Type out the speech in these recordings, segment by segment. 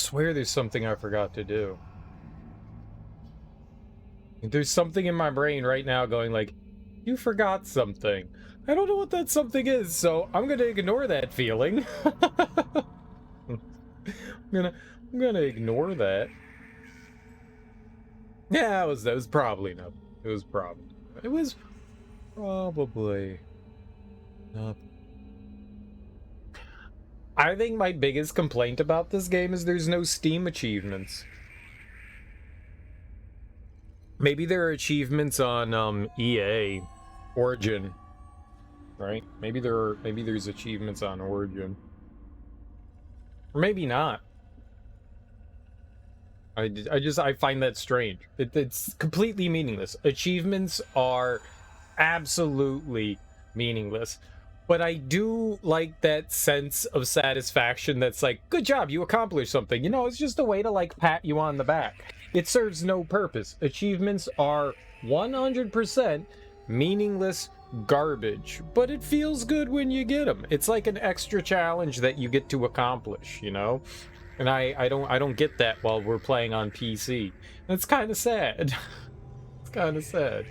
swear there's something I forgot to do. There's something in my brain right now going like, you forgot something. I don't know what that something is, so I'm gonna ignore that feeling. I'm gonna ignore that. Yeah, that was probably no. It was probably no. I think my biggest complaint about this game is there's no Steam achievements. Maybe there are achievements on EA Origin, right? Maybe there's achievements on Origin. Or maybe not. I find that strange. It's completely meaningless. Achievements are absolutely meaningless. But I do like that sense of satisfaction that's like, good job, you accomplished something. You know, it's just a way to like pat you on the back. It serves no purpose. Achievements are 100% meaningless garbage, but it feels good when you get them. It's like an extra challenge that you get to accomplish, you know? And I don't get that while we're playing on PC. It's kind of sad. It's kind of sad.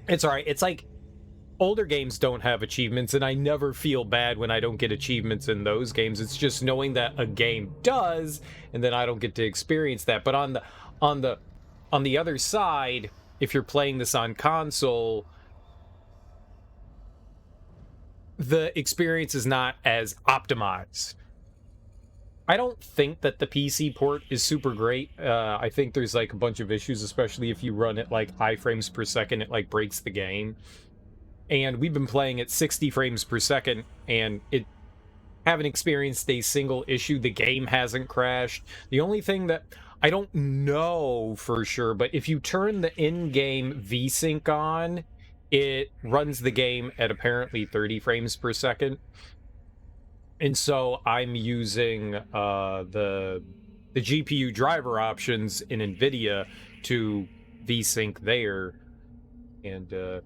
It's all right. It's like older games don't have achievements, and I never feel bad when I don't get achievements in those games. It's just knowing that a game does, and then I don't get to experience that. But on the other side, if you're playing this on console, the experience is not as optimized. I don't think that the PC port is super great. I think there's like a bunch of issues, especially if you run it like high frames per second, it like breaks the game. And we've been playing at 60 frames per second, and it haven't experienced a single issue. The game hasn't crashed. The only thing that I don't know for sure, but if you turn the in-game VSync on, it runs the game at apparently 30 frames per second. And so I'm using the GPU driver options in NVIDIA to VSync there. And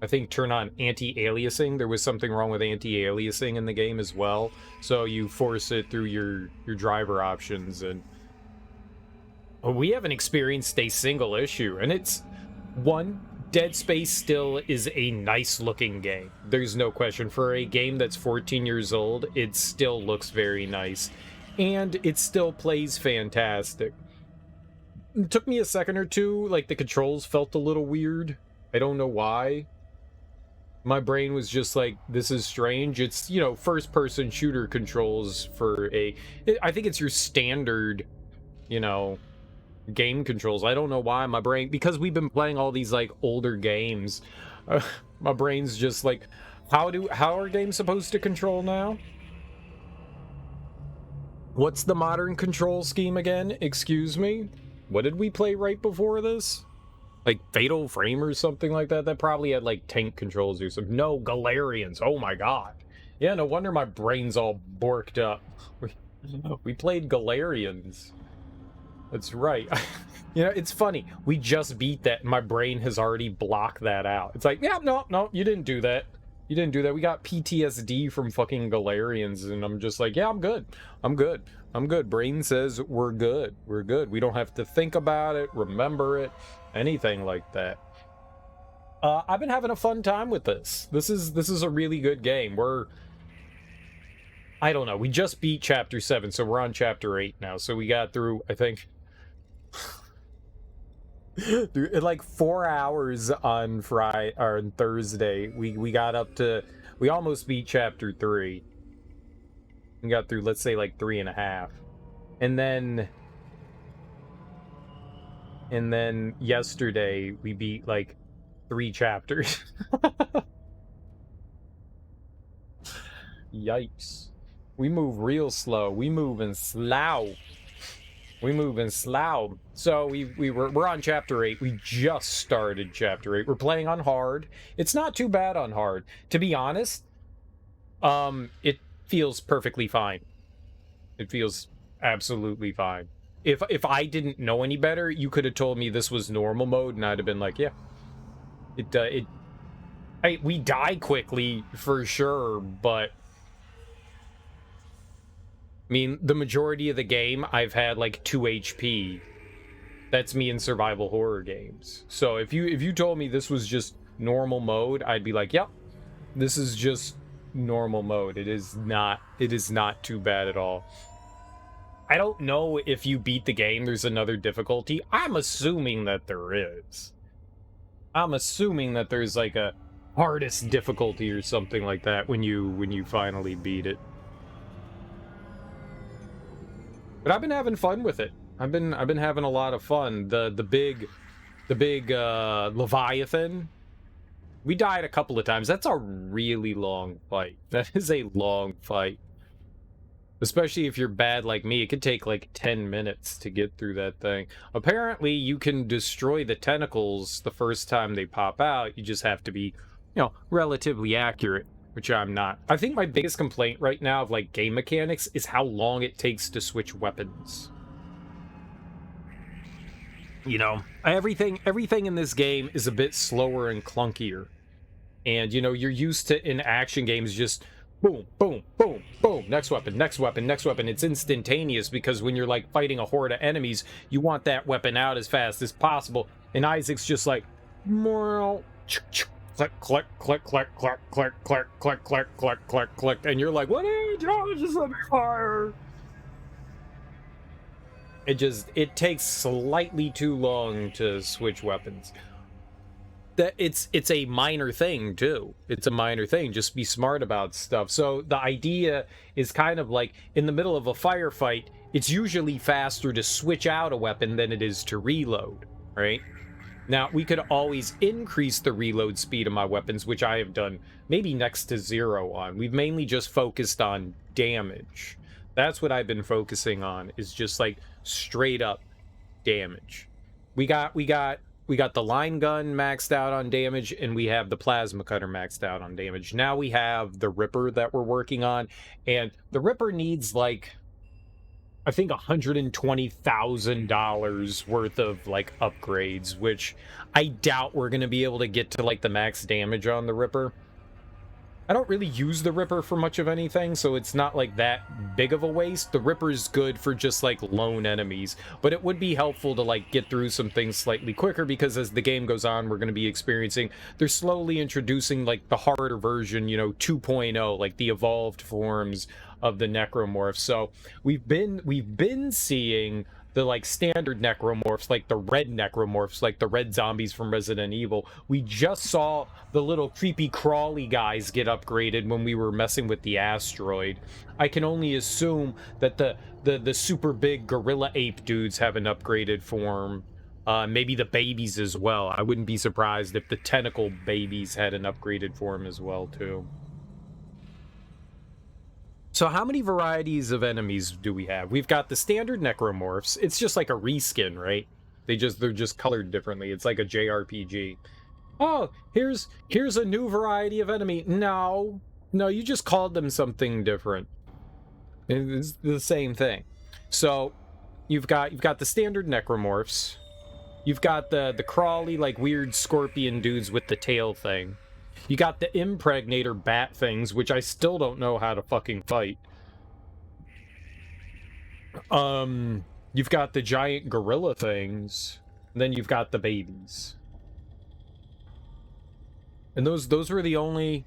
I think turn on anti-aliasing. There was something wrong with anti-aliasing in the game as well. So you force it through your driver options. And we haven't experienced a single issue. And it's one... Dead Space still is a nice looking game. There's no question. For a game that's 14 years old, it still looks very nice. And it still plays fantastic. It took me a second or two, like the controls felt a little weird. I don't know why. My brain was just like, this is strange. It's, you know, first person shooter controls for I think it's your standard, you know, game controls. I don't know why my brain, because we've been playing all these like older games, my brain's just like, how are games supposed to control now? What's the modern control scheme again? Excuse me? What did we play right before this? Like Fatal Frame or something like that? That probably had like tank controls or something. No, Galarians. Oh my god. Yeah, no wonder my brain's all borked up. We played Galarians. That's right. You know, it's funny. We just beat that, and my brain has already blocked that out. It's like, yeah, no, you didn't do that. You didn't do that. We got PTSD from fucking Galarians, and I'm just like, yeah, I'm good. I'm good. Brain says we're good. We're good. We don't have to think about it, remember it, anything like that. I've been having a fun time with this. This is a really good game. I don't know. We just beat Chapter 7, so we're on Chapter 8 now. So we got through, I think... in like 4 hours on Friday or on Thursday, we got up to, we almost beat Chapter 3. We got through, let's say, like 3.5, and then yesterday we beat like 3 chapters. Yikes. We move real slow. We moving slow. So we're on Chapter 8. We just started Chapter 8. We're playing on hard. It's not too bad on hard. To be honest, it feels perfectly fine. It feels absolutely fine. If I didn't know any better, you could have told me this was normal mode, and I'd have been like, yeah. We die quickly, for sure, but... I mean, the majority of the game, I've had like 2 HP. That's me in survival horror games. So if you told me this was just normal mode, I'd be like, yep, this is just normal mode. It is not too bad at all. I don't know if you beat the game, there's another difficulty. I'm assuming that there is. I'm assuming that there's like a hardest difficulty or something like that when you finally beat it. But I've been having fun with it. I've been having a lot of fun. The big Leviathan. We died a couple of times. That's a really long fight. That is a long fight. Especially if you're bad like me, it could take like 10 minutes to get through that thing. Apparently, you can destroy the tentacles the first time they pop out. You just have to be, relatively accurate, which I'm not. I think my biggest complaint right now of like game mechanics is how long it takes to switch weapons. Everything in this game is a bit slower and clunkier. And, you're used to, in action games, just boom, boom, boom, boom, next weapon, next weapon, next weapon. It's instantaneous because when you're, like, fighting a horde of enemies, you want that weapon out as fast as possible. And Isaac's just like, click, click, click, click, click, click, click, click, click, click, click, click. And you're like, what are you doing? Just let me fire. It takes slightly too long to switch weapons. That it's a minor thing too. It's a minor thing. Just be smart about stuff. So the idea is kind of like in the middle of a firefight, it's usually faster to switch out a weapon than it is to reload, right? Now, we could always increase the reload speed of my weapons, which I have done maybe next to 0 on. We've mainly just focused on damage. That's what I've been focusing on, is just like straight up damage. We got the line gun maxed out on damage, and we have the plasma cutter maxed out on damage. Now we have the Ripper that we're working on, and the Ripper needs like, I think $120,000 worth of like upgrades, which I doubt we're going to be able to get to like the max damage on the Ripper. I don't really use the Ripper for much of anything, so it's not like that big of a waste. The Ripper's good for just like lone enemies, but it would be helpful to like get through some things slightly quicker, because as the game goes on, we're going to be experiencing, they're slowly introducing like the harder version, 2.0, like the evolved forms of the Necromorphs. So we've been seeing the like standard Necromorphs, like the red Necromorphs, like the red zombies from Resident Evil. We just saw the little creepy crawly guys get upgraded when we were messing with the asteroid. I can only assume that the super big gorilla ape dudes have an upgraded form. Maybe the babies as well. I wouldn't be surprised if the tentacle babies had an upgraded form as well too. So how many varieties of enemies do we have? We've got the standard Necromorphs. It's just like a reskin, right? They're just colored differently. It's like a JRPG. Oh, here's a new variety of enemy. No, you just called them something different. It's the same thing. So you've got the standard Necromorphs. You've got the crawly, like weird scorpion dudes with the tail thing. You got the impregnator bat things, which I still don't know how to fucking fight. You've got the giant gorilla things, and then you've got the babies. And those were the only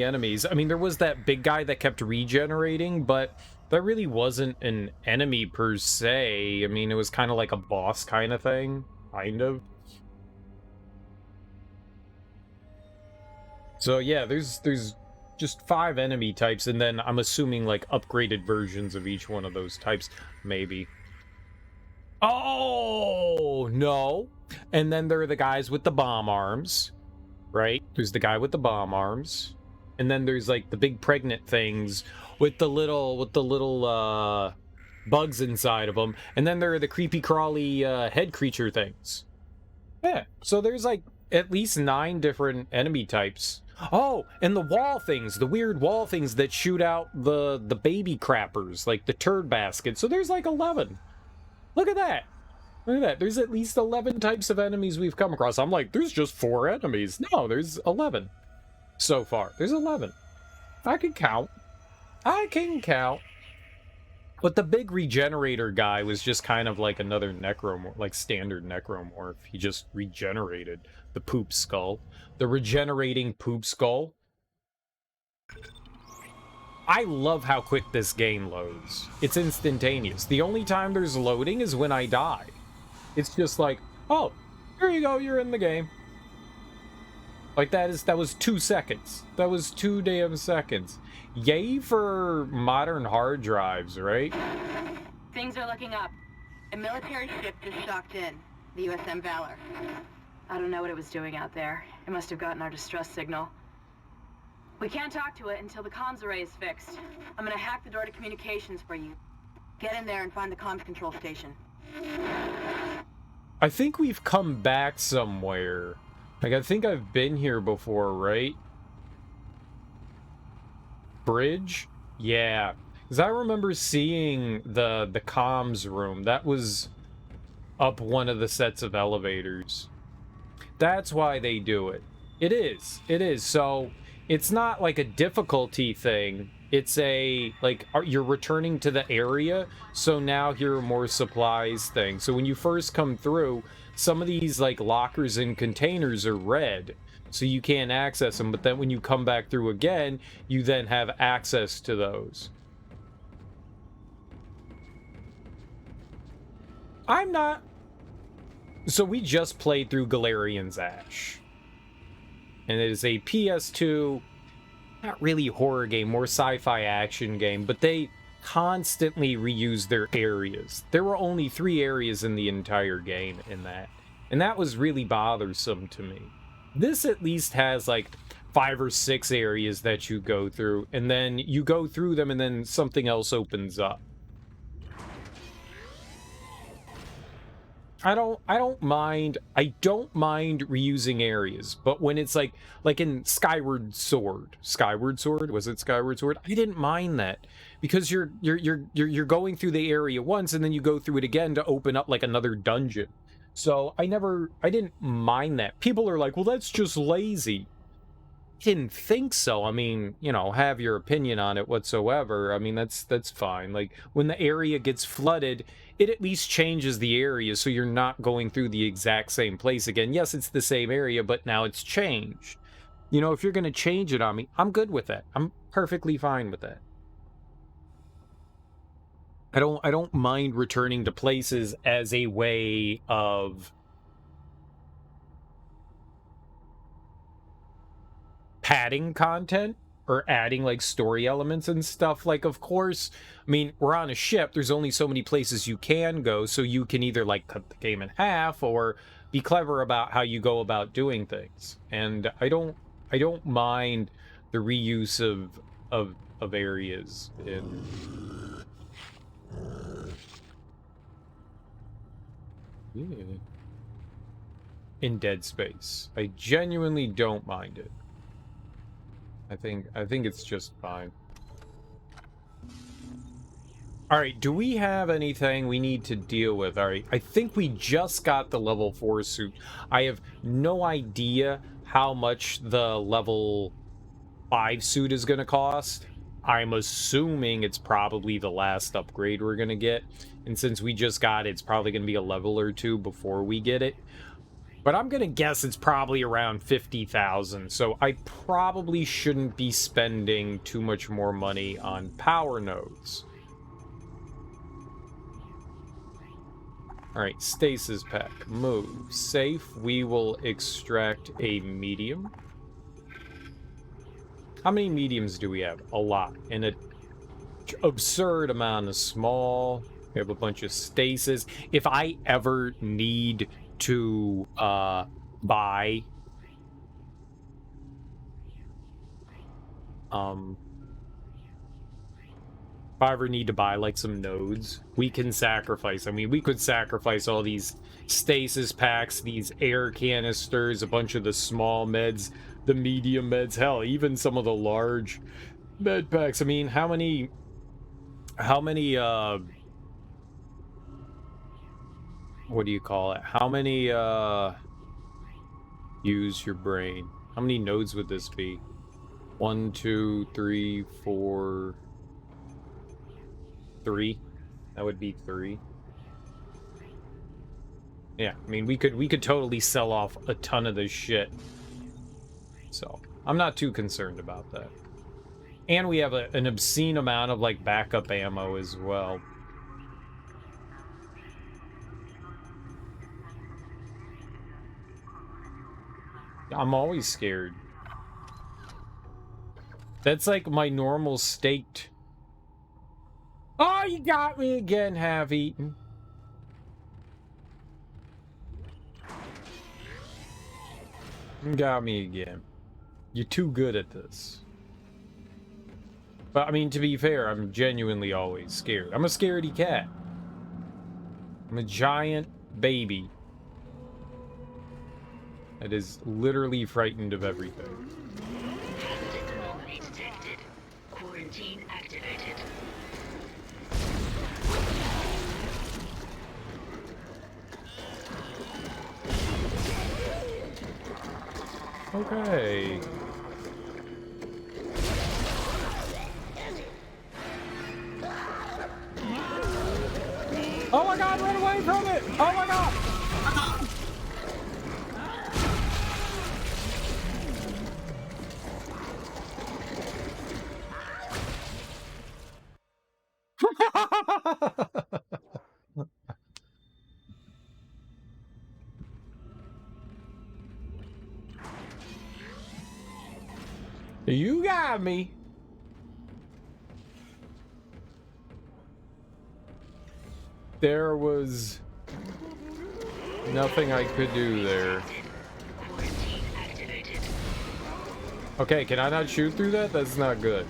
enemies. I mean, there was that big guy that kept regenerating, but that really wasn't an enemy per se. I mean, it was kind of like a boss kind of thing, kind of. So yeah, there's just 5 enemy types, and then I'm assuming like upgraded versions of each one of those types, maybe. Oh no! And then there are the guys with the bomb arms, right? There's the guy with the bomb arms, and then there's like the big pregnant things with the little bugs inside of them, and then there are the creepy crawly head creature things. Yeah, so there's like at least 9 different enemy types. Oh, and the wall things, the weird wall things that shoot out the baby crappers, like the turd basket. So there's like 11. Look at that. Look at that. There's at least 11 types of enemies we've come across. I'm like, there's just 4 enemies. No, there's 11 so far. There's 11. I can count. I can count. But the big regenerator guy was just kind of like another necromorph, like standard necromorph. He just regenerated the poop skull. The regenerating poop skull. I love how quick this game loads. It's instantaneous. The only time there's loading is when I die. It's just like, oh, here you go, you're in the game. Like that was 2 seconds. That was 2 damn seconds. Yay for modern hard drives, right? Things are looking up. A military ship just docked in, the USM Valor. I don't know what it was doing out there. It must have gotten our distress signal. We can't talk to it until the comms array is fixed. I'm gonna hack the door to communications for you. Get in there and find the comms control station. I think we've come back somewhere. Like, I think I've been here before, right? Bridge? Yeah. Because I remember seeing the comms room. That was up one of the sets of elevators. That's why they do it. It is. It is. So, it's not like a difficulty thing. It's a, like, you're returning to the area, so now here are more supplies thing. So when you first come through, some of these, like, lockers and containers are red, so you can't access them. But then when you come back through again, you then have access to those. I'm not... So we just played through Galarian's Ash. And it is a PS2, not really horror game, more sci-fi action game, but they constantly reuse their areas. There were only 3 areas in the entire game in that, and that was really bothersome to me. This at least has like 5 or 6 areas that you go through, and then you go through them and then something else opens up. I don't mind reusing areas, but when it's like in Skyward Sword, was it Skyward Sword? I didn't mind that because you're going through the area once and then you go through it again to open up like another dungeon. So I didn't mind that. People are like, well, that's just lazy. I didn't think so. I mean, you know, have your opinion on it whatsoever. I mean, that's fine. Like when the area gets flooded, it at least changes the area so you're not going through the exact same place again. Yes, it's the same area, but now it's changed. You know, if you're going to change it on me, I'm good with that. I'm perfectly fine with that. I don't mind returning to places as a way of padding content or adding like story elements and stuff. Like, of course, I mean, we're on a ship, there's only so many places you can go, so you can either like cut the game in half or be clever about how you go about doing things. And I don't mind the reuse of areas in Dead Space. I genuinely don't mind it. I think it's just fine. Alright, do we have anything we need to deal with? Alright, I think we just got the level 4 suit. I have no idea how much the level 5 suit is going to cost. I'm assuming it's probably the last upgrade we're going to get. And since we just got it, it's probably going to be a level or 2 before we get it. But I'm going to guess it's probably around 50,000, so I probably shouldn't be spending too much more money on power nodes. Alright, stasis pack. Move. Safe. We will extract a medium. How many mediums do we have? A lot. And an absurd amount of small. We have a bunch of stasis. If I ever need to buy if I ever need to buy like some nodes, we can sacrifice. I mean, we could sacrifice all these stasis packs, these air canisters, a bunch of the small meds, the medium meds, hell, even some of the large med packs. I mean, how many what do you call it? How many, use your brain. How many nodes would this be? 1, 2, 3, 4... 3? That would be 3. Yeah, I mean, we could totally sell off a ton of this shit. So, I'm not too concerned about that. And we have an obscene amount of, like, backup ammo as well. I'm always scared. That's like my normal state. Oh, you got me again, half-eaten. You got me again. You're too good at this. But, I mean, to be fair, I'm genuinely always scared. I'm a scaredy cat. I'm a giant baby that is literally frightened of everything. Anomaly detected. Quarantine activated. Okay. Oh my god, run away from it! Oh my god! You got me. There was nothing I could do there. Okay, can I not shoot through that? That's not good.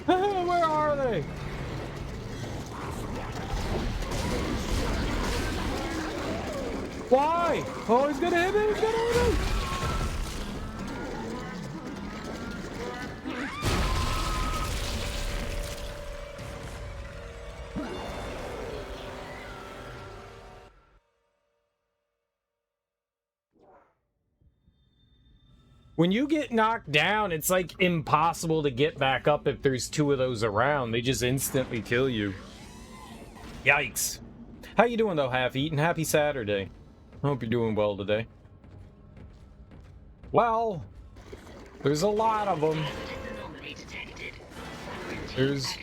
Where are they? Why? Oh, he's gonna hit me! He's gonna hit me! When you get knocked down, it's like impossible to get back up if there's 2 of those around. They just instantly kill you. Yikes. How you doing though, half-eaten? Happy Saturday. I hope you're doing well today. Well, there's a lot of them. There's...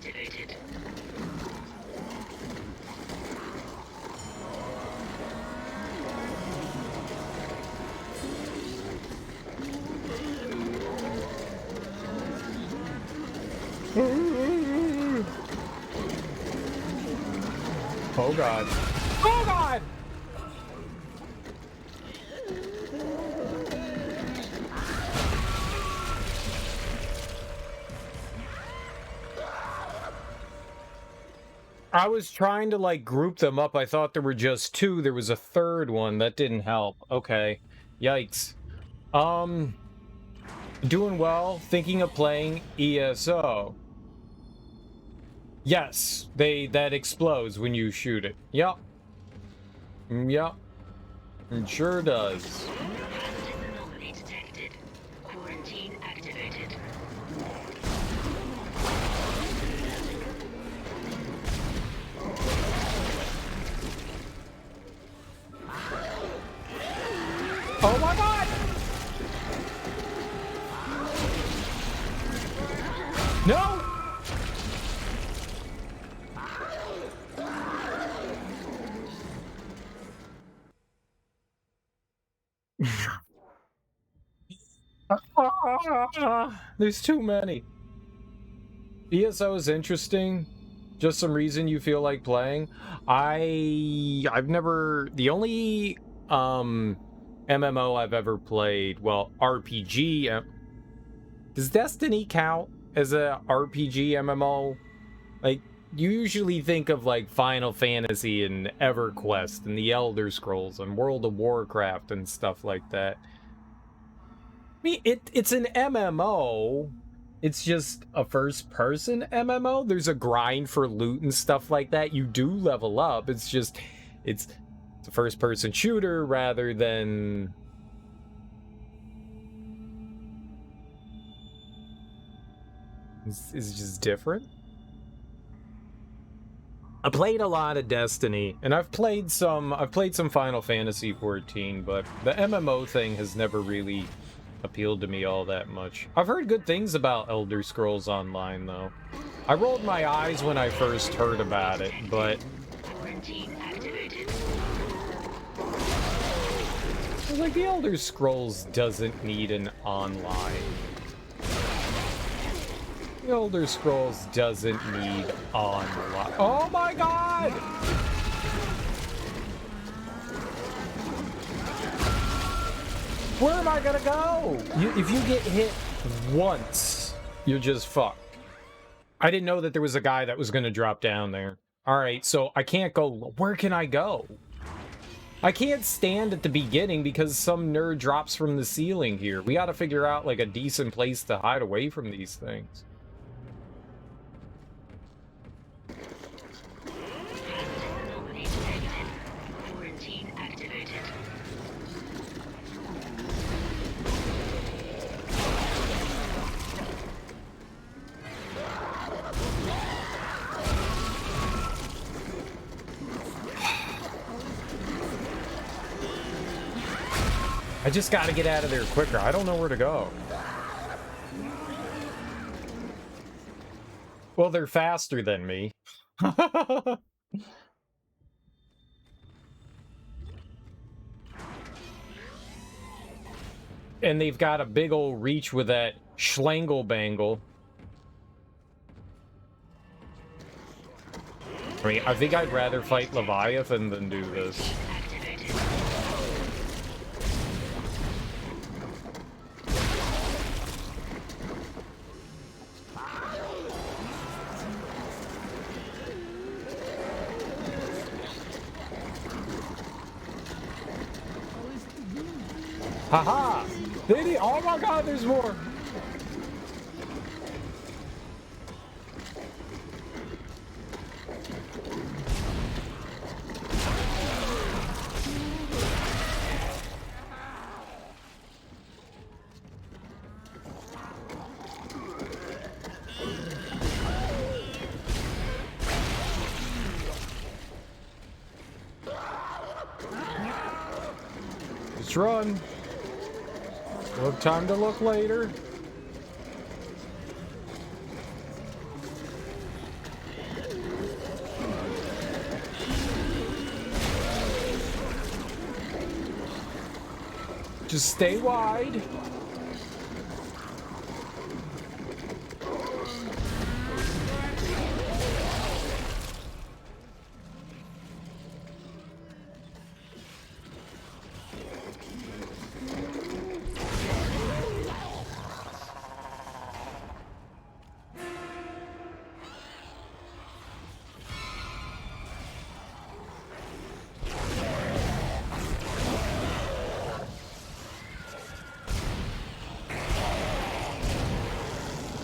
Oh god. Oh god! I was trying to like group them up. I thought there were just 2. There was a 3rd one. That didn't help. Okay. Yikes. Doing well. Thinking of playing ESO. Yes, that explodes when you shoot it. Yep. Yep. It sure does. Anomaly detected. Quarantine activated. Oh my god! No! There's too many. ESO is interesting. Just some reason you feel like playing. I've never... The only MMO I've ever played. Well, RPG. Does Destiny count as a RPG MMO? Like, you usually think of like Final Fantasy and EverQuest and the Elder Scrolls and World of Warcraft and stuff like that. I mean, it's an MMO. It's just a first-person MMO. There's a grind for loot and stuff like that. You do level up. It's just, it's a first-person shooter rather than... It's just different. I played a lot of Destiny, and I've played some Final Fantasy 14, but the MMO thing has never really appealed to me all that much. I've heard good things about Elder Scrolls Online, though. I rolled my eyes when I first heard about it, but... Quarantine activated. I was like, the Elder Scrolls doesn't need an online. The Elder Scrolls doesn't need online. Oh my god! Where am I gonna go? If you get hit once, you're just fucked. I didn't know that there was a guy that was gonna drop down there. Alright, so I can't go. Where can I go? I can't stand at the beginning because some nerd drops from the ceiling here. We gotta figure out like a decent place to hide away from these things. Anomaly detected. Quarantine activated. I just gotta get out of there quicker. I don't know where to go. Well, they're faster than me. And they've got a big old reach with that schlangle bangle. I mean, I think I'd rather fight Leviathan than do this. Activated. Haha! Did he? Oh my god, there's more! Let's run. We'll have time to look later. Just stay wide.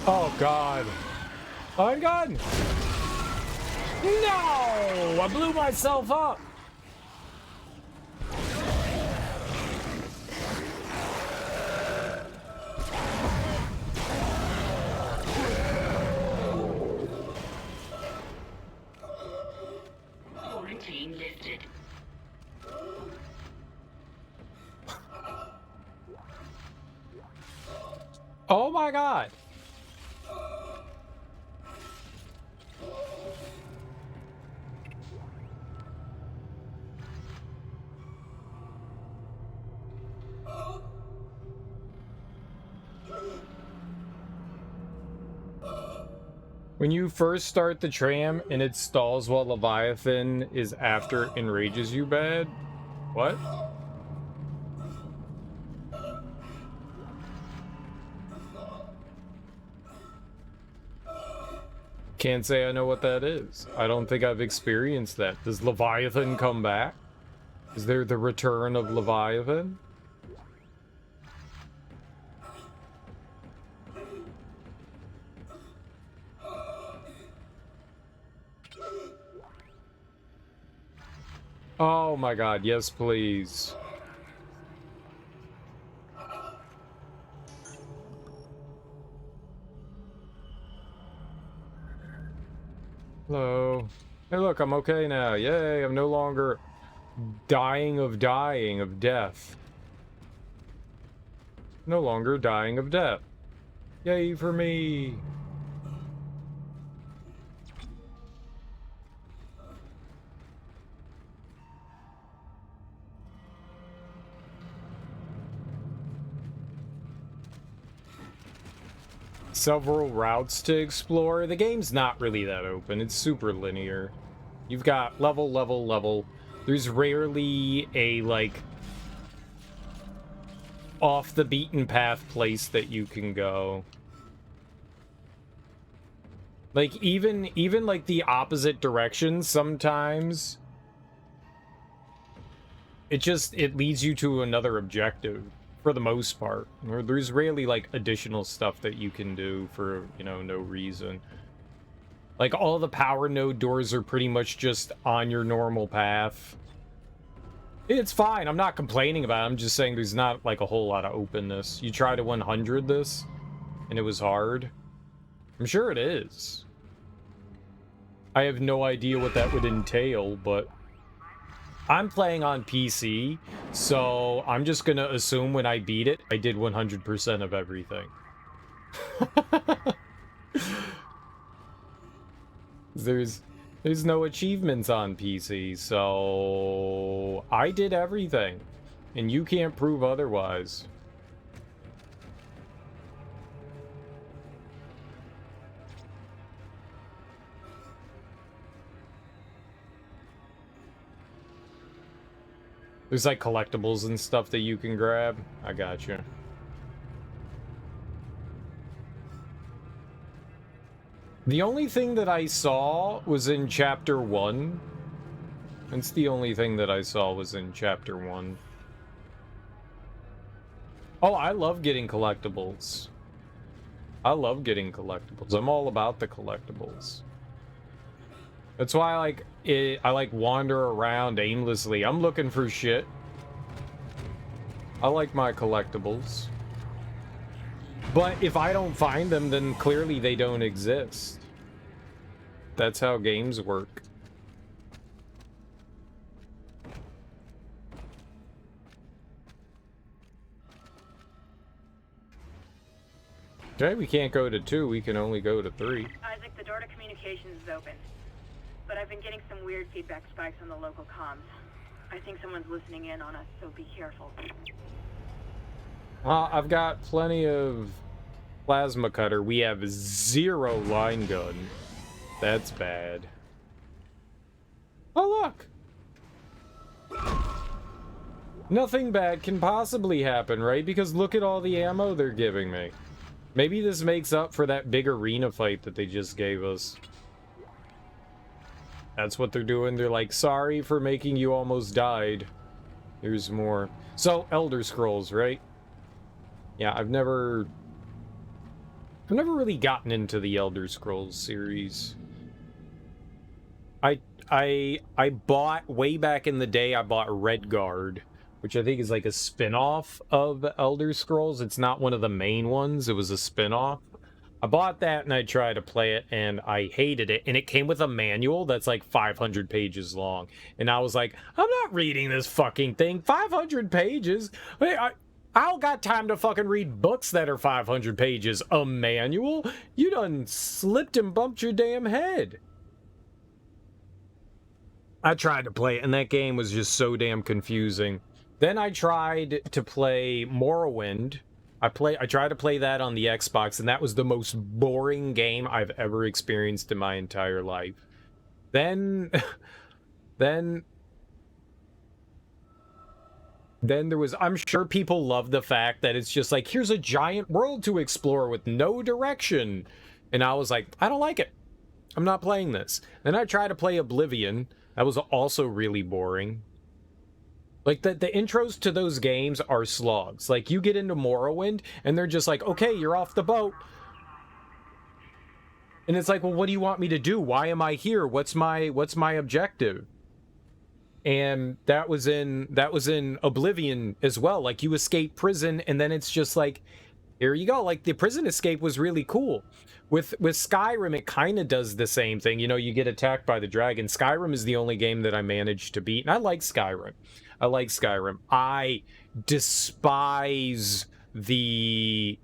Oh god. On gun! No! I blew myself up! Quarantine lifted. Oh my god! When you first start the tram and it stalls while Leviathan is after it enrages you bad? What? Can't say I know what that is. I don't think I've experienced that. Does Leviathan come back? Is there the return of Leviathan? Oh my god, yes please. Hello. Hey look, I'm okay now. Yay, I'm no longer dying of death. No longer dying of death. Yay for me. Several routes to explore. The game's not really that open. It's super linear. You've got level, level, level. There's rarely a, like, off the beaten path place that you can go. Like, even like, the opposite direction, sometimes it leads you to another objective. For the most part. There's rarely, like, additional stuff that you can do for, you know, no reason. Like, all the power node doors are pretty much just on your normal path. It's fine. I'm not complaining about it. I'm just saying there's not, like, a whole lot of openness. You try to 100 this, and it was hard. I'm sure it is. I have no idea what that would entail, but... I'm playing on PC, so I'm just gonna assume when I beat it, I did 100% of everything. There's no achievements on PC, so I did everything, and you can't prove otherwise. There's, like, collectibles and stuff that you can grab. I gotcha. The only thing that I saw was in Chapter 1. That's the only thing that I saw was in Chapter 1. Oh, I love getting collectibles. I love getting collectibles. I'm all about the collectibles. That's why I like wander around aimlessly. I'm looking for shit. I like my collectibles. But if I don't find them, then clearly they don't exist. That's how games work. Okay, we can't go to 2, we can only go to 3. Isaac, the door to communications is open. But I've been getting some weird feedback spikes on the local comms. I think someone's listening in on us, so be careful. I've got plenty of plasma cutter. We have 0 line gun. That's bad. Oh, look! Nothing bad can possibly happen, right? Because look at all the ammo they're giving me. Maybe this makes up for that big arena fight that they just gave us. That's what they're doing. They're like, sorry for making you almost died. Here's more. So, Elder Scrolls, right? Yeah, I've never really gotten into the Elder Scrolls series. I bought, way back in the day, I bought Redguard, which I think is like a spin-off of Elder Scrolls. It's not one of the main ones. It was a spin-off. I bought that and I tried to play it and I hated it. And it came with a manual that's like 500 pages long. And I was like, I'm not reading this fucking thing. 500 pages? Wait, I don't got time to fucking read books that are 500 pages. A manual? You done slipped and bumped your damn head. I tried to play it and that game was just so damn confusing. Then I tried to play Morrowind. I tried to play that on the Xbox, and that was the most boring game I've ever experienced in my entire life. Then there was, I'm sure people love the fact that it's just like, here's a giant world to explore with no direction. And I was like, I don't like it. I'm not playing this. Then I try to play Oblivion. That was also really boring. Like, the intros to those games are slogs. Like, you get into Morrowind, and they're just like, okay, you're off the boat. And it's like, well, what do you want me to do? Why am I here? What's my objective? And that was in Oblivion as well. Like, you escape prison, and then it's just like, here you go. Like, the prison escape was really cool. With Skyrim, it kind of does the same thing. You know, you get attacked by the dragon. Skyrim is the only game that I managed to beat, and I like Skyrim. I despise I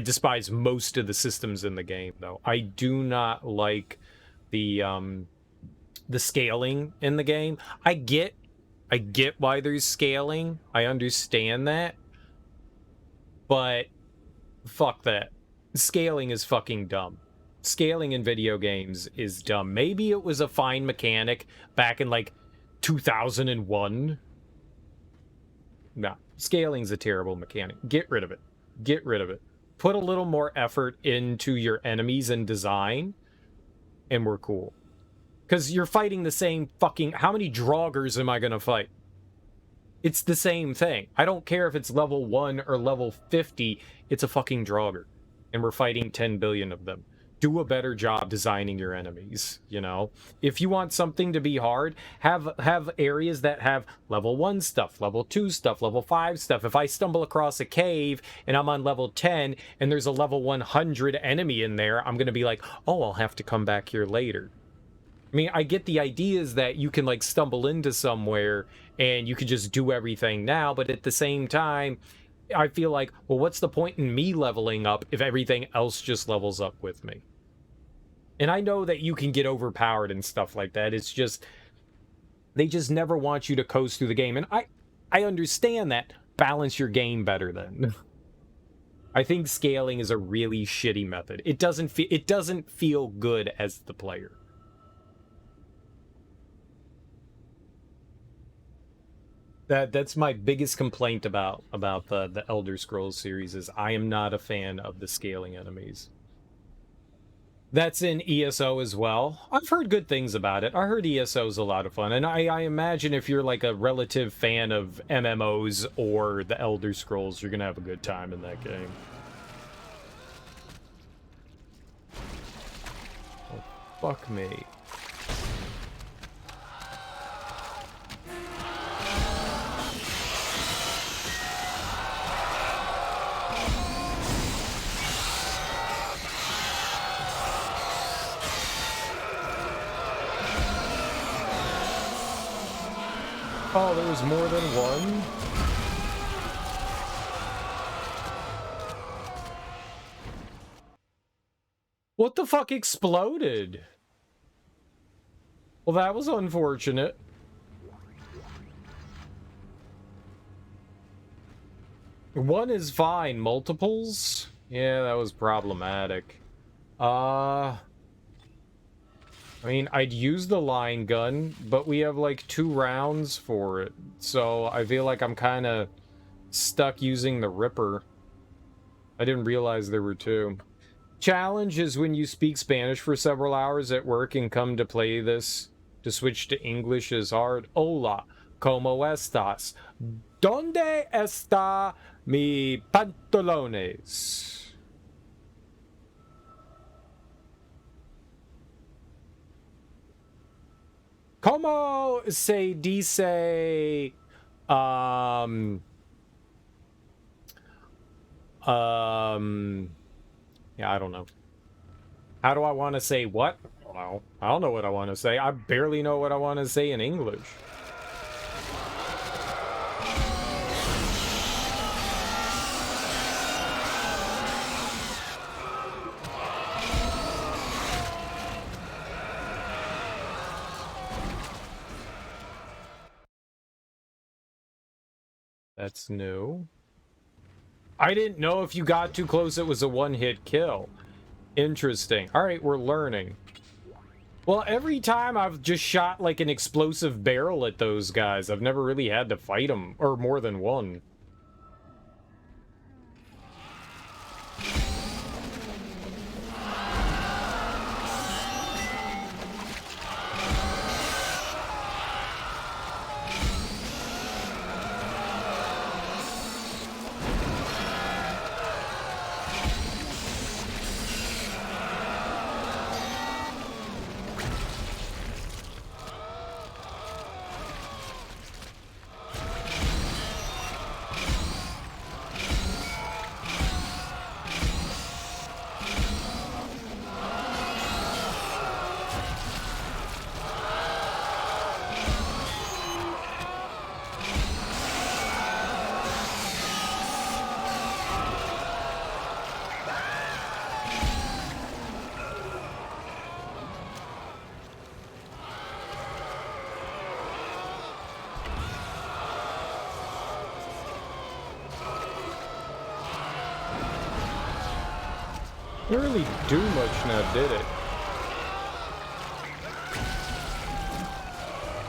despise most of the systems in the game, though. I do not like the scaling in the game. I get why there's scaling. I understand that. But fuck that. Scaling is fucking dumb. Scaling in video games is dumb. Maybe it was a fine mechanic back in like 2001. No, scaling's a terrible mechanic. Get rid of it. Get rid of it. Put a little more effort into your enemies and design, and we're cool. Because you're fighting the same fucking... How many Draugrs am I going to fight? It's the same thing. I don't care if it's level 1 or level 50. It's a fucking Draugr. And we're fighting 10 billion of them. Do a better job designing your enemies, you know? If you want something to be hard, have areas that have level 1 stuff, level 2 stuff, level 5 stuff. If I stumble across a cave and I'm on level 10 and there's a level 100 enemy in there, I'm going to be like, oh, I'll have to come back here later. I mean, I get the ideas that you can, like, stumble into somewhere and you can just do everything now, but at the same time, I feel like, well, what's the point in me leveling up if everything else just levels up with me? And I know that you can get overpowered and stuff like that. It's just, they just never want you to coast through the game. And I understand that. Balance your game better then. I think scaling is a really shitty method. It doesn't feel good as the player. That's my biggest complaint about the Elder Scrolls series is I am not a fan of the scaling enemies. That's in ESO as well. I've heard good things about it. I heard ESO is a lot of fun, and I imagine if you're like a relative fan of MMOs or the Elder Scrolls, you're gonna have a good time in that game. Oh, fuck me. Oh, there was more than one? What the fuck exploded? Well, that was unfortunate. One is fine. Multiples? Yeah, that was problematic. I mean, I'd use the line gun, but we have like 2 rounds for it. So I feel like I'm kind of stuck using the Ripper. I didn't realize there were 2. Challenge is when you speak Spanish for several hours at work and come to play this. To switch to English is hard. Hola, ¿cómo estás? ¿Dónde está mi pantalones? ¿Cómo se dice yeah, I don't know. How do I want to say what? Well, I don't know what I want to say. I barely know what I want to say in English. That's new. I didn't know if you got too close it was a one-hit kill. Interesting. Alright, we're learning. Well, every time I've just shot like an explosive barrel at those guys. I've never really had to fight them, or more than one. Didn't really do much now, did it?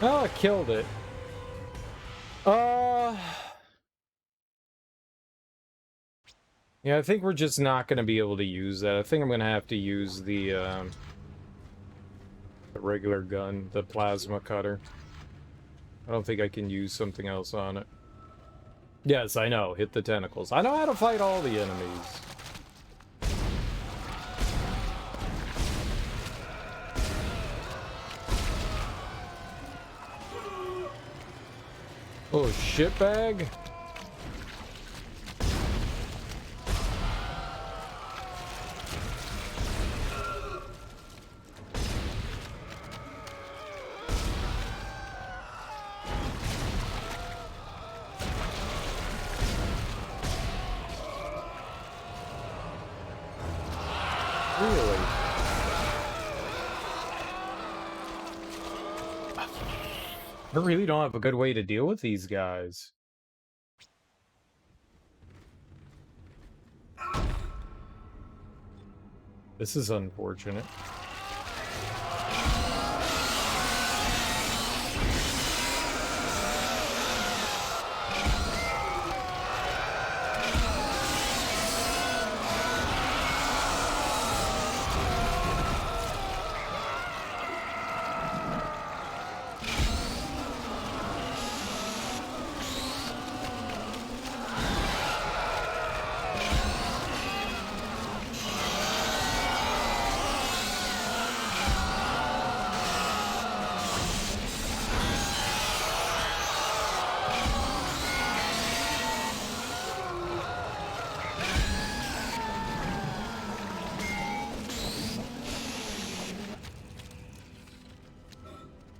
Oh, it killed it. Yeah, I think we're just not going to be able to use that. I think I'm going to have to use the regular gun, the plasma cutter. I don't think I can use something else on it. Yes, I know. Hit the tentacles. I know how to fight all the enemies. Oh, shitbag. Really? I really don't have a good way to deal with these guys. This is unfortunate.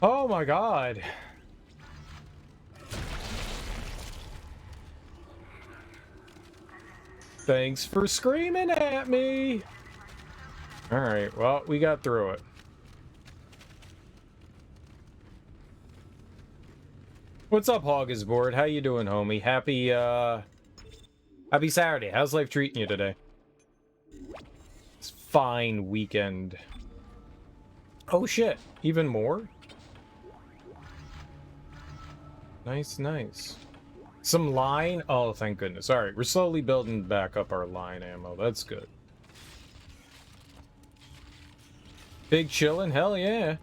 Oh my god. Thanks for screaming at me. Alright, well, we got through it. What's up, Hoggisboard? How you doing, homie? Happy Saturday. How's life treating you today? It's fine weekend. Oh shit, even more? Nice, nice. Some line? Oh, thank goodness. Alright, we're slowly building back up our line ammo. That's good. Big chillin'? Hell yeah.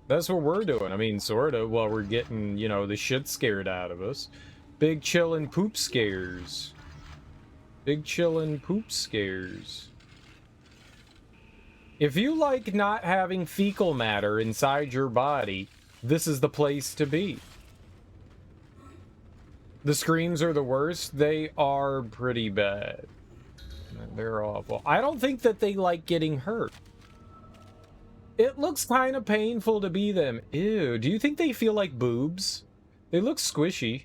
That's what we're doing. I mean, sort of, while we're getting, you know, the shit scared out of us. Big chillin' poop scares. Big chillin' poop scares. If you like not having fecal matter inside your body, this is the place to be. The screams are the worst. They are pretty bad. They're awful. I don't think that they like getting hurt. It looks kind of painful to be them. Ew, do you think they feel like boobs? They look squishy.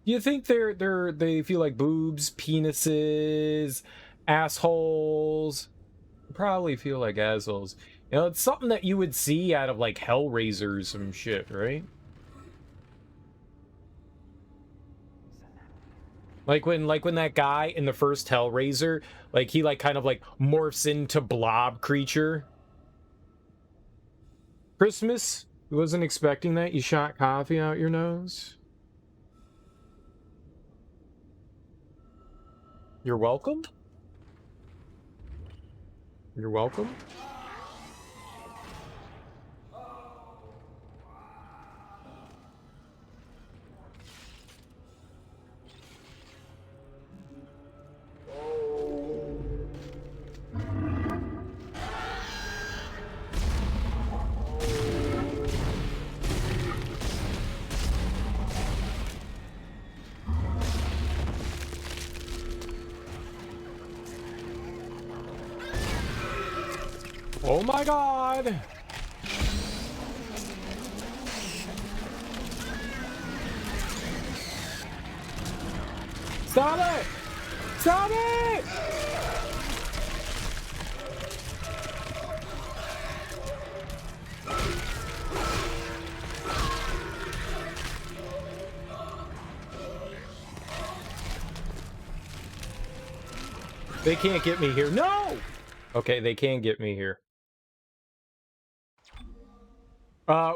You think they feel like boobs, penises, assholes? Probably feel like assholes. You know, it's something that you would see out of like Hellraiser or some shit, right? Like when that guy in the first Hellraiser, like he like kind of like morphs into blob creature. Christmas? You wasn't expecting that? You shot coffee out your nose? You're welcome? You're welcome? Oh my god! Stop it! Stop it! They can't get me here. No! Okay, they can get me here.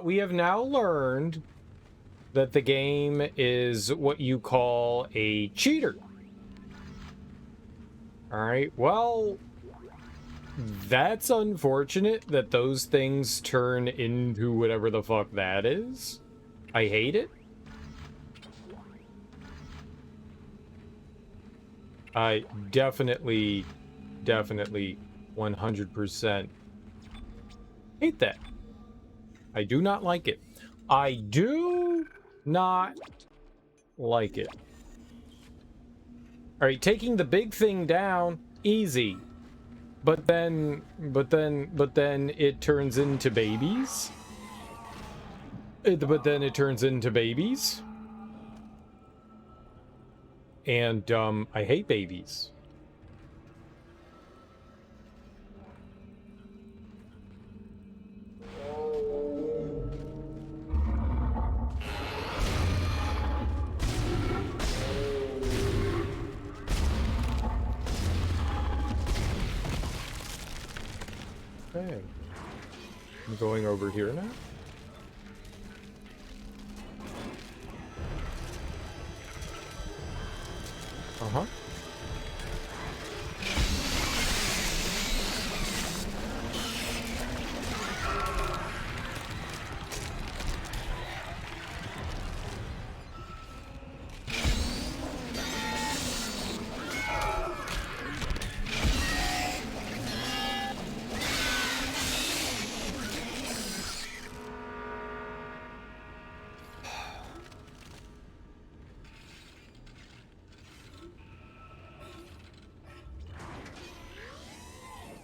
We have now learned that the game is what you call a cheater. Alright, well, that's unfortunate that those things turn into whatever the fuck that is. I hate it. I definitely 100% hate that. I do not like it. I do not like it. All right, taking the big thing down, easy. But then it turns into babies. But then it turns into babies. And I hate babies. Okay. I'm going over here now. Uh-huh.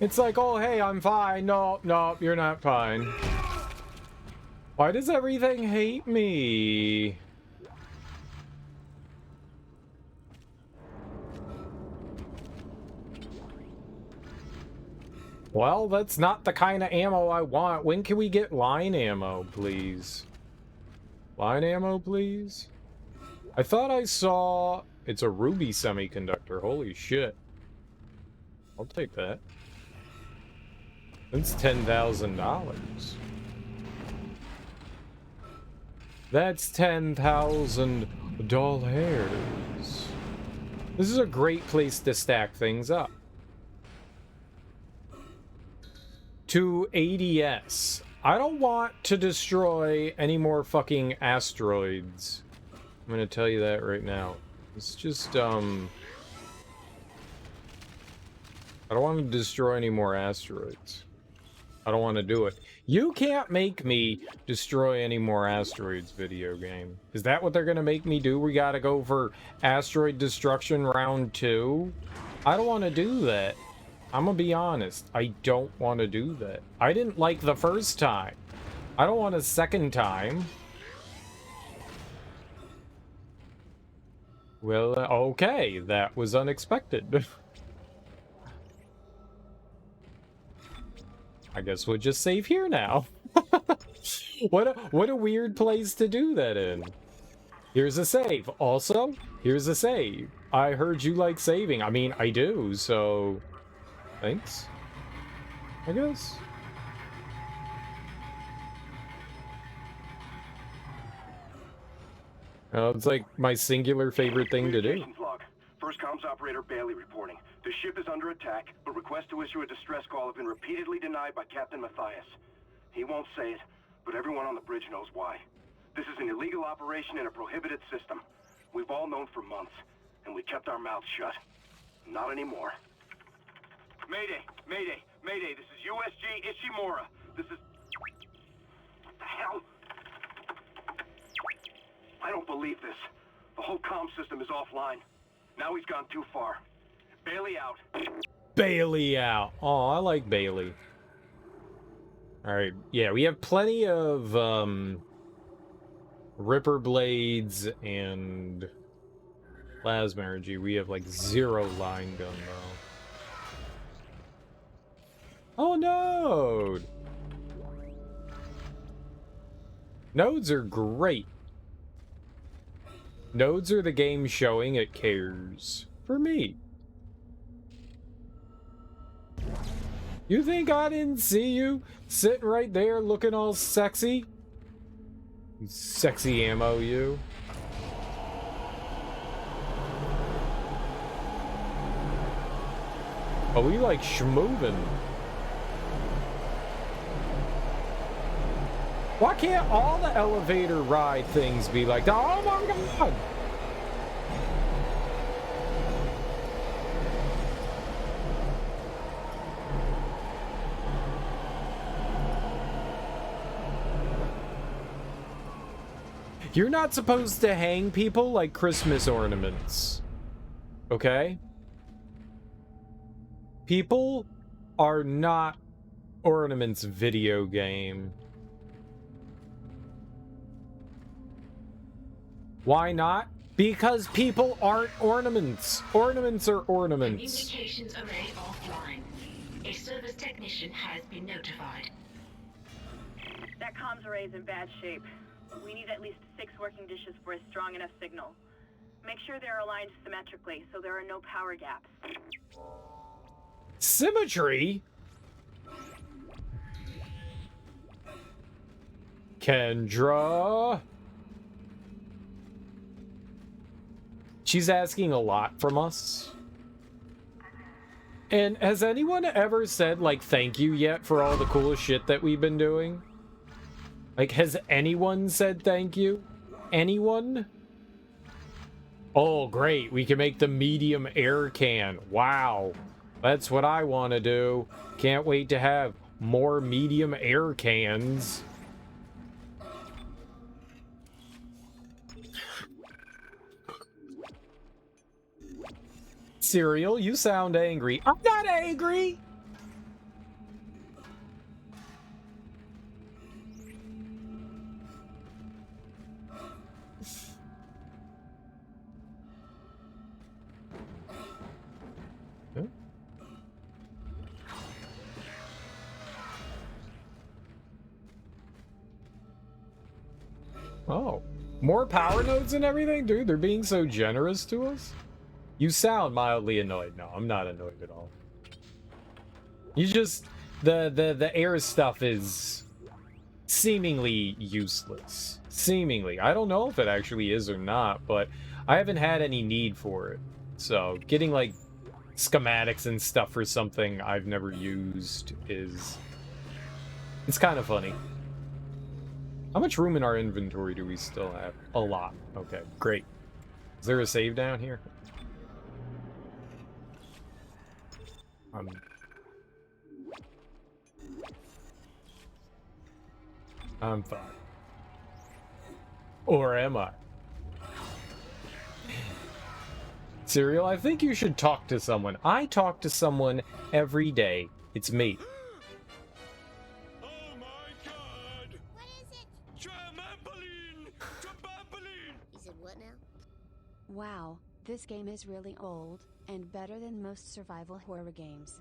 It's like, oh, hey, I'm fine. No, no, you're not fine. Why does everything hate me? Well, that's not the kind of ammo I want. When can we get line ammo, please? Line ammo, please? I thought I saw... It's a ruby semiconductor. Holy shit. I'll take that. That's $10,000. That's $10,000. This is a great place to stack things up. To ADS. I don't want to destroy any more fucking asteroids. I'm gonna tell you that right now. It's just, I don't want to destroy any more asteroids. I don't want to do it. You can't make me destroy any more asteroids, video game. Is that what they're gonna make me do? We gotta go for asteroid destruction round 2? I don't want to do that. I'm gonna be honest. I don't want to do that. I didn't like the first time. I don't want a second time. Well, okay. That was unexpected. I guess we'll just save here now. What a weird place to do that in. Here's a save. Also, here's a save. I heard you like saving. I mean, I do, so... Thanks, I guess. It's like my singular favorite thing to do. Log. First comms operator Bailey reporting. The ship is under attack, but requests to issue a distress call have been repeatedly denied by Captain Matthias. He won't say it, but everyone on the bridge knows why. This is an illegal operation in a prohibited system. We've all known for months, and we kept our mouths shut. Not anymore. Mayday! Mayday! Mayday! This is USG Ishimura. This is... What the hell? I don't believe this. The whole comm system is offline. Now he's gone too far. Bailey out. Bailey out. Oh, I like Bailey. Alright, yeah, we have plenty of, Ripper Blades and Plasma Energy. We have, like, 0 line gun, though. Oh, node! Nodes are great. Nodes are the game showing it cares for me. You think I didn't see you sitting right there looking all sexy? You sexy ammo, you. Oh, we like schmoovin'. Why can't all the elevator ride things be like that? Oh my god! You're not supposed to hang people like Christmas ornaments. Okay? People are not ornaments, video game. Why not? Because people aren't ornaments. Ornaments are ornaments. Communications array offline. A service technician has been notified. That comms array is in bad shape. We need at least 6 working dishes for a strong enough signal. Make sure they're aligned symmetrically so there are no power gaps. Symmetry? Kendra? She's asking a lot from us. And has anyone ever said, like, thank you yet for all the cool shit that we've been doing? Like, has anyone said thank you? Anyone? Oh, great. We can make the medium air can. Wow. That's what I want to do. Can't wait to have more medium air cans. Cereal, you sound angry. I'm not angry! Huh? Oh. More power nodes and everything? Dude, they're being so generous to us? You sound mildly annoyed. No, I'm not annoyed at all. You just... The air stuff is seemingly useless. Seemingly. I don't know if it actually is or not, but I haven't had any need for it. So, getting, like, schematics and stuff for something I've never used is... It's kind of funny. How much room in our inventory do we still have? A lot. Okay, great. Is there a save down here? I'm fine. Or am I? Cereal, I think you should talk to someone. I talk to someone every day. It's me. Oh my god! What is it? Trampoline! Trampoline! Is it what now? Wow, this game is really old, and better than most survival horror games.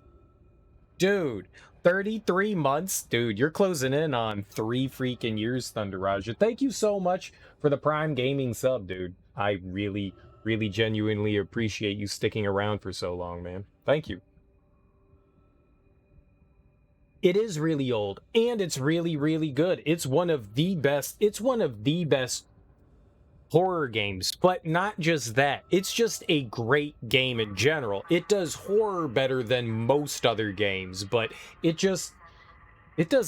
Dude, 33 months? Dude, you're closing in on 3 freaking years, Thunder Raja. Thank you so much for the Prime Gaming sub, dude. I really, really genuinely appreciate you sticking around for so long, man. Thank you. It is really old, and it's really, really good. It's one of the best horror games, but not just that. It's just a great game in general. It does horror better than most other games, but it does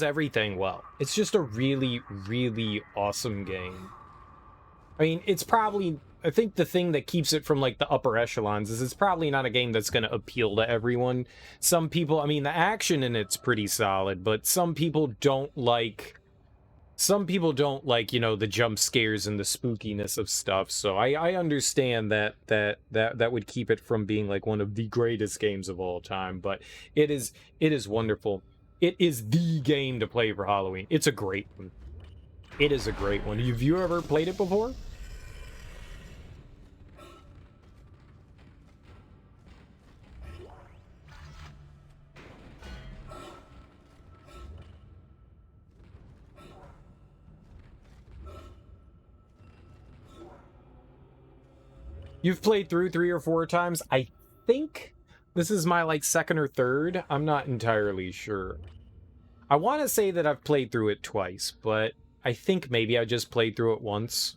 everything well. It's just a really, really awesome game. I mean, it's probably, I think the thing that keeps it from like the upper echelons is it's probably not a game that's going to appeal to everyone. Some people, I mean, the action in it's pretty solid, but some people don't like, you know, the jump scares and the spookiness of stuff. So I understand that would keep it from being like one of the greatest games of all time, but it is wonderful. It is the game to play for Halloween. It's a great one. It is a great one. Have you ever played it before? You've played through 3 or 4 times. I think This is my, like, second or third. I'm not entirely sure. I want to say that I've played through it twice, but I think maybe I just played through it once.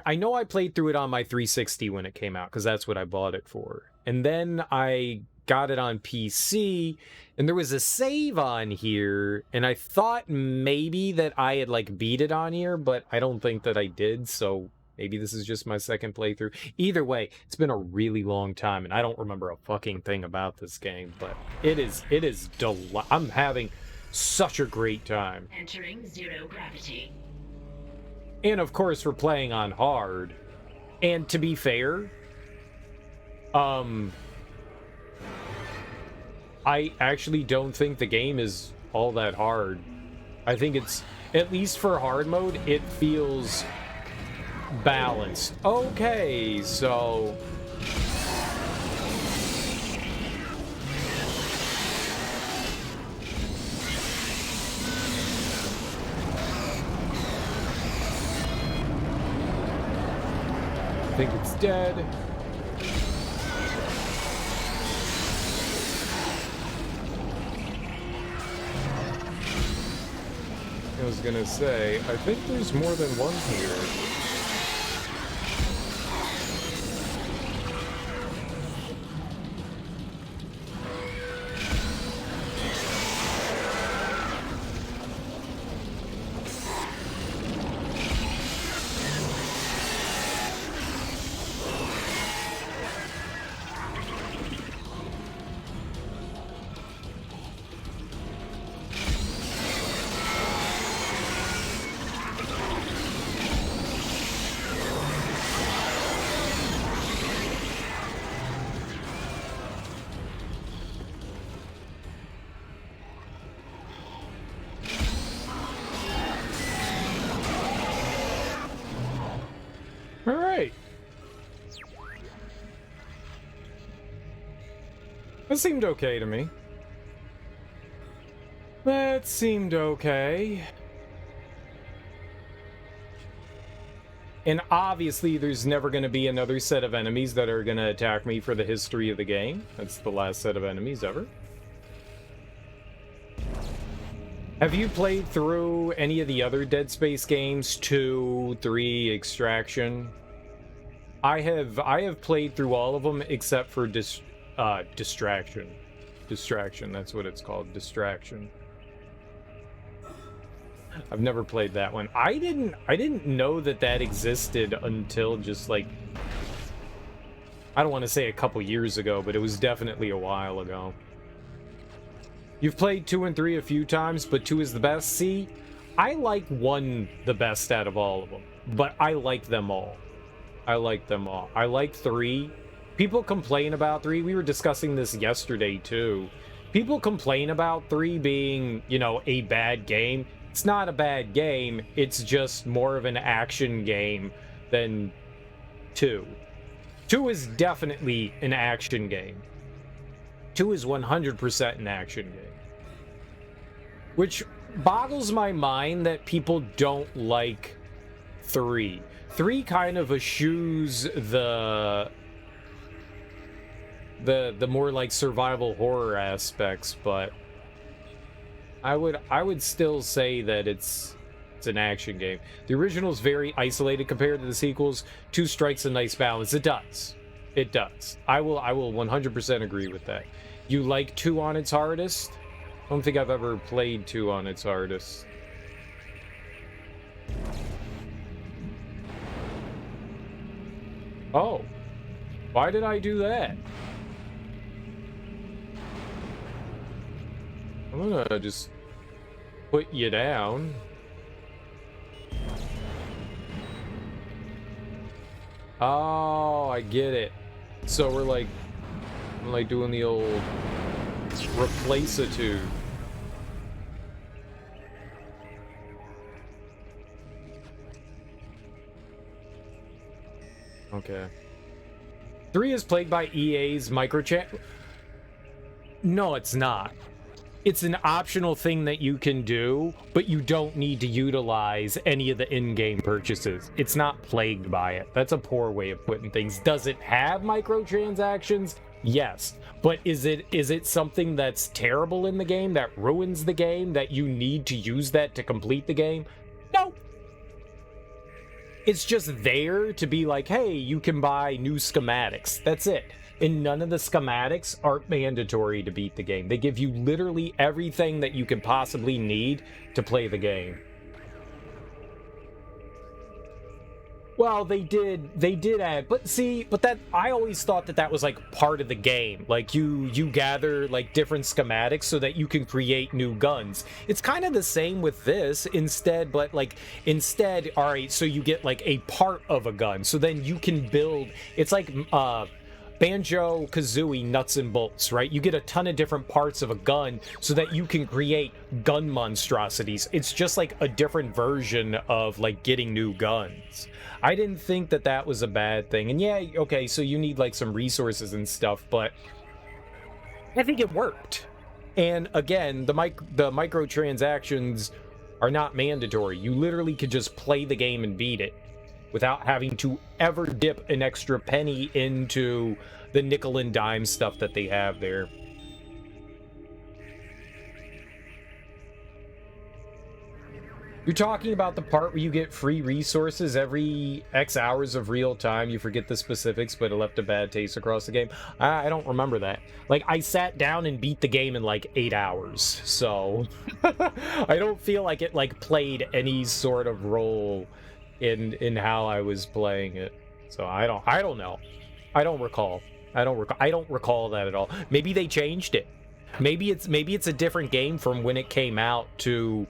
I know I played through it on my 360 when it came out, because that's what I bought it for. And then I got it on PC, and there was a save on here, and I thought maybe that I had, like, beat it on here, but I don't think that I did, so maybe this is just my second playthrough. Either way, it's been a really long time, and I don't remember a fucking thing about this game, but it is I'm having such a great time. Entering zero gravity. And of course, we're playing on hard. And to be fair, I actually don't think the game is all that hard. I think it's, at least for hard mode, it feels balanced. Okay, so... I think it's dead. I was gonna say, I think there's more than one here. Alright. That seemed okay to me. That seemed okay. And obviously there's never going to be another set of enemies that are going to attack me for the history of the game. That's the last set of enemies ever. Have you played through any of the other Dead Space games? 2, 3, Extraction? I have played through all of them except for Distraction. Distraction, that's what it's called. Distraction. I've never played that one. I didn't know that that existed until just like, I don't want to say a couple years ago, but it was definitely a while ago. You've played 2 and 3 a few times, but 2 is the best. See, I like 1 the best out of all of them, but I like them all. I like them all. I like 3. People complain about 3. We were discussing this yesterday, too. People complain about 3 being, you know, a bad game. It's not a bad game. It's just more of an action game than 2. 2 is definitely an action game. 2 is 100% an action game. Which boggles my mind that people don't like 3. 3 kind of eschews the more like survival horror aspects, but I would still say that it's an action game. The original is very isolated compared to the sequels. 2 strikes a nice balance. It does. It does. I will 100% agree with that. You like 2 on its hardest? I don't think I've ever played 2 on its hardest. Oh. Why did I do that? I'm gonna just put you down. Oh, I get it. So we're like doing the old replace-a-tude. Okay. 3 is plagued by EA's microtransaction. No, it's not. It's an optional thing that you can do, but you don't need to utilize any of the in-game purchases. It's not plagued by it. That's a poor way of putting things. Does it have microtransactions? Yes, but is it something that's terrible in the game, that ruins the game, that you need to use that to complete the game? No. It's just there to be like, hey, you can buy new schematics. That's it. And none of the schematics aren't mandatory to beat the game. They give you literally everything that you could possibly need to play the game. Well, they did add, but see, but that, I always thought that that was like part of the game. Like you gather like different schematics so that you can create new guns. It's kind of the same with this instead, but like instead, all right, so you get like a part of a gun. So then you can build, it's like Banjo-Kazooie nuts and bolts, right? You get a ton of different parts of a gun so that you can create gun monstrosities. It's just like a different version of like getting new guns. I didn't think that that was a bad thing. And yeah, okay, so you need like some resources and stuff, but I think it worked. And again, the microtransactions are not mandatory. You literally could just play the game and beat it without having to ever dip an extra penny into the nickel and dime stuff that they have there. You're talking about the part where you get free resources every X hours of real time. You forget the specifics, but it left a bad taste across the game. I don't remember that. Like, I sat down and beat the game in like 8 hours, so I don't feel like it like played any sort of role in how I was playing it. So I don't know. I don't recall that at all. Maybe they changed it. Maybe it's a different game from when it came out to,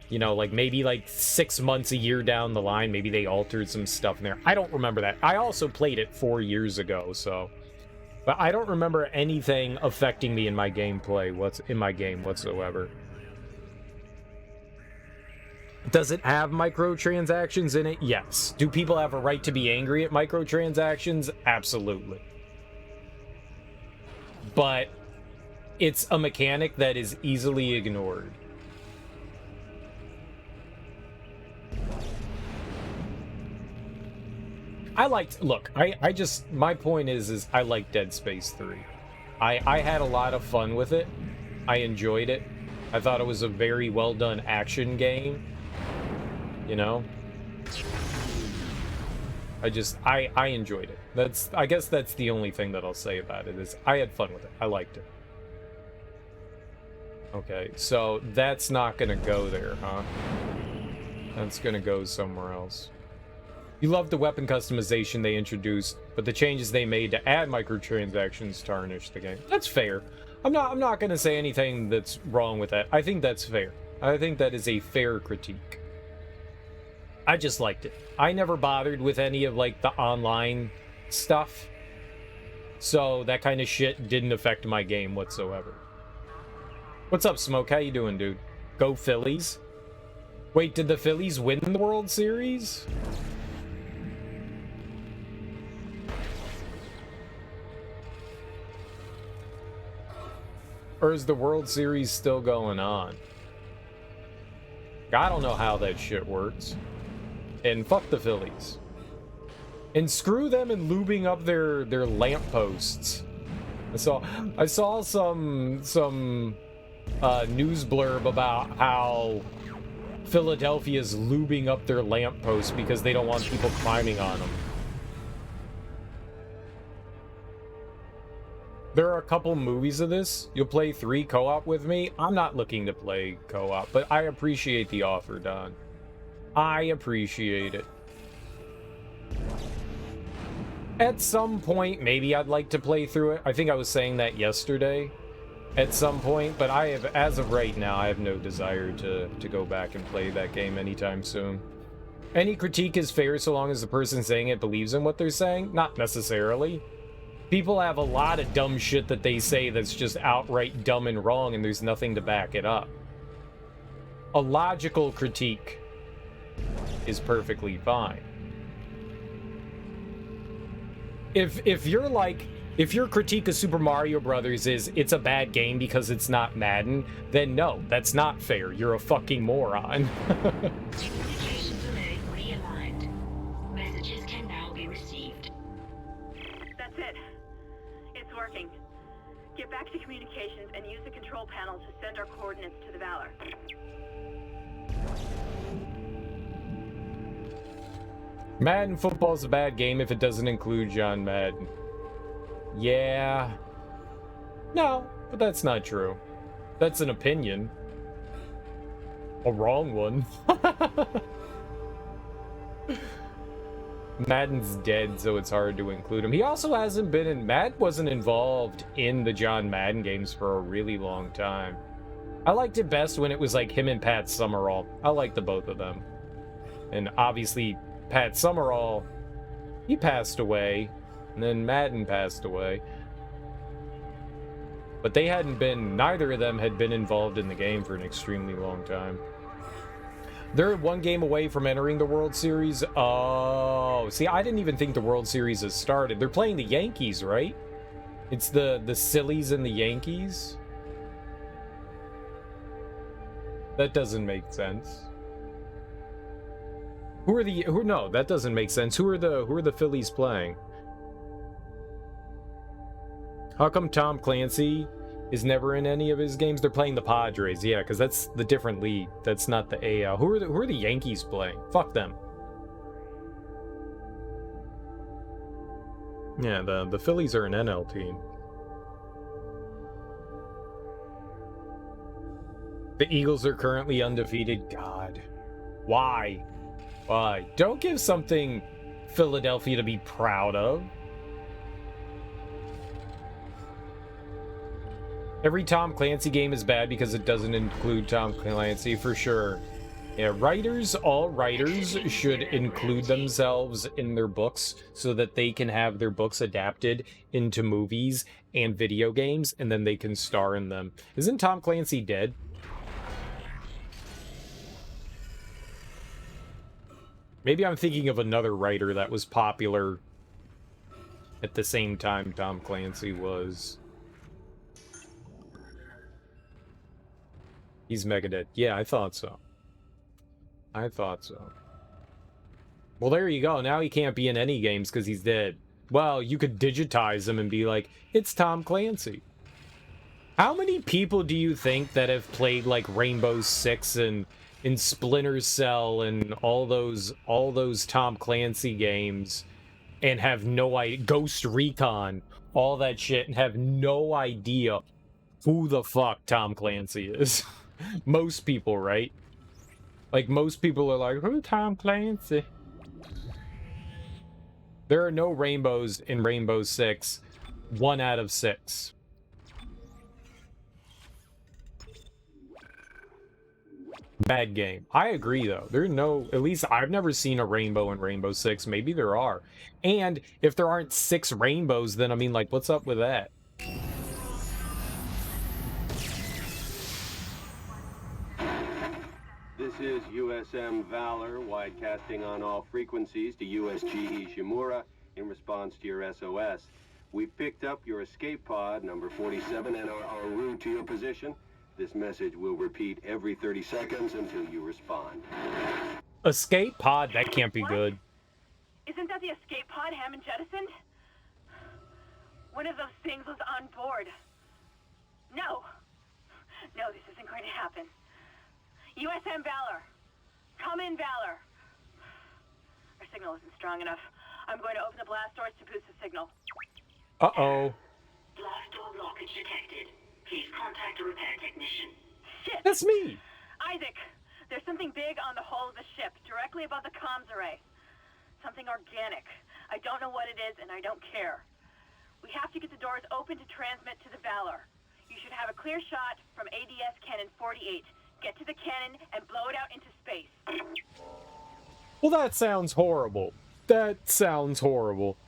you know, like maybe like 6 months, a year down the line. Maybe they altered some stuff in there. I don't remember that. I also played it 4 years ago, so, but I don't remember anything affecting me in my gameplay whatsoever. Does it have microtransactions in it? Yes. Do people have a right to be angry at microtransactions? Absolutely. But it's a mechanic that is easily ignored. My point is I like Dead Space 3. I had a lot of fun with it. I enjoyed it. I thought it was a very well done action game. You know? I enjoyed it. I guess that's the only thing that I'll say about it, is I had fun with it. I liked it. Okay, so that's not gonna go there, huh? That's gonna go somewhere else. You love the weapon customization they introduced, but the changes they made to add microtransactions tarnish the game. That's fair. I'm not gonna say anything that's wrong with that. I think that's fair. I think that is a fair critique. I just liked it. I never bothered with any of like the online stuff, so that kind of shit didn't affect my game whatsoever. What's up, Smoke? How you doing, dude? Go Phillies. Wait, did the Phillies win the World Series? Or is the World Series still going on? I don't know how that shit works. And fuck the Phillies. And screw them and lubing up their lampposts. I saw some news blurb about how Philadelphia's lubing up their lampposts because they don't want people climbing on them. There are a couple movies of this. You'll play 3 co-op with me. I'm not looking to play co-op, but I appreciate the offer, Don. I appreciate it. At some point, maybe I'd like to play through it. I think I was saying that yesterday. At some point, but as of right now, I have no desire to go back and play that game anytime soon. Any critique is fair so long as the person saying it believes in what they're saying? Not necessarily. People have a lot of dumb shit that they say that's just outright dumb and wrong, and there's nothing to back it up. A logical critique is perfectly fine. If your critique of Super Mario Brothers is it's a bad game because it's not Madden, then no, that's not fair. You're a fucking moron. Communications array realigned. Messages can now be received. That's it. It's email to send our coordinates to the Valor. Madden football's a bad game if it doesn't include John Madden. Yeah. No, but that's not true. That's an opinion. A wrong one. Madden's dead, so it's hard to include him. He also hasn't been in... Madden wasn't involved in the John Madden games for a really long time. I liked it best when it was like him and Pat Summerall. I liked the both of them. And obviously, Pat Summerall, he passed away. And then Madden passed away. But they hadn't been... Neither of them had been involved in the game for an extremely long time. They're one game away from entering the World Series. Oh, see, I didn't even think the World Series has started. They're playing the Yankees, right? It's the Sillies and the Yankees. That doesn't make sense. No, that doesn't make sense. Who are the Phillies playing? How come Tom Clancy is never in any of his games? They're playing the Padres, yeah, because that's the different league. That's not the AL. Who are the Yankees playing? Fuck them. Yeah, the Phillies are an NL team. The Eagles are currently undefeated. God. Why? Why? Don't give something Philadelphia to be proud of. Every Tom Clancy game is bad because it doesn't include Tom Clancy, for sure. Yeah, all writers should include themselves in their books so that they can have their books adapted into movies and video games, and then they can star in them. Isn't Tom Clancy dead? Maybe I'm thinking of another writer that was popular at the same time Tom Clancy was. He's mega dead. Yeah, I thought so. I thought so. Well, there you go. Now he can't be in any games because he's dead. Well, you could digitize him and be like, it's Tom Clancy. How many people do you think that have played like Rainbow Six and in Splinter Cell and all those Tom Clancy games and have no idea, Ghost Recon, all that shit, and have no idea who the fuck Tom Clancy is? Most people, right? Like, most people are like, who's Tom Clancy? There are no rainbows in Rainbow Six. 1 out of 6. Bad game. I agree, though. At least I've never seen a rainbow in Rainbow Six. Maybe there are. And if there aren't 6 rainbows, then, I mean, like, what's up with that? This is USM Valor, widecasting on all frequencies to USG Ishimura in response to your SOS. We picked up your escape pod, number 47, and are en route to your position. This message will repeat every 30 seconds until you respond. Escape pod? That can't be good. Isn't that the escape pod Hammond jettisoned? One of those things was on board. No. No, this isn't going to happen. USM Valor. Come in, Valor. Our signal isn't strong enough. I'm going to open the blast doors to boost the signal. Uh-oh. Blast door blockage detected. Please contact a repair technician. Shit! That's me! Isaac, there's something big on the hull of the ship, directly above the comms array. Something organic. I don't know what it is, and I don't care. We have to get the doors open to transmit to the Valor. You should have a clear shot from ADS Cannon 48. Get to the cannon and blow it out into space. Well, that sounds horrible. That sounds horrible.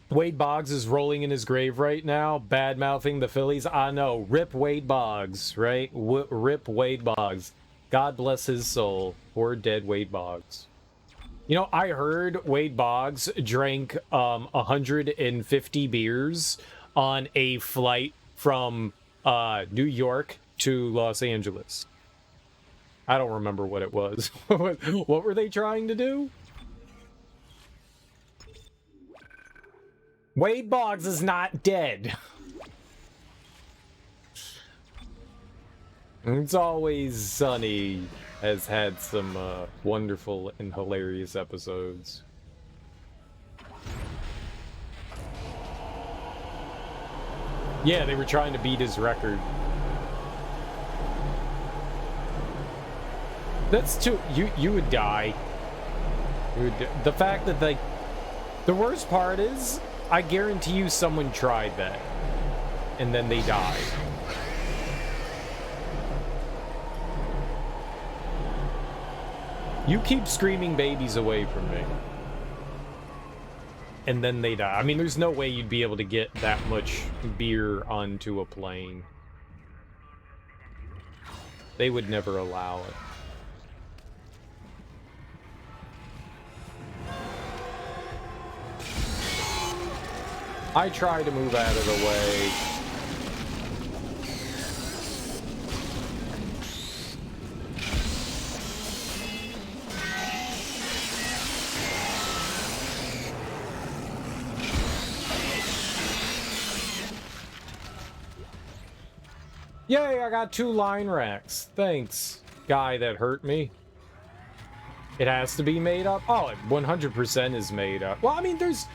Wade Boggs is rolling in his grave right now, bad-mouthing the Phillies. I know. Rip Wade Boggs, right? Rip Wade Boggs. God bless his soul. Poor dead Wade Boggs. You know, I heard Wade Boggs drank 150 beers on a flight from New York to Los Angeles. I don't remember what it was. What were they trying to do? Wade Boggs is not dead. It's Always Sunny has had some wonderful and hilarious episodes. Yeah, they were trying to beat his record. That's too... You would die. The fact that, like... The worst part is, I guarantee you someone tried that. And then they died. You keep screaming babies away from me. And then they die. I mean, there's no way you'd be able to get that much beer onto a plane. They would never allow it. I try to move out of the way. Yay, I got 2 line racks. Thanks, guy that hurt me. It has to be made up? Oh, it 100% is made up. Well, I mean, there's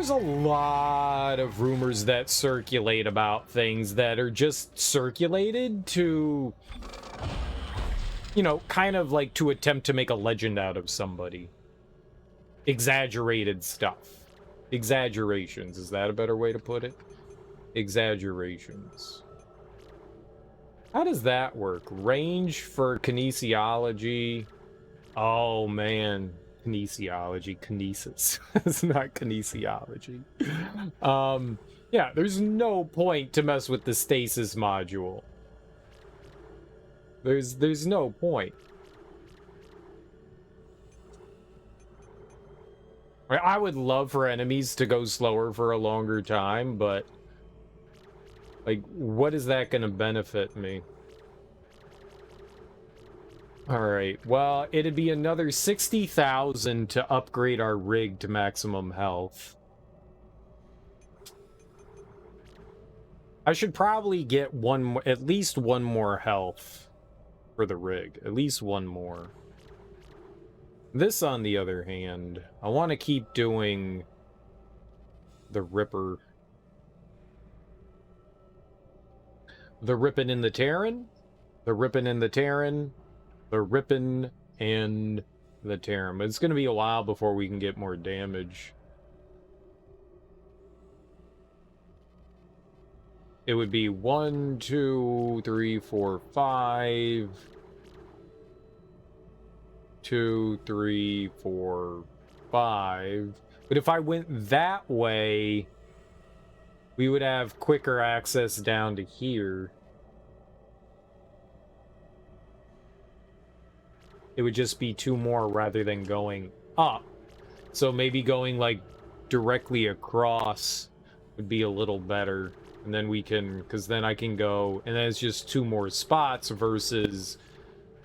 a lot of rumors that circulate about things that are just circulated to, you know, kind of like to attempt to make a legend out of somebody. Exaggerated stuff. Exaggerations, is that a better way to put it? Exaggerations. How does that work? Range for kinesiology. Oh, man. Kinesiology. Kinesis. It's not kinesiology. Yeah, there's no point to mess with the stasis module. There's no point. I would love for enemies to go slower for a longer time, but... like, what is that gonna benefit me? Alright, well, it'd be another 60,000 to upgrade our rig to maximum health. I should probably get at least one more health for the rig. At least one more. This, on the other hand, I want to keep doing the Ripper. The Rippin' and the Terran, the Rippin' and the Terran, the Rippin' and the Terran. But it's going to be a while before we can get more damage. It would be 1, 2, 3, 4, 5. 2, 3, 4, 5. But if I went that way, we would have quicker access down to here. It would just be 2 more rather than going up. So maybe going, like, directly across would be a little better. And then we can, because then I can go, and then it's just 2 more spots versus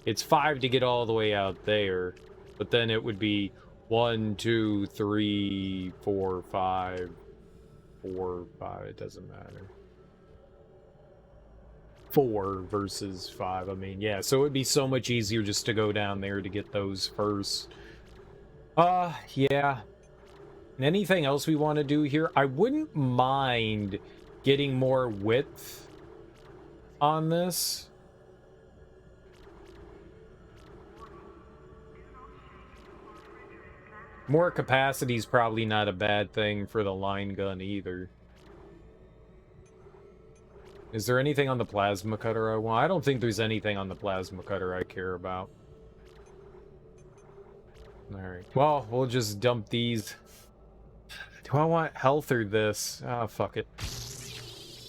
it's 5 to get all the way out there. But then it would be 1, 2, 3, 4, 5. 4, 5, it doesn't matter. 4 versus 5, I mean, yeah, so it'd be so much easier just to go down there to get those first. Yeah. And anything else we want to do here? I wouldn't mind getting more width on this. More capacity is probably not a bad thing for the line gun either. Is there anything on the plasma cutter I want? I don't think there's anything on the plasma cutter I care about. Alright. Well, we'll just dump these. Do I want health or this? Ah, fuck it.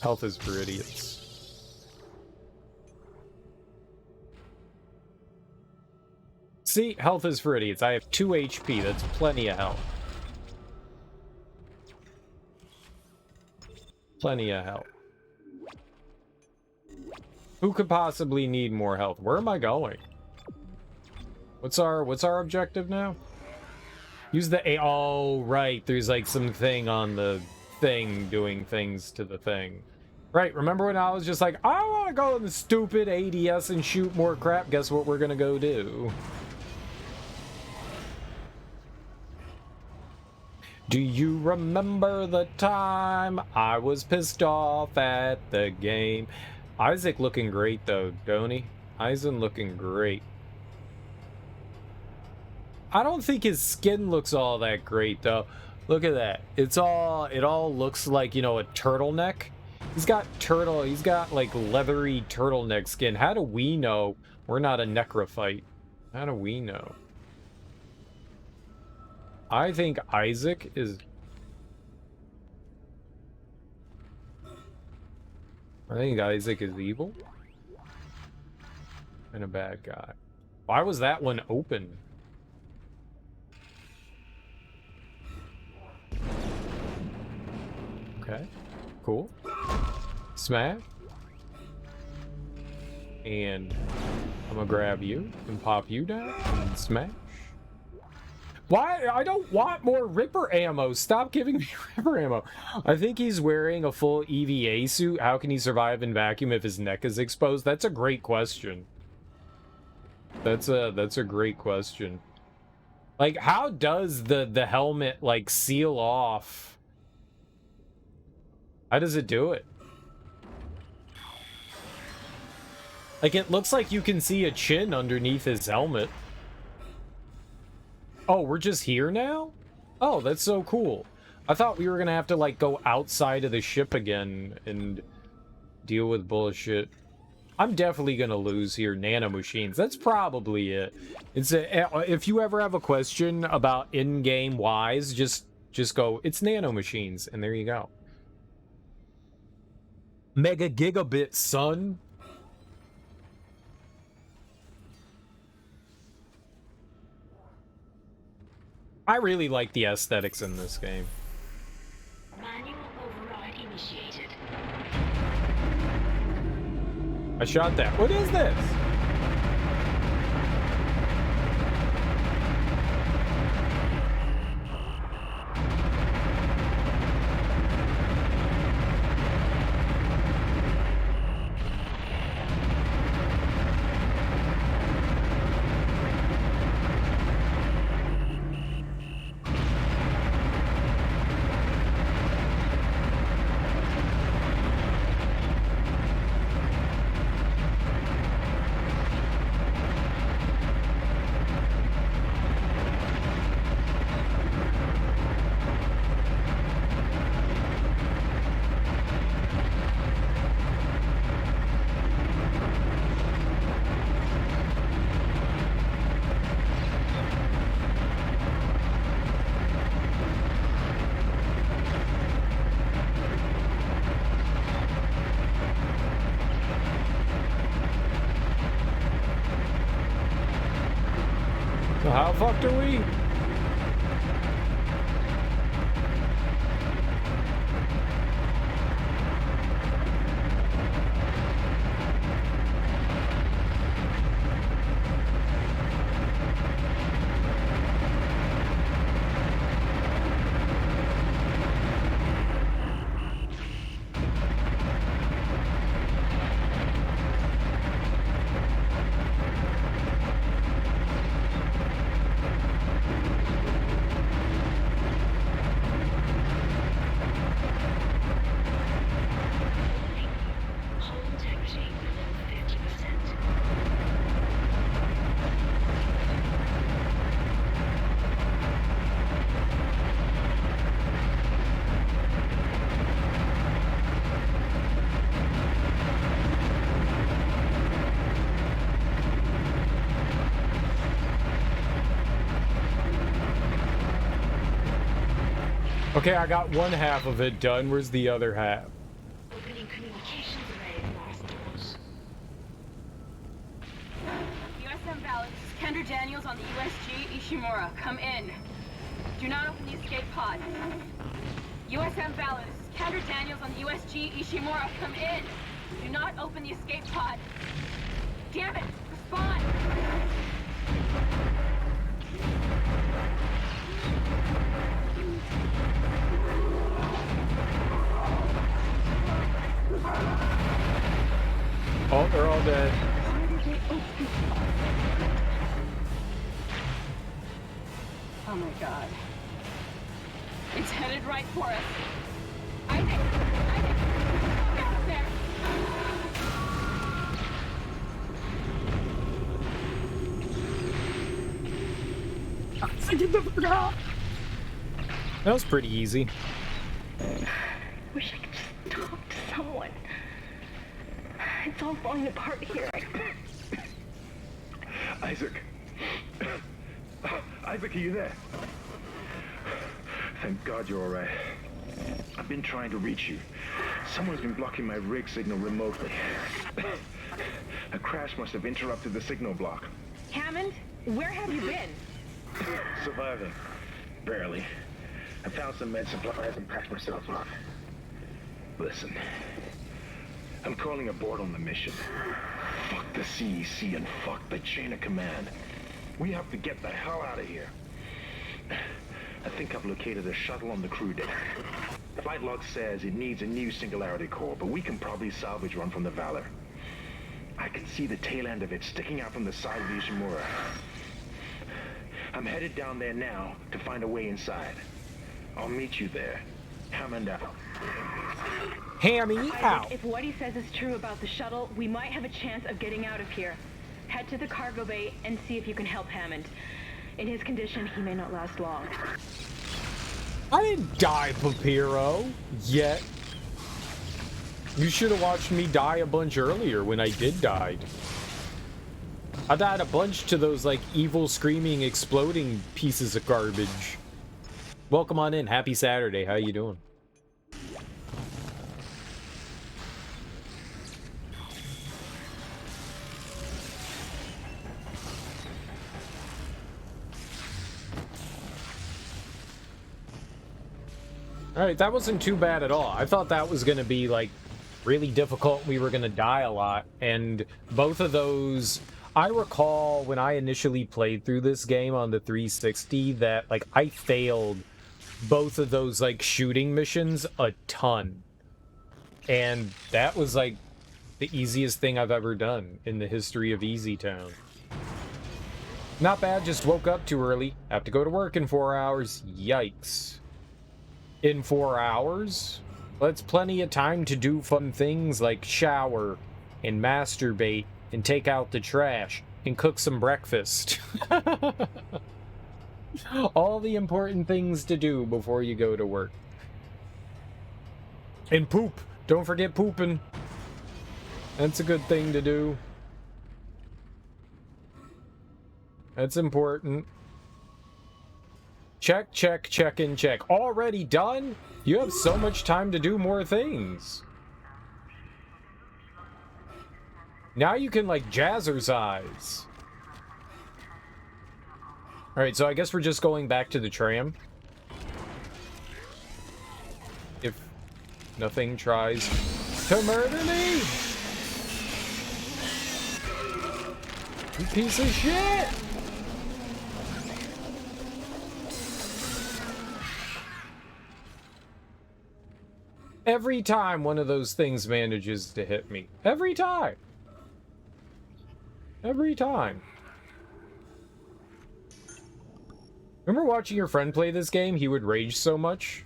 Health is for idiots. See? Health is for idiots. I have 2 HP. That's plenty of health. Plenty of health. Who could possibly need more health? Where am I going? What's our objective now? Use the A. Oh, right. There's like some thing on the thing doing things to the thing. Right, remember when I was just like, I want to go in the stupid ADS and shoot more crap? Guess what we're gonna go do? Do you remember the time I was pissed off at the game? Isaac looking great though, don't he? Isaac looking great. I don't think his skin looks all that great though. Look at that. It all looks like, you know, a turtleneck. He's got like leathery turtleneck skin. How do we know we're not a necrophyte? How do we know? I think Isaac is... I think Isaac is evil. And a bad guy. Why was that one open? Okay. Cool. Smash. And I'm gonna grab you and pop you down and smash. Why? I don't want more Ripper ammo. Stop giving me Ripper ammo. I think he's wearing a full EVA suit. How can he survive in vacuum if his neck is exposed? That's a great question. That's a great question. Like, how does the helmet, like, seal off? How does it do it? Like, it looks like you can see a chin underneath his helmet. Oh, we're just here now? Oh, that's so cool. I thought we were gonna have to, like, go outside of the ship again and deal with bullshit. I'm definitely gonna lose here. Nanomachines. That's probably it. It's if you ever have a question about in-game whys, just go, it's nanomachines, and there you go. Mega gigabit, son. I really like the aesthetics in this game. Manual override initiated. I shot that. What is this? So how fucked are we? Hull temperature below 50%. Okay, I got one half of it done. Where's the other half? Opening communications array blast doors. USM Valor, this is Kendra Daniels on the USG Ishimura. Come in. Do not open the escape pod. USM Valor, this is Kendra Daniels on the USG Ishimura. Come in. Do not open the escape pod. Damn it! Respond! Oh, they're all dead. Oh my god. It's headed right for us. Isaac! Isaac! Get up there! That was pretty easy. Wish I could just talk to someone. It's all falling apart here. Isaac. Isaac, are you there? Thank God you're all right. I've been trying to reach you. Someone's been blocking my rig signal remotely. A crash must have interrupted the signal block. Hammond, where have you been? Surviving. Barely. I found some med supplies and packed myself up. Listen. I'm calling aboard on the mission. Fuck the CEC and fuck the chain of command. We have to get the hell out of here. I think I've located a shuttle on the crew deck. Flight log says it needs a new singularity core, but we can probably salvage one from the Valor. I can see the tail end of it sticking out from the side of the Ishimura. I'm headed down there now to find a way inside. I'll meet you there. Hammond out. Hammy out. Isaac, if what he says is true about the shuttle, we might have a chance of getting out of here. Head to the cargo bay and see if you can help Hammond. In his condition, he may not last long. I didn't die, Papiro, yet. You should have watched me die a bunch earlier when I did die. I died a bunch to those, like, evil, screaming, exploding pieces of garbage. Welcome on in. Happy Saturday. How you doing? Alright, that wasn't too bad at all. I thought that was going to be, like, really difficult. We were going to die a lot. And both of those... I recall when I initially played through this game on the 360 that, like, I failed both of those, like, shooting missions a ton. And that was, like, the easiest thing I've ever done in the history of Easy Town. Not bad, just woke up too early. Have to go to work in 4 hours. Yikes. In 4 hours? Well, that's plenty of time to do fun things like shower and masturbate and take out the trash and cook some breakfast. All the important things to do before you go to work. And poop. Don't forget pooping. That's a good thing to do. That's important. Check, check, check, and check. Already done? You have so much time to do more things. Now you can, like, jazzercise. Alright, so I guess we're just going back to the tram. If nothing tries to murder me! You piece of shit! Every time one of those things manages to hit me. Every time. Every time. Remember watching your friend play this game? He would rage so much.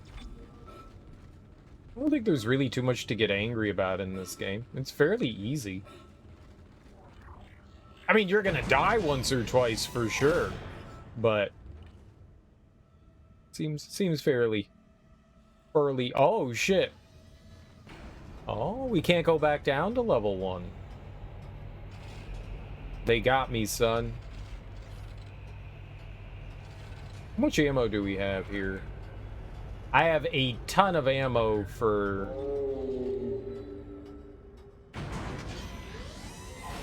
I don't think there's really too much to get angry about in this game. It's fairly easy. I mean, you're gonna die once or twice for sure, but seems fairly early. Oh shit. Oh, we can't go back down to level 1. They got me, son. How much ammo do we have here? I have a ton of ammo for...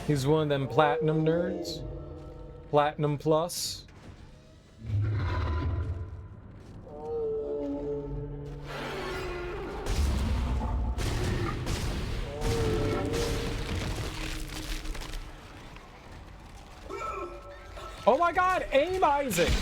He's one of them platinum nerds. Platinum plus. Oh my god, aim, Isaac!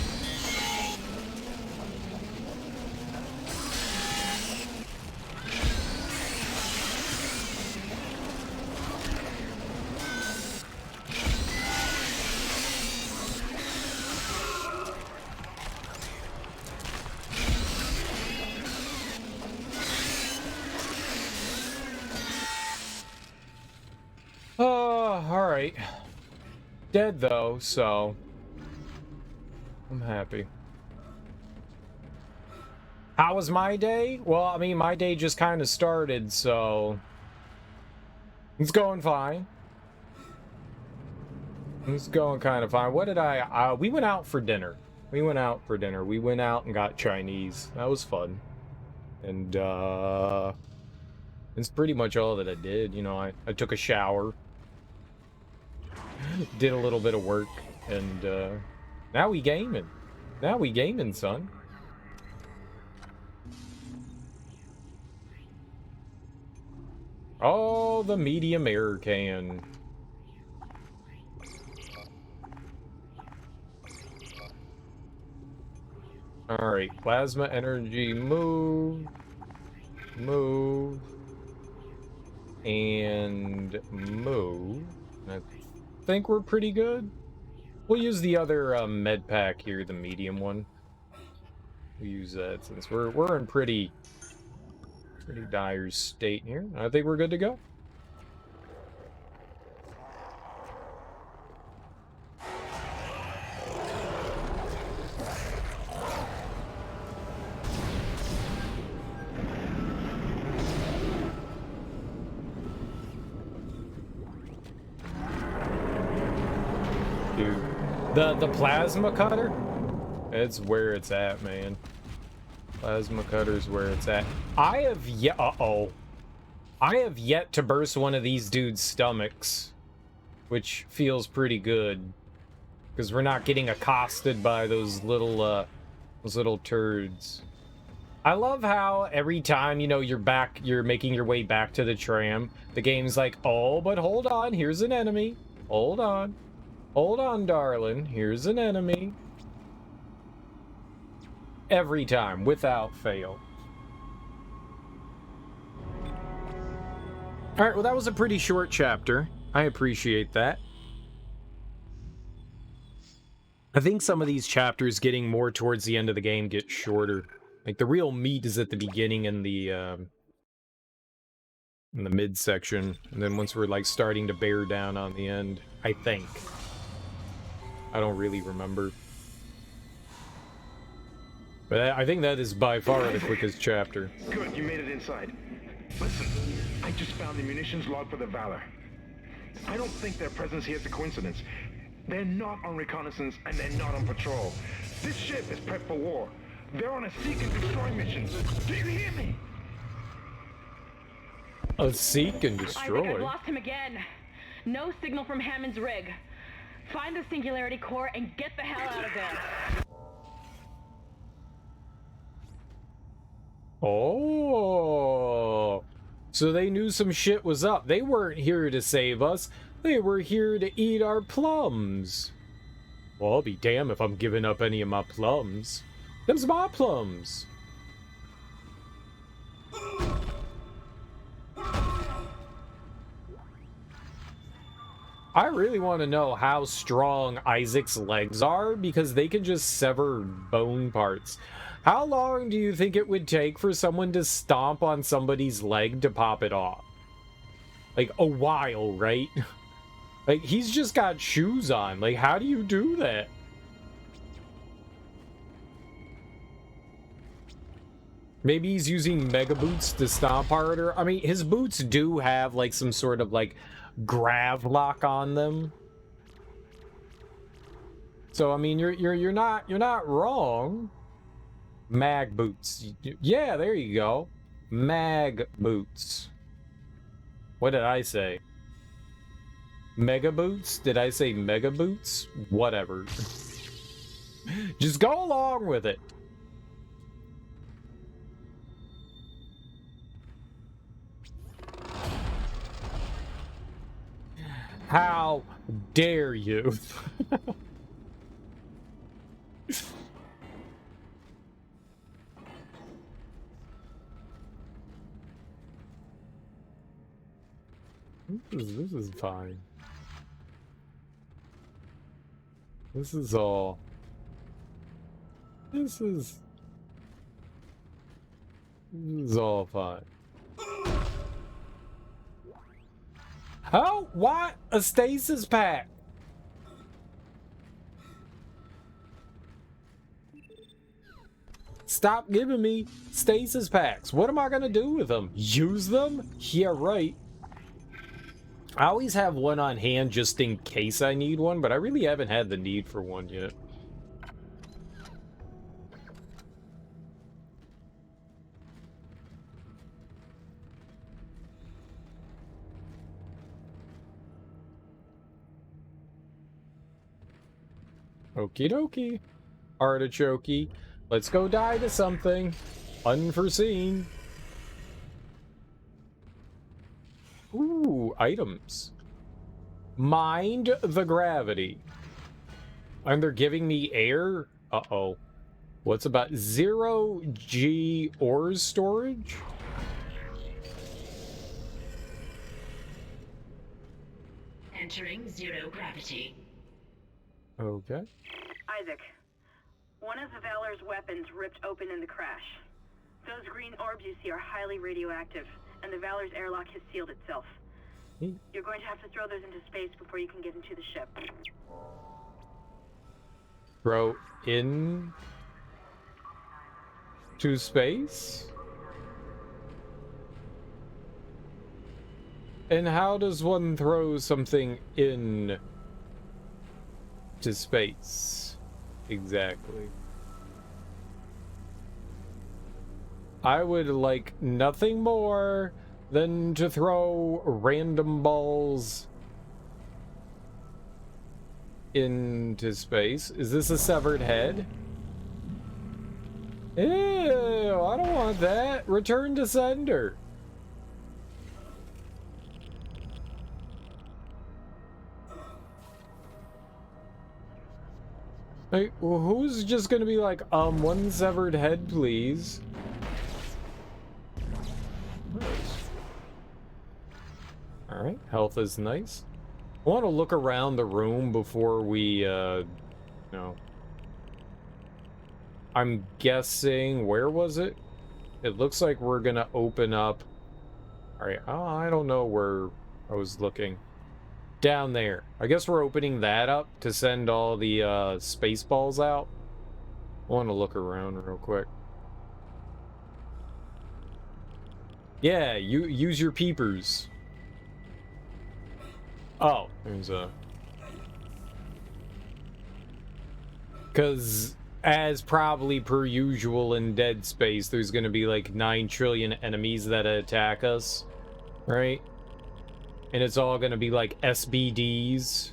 Alright. Dead though, so I'm happy. How was my day? Well, I mean, my day just kind of started, so it's going fine. It's going kind of fine. What did we went out for dinner. We went out and got Chinese. That was fun. And, it's pretty much all that I did. You know, I took a shower. Did a little bit of work. And, now we gaming. Now we gaming, son. Oh, the medium air can. Alright, plasma energy, move, and move. I think we're pretty good. We'll use the other med pack here, the medium one. We'll use that since we're in pretty dire state here. I think we're good to go. The plasma cutter? It's where it's at, man. Plasma cutter's where it's at. I have yet to burst one of these dudes' stomachs, which feels pretty good, because we're not getting accosted by those little turds. I love how every time, you know, you're making your way back to the tram, the game's like, oh, but hold on, here's an enemy. Hold on. Hold on, darling. Here's an enemy. Every time, without fail. Alright, well that was a pretty short chapter. I appreciate that. I think some of these chapters getting more towards the end of the game get shorter. Like, the real meat is at the beginning and in the midsection. And then once we're, like, starting to bear down on the end, I think. I don't really remember. But I think that is by far the quickest chapter. Good, you made it inside. Listen, I just found the munitions log for the Valor. I don't think their presence here is a coincidence. They're not on reconnaissance and they're not on patrol. This ship is prepped for war. They're on a seek and destroy mission. Do you hear me? A seek and destroy? I think I've lost him again. No signal from Hammond's rig. Find the Singularity Core and get the hell out of there. Oh, so they knew some shit was up. They weren't here to save us. They were here to eat our plums. Well, I'll be damned if I'm giving up any of my plums. Them's my plums. I really want to know how strong Isaac's legs are, because they can just sever bone parts. How long do you think it would take for someone to stomp on somebody's leg to pop it off? Like, a while, right? Like, he's just got shoes on. Like, how do you do that? Maybe he's using mega boots to stomp harder. I mean, his boots do have, like, some sort of, like, grav lock on them. So I mean, you're not wrong. Mag boots. Yeah, there you go. Mag boots. What did I say? Mega boots? Did I say mega boots? Whatever. Just go along with it. How dare you? This is fine. This is all. This is all fine. Oh, what? A stasis pack. Stop giving me stasis packs. What am I gonna do with them? Use them? Yeah, right. I always have one on hand just in case I need one, but I really haven't had the need for one yet. Okie dokie. Artichoke. Let's go die to something unforeseen. Ooh, items. Mind the gravity. And they're giving me air? Uh-oh. What's about 0G ores storage? Entering zero gravity. Okay. Isaac, one of the Valor's weapons ripped open in the crash. Those green orbs you see are highly radioactive, and the Valor's airlock has sealed itself. You're going to have to throw those into space before you can get into the ship. Throw in to space? And how does one throw something in to space? Exactly. I would like nothing more than to throw random balls into space. Is this a severed head? Ew, I don't want that. Return to sender. Hey, well, who's just gonna be like, one severed head, please? Alright, health is nice. I want to look around the room before we, no. I'm guessing, where was it? It looks like we're gonna open up... Alright, I don't know where I was looking. Down there. I guess we're opening that up to send all the, space balls out. I want to look around real quick. Yeah, you use your peepers. Oh, there's a... Because, as probably per usual in Dead Space, there's going to be like 9 trillion enemies that attack us, right? And it's all going to be like SBDs.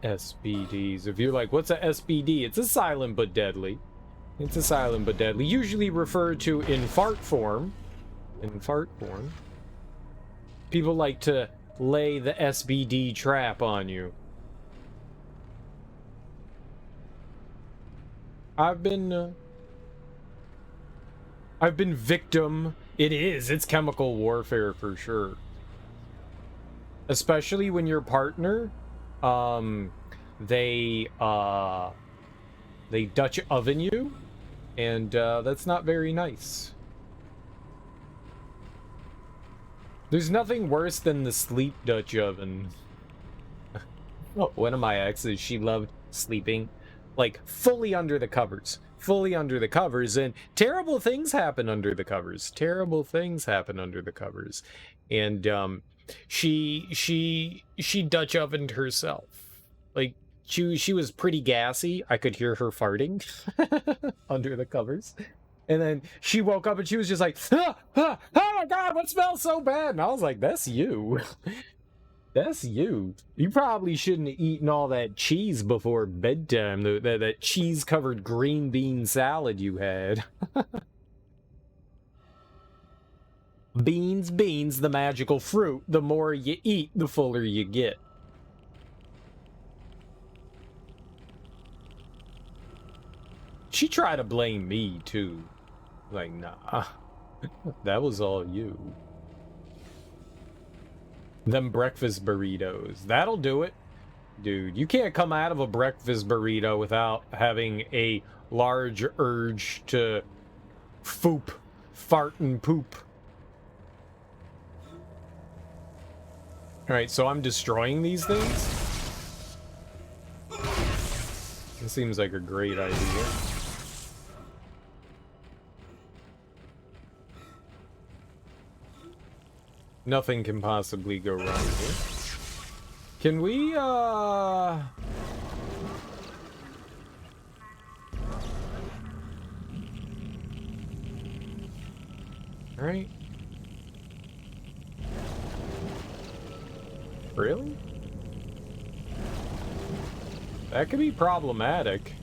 SBDs. If you're like, what's a SBD? It's a silent but deadly. It's a silent but deadly. Usually referred to in fart form. In fart form. People like to lay the SBD trap on you. I've been victim. It's chemical warfare for sure. Especially when your partner, they Dutch oven you, and that's not very nice. There's nothing worse than the sleep Dutch oven. Oh, one of my exes, she loved sleeping like fully under the covers, and terrible things happen under the covers. And she Dutch ovened herself. Like she was pretty gassy. I could hear her farting under the covers. And then she woke up and she was just like, oh my God, what smells so bad? And I was like, that's you. That's you. You probably shouldn't have eaten all that cheese before bedtime. That cheese-covered green bean salad you had. Beans, the magical fruit. The more you eat, the fuller you get. She tried to blame me, too. Like, nah. That was all you. Them breakfast burritos. That'll do it. Dude, you can't come out of a breakfast burrito without having a large urge to fart and poop. Alright, so I'm destroying these things? This seems like a great idea. Nothing can possibly go wrong here. Can we, Alright. Really? That could be problematic.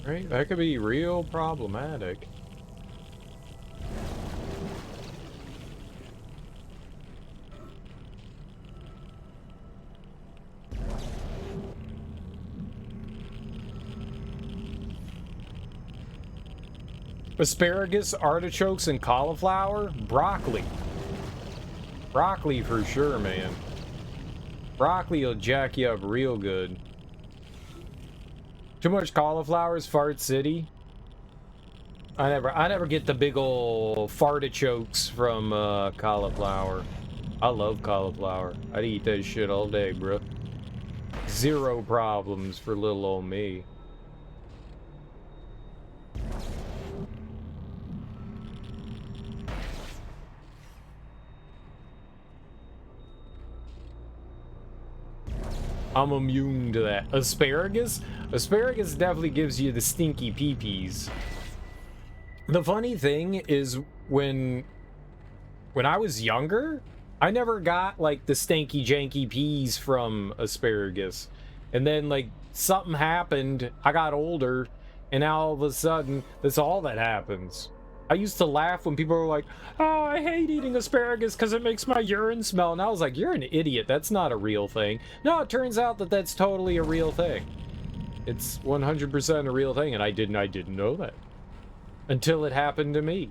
Right, that could be real problematic. Asparagus, artichokes, and cauliflower? Broccoli. Broccoli for sure, man. Broccoli will jack you up real good. Too much cauliflowers, Fart City. I never get the big ol' fartichokes from cauliflower. I love cauliflower. I'd eat that shit all day, bro. Zero problems for little old me. I'm immune to that. Asparagus? Asparagus definitely gives you the stinky pee-pees. The funny thing is when I was younger, I never got like the stanky janky peas from asparagus. And then like something happened, I got older, and now all of a sudden that's all that happens. I used to laugh when people were like, oh, I hate eating asparagus because it makes my urine smell. And I was like, you're an idiot. That's not a real thing. No, it turns out that that's totally a real thing. It's 100% a real thing, and I didn't know that. Until it happened to me.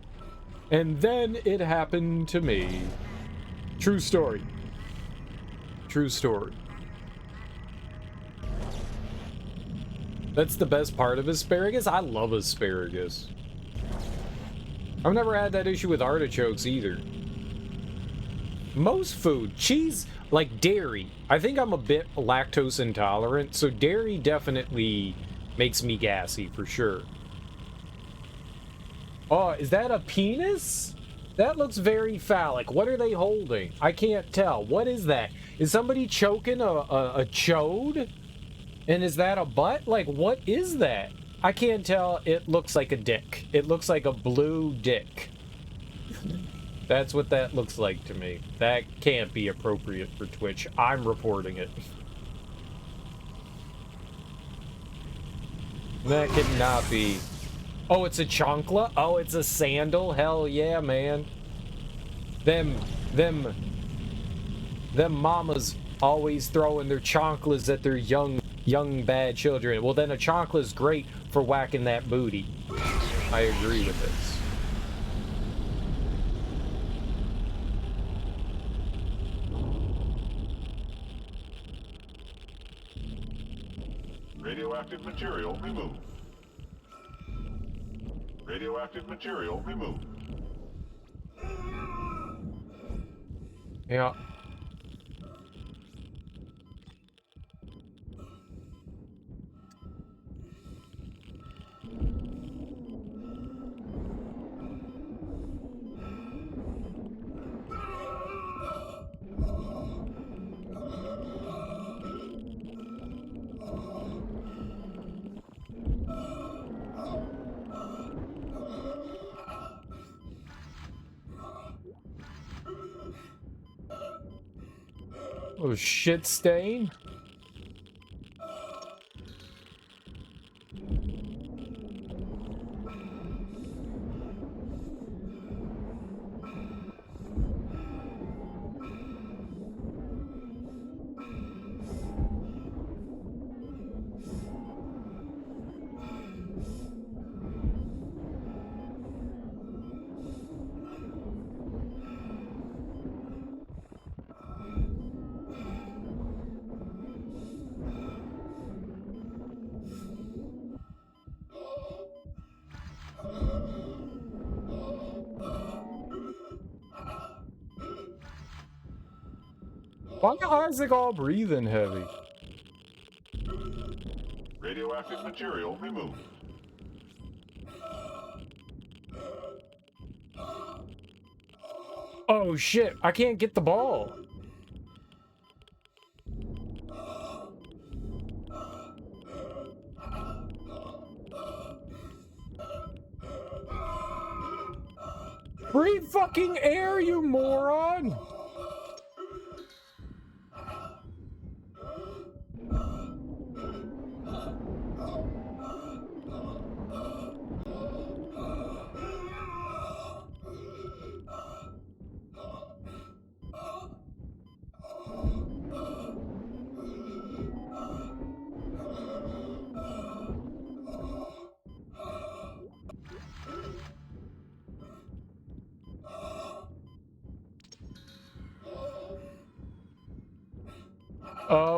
And then it happened to me. True story. True story. That's the best part of asparagus. I love asparagus. I've never had that issue with artichokes either. Most food, cheese, like dairy. I think I'm a bit lactose intolerant, so dairy definitely makes me gassy for sure. Oh, is that a penis? That looks very phallic. What are they holding? I can't tell. What is that? Is somebody choking a chode? And is that a butt? Like, what is that? I can't tell. It looks like a dick. It looks like a blue dick. That's what that looks like to me. That can't be appropriate for Twitch. I'm reporting it. That cannot be. Oh, it's a chancla? Oh, it's a sandal? Hell yeah, man. Them mamas always throwing their chanclas at their young bad children. Well, then a chancla is great for whacking that booty. I agree with this. Radioactive material removed. Radioactive material removed. Yeah. Oh, shit stain? Why is Isaac all breathing heavy? Radioactive material removed. Oh shit, I can't get the ball. Breathe fucking air, you moron!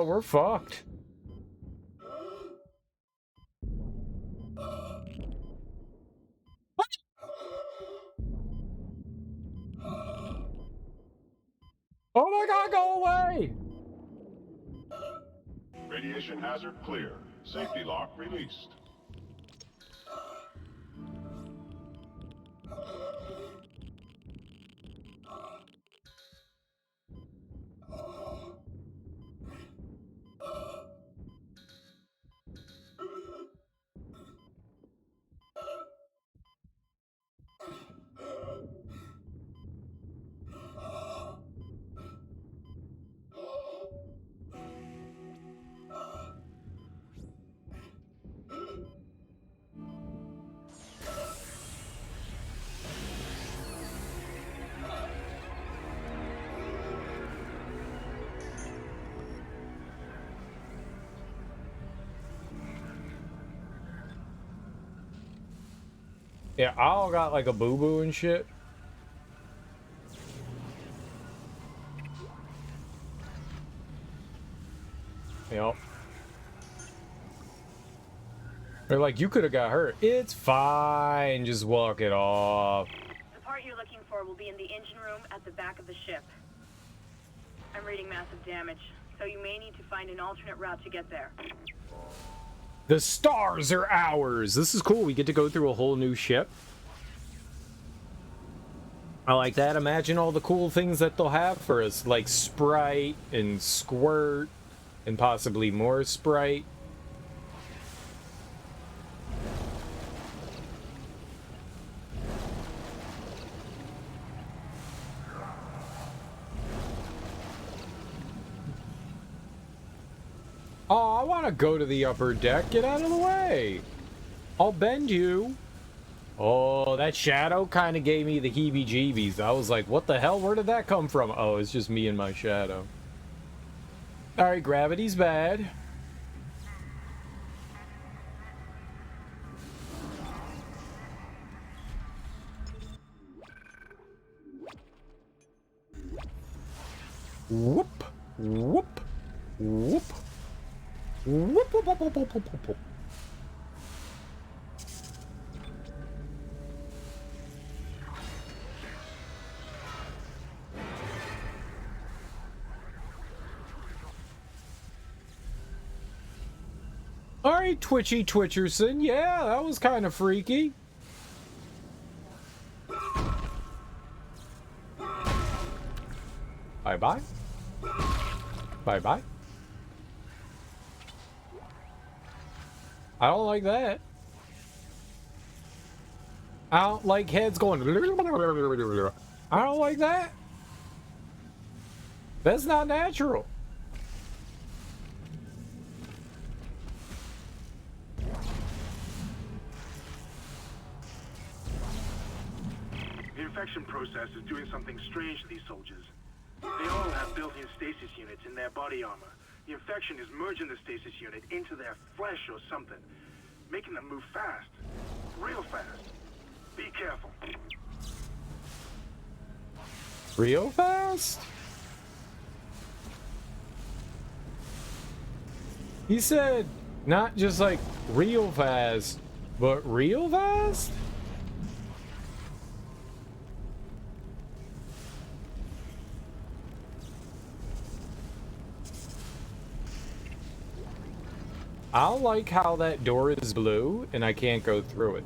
We're fucked. What? Oh my god, go away! Radiation hazard clear. Safety lock released. Yeah, I all got like a boo-boo and shit. Yep. They're like, you could have got hurt. It's fine. Just walk it off. The part you're looking for will be in the engine room at the back of the ship. I'm reading massive damage, so you may need to find an alternate route to get there. The stars are ours. This is cool. We get to go through a whole new ship. I like that. Imagine all the cool things that they'll have for us, like Sprite and Squirt and possibly more Sprite. Oh, I want to go to the upper deck. Get out of the way. I'll bend you. Oh, that shadow kind of gave me the heebie-jeebies. I was like, what the hell? Where did that come from? Oh, it's just me and my shadow. Alright, gravity's bad. Whoop. Whoop. Whoop. Whoop, whoop, whoop, whoop, whoop, whoop, whoop. Alright, Twitchy Twitcherson. Yeah, that was kind of freaky. Bye-bye. Bye-bye. I don't like that. I don't like heads going. I don't like that. That's not natural. The infection process is doing something strange to these soldiers. They all have built-in stasis units in their body armor. The infection is merging the stasis unit into their flesh or something, making them move fast. Real fast. Be careful. Real fast? He said not just like real fast, but real fast? I don't like how that door is blue and I can't go through it.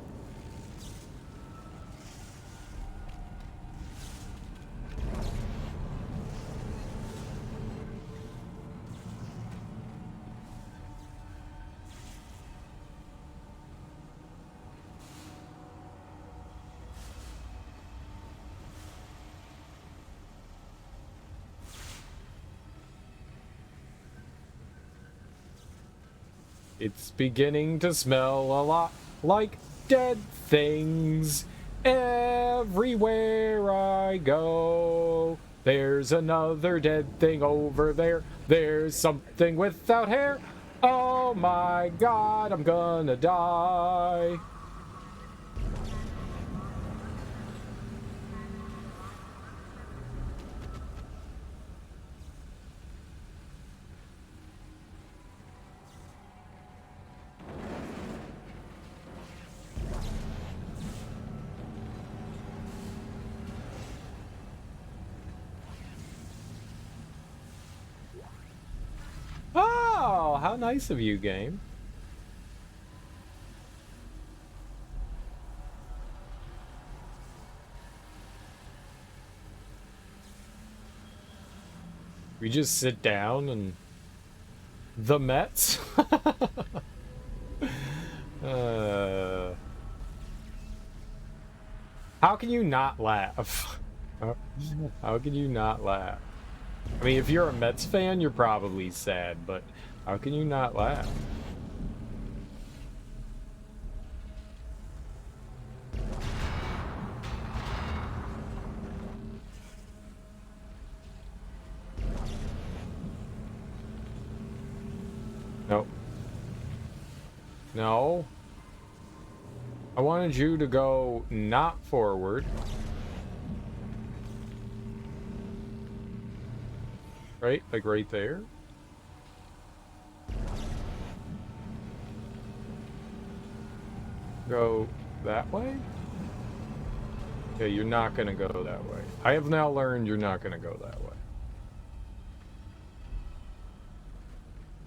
It's beginning to smell a lot like dead things. Everywhere I go, there's another dead thing over there. There's something without hair. Oh my god, I'm gonna die. Oh, how nice of you, game. We just sit down and the Mets. How can you not laugh? How can you not laugh? I mean, if you're a Mets fan, you're probably sad, but how can you not laugh? Nope. No. I wanted you to go not forward. Right? Like right there. Go that way? Okay, you're not gonna go that way. I have now learned you're not gonna go that way.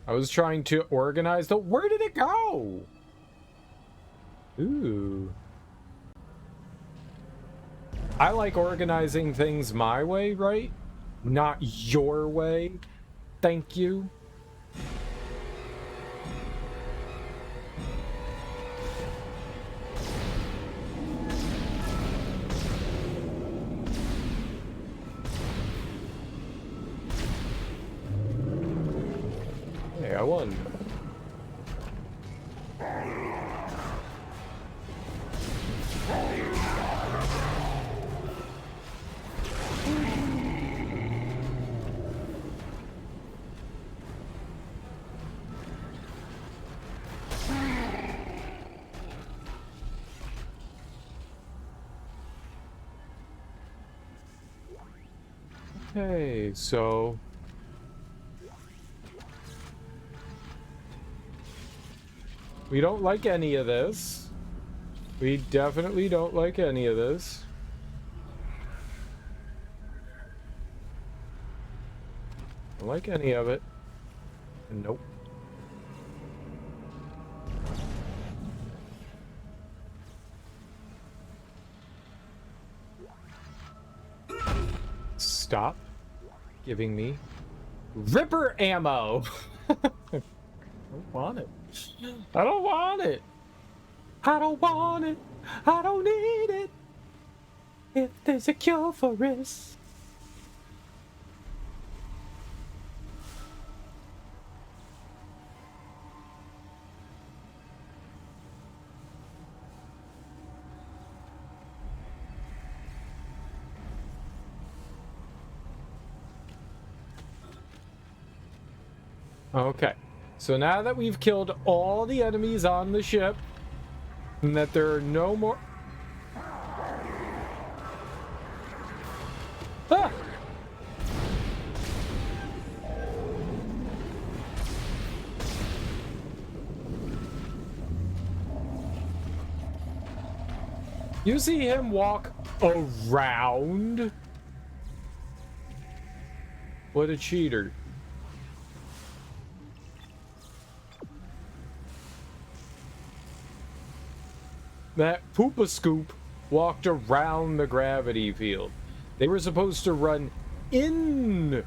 I was trying to organize the... Where did it go? Ooh. I like organizing things my way, right? Not your way. Thank you. Hey, I won. Okay, so... we don't like any of this. We definitely don't like any of this. Don't like any of it. Nope. Stop giving me Ripper ammo. I don't want it. I don't want it. I don't want it. I don't need it. If there's a cure for this. Okay, so now that we've killed all the enemies on the ship, and that there are no more... Ah! You see him walk around? What a cheater. that Poopa Scoop walked around the gravity field. They were supposed to run in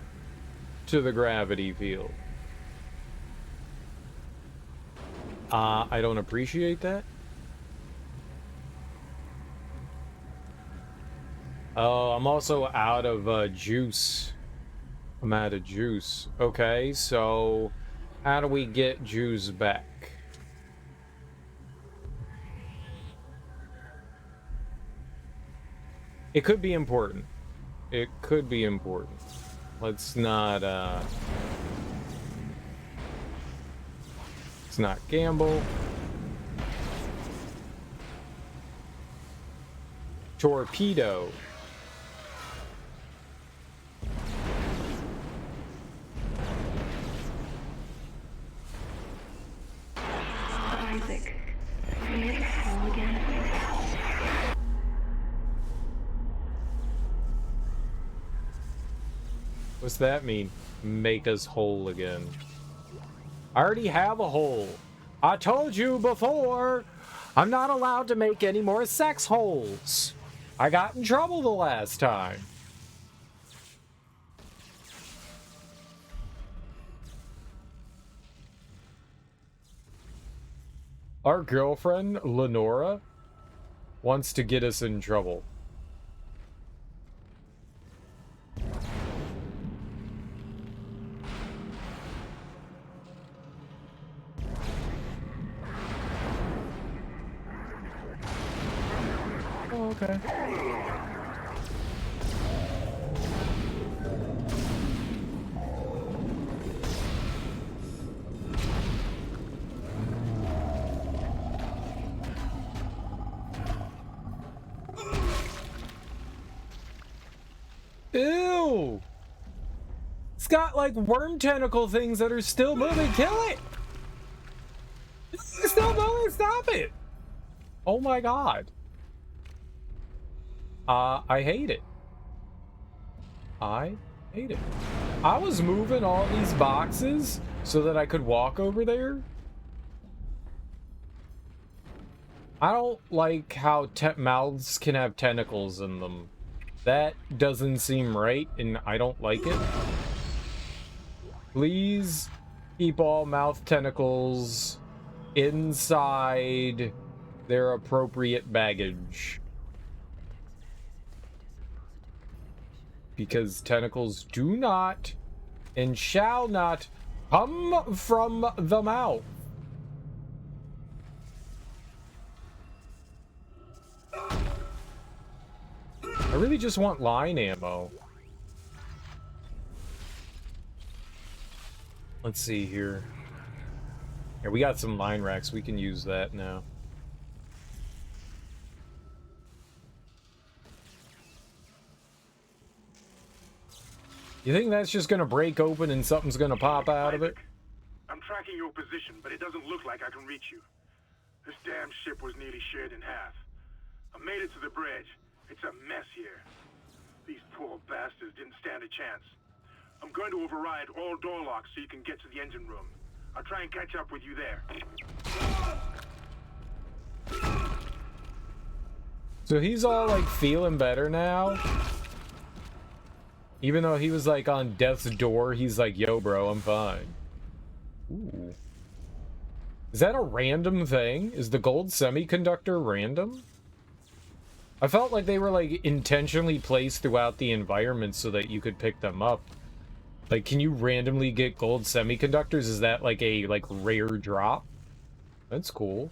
to the gravity field. I don't appreciate that. Oh, I'm also out of juice. I'm out of juice. Okay, so how do we get juice back? It could be important. It could be important. Let's not gamble. Torpedo. Isaac, make us whole again. What's that mean? Make us whole again. I already have a hole. I told you before, I'm not allowed to make any more sex holes. I got in trouble the last time. Our girlfriend, Lenora, wants to get us in trouble. Oh, okay. Ew! It's got like worm tentacle things that are still moving. Kill it! It's still moving. Stop it! Oh my god. I hate it. I hate it. I was moving all these boxes so that I could walk over there. I don't like how mouths can have tentacles in them. That doesn't seem right, and I don't like it. Please keep all mouth tentacles inside their appropriate baggage. Because tentacles do not and shall not come from the mouth. I really just want line ammo. Let's see here. Yeah, we got some line racks. We can use that now. You think that's just gonna break open and something's gonna pop out of it? I'm tracking your position, but it doesn't look like I can reach you. This damn ship was nearly shared in half. I made it to the bridge. It's a mess here. These poor bastards didn't stand a chance. I'm going to override all door locks so you can get to the engine room. I'll try and catch up with you there. So he's all like feeling better now? Even though he was like on death's door, he's like, yo bro, I'm fine. Ooh. Is that a random thing? Is the gold semiconductor random? I felt like they were like intentionally placed throughout the environment so that you could pick them up. Like, can you randomly get gold semiconductors? Is that like a rare drop? That's cool.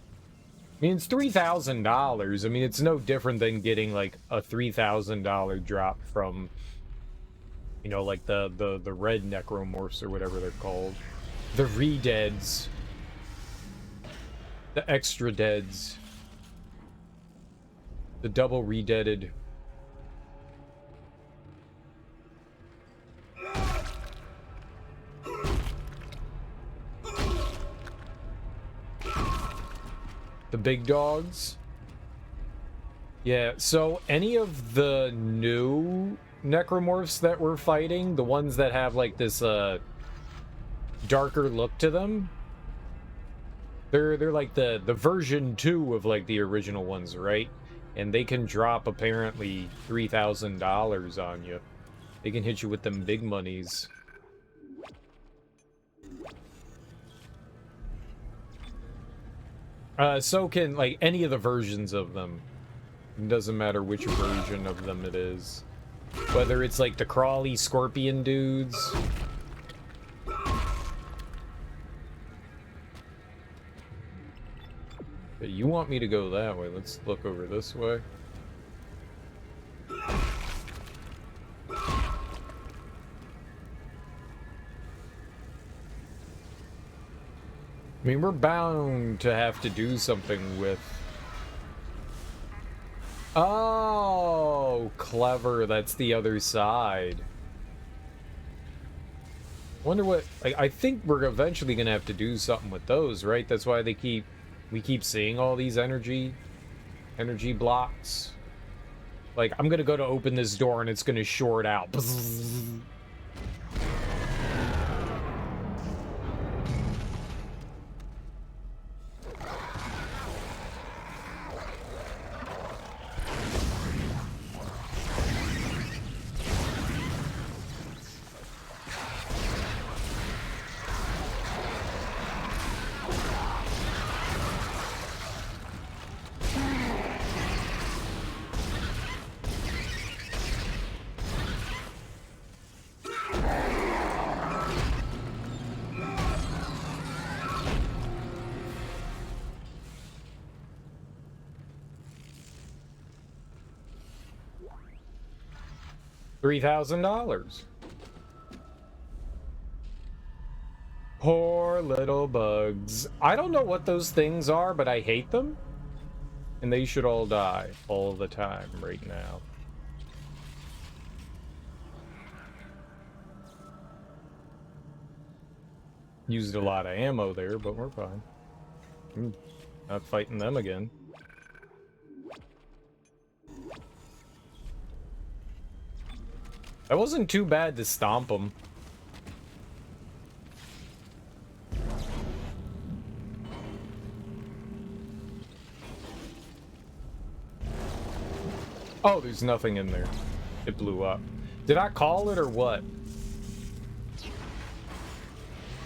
I mean, it's $3,000. I mean, it's no different than getting like a $3,000 drop from, you know, like the red Necromorphs or whatever they're called. The re-deads. The extra deads. The double re-deaded. The big dogs. Yeah, so any of the new Necromorphs that we're fighting, the ones that have like this darker look to them, They're like the version 2 of like the original ones, right? And they can drop apparently $3,000 on you. They can hit you with them big monies. So can like any of the versions of them. It doesn't matter which version of them it is. Whether it's like the crawly scorpion dudes. But you want me to go that way. Let's look over this way. I mean, we're bound to have to do something with... Oh, clever. That's the other side. Wonder what... I think we're eventually going to have to do something with those, right? That's why we keep seeing all these energy blocks. Like, I'm going to go to open this door and it's going to short out. $3,000. Poor little bugs. I don't know what those things are, but I hate them. And they should all die all the time right now. Used a lot of ammo there, but we're fine. Not fighting them again. That wasn't too bad to stomp them. Oh, there's nothing in there. It blew up. Did I call it or what?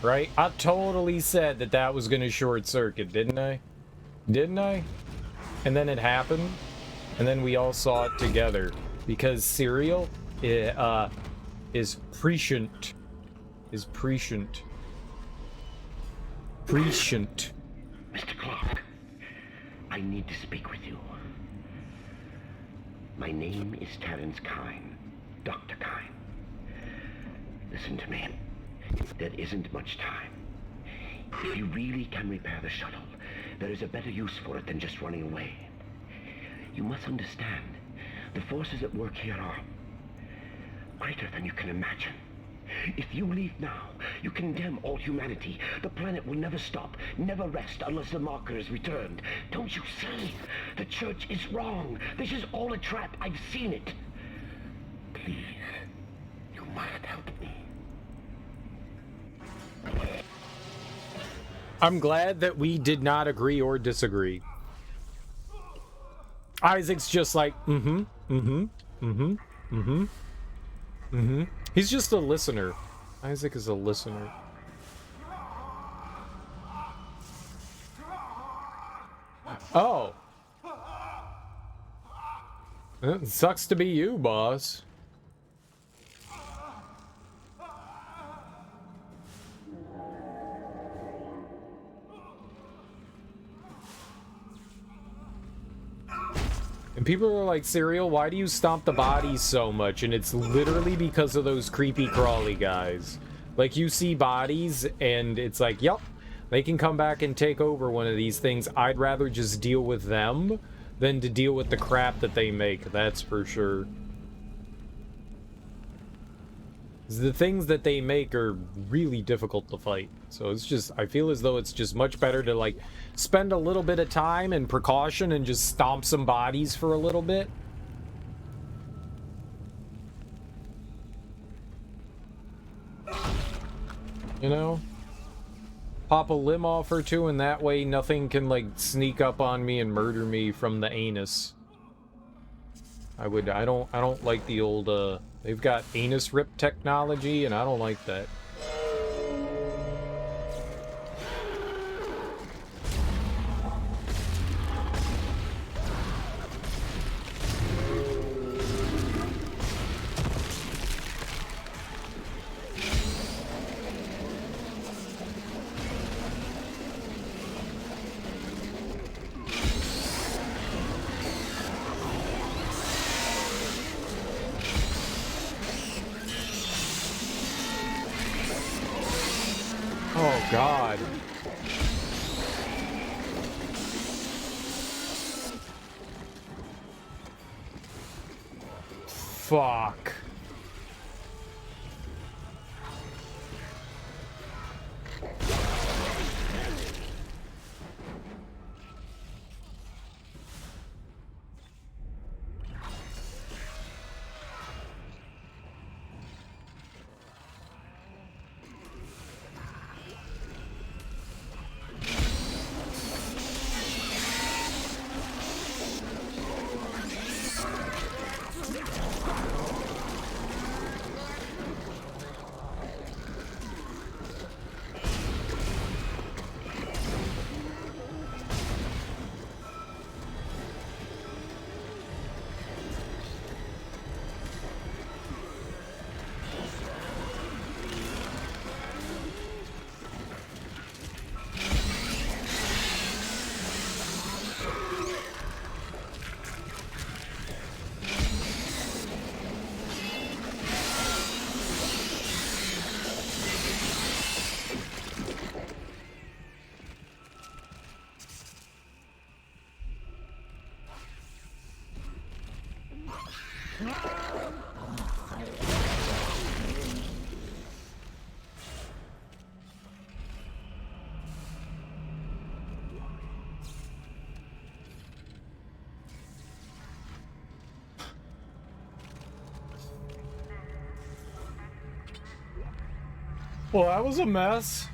Right? I totally said that that was going to short circuit, didn't I? Didn't I? And then it happened. And then we all saw it together. Because cereal... is prescient. Is prescient. Prescient. Mr. Clark, I need to speak with you. My name is Terrence Kine, Dr. Kine. Listen to me. There isn't much time. If you really can repair the shuttle, there is a better use for it than just running away. You must understand, the forces at work here are greater than you can imagine. If you leave now, you condemn all humanity. The planet will never stop, never rest unless the marker is returned. Don't you see? The church is wrong. This is all a trap. I've seen it. Please, you must help me. I'm glad that we did not agree or disagree. Isaac's just like, He's just a listener. Isaac is a listener. Oh. It sucks to be you, boss. And people are like, Cereal, why do you stomp the bodies so much? And it's literally because of those creepy crawly guys. Like, you see bodies, and it's like, yup, they can come back and take over one of these things. I'd rather just deal with them than to deal with the crap that they make, that's for sure. The things that they make are really difficult to fight. So it's just, I feel as though it's just much better to, like, spend a little bit of time and precaution and just stomp some bodies for a little bit. You know? pop a limb off or two, and that way nothing can, like, sneak up on me and murder me from the anus. I don't like the old, they've got anus rip technology, and I don't like that. Oh, God. Fuck. Well, that was a mess.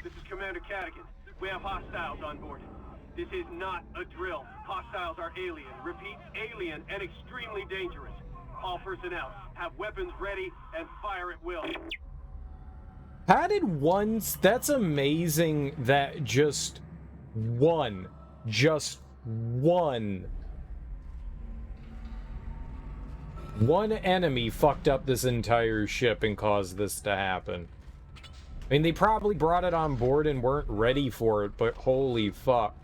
This is Commander Cadigan. We have hostiles on board. This is not a drill. Hostiles are alien. Repeat, alien and extremely dangerous. All personnel, have weapons ready and fire at will. Padded once, that's amazing that just one enemy fucked up this entire ship and caused this to happen. I mean, they probably brought it on board and weren't ready for it, but holy fuck.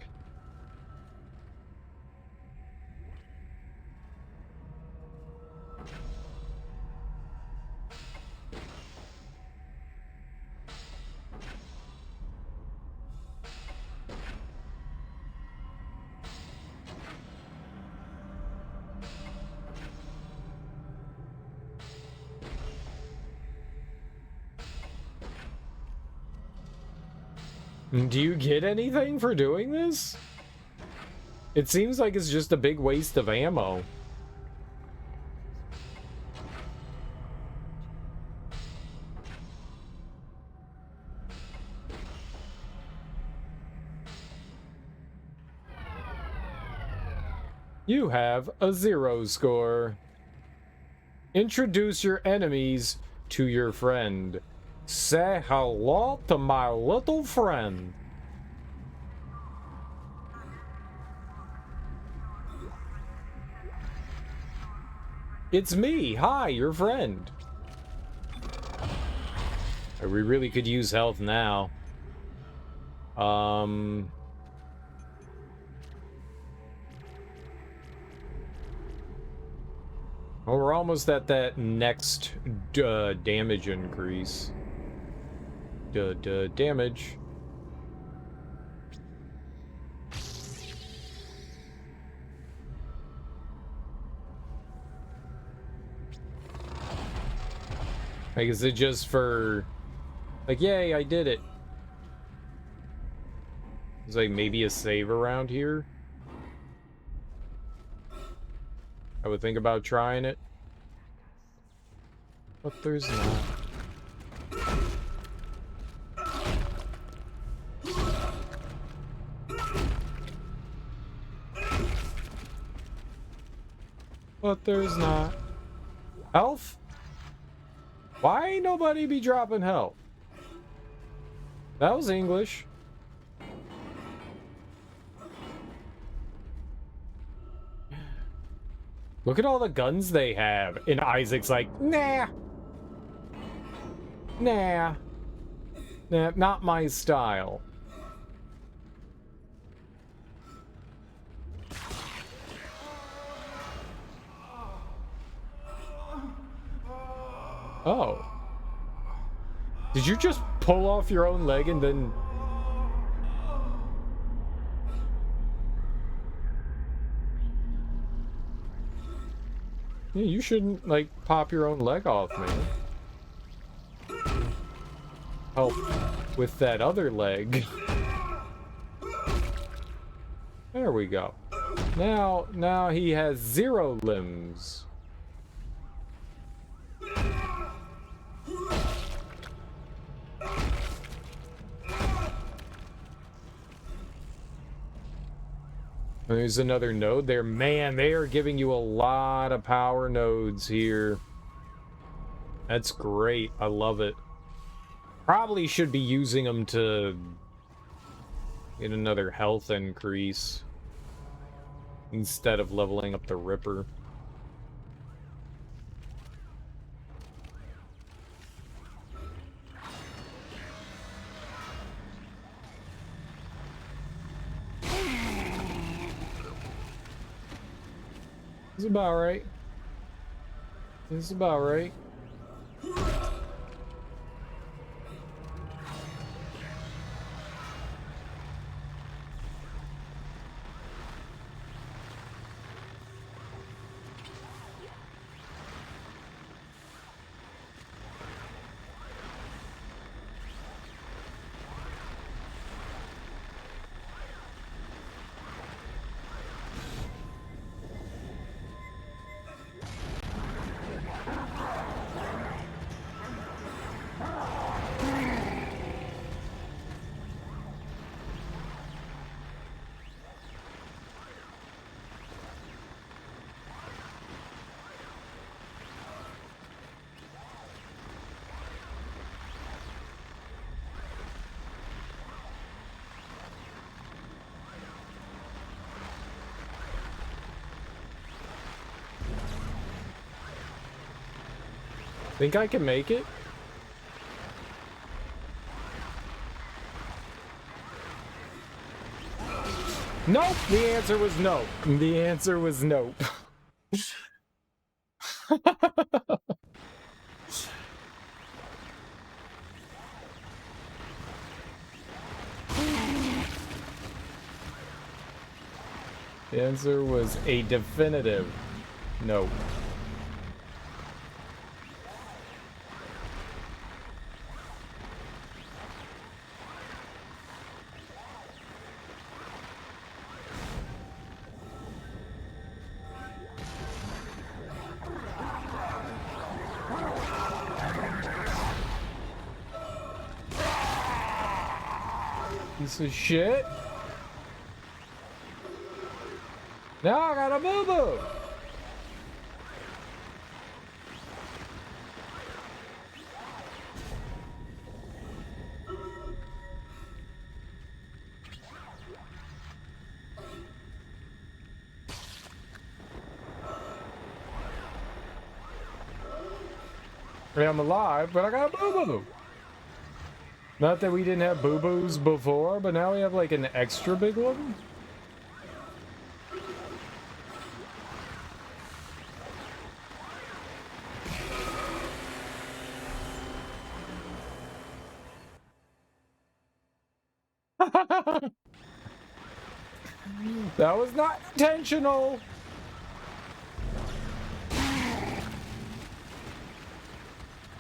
Do you get anything for doing this? It seems like it's just a big waste of ammo. You have a 0 score. Introduce your enemies to your friend. Say hello to my little friend. It's me. Hi, your friend. We really could use health now. Well, we're almost at that next damage increase. Damage. Like, is it just for... Like, yay, I did it. Is like maybe a save around here? I would think about trying it. But there's not. But there's not. Health? Why ain't nobody be dropping health? That was English. Look at all the guns they have. And Isaac's like, nah. Nah. Nah, not my style. Oh. Did you just pull off your own leg and then... Yeah, you shouldn't, like, pop your own leg off, man. Help with that other leg. There we go. Now he has 0 limbs. There's another node there. Man, they are giving you a lot of power nodes here. That's great. I love it. Probably should be using them to get another health increase instead of leveling up the Ripper. It's about right. It's about right. Think I can make it? Nope! The answer was no. The answer was nope. The answer was a definitive no. Piece of shit. Now I got a boo-boo. I am alive, but I got a boo-boo. Not that we didn't have boo-boos before, but now we have like an extra big one. That was not intentional.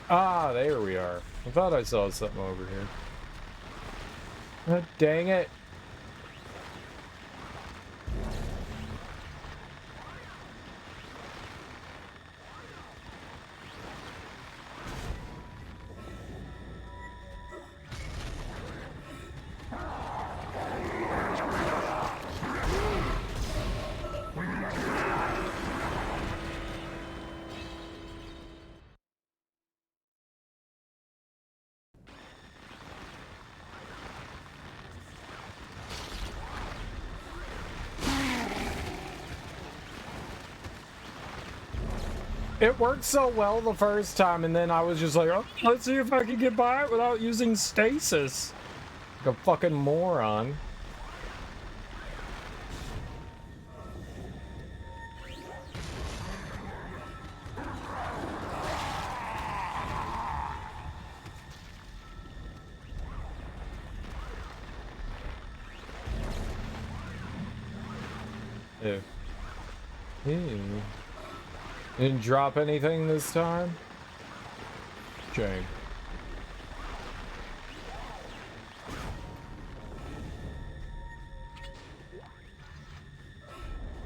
Ah, there we are. I thought I saw something over here. Dang it. It worked so well the first time, and then I was just like, oh, let's see if I can get by it without using stasis. Like a fucking moron. Ew. Ew. Didn't drop anything this time? Shame.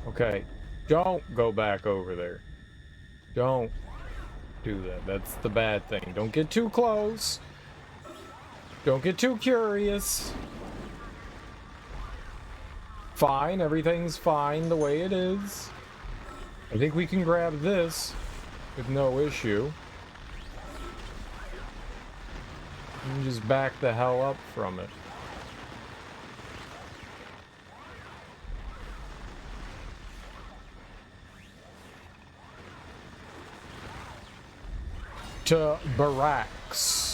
Okay, don't go back over there. Don't do that. That's the bad thing. Don't get too close. Don't get too curious. Fine, everything's fine the way it is. I think we can grab this with no issue. And just back the hell up from it. To barracks.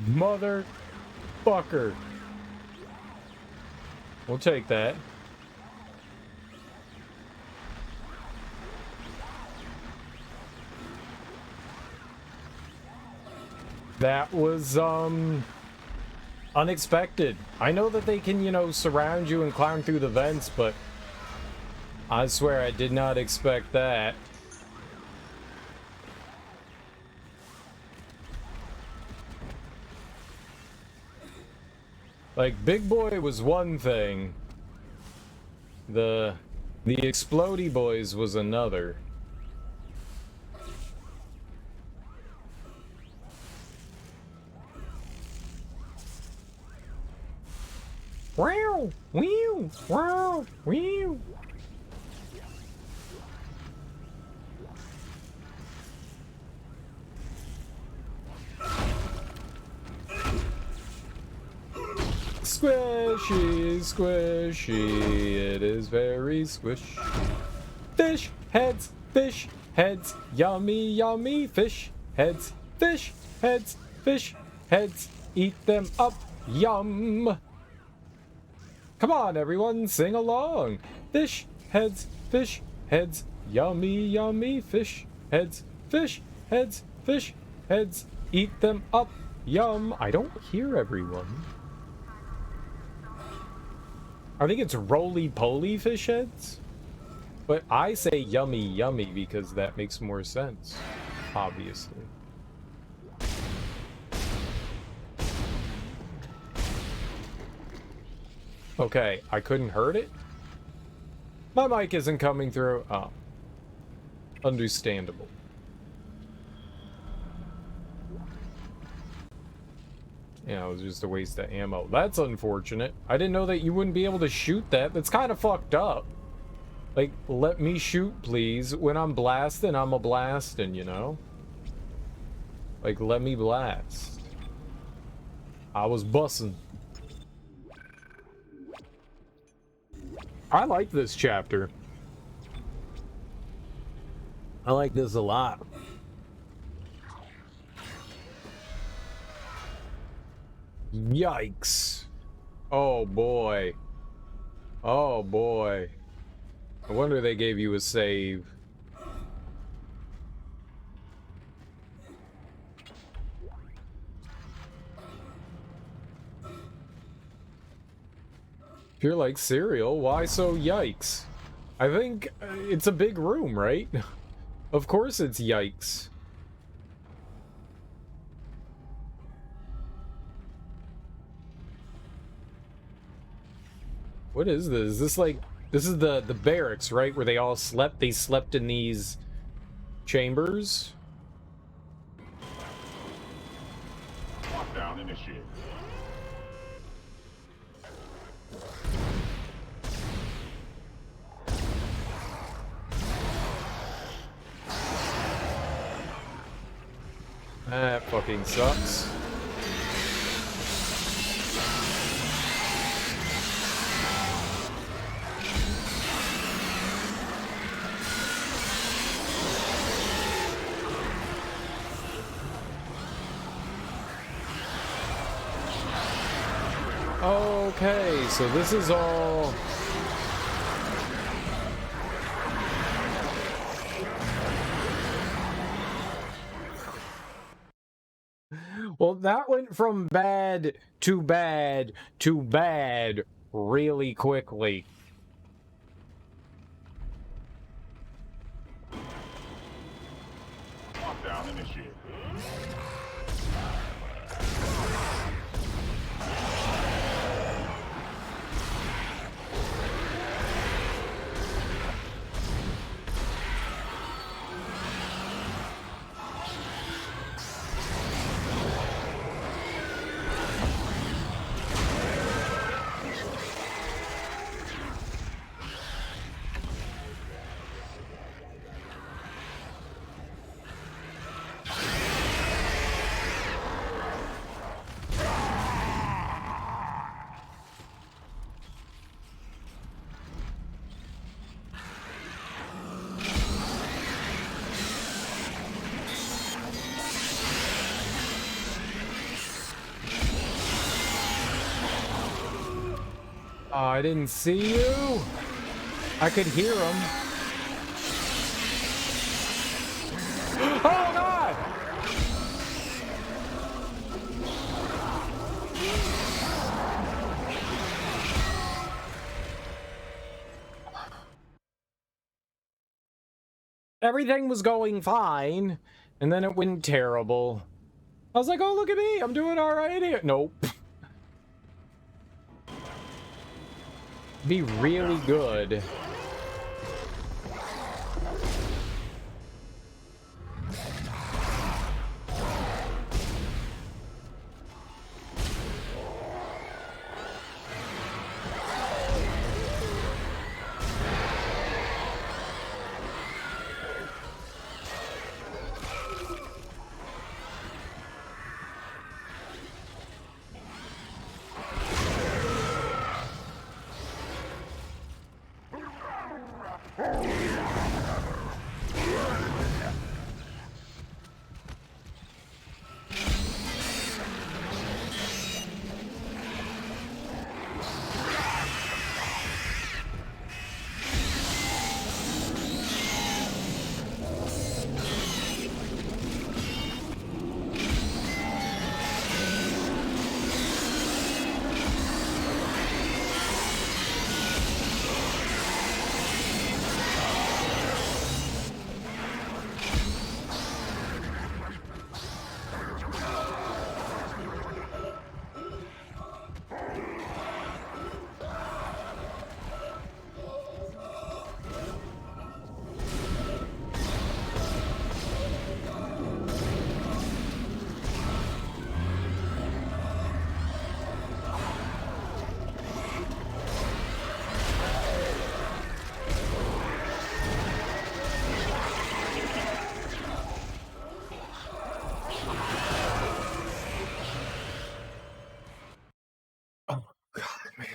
Motherfucker. We'll take that. That was, unexpected. I know that they can, you know, surround you and climb through the vents, but I swear I did not expect that. Like, Big Boy was one thing. The Explodey Boys was another. Wow! Whew! Wow! Whew! Squishy, squishy, it is very squish. Fish heads, yummy, yummy, fish heads, eat them up, yum. Come on, everyone, sing along. Fish heads, yummy, yummy, fish heads, eat them up, yum. I don't hear everyone. I think it's roly-poly fish heads, but I say yummy, yummy because that makes more sense, obviously. Okay, I couldn't hurt it? My mic isn't coming through. Oh. Understandable. Yeah, it was just a waste of ammo. That's unfortunate. I didn't know that you wouldn't be able to shoot that. That's kind of fucked up. Like, let me shoot, please. When I'm blasting, I'm a blasting, you know? Like, let me blast. I was bussing. I like this chapter. I like this a lot. Yikes. Oh boy. Oh boy. I wonder they gave you a save. If you're like cereal, why so yikes? I think it's a big room, right? Of course it's yikes. What is this? Is this like... This is the barracks, right? Where they all slept? They slept in these chambers? Lockdown initiated. That fucking sucks. Okay, so this is all... Well, that went from bad to bad to bad really quickly. Lockdown initiated. I didn't see you. I could hear him. Oh God! Everything was going fine, and then it went terrible. I was like, oh, look at me. I'm doing all right here. Nope. Be really good.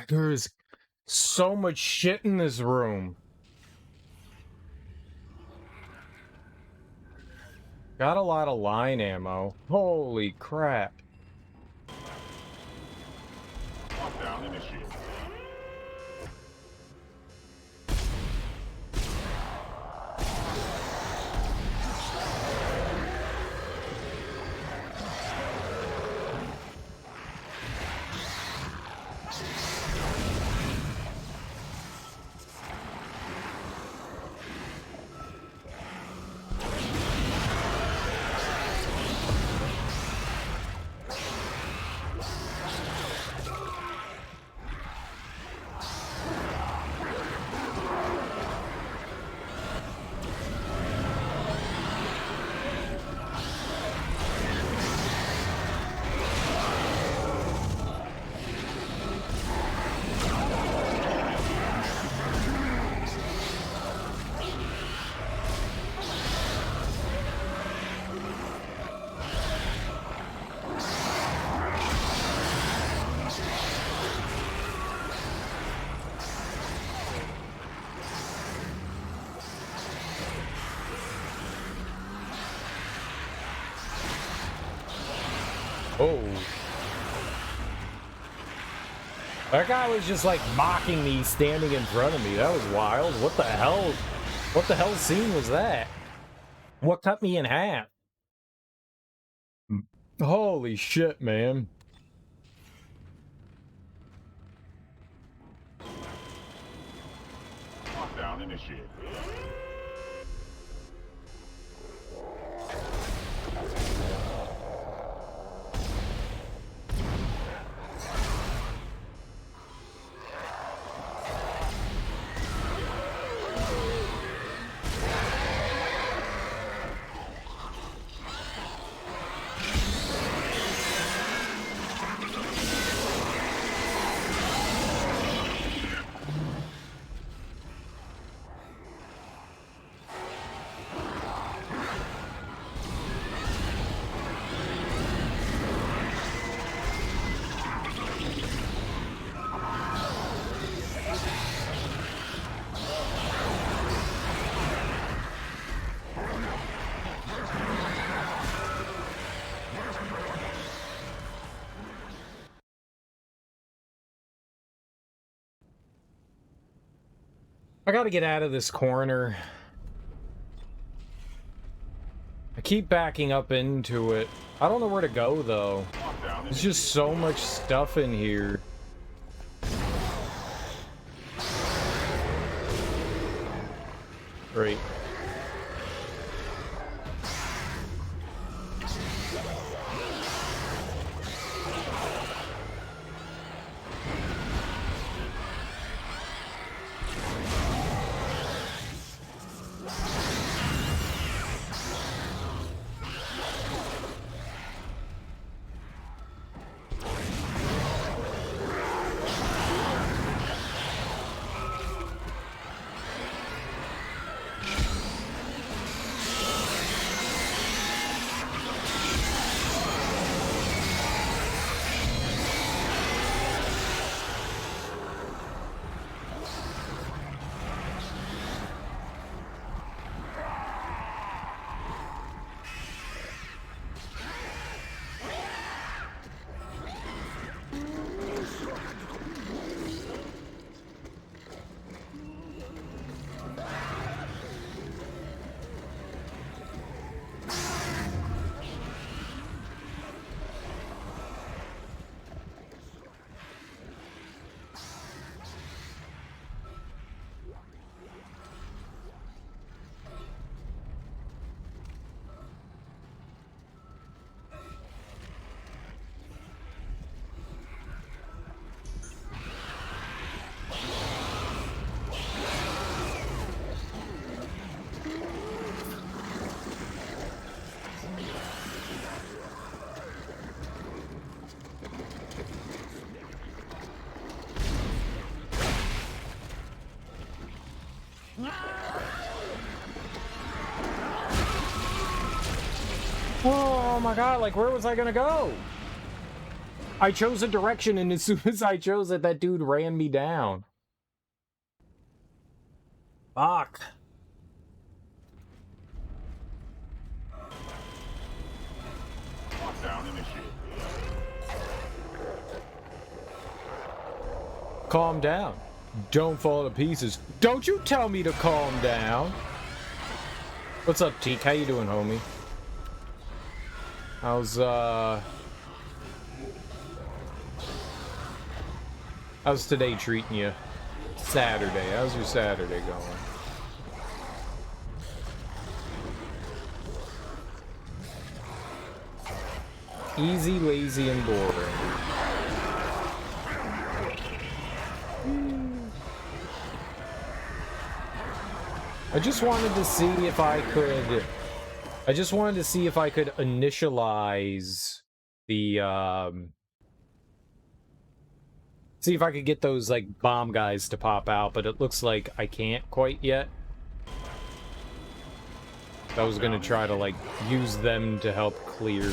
There's so much shit in this room. Got a lot of line ammo. Holy crap. Lockdown initiated. Oh. That guy was just like mocking me standing in front of me. That was wild. What the hell? What the hell scene was that? What cut me in half? Holy shit, man. Lockdown initiated. I gotta get out of this corner. I keep backing up into it. I don't know where to go, though. There's just so much stuff in here. Great. Oh my god, like where was I gonna go? I chose a direction, and as soon as I chose it, that dude ran me down. Fuck. Lockdown initiated. Calm down. Don't fall to pieces. Don't you tell me to calm down. What's up, Teak? How you doing, homie? How's today treating you? Saturday. How's your Saturday going? Easy, lazy, and boring. I just wanted to see if I could... initialize the, see if I could get those, like, bomb guys to pop out, but it looks like I can't quite yet. I was gonna try to, like, use them to help clear...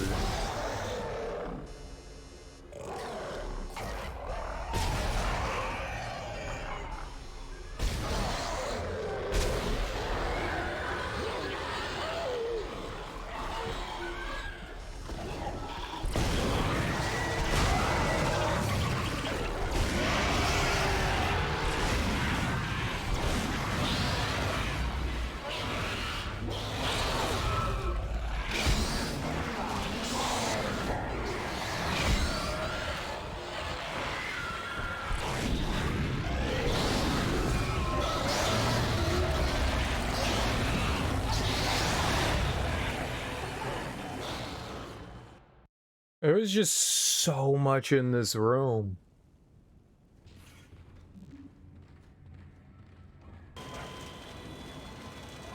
There was just so much in this room.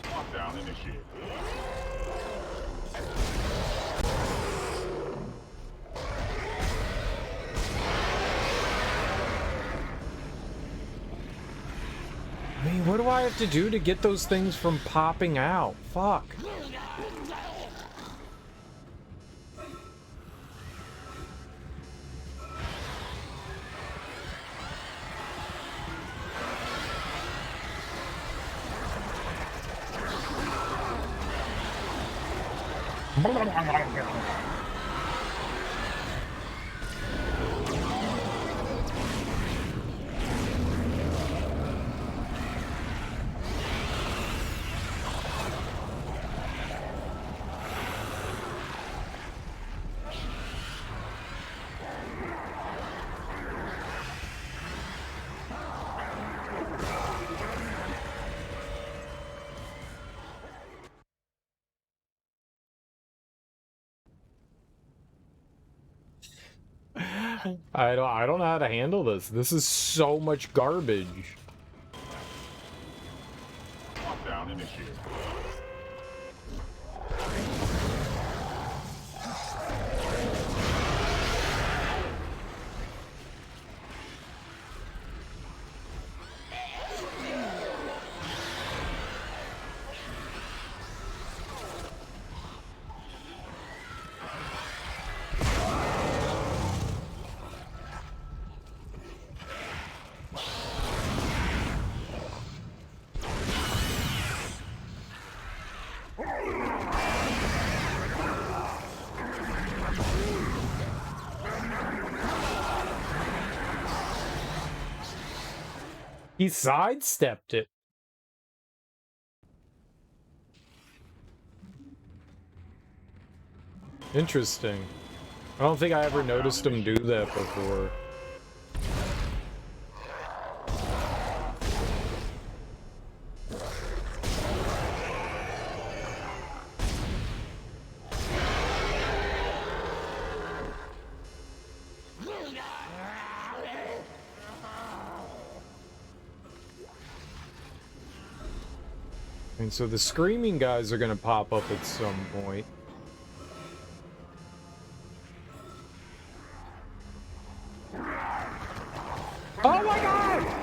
Lockdown initiated. I mean, what do I have to do to get those things from popping out? Fuck. I don't know how to handle this. This is so much garbage. Lockdown initiated. He sidestepped it. Interesting. I don't think I ever noticed him do that before. And so the screaming guys are gonna pop up at some point. Oh my god!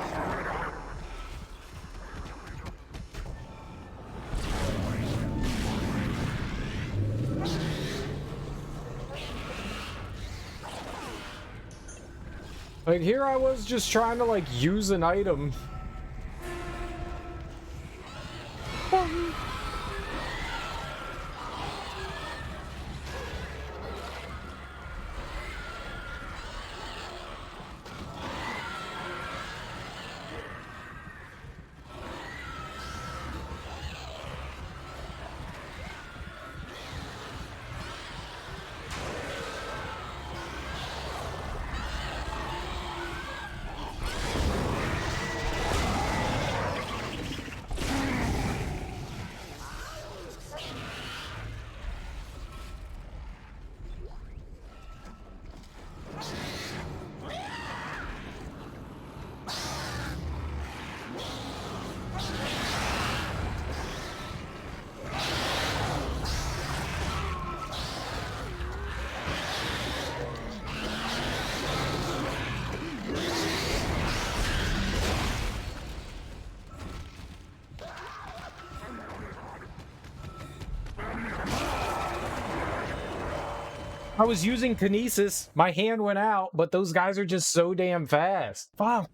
Like, here I was just trying to, like, use an item. I was using kinesis. My hand went out, but those guys are just so damn fast. Fuck.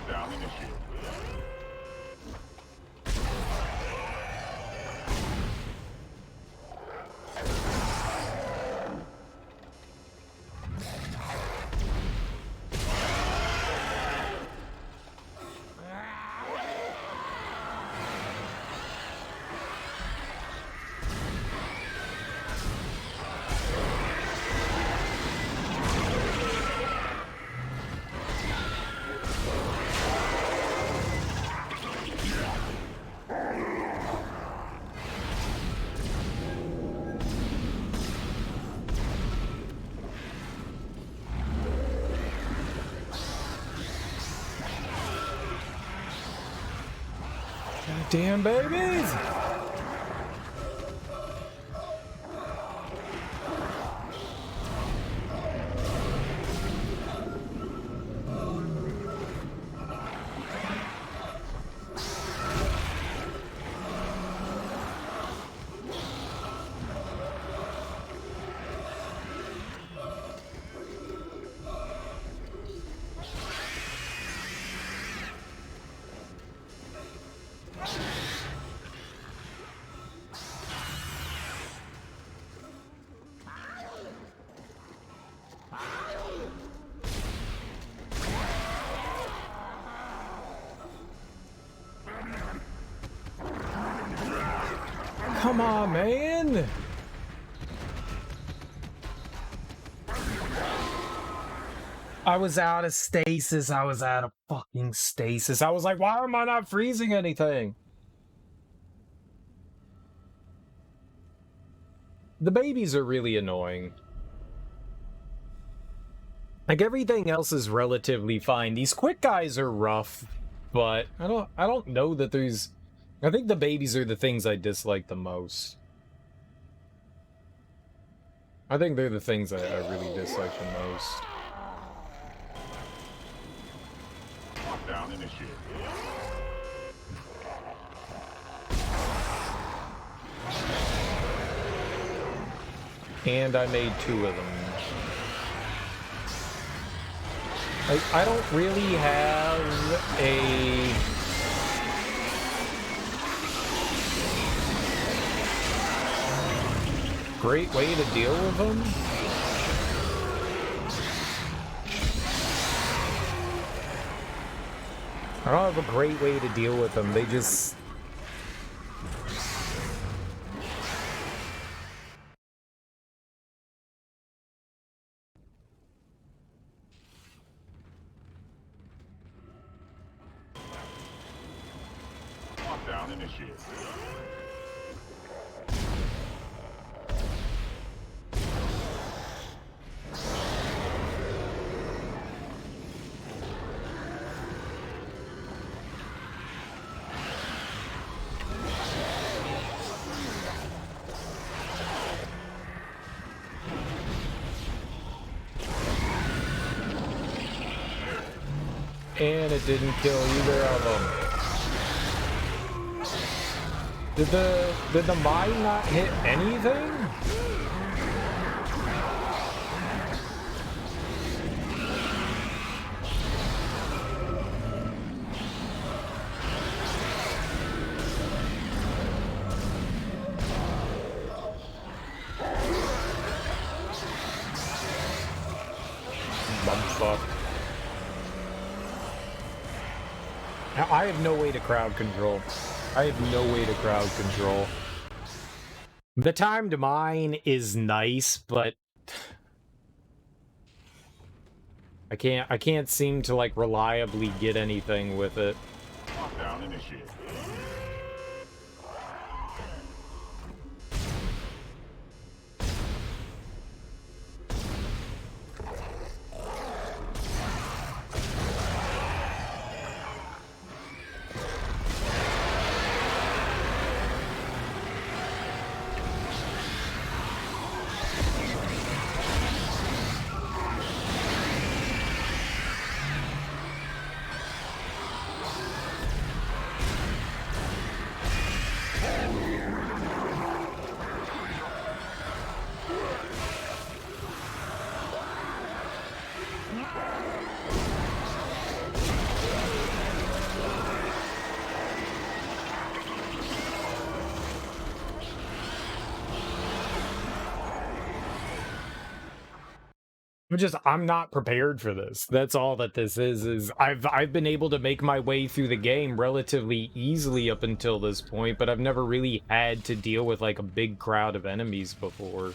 Down initiated. Damn babies! Come on, man! I was out of stasis. I was out of fucking stasis. I was like, why am I not freezing anything? The babies are really annoying. Like, everything else is relatively fine. These quick guys are rough, but I don't know that there's... I think the babies are the things I dislike the most. I think they're the things I really dislike the most. Down initiated. And I made 2 of them. Like, I don't really have a... great way to deal with them. I don't have a great way to deal with them. They just... Down initiated. And it didn't kill either of them. Did the mine not hit anything? Bumfuck. Now, I have no way to crowd control. I have no way to crowd control. The time to mine is nice, but I can't seem to like reliably get anything with it. Lockdown initiated. I'm not prepared for this. That's all that this is I've been able to make my way through the game relatively easily up until this point, but I've never really had to deal with like a big crowd of enemies before.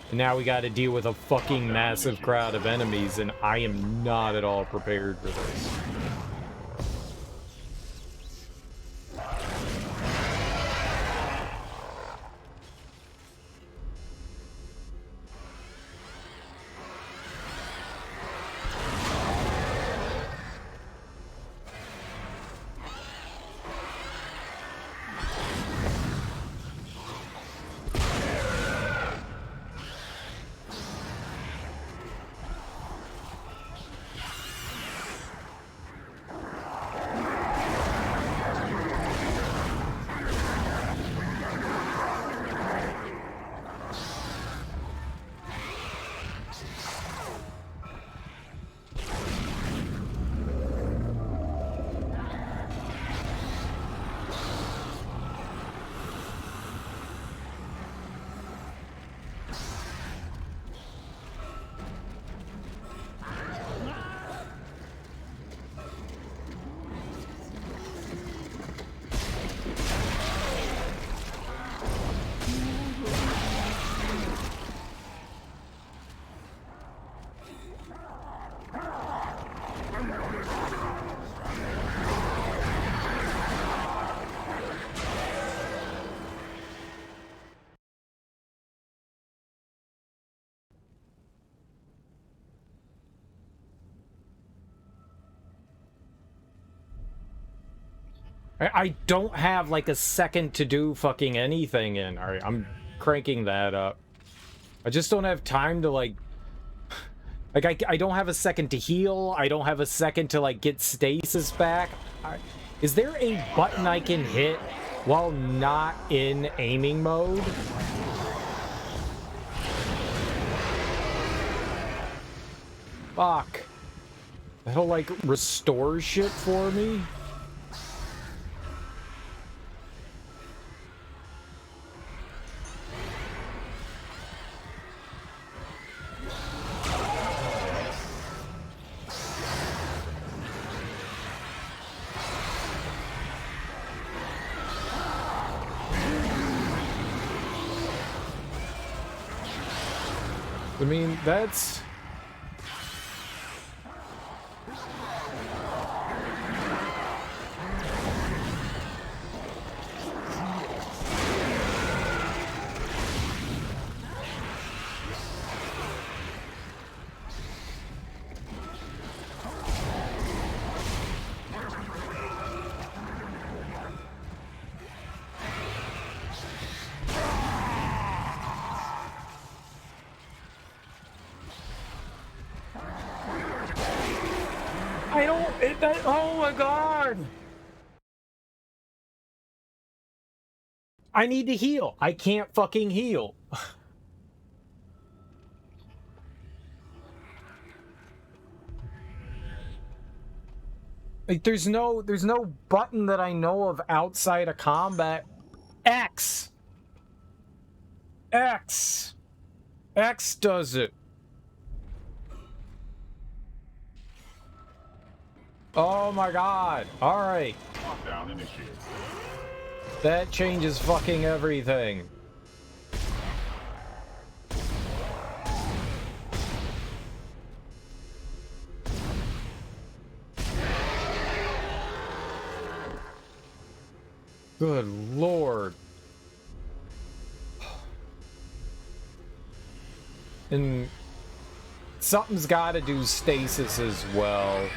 And now we got to deal with a fucking massive crowd of enemies, and I am not at all prepared for this. I don't have like a second to do fucking anything in. Alright, I'm cranking that up. I just don't have time to like I don't have a second to heal. I don't have a second to like get stasis back. Is there a button I can hit while not in aiming mode? Fuck. That'll like restore shit for me. I mean, that's... I don't... oh my god! I need to heal. I can't fucking heal. Like, there's no button that I know of outside of combat. X. X. X does it. Oh my god. Alright. Lockdown initiated. That changes fucking everything. Good lord. And something's got to do stasis as well.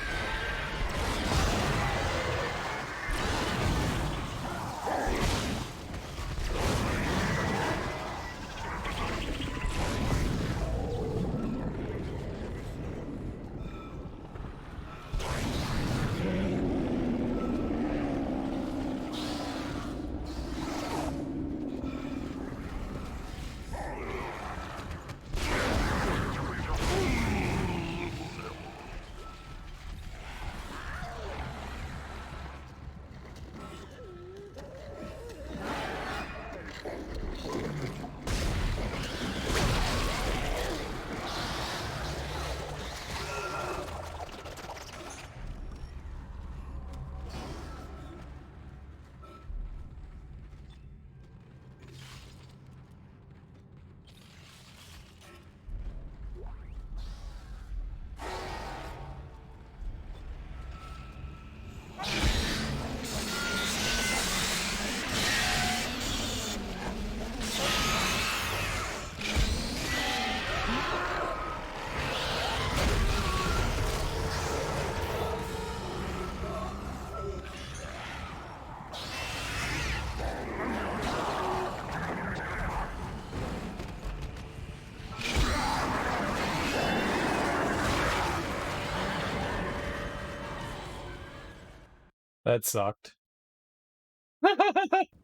That sucked.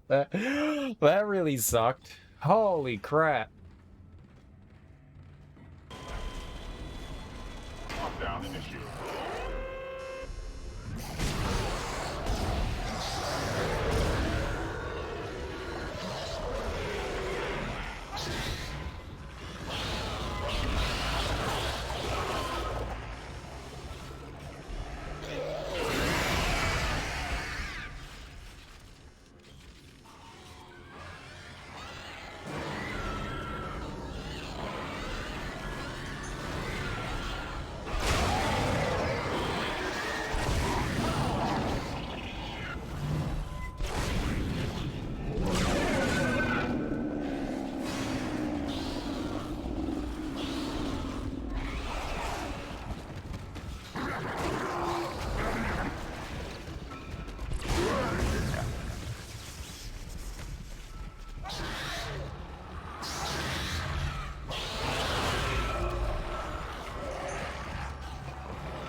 that really sucked. Holy crap. Lockdown initiated.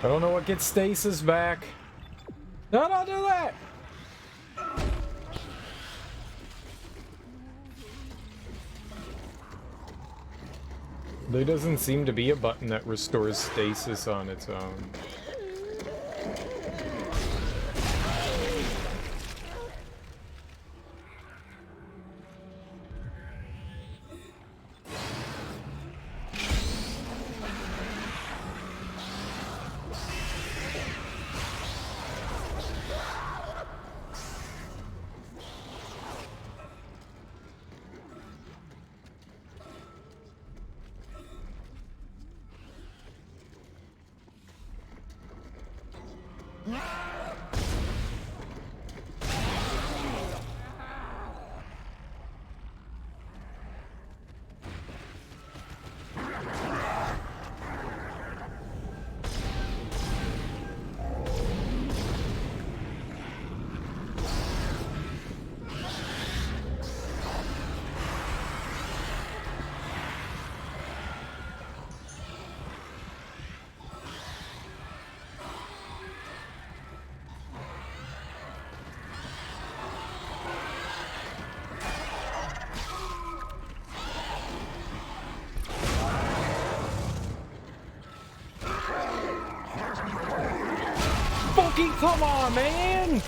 I don't know what gets stasis back. No, don't do that! There doesn't seem to be a button that restores stasis on its own. Come on, man!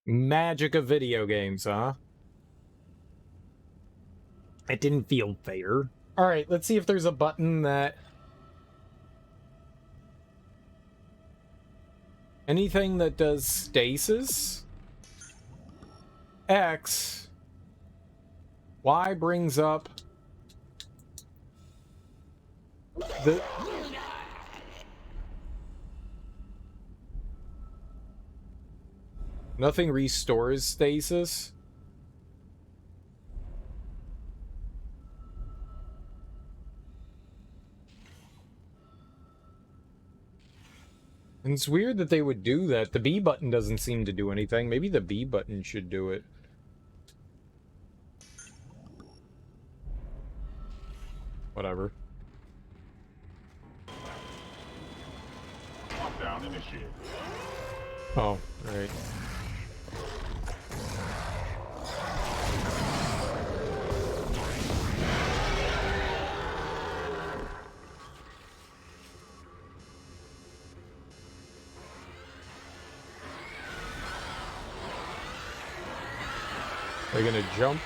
Magic of video games, huh? It didn't feel fair. Alright, let's see if there's a button that... Anything that does stasis? X. Y brings up... the... Nothing restores stasis? And it's weird that they would do that. The B button doesn't seem to do anything. Maybe the B button should do it. Whatever. Lockdown initiated. Oh, right. They're gonna jump.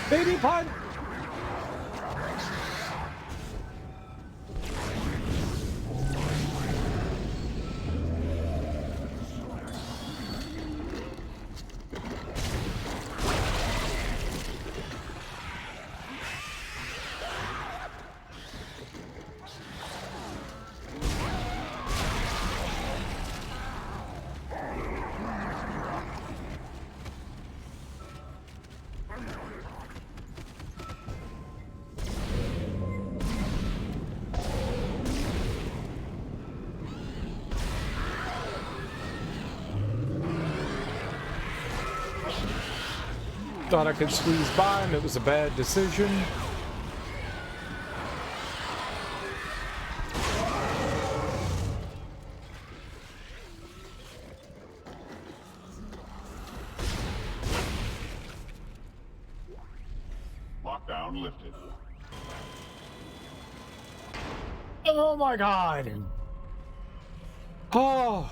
Baby pod. Thought I could squeeze by and it was a bad decision. Lockdown lifted. Oh my god. Oh.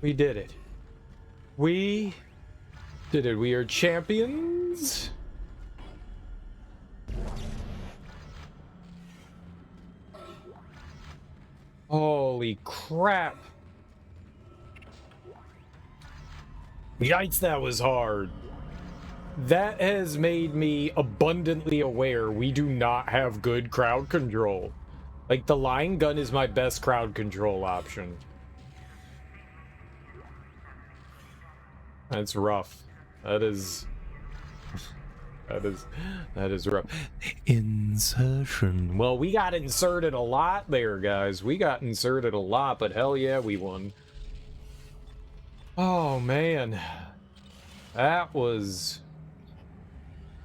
We did it. We did it. We are champions. Holy crap. Yikes, that was hard. That has made me abundantly aware we do not have good crowd control. Like, the line gun is my best crowd control option. That's rough. That is rough. Insertion. Well, we got inserted a lot there, guys. We got inserted a lot, but hell yeah, we won. Oh, man. That was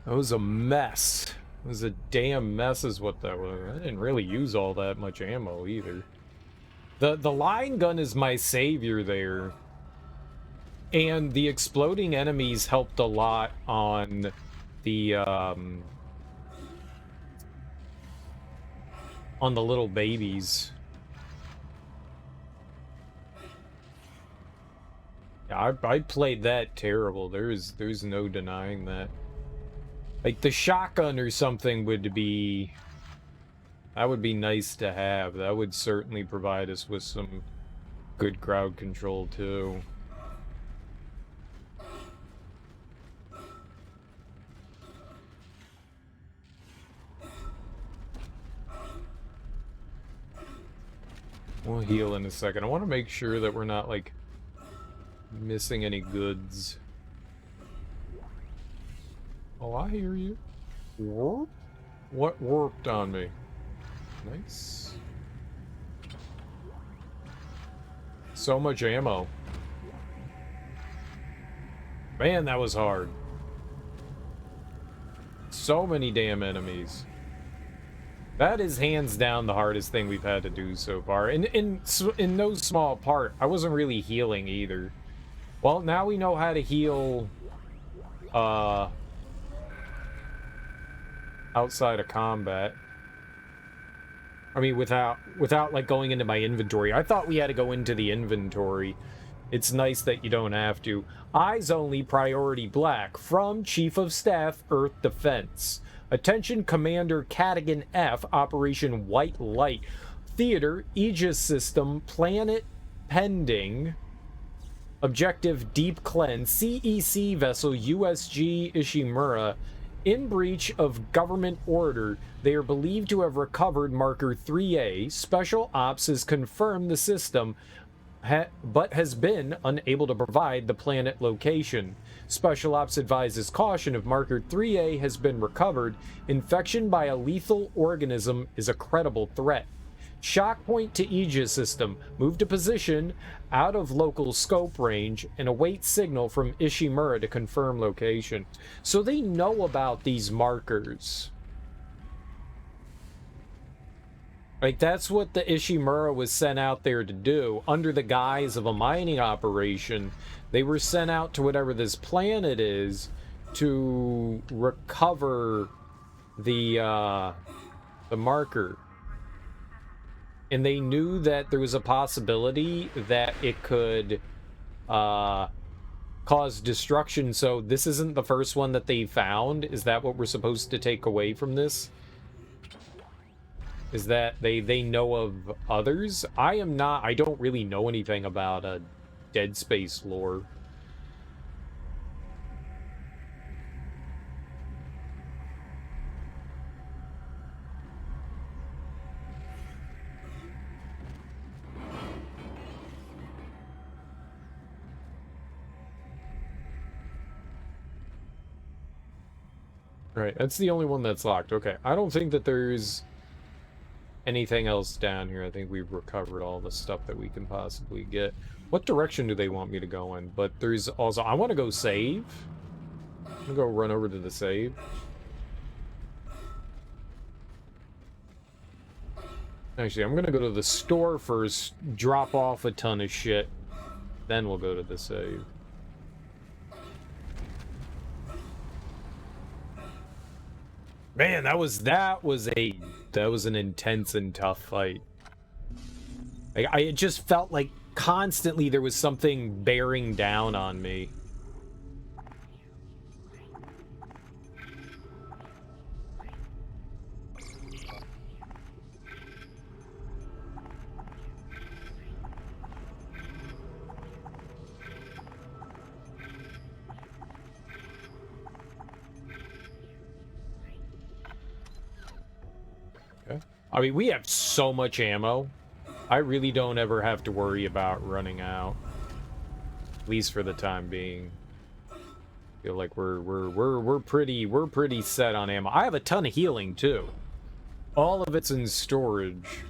a mess. It was a damn mess is what that was. I didn't really use all that much ammo either. The line gun is my savior there. And the exploding enemies helped a lot on the little babies. Yeah, I played that terrible. There's no denying that. Like the shotgun or something would be nice to have. That would certainly provide us with some good crowd control too. We'll heal in a second. I want to make sure that we're not, like, missing any goods. Oh, I hear you. Warp? What warped on me? Nice. So much ammo. Man, that was hard. So many damn enemies. That is hands down the hardest thing we've had to do so far. In no small part, I wasn't really healing either. Well, now we know how to heal outside of combat. I mean, without like going into my inventory. I thought we had to go into the inventory. It's nice that you don't have to. Eyes only, priority black. From Chief of Staff, Earth Defense. Attention, Commander Cadigan F, Operation White Light. Theater, Aegis System, Planet Pending. Objective, Deep Cleanse. CEC vessel, USG Ishimura. In breach of government order, they are believed to have recovered marker 3A. Special Ops has confirmed the system, but has been unable to provide the planet location. Special Ops advises caution if marker 3A has been recovered. Infection by a lethal organism is a credible threat. Shock point to Aegis system. Move to position out of local scope range and await signal from Ishimura to confirm location. So they know about these markers. Like, that's what the Ishimura was sent out there to do. Under the guise of a mining operation, they were sent out to whatever this planet is to recover the marker. And they knew that there was a possibility that it could cause destruction. So this isn't the first one that they found. Is that what we're supposed to take away from this? Is that they know of others? I don't really know anything about Dead Space lore. Right, that's the only one that's locked. Okay, I don't think that there's anything else down here. I think we've recovered all the stuff that we can possibly get. What direction do they want me to go in? But there's also... I want to go save. I'm going to go run over to the save. Actually, I'm going to go to the store first, drop off a ton of shit. Then we'll go to the save. Man, that was an intense and tough fight. Like, I just felt like constantly there was something bearing down on me. I mean, we have so much ammo. I really don't ever have to worry about running out. At least for the time being. I feel like we're pretty set on ammo. I have a ton of healing too. All of it's in storage.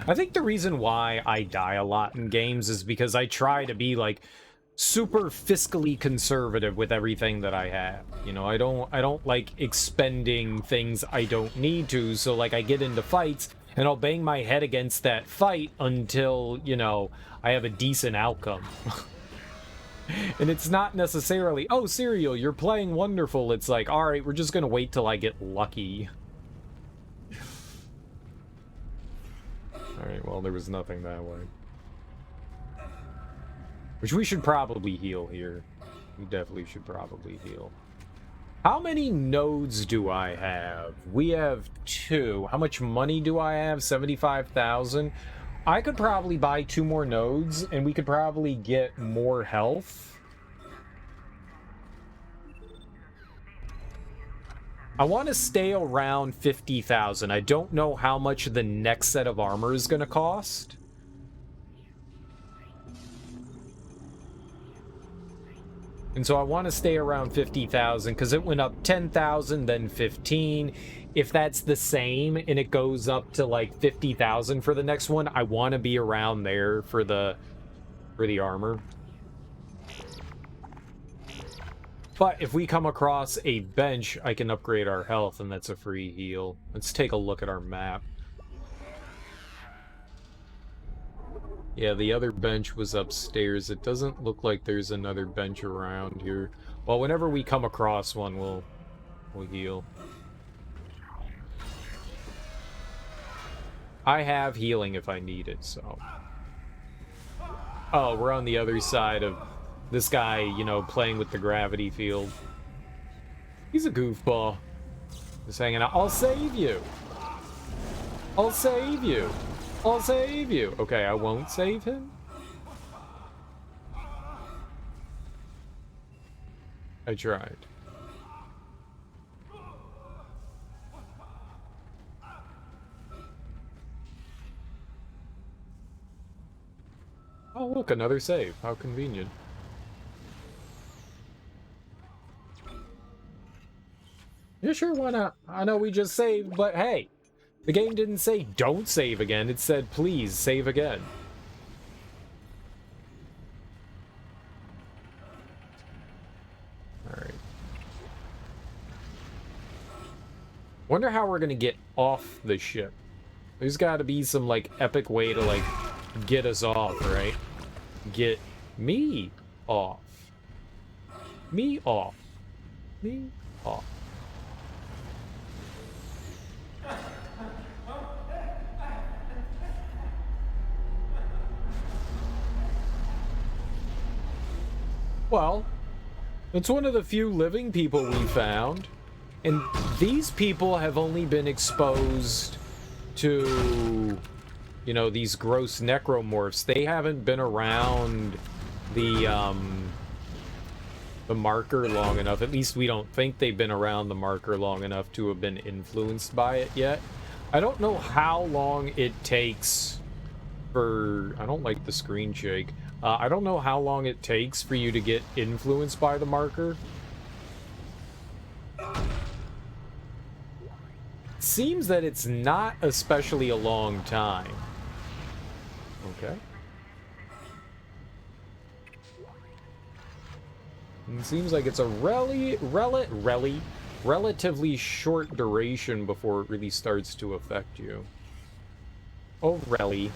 I think the reason why I die a lot in games is because I try to be like super fiscally conservative with everything that I have. You know, I don't like expending things I don't need to, so like I get into fights and I'll bang my head against that fight until, you know, I have a decent outcome. And it's not necessarily, oh, Serial, you're playing wonderful. It's like, all right, we're just gonna wait till I get lucky. All right, well, there was nothing that way. Which we should probably heal here. We definitely should probably heal. How many nodes do I have? We have 2. How much money do I have? 75,000. I could probably buy 2 more nodes, and we could probably get more health. I want to stay around 50,000. I don't know how much the next set of armor is going to cost. And so I want to stay around 50,000 because it went up 10,000, then 15. If that's the same and it goes up to like 50,000 for the next one, I want to be around there for the armor. But if we come across a bench, I can upgrade our health, and that's a free heal. Let's take a look at our map. Yeah, the other bench was upstairs. It doesn't look like there's another bench around here. Well, whenever we come across one, we'll heal. I have healing if I need it, so... Oh, we're on the other side of this guy, you know, playing with the gravity field. He's a goofball. Just hanging out. I'll save you! I'll save you! I'll save you! Okay, I won't save him? I tried. Oh, look, another save. How convenient. Yeah, sure, why not? I know we just saved, but hey, the game didn't say don't save again. It said please save again. Alright. Wonder how we're gonna get off the ship. There's gotta be some, like, epic way to, like, get us off, right? Get me off. Me off. Me off. Well, it's one of the few living people we found. And these people have only been exposed to, you know, these gross necromorphs. They haven't been around the marker long enough. At least we don't think they've been around the marker long enough to have been influenced by it yet. I don't know how long it takes for... I don't like the screen shake. I don't know how long it takes for you to get influenced by the marker. Seems that it's not especially a long time. Okay. It seems like it's a relatively short duration before it really starts to affect you. Oh, really?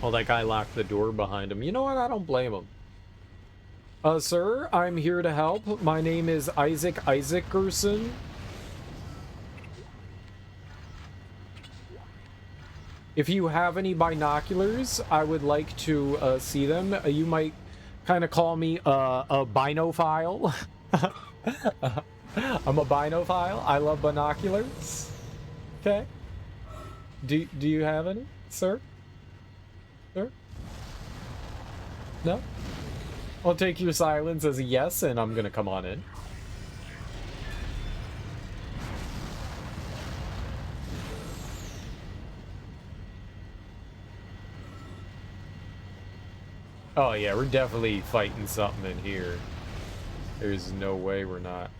Oh, that guy locked the door behind him. You know what? I don't blame him. Sir, I'm here to help. My name is Isaac Isaackerson. If you have any binoculars, I would like to see them. You might kind of call me a binophile. I'm a binophile. I love binoculars. Okay. Do you have any, sir? Sir? No? I'll take your silence as a yes, and I'm gonna come on in. Oh yeah, we're definitely fighting something in here. There's no way we're not.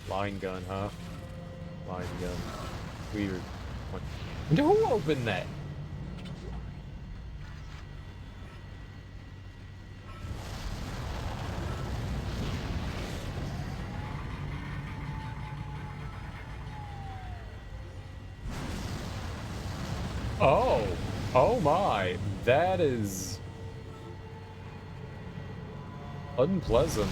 Line gun, huh? Line gun. Weird. Who opened that? Oh, oh my, that is unpleasant.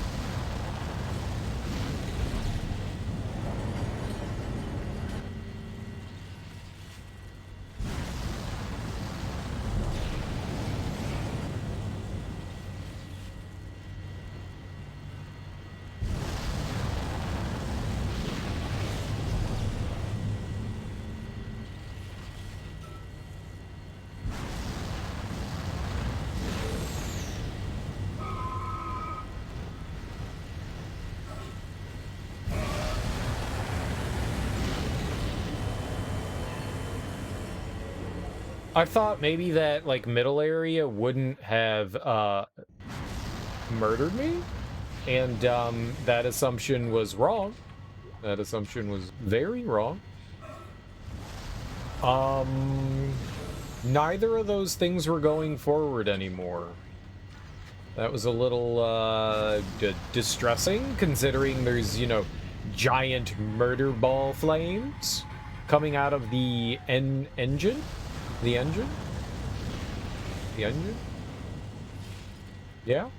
I thought maybe that, like, middle area wouldn't have, murdered me, and that assumption was wrong. That assumption was very wrong. Neither of those things were going forward anymore. That was a little distressing, considering there's, you know, giant murder ball flames coming out of the engine? The engine? The engine? Yeah?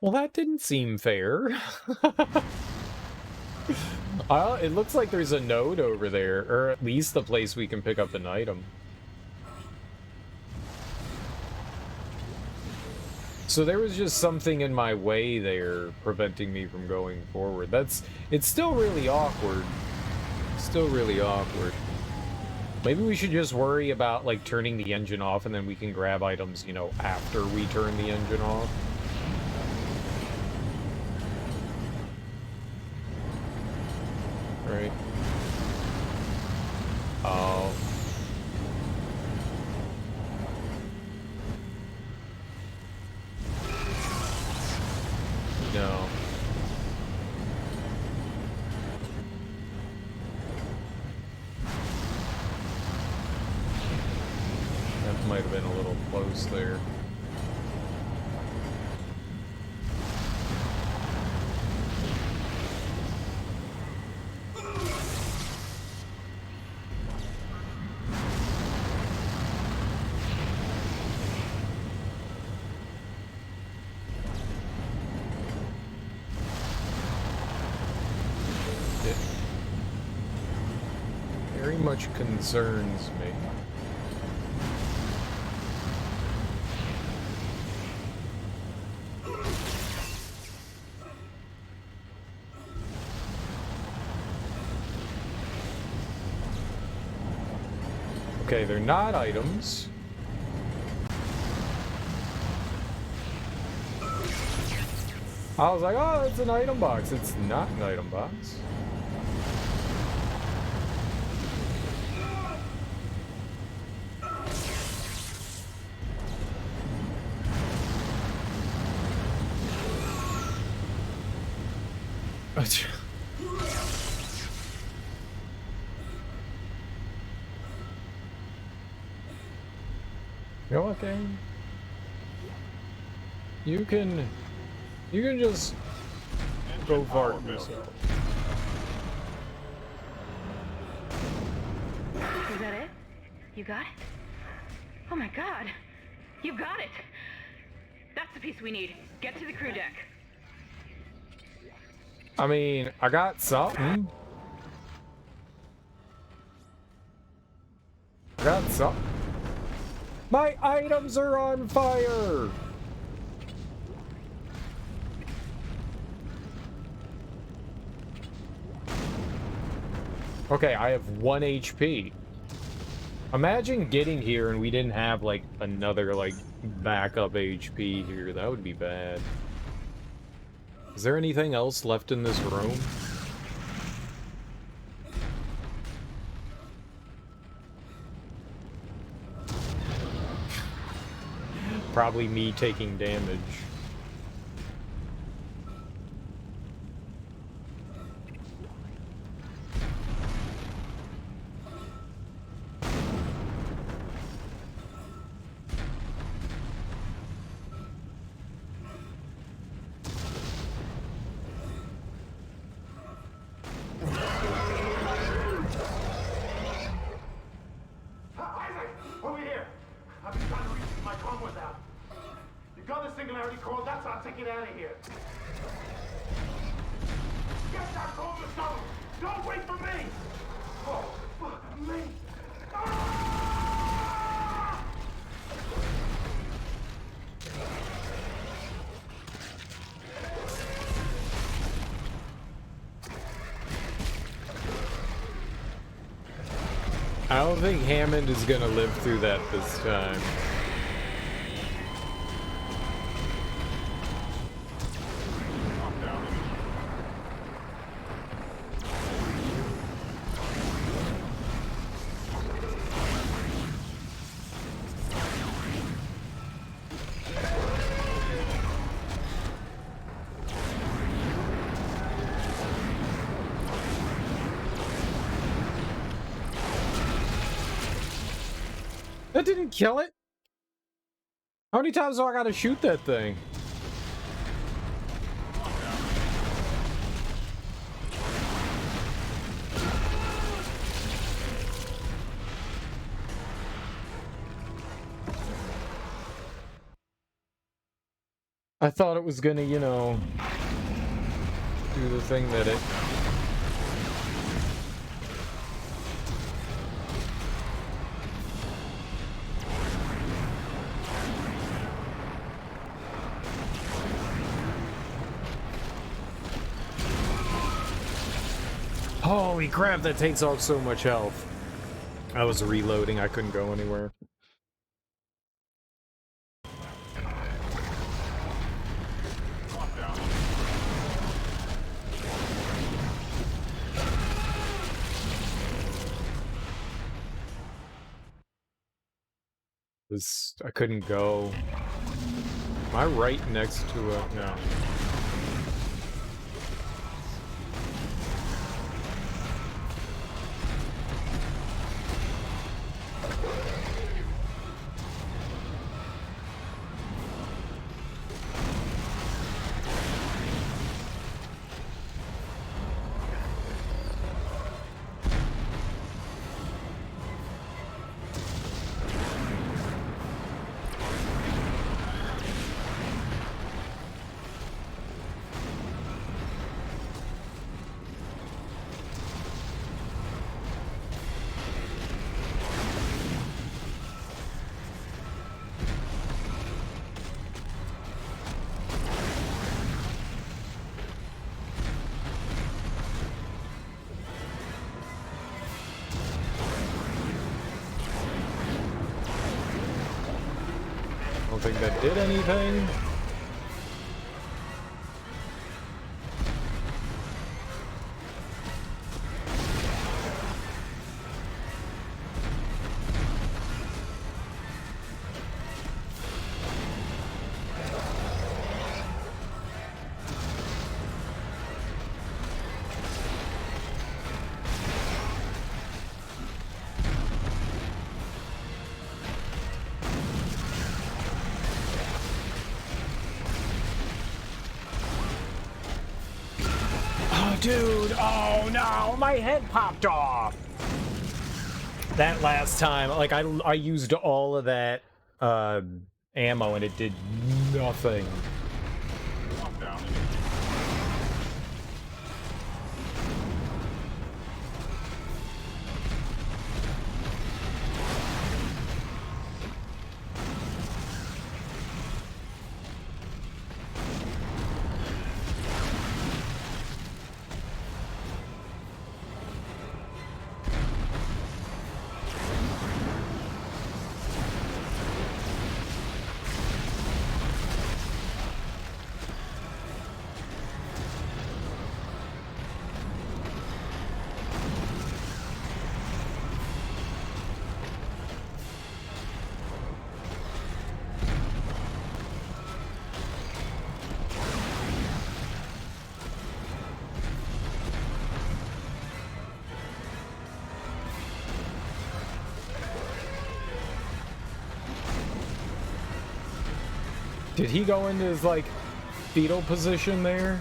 Well, that didn't seem fair. It looks like there's a node over there, or at least the place we can pick up an item. So there was just something in my way there preventing me from going forward. It's still really awkward. Still really awkward. Maybe we should just worry about, like, turning the engine off, and then we can grab items, you know, after we turn the engine off. Right. Oh. No. That might have been a little close there. Much concerns me. Okay, they're not items. I was like, oh, it's an item box. It's not an item box. You know what, game? You can just go fart yourself. Is that it? You got it? Oh my god! You got it! That's the piece we need. Get to the crew deck. I mean, I got something. I got something. My items are on fire! Okay, I have 1 HP. Imagine getting here and we didn't have, like, another, like, backup HP here. That would be bad. Is there anything else left in this room? Probably me taking damage. I don't think Hammond is gonna live through that this time. That didn't kill it? How many times do I gotta shoot that thing? I thought it was gonna, you know, do the thing that it... Holy crap, that takes off so much health. I was reloading, I couldn't go anywhere. I couldn't go. Am I right next to it? No. Don't think that did anything. Dude, oh no, my head popped off. That last time, like I used all of that ammo and it did nothing. Did he go into his, like, fetal position there?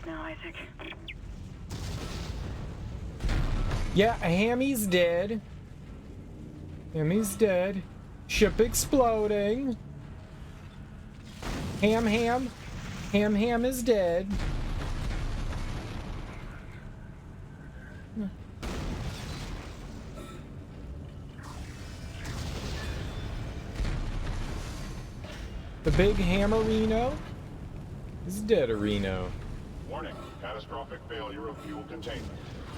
now, Isaac. Yeah, Hammy's dead. Hammy's dead. Ship exploding. Ham is dead. The big Hammerino is dead, Reno. Warning, catastrophic failure of fuel containment.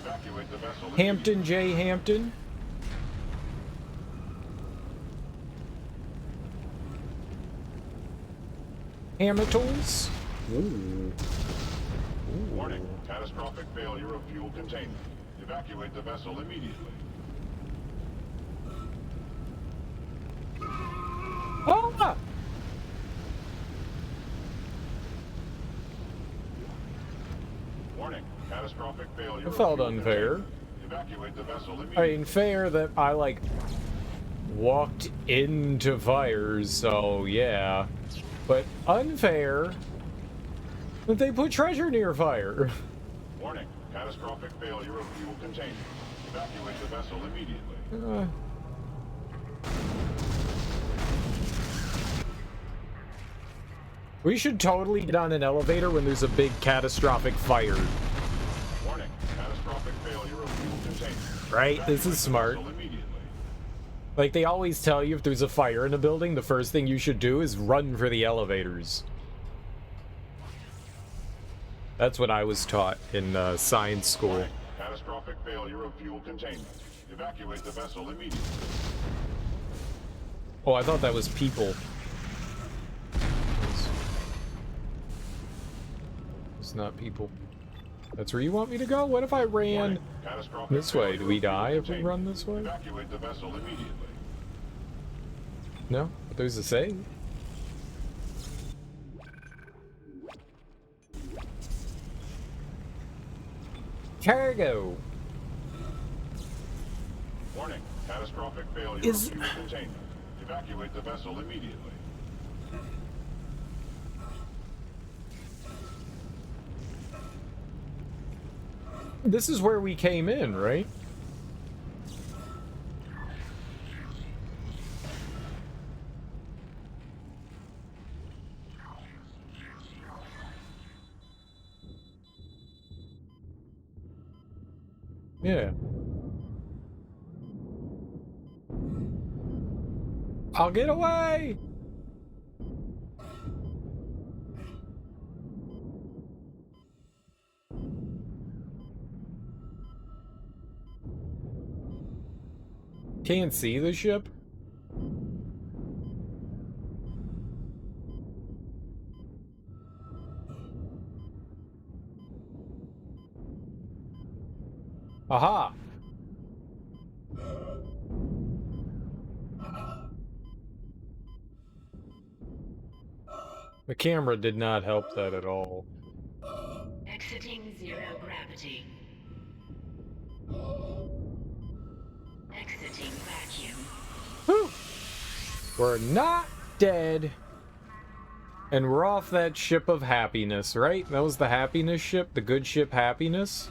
Evacuate the vessel. Hampton J. Hampton. Hamitals. Ooh. Warning, catastrophic failure of fuel containment. Evacuate the vessel immediately. Oh! Warning, catastrophic failure. It felt unfair. Evacuate the vessel I immediately. mean, fair that I, like, walked into fires, so yeah. But unfair that they put treasure near fire. Warning, catastrophic failure of fuel containment. Evacuate the vessel immediately. We should totally get on an elevator when there's a big catastrophic fire. Warning, catastrophic failure of fuel containment. Right? This is smart. Like, they always tell you if there's a fire in a building, the first thing you should do is run for the elevators. That's what I was taught in science school. Warning, catastrophic failure of fuel containment. Evacuate the vessel immediately. Oh, I thought that was people. It's not people. That's where you want me to go? What if I ran this way? Do we die if we run this way? Evacuate the vessel immediately. No, but there's a save. Cargo. Warning, catastrophic failure of fuel containment. Evacuate the vessel immediately. This is where we came in, right? Yeah. I'll get away! Can't see the ship? Aha! The camera did not help that at all. Exiting zero gravity. Exiting vacuum. Whew. We're not dead. And we're off that ship of happiness, right? That was the happiness ship? The good ship Happiness?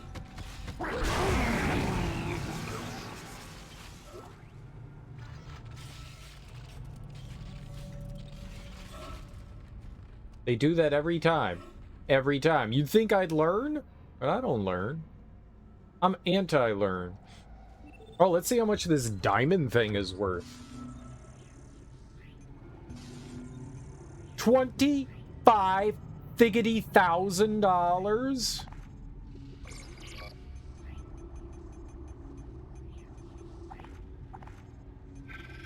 They do that every time. Every time. You'd think I'd learn, but I don't learn. I'm anti-learn. Oh, let's see how much this diamond thing is worth. $25,000.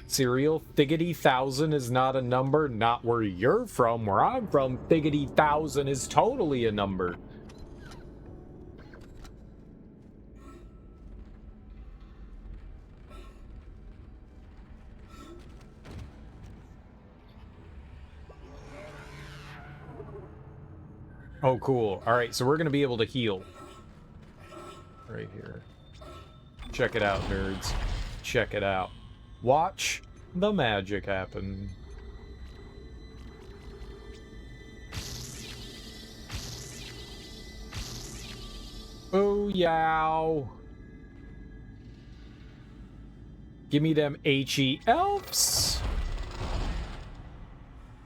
Serial, Thiggity thousand is not a number. Not where you're from. Where I'm from, Thiggity thousand is totally a number. Oh, cool. All right, so we're going to be able to heal. Right here. Check it out, nerds. Check it out. Watch the magic happen. Oh, yow. Give me them HE elves.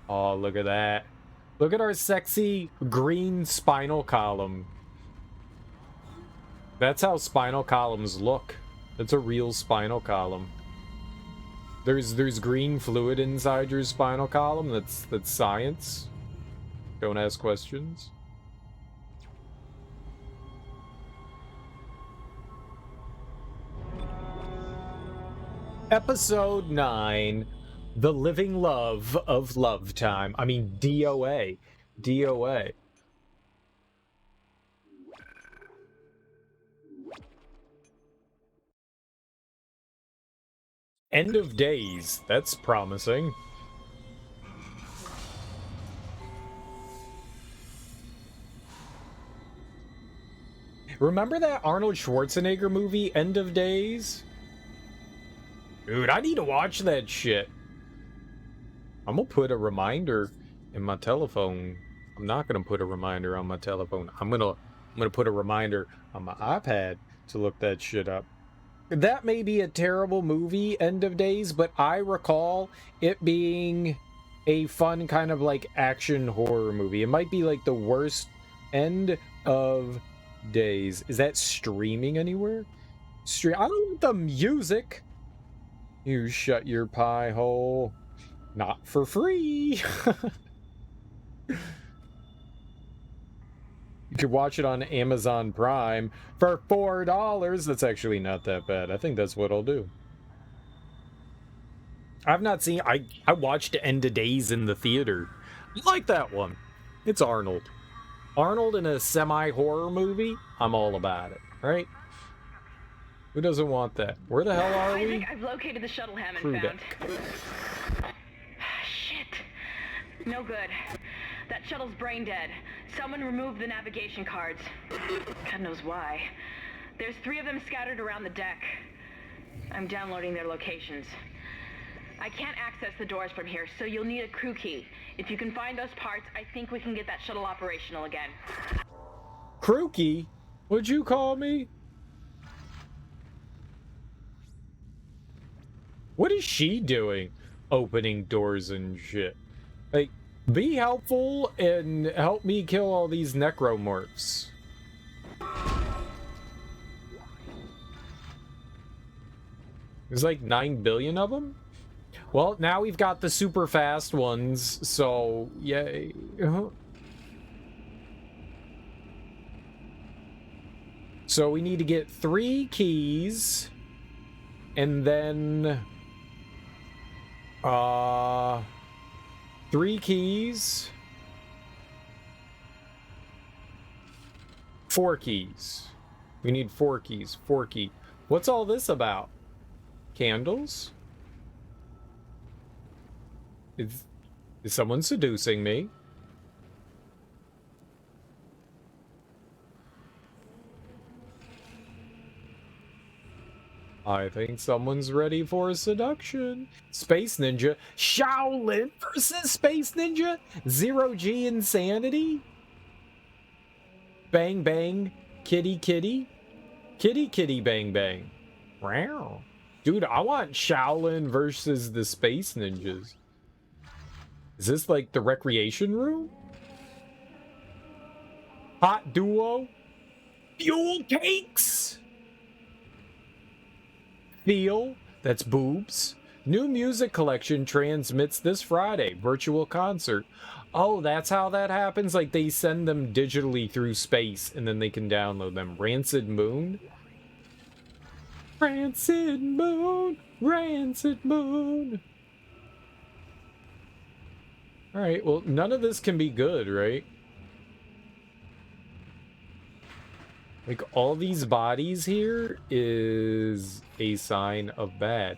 Oh, look at that. Look at our sexy green spinal column. That's how spinal columns look. That's a real spinal column. There's green fluid inside your spinal column. That's science. Don't ask questions. Episode 9, The Living Love of Love Time. I mean, DOA. DOA. End of days. That's promising. Remember that Arnold Schwarzenegger movie, End of Days? Dude, I need to watch that shit. I'm gonna put a reminder in my telephone. I'm not gonna put a reminder on my telephone. I'm gonna put a reminder on my iPad to look that shit up. That may be a terrible movie, End of Days, but I recall it being a fun kind of like action horror movie. It might be like the worst End of Days. Is that streaming anywhere? I don't want the music. You shut your pie hole. Not for free. You could watch it on Amazon Prime for $4. That's actually not that bad. I think that's what I'll do. I've not seen... I watched End of Days in the theater. I like that one. It's Arnold. Arnold in a semi-horror movie? I'm all about it, right? Who doesn't want that? Where the hell are we? I think I've located the shuttle Hammond Crew found. deck. Shit. No good. That shuttle's brain dead. Someone removed the navigation cards. God knows why. There's 3 of them scattered around the deck. I'm downloading their locations. I can't access the doors from here, so you'll need a crew key. If you can find those parts, I think we can get that shuttle operational again. Crew key? What'd you call me? What is she doing? Opening doors and shit. Like, be helpful and help me kill all these necromorphs. There's like 9 billion of them? Well, now we've got the super fast ones, so yay. So we need to get 3 keys, and then 3 keys, 4 keys. We need 4 keys. 4 key. What's all this about? Candles? Is someone seducing me? I think someone's ready for a seduction. Space Ninja. Shaolin versus Space Ninja? Zero G insanity? Bang bang. Kitty kitty. Kitty kitty bang bang. Wow. Dude, I want Shaolin versus the Space Ninjas. Is this like the recreation room? Hot duo? Fuel cakes? Feel, that's boobs. New music collection transmits this Friday. Virtual concert. Oh, that's how that happens? Like they send them digitally through space and then they can download them. Rancid Moon? Rancid Moon. Rancid Moon. Alright, well, none of this can be good, right? Like, all these bodies here is a sign of bad.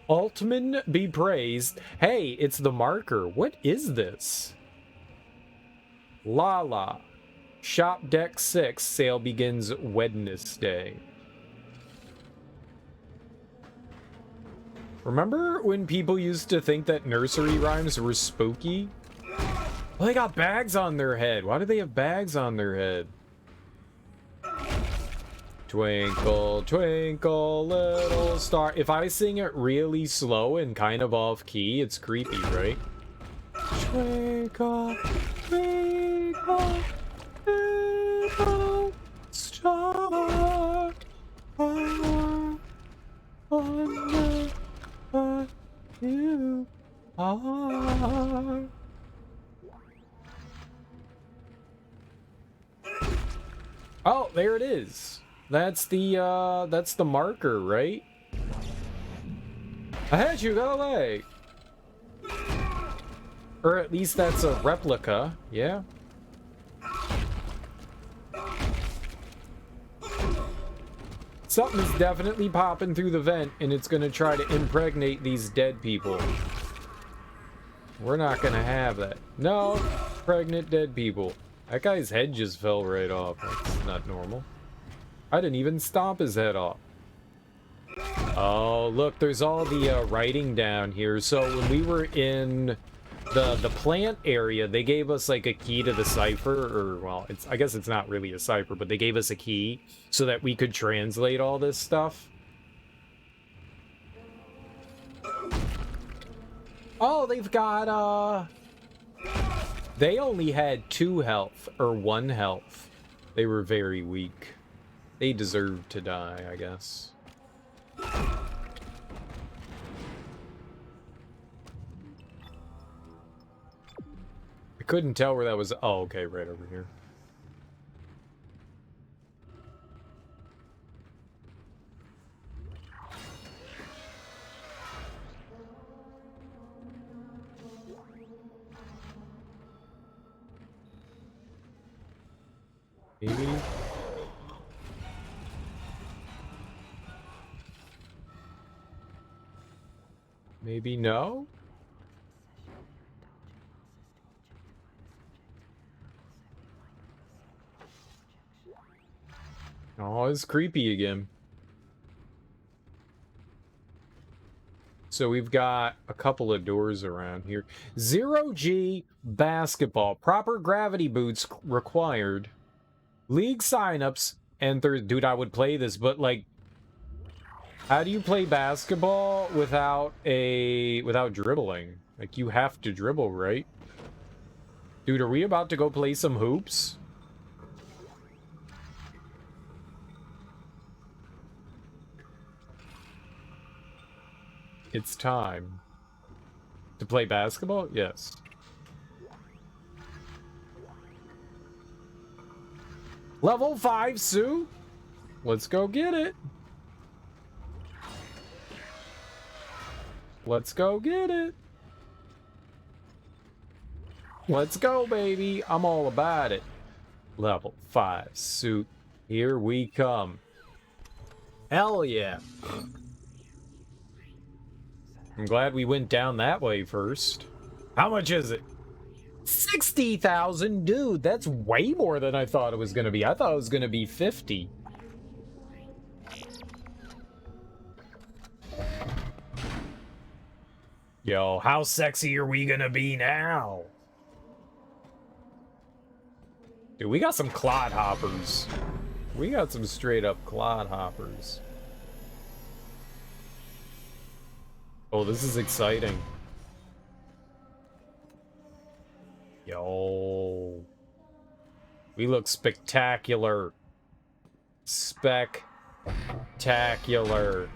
Altman be praised. Hey, it's the marker. What is this? Lala. Shop Deck 6 sale begins Wednesday. Remember when people used to think that nursery rhymes were spooky? Well, they got bags on their head. Why do they have bags on their head? Twinkle, twinkle, little star. If I sing it really slow and kind of off key, it's creepy, right? Twinkle, twinkle, little star. I wonder what you are. Oh, there it is. That's the marker, right? Ahead you go, away. Or at least that's a replica, yeah. Something's definitely popping through the vent, and it's gonna try to impregnate these dead people. We're not gonna have that. No, pregnant dead people. That guy's head just fell right off. That's not normal. I didn't even stomp his head off. Oh, look, there's all the writing down here. So when we were in the plant area, they gave us like a key to the cipher, or well, I guess it's not really a cipher, but they gave us a key so that we could translate all this stuff. Oh, they've got they only had 2 health or 1 health. They were very weak. They deserved to die, I guess. I couldn't tell where that was. Oh, okay, right over here. Maybe. Maybe no? Oh, it's creepy again. So we've got a couple of doors around here. 0G basketball. Proper gravity boots required. League signups. And dude, I would play this, but like, how do you play basketball without dribbling? Like, you have to dribble, right? Dude, are we about to go play some hoops? It's time. To play basketball? Yes. Level 5, Sue? Let's go get it. Let's go get it. Let's go, baby. I'm all about it. Level 5 suit. Here we come. Hell yeah. I'm glad we went down that way first. How much is it? 60,000? Dude, that's way more than I thought it was going to be. I thought it was going to be 50. Yo, how sexy are we going to be now? Dude, we got some clod hoppers. We got some straight up clod hoppers. Oh, this is exciting. Yo. We look spectacular. Spectacular.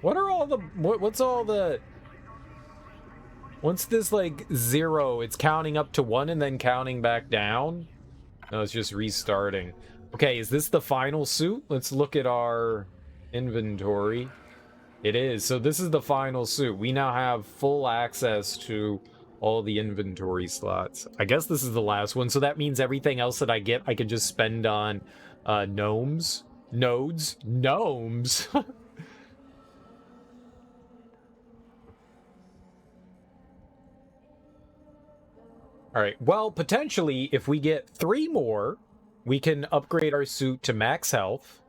What are all the... What's all the... Once this, like, 0, it's counting up to 1 and then counting back down? No, it's just restarting. Okay, is this the final suit? Let's look at our inventory. It is. So this is the final suit. We now have full access to all the inventory slots. I guess this is the last one, so that means everything else that I get, I can just spend on gnomes? Nodes? Gnomes? Alright, well, potentially, if we get 3 more, we can upgrade our suit to max health.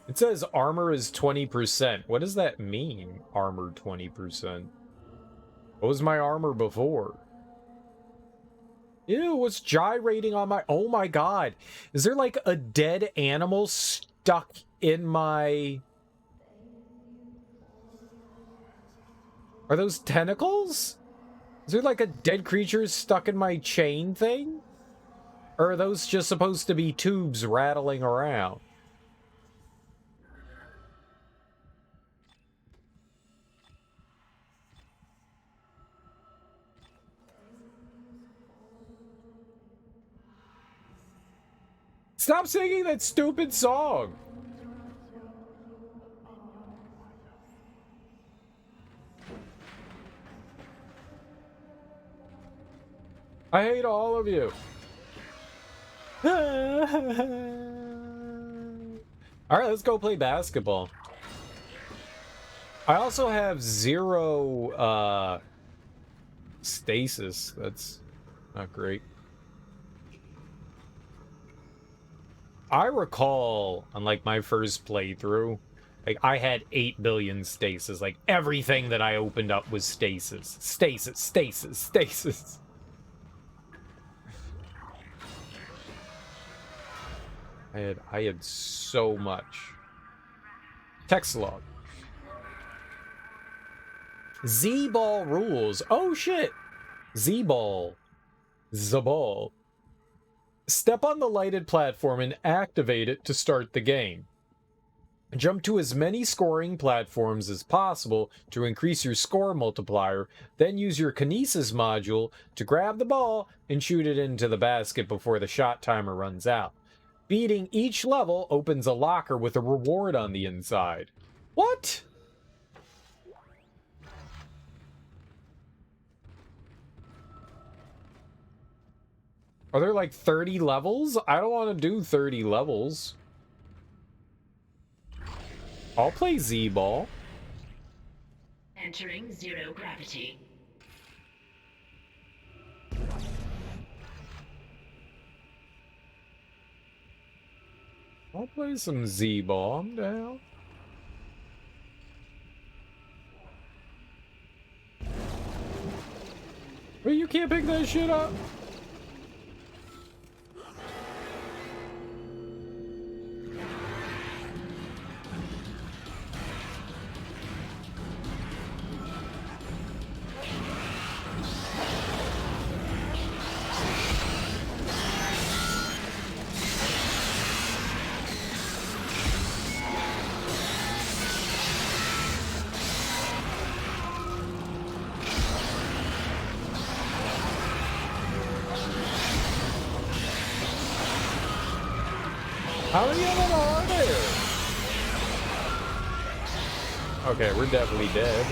It's It says armor is 20%. What does that mean, armor 20%? What was my armor before? Ew, what's gyrating on my... Oh my god. Is there like a dead animal stuck in my... Are those tentacles? Is there like a dead creature stuck in my chain thing? Or are those just supposed to be tubes rattling around? Stop singing that stupid song! I hate all of you. Alright, let's go play basketball. I also have 0 stasis. That's not great. I recall on like my first playthrough, like I had 8 billion stasis. Like everything that I opened up was stasis. Stasis, stasis, stasis. I had so much. Text log. Z-ball rules. Oh shit. Z-ball. Z-ball. Step on the lighted platform and activate it to start the game. Jump to as many scoring platforms as possible to increase your score multiplier, then use your kinesis module to grab the ball and shoot it into the basket before the shot timer runs out. Beating each level opens a locker with a reward on the inside. What? Are there like 30 levels? I don't want to do 30 levels. I'll play Z-ball. Entering zero gravity. I'll play some Z-ball. I'm down. Wait, you can't pick that shit up? How many of them are there? Okay, we're definitely dead.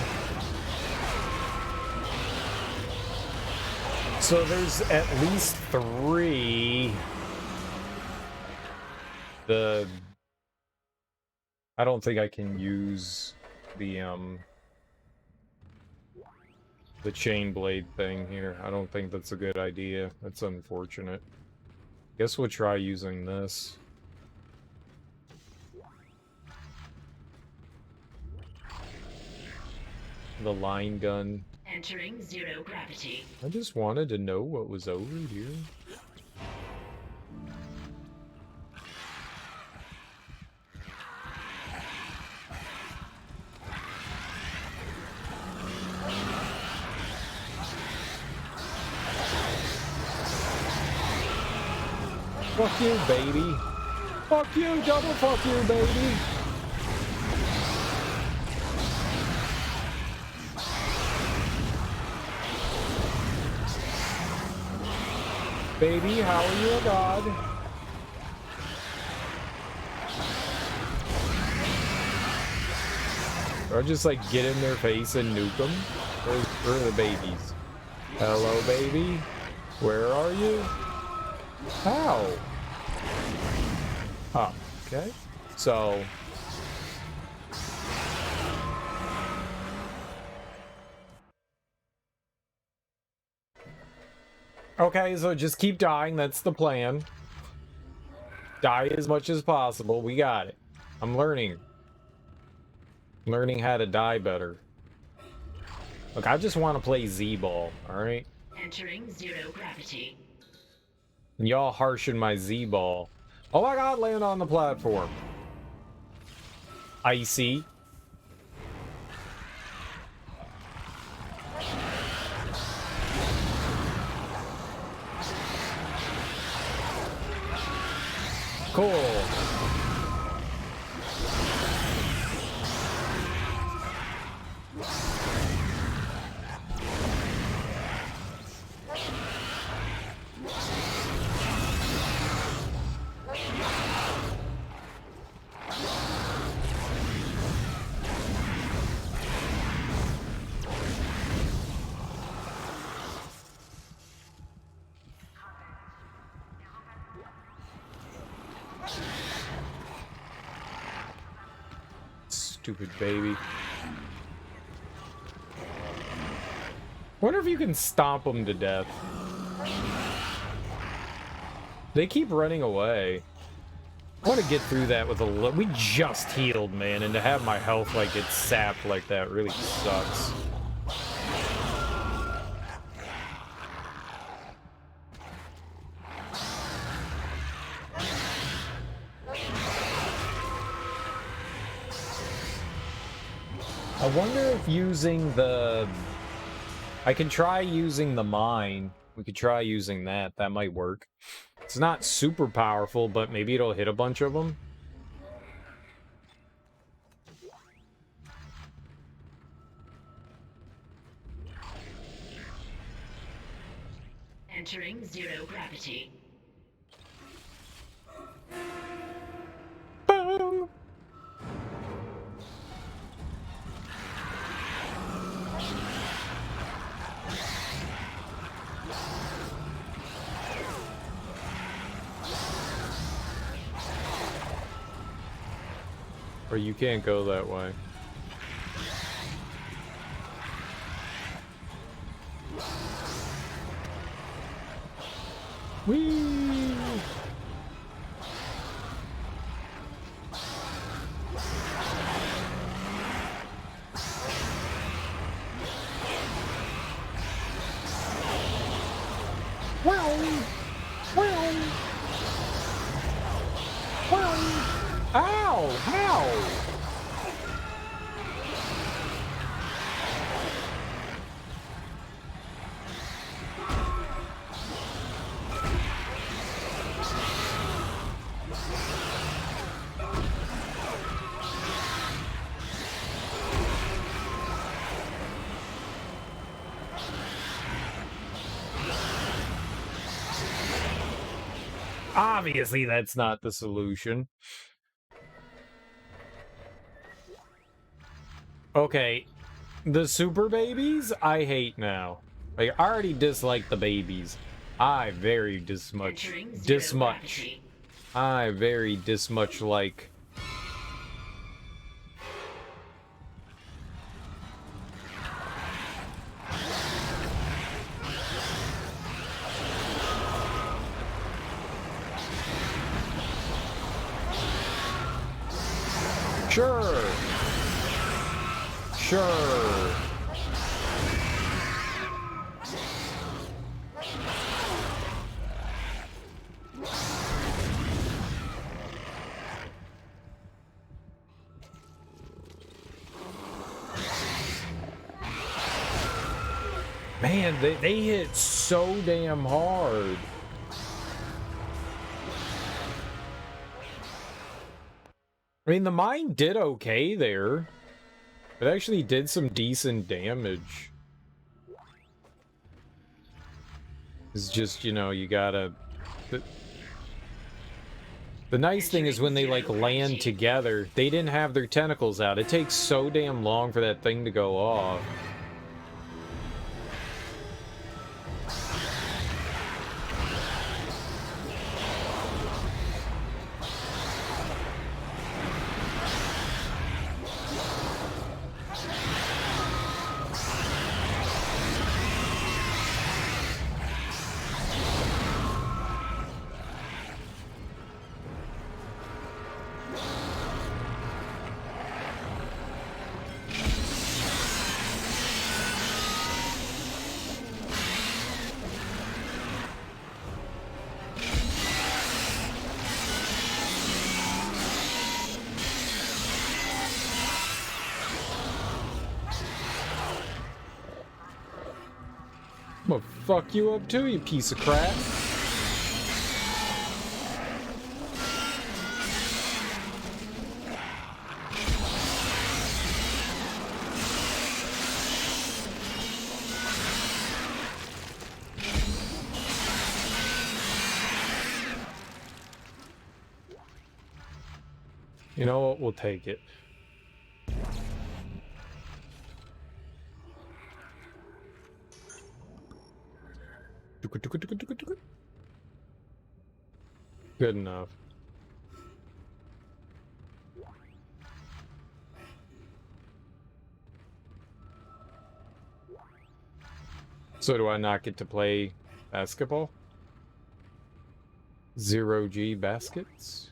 So there's at least 3. I don't think I can use the chain blade thing here. I don't think that's a good idea. That's unfortunate. Guess we'll try using this. The line gun. Entering zero gravity. I just wanted to know what was over here. Fuck you, baby. Fuck you, double fuck you, baby. Baby, how are you a god? Or just like get in their face and nuke them? Where are the babies? Hello, baby? Where are you? How? Oh, okay. So... Okay, so just keep dying. That's the plan. Die as much as possible. We got it. I'm learning. Learning how to die better. Look, I just want to play Z-ball, alright? Entering zero gravity. And y'all harshing my Z-ball. Oh my god, land on the platform. Icy. Cool. Stupid baby. Wonder if you can stomp them to death. They keep running away. I want to get through that with a little... We just healed, man, and to have my health, like, get sapped like that really sucks. I wonder if using the... I can try using the mine. We could try using that. That might work. It's not super powerful, but maybe it'll hit a bunch of them. Entering zero gravity. Boom! Or you can't go that way. Whee! Ow! How? Obviously, that's not the solution. Okay, the super babies, I hate now. Like, I already dislike the babies. I very dismuch like... Sure. Man, they hit so damn hard. I mean, the mine did okay there. It actually did some decent damage. It's just, you know, you gotta... The nice thing is when they, like, land together, they didn't have their tentacles out. It takes so damn long for that thing to go off. I'm gonna fuck you up too, you piece of crap. You know what? We'll take it. Good enough. So do I not get to play basketball? 0G baskets?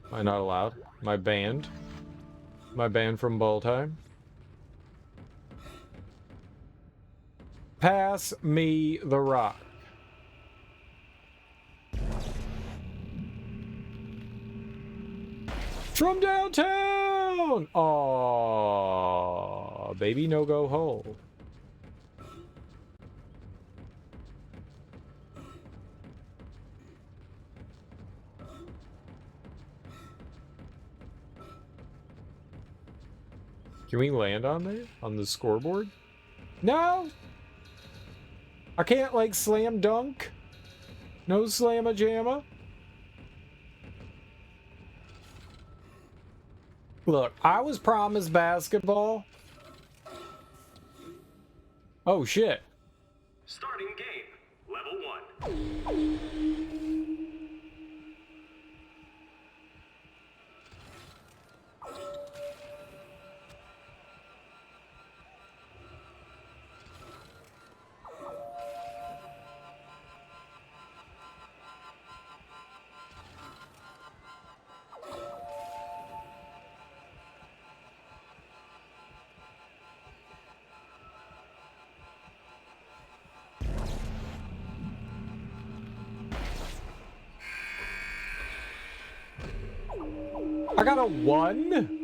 Am I not allowed? My band? My band from Ball Time? Pass me the rock. From downtown! Aww, baby, no go hole. Can we land on there? On the scoreboard? No! I can't, like, slam dunk? No slamma-jamma? Look, I was promised basketball. Oh, shit. Starting game. Level 1. I got a 1?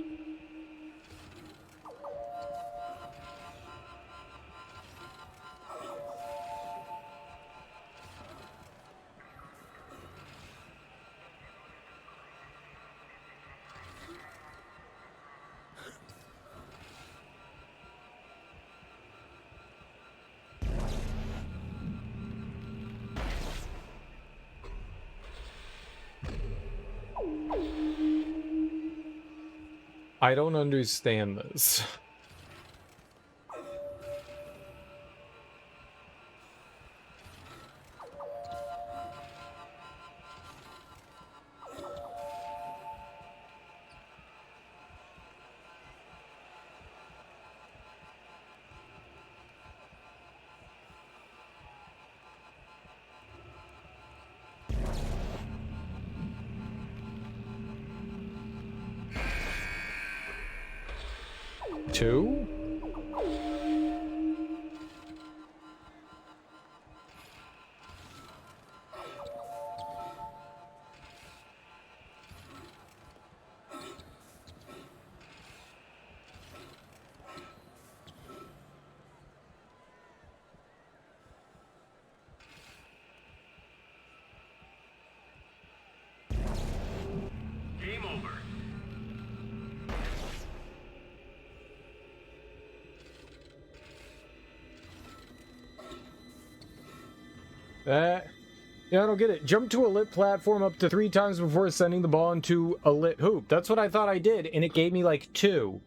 I don't understand this. Two? Game over. Yeah, I don't get it. Jump to a lit platform up to 3 times before sending the ball into a lit hoop. That's what I thought I did, and it gave me like 2.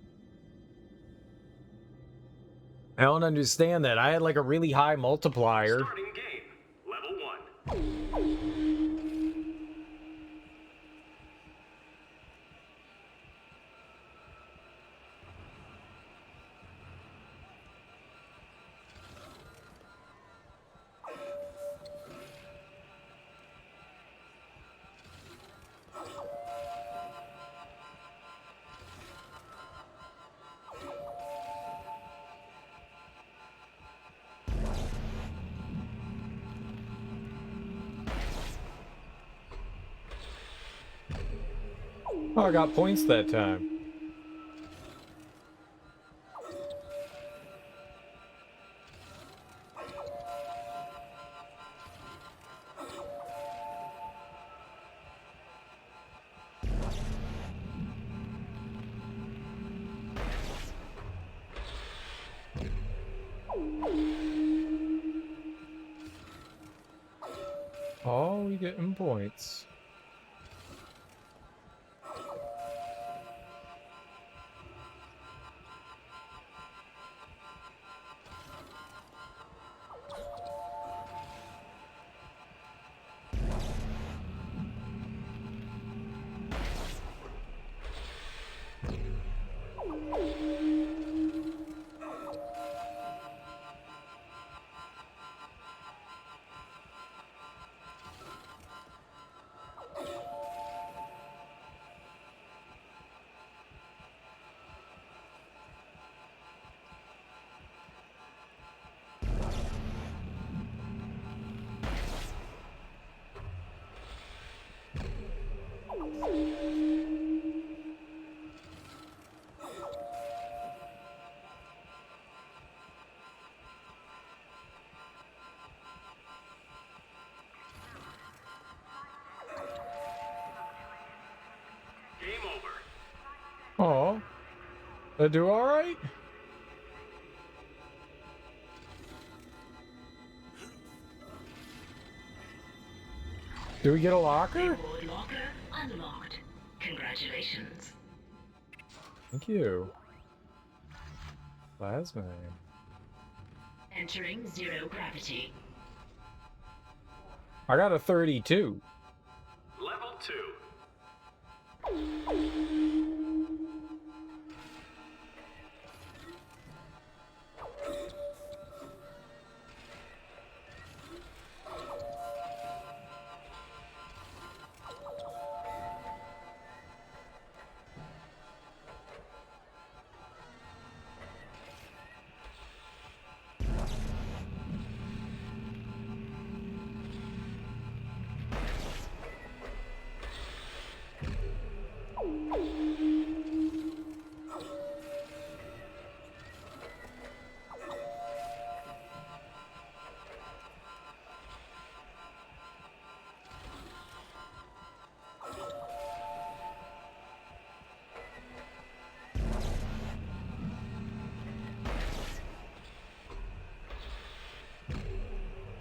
I don't understand that. I had like a really high multiplier. Starting game. Level 1. Oh, I got points that time. getting points. Game over. Oh, I do all right. Do we get a locker? Reward locker unlocked. Congratulations. Thank you. Plasma. Entering zero gravity. I got a 32. Level 2.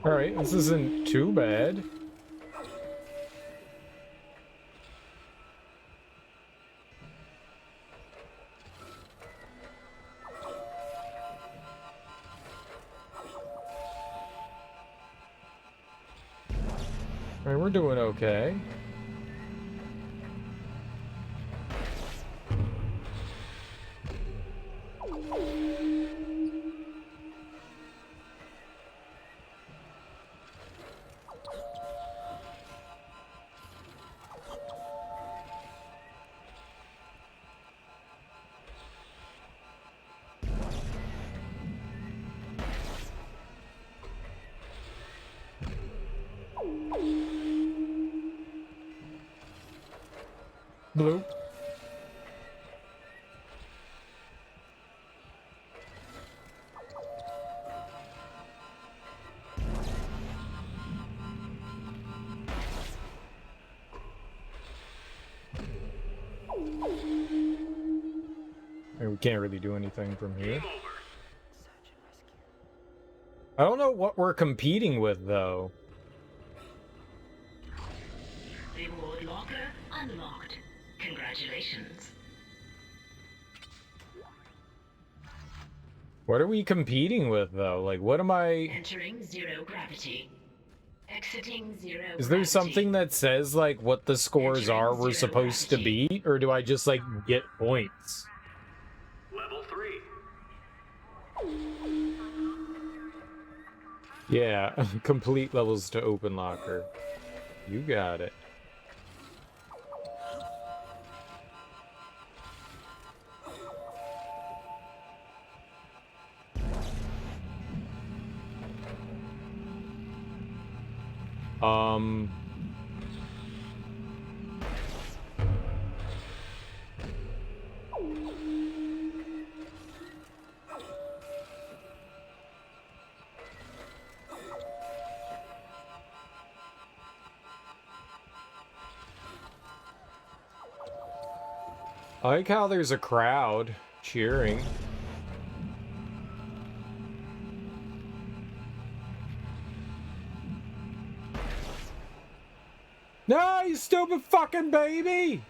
Alright, this isn't too bad. Alright, we're doing okay. Blue. We can't really do anything from here. I don't know what we're competing with, though. Reward locker unlocked. Congratulations. What are we competing with, though? Like, what am I... Entering zero gravity. Exiting zero Is there gravity. something that says, like, what the scores are we're supposed to be? Or do I just, like, get points? Level 3. Yeah, complete levels to open locker. You got it. I like how there's a crowd cheering. No, you stupid fucking baby!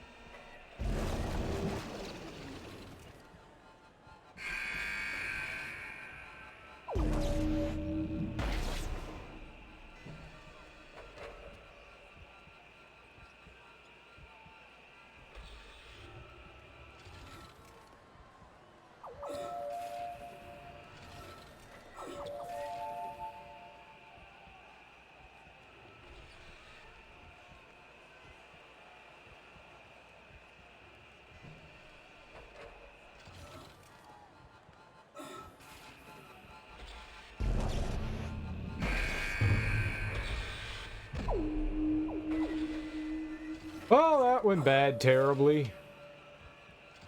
Oh, that went bad terribly.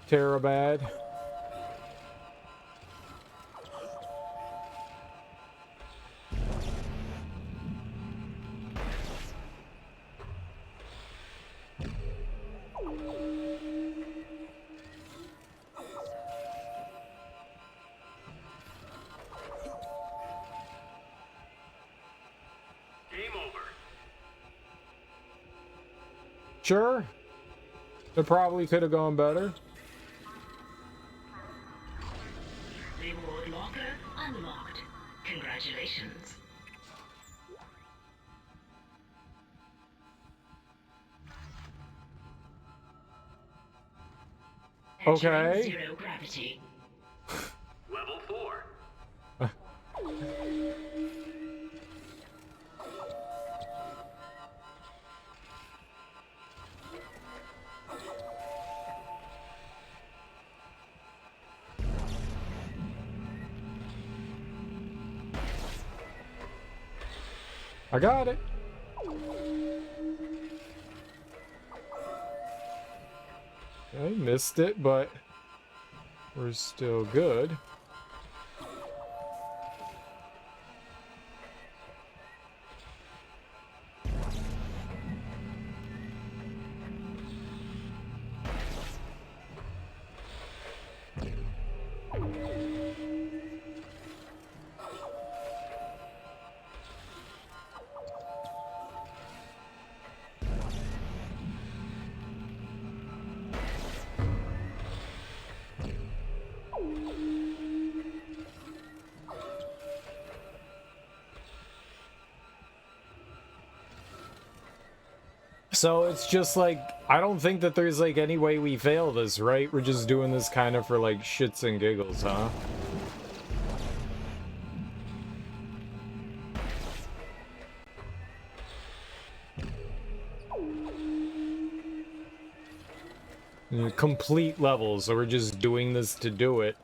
Bad. Game over. Sure. It probably could have gone better. Reward locker unlocked. Congratulations. Okay. Zero gravity. Level 4. I got it. I missed it, but we're still good. So it's just like, I don't think that there's like any way we fail this, right? We're just doing this kind of for like shits and giggles, huh? Complete levels, so we're just doing this to do it.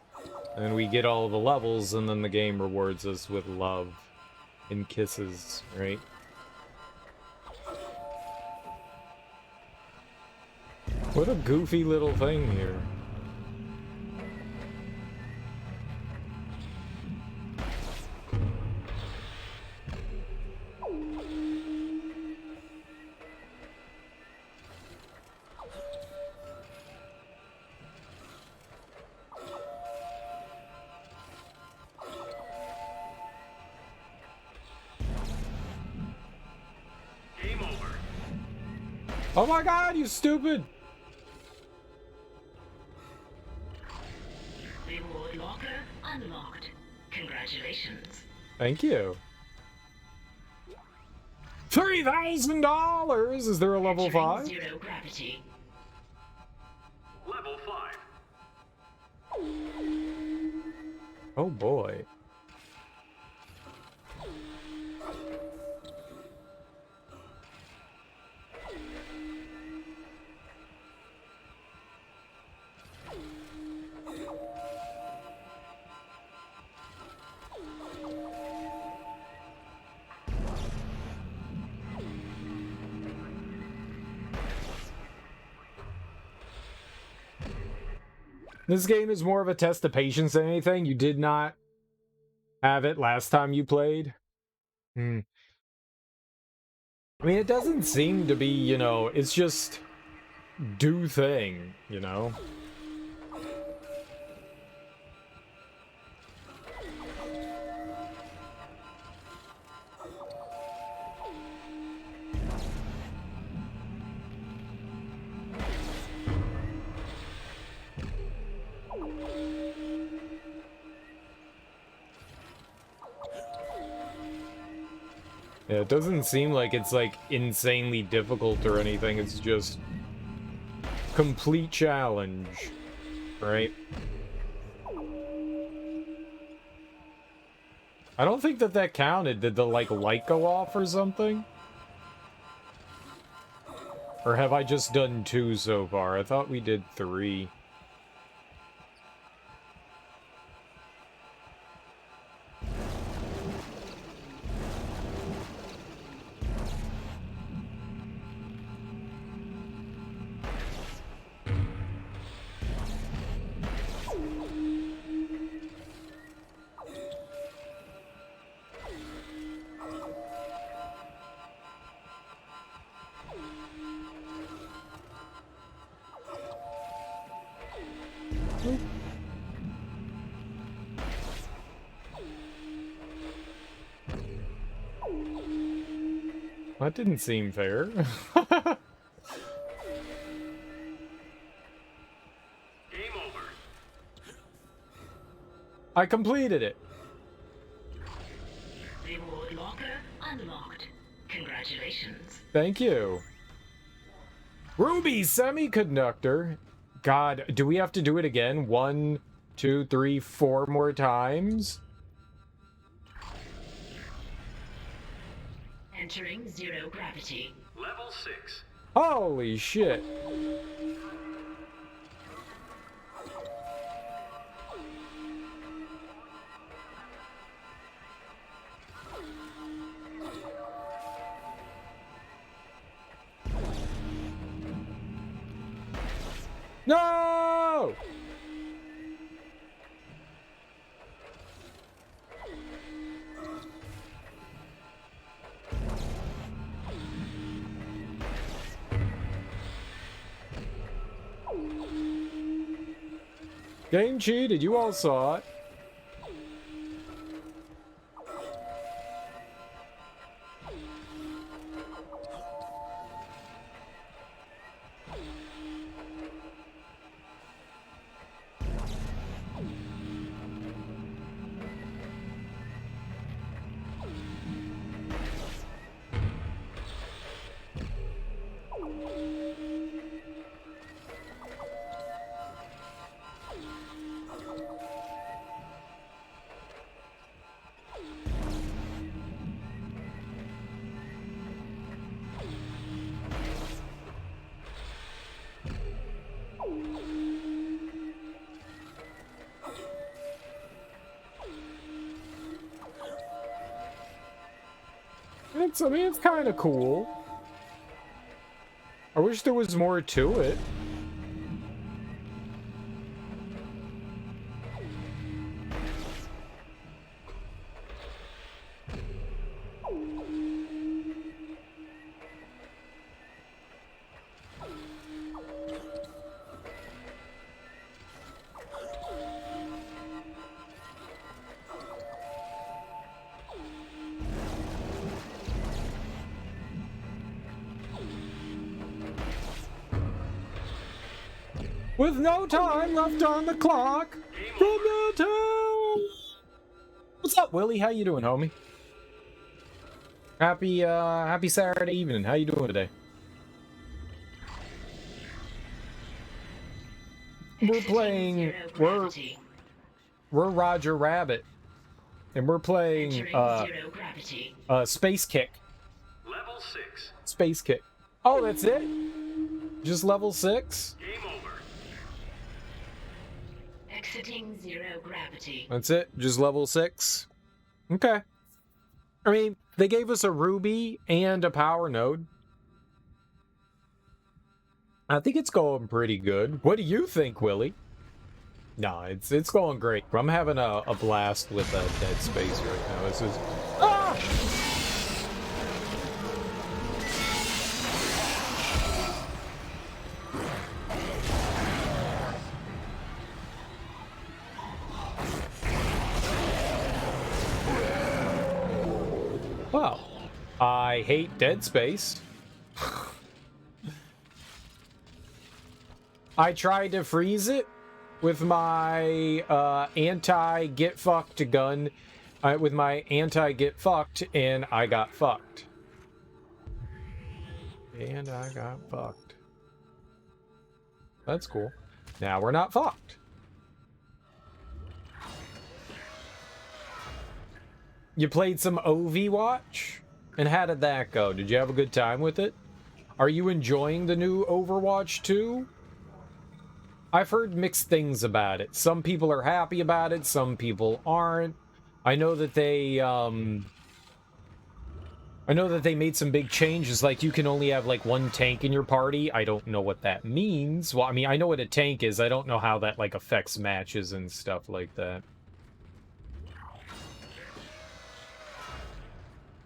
And we get all the levels, and then the game rewards us with love and kisses, right? What a goofy little thing here. Game over. Oh my god, you stupid! Reward locker unlocked. Congratulations. Thank you. $3,000! Is there a level 5? Zero gravity. Level 5. Oh boy. This game is more of a test of patience than anything. You did not have it last time you played. I mean, it doesn't seem to be, you know, it's just do thing, you know? Yeah, it doesn't seem like it's like insanely difficult or anything. It's just complete challenge, right? I don't think that that counted. Did the like light go off or something? Or have I just done 2 so far? I thought we did 3. That didn't seem fair. Game over. I completed it. Reward locker unlocked. Congratulations. Thank you. Ruby semiconductor. God, do we have to do it again? 1, 2, 3, 4 more times? Entering zero gravity. Level 6. Holy shit. No! Game cheated, you all saw it. I mean, it's kind of cool. I wish there was more to it. With no time left on the clock from the town. What's up, Willie? How you doing, homie? Happy Saturday evening. How you doing today? We're playing. We're Roger Rabbit, and we're playing Space Kick. Level 6. Space Kick. Oh, that's it? Just level 6? Game over. Exiting zero gravity. That's it? Just level 6? Okay. I mean, they gave us a ruby and a power node. I think it's going pretty good. What do you think, Willie? No, it's going great. I'm having a blast with Dead Space right now. This is... Ah! Well, I hate Dead Space. I tried to freeze it with my anti-get-fucked gun, With my anti-get fucked, and I got fucked. And I got fucked. That's cool. Now we're not fucked. You played some Overwatch? And how did that go? Did you have a good time with it? Are you enjoying the new Overwatch 2? I've heard mixed things about it. Some people are happy about it, some people aren't. I know that they made some big changes, like you can only have like one tank in your party. I don't know what that means. Well, I mean, I know what a tank is. I don't know how that like affects matches and stuff like that.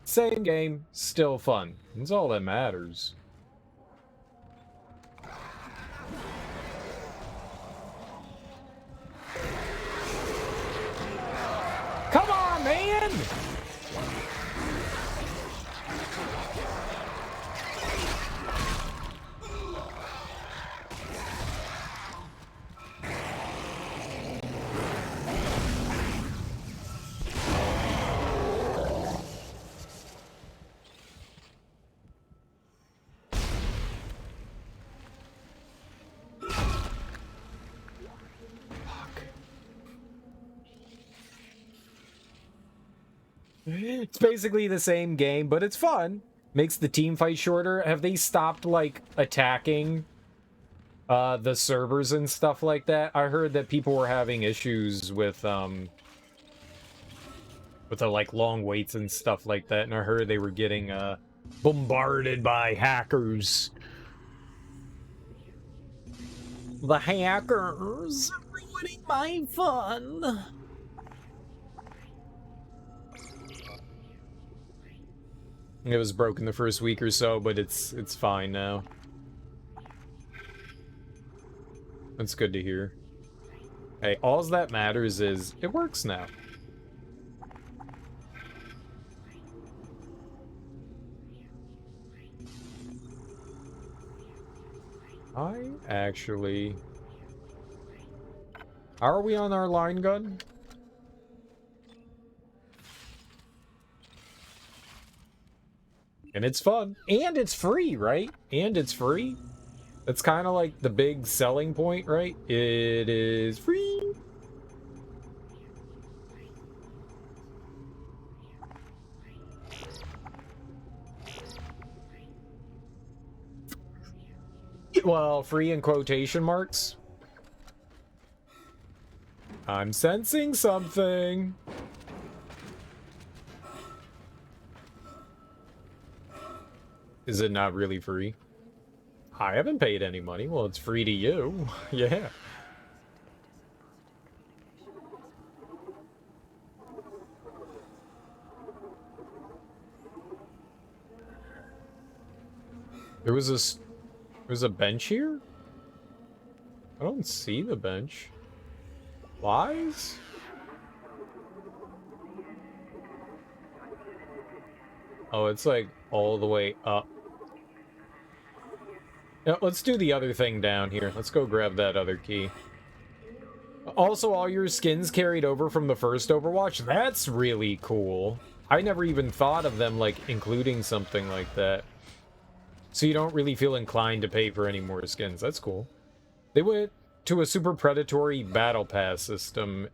Same game, still fun. That's all that matters. Come on, man! It's basically the same game, but it's fun. Makes the team fight shorter. Have they stopped, like, attacking the servers and stuff like that? I heard that people were having issues with the, like, long waits and stuff like that, and I heard they were getting, bombarded by hackers. The hackers are ruining my fun. It was broken the first week or so, but it's fine now. That's good to hear. Hey, all that matters is it works now. I actually... How are we on our line gun? And it's fun. And it's free, right? And it's free. That's kind of like the big selling point, right? It is free. Well, free in quotation marks. I'm sensing something. Is it not really free? I haven't paid any money. Well, it's free to you. Yeah. There's a bench here? I don't see the bench. Lies? Oh, it's like all the way up. Yeah, let's do the other thing down here. Let's go grab that other key. Also, all your skins carried over from the first Overwatch? That's really cool. I never even thought of them, like, including something like that. So you don't really feel inclined to pay for any more skins. That's cool. They went to a super predatory battle pass system.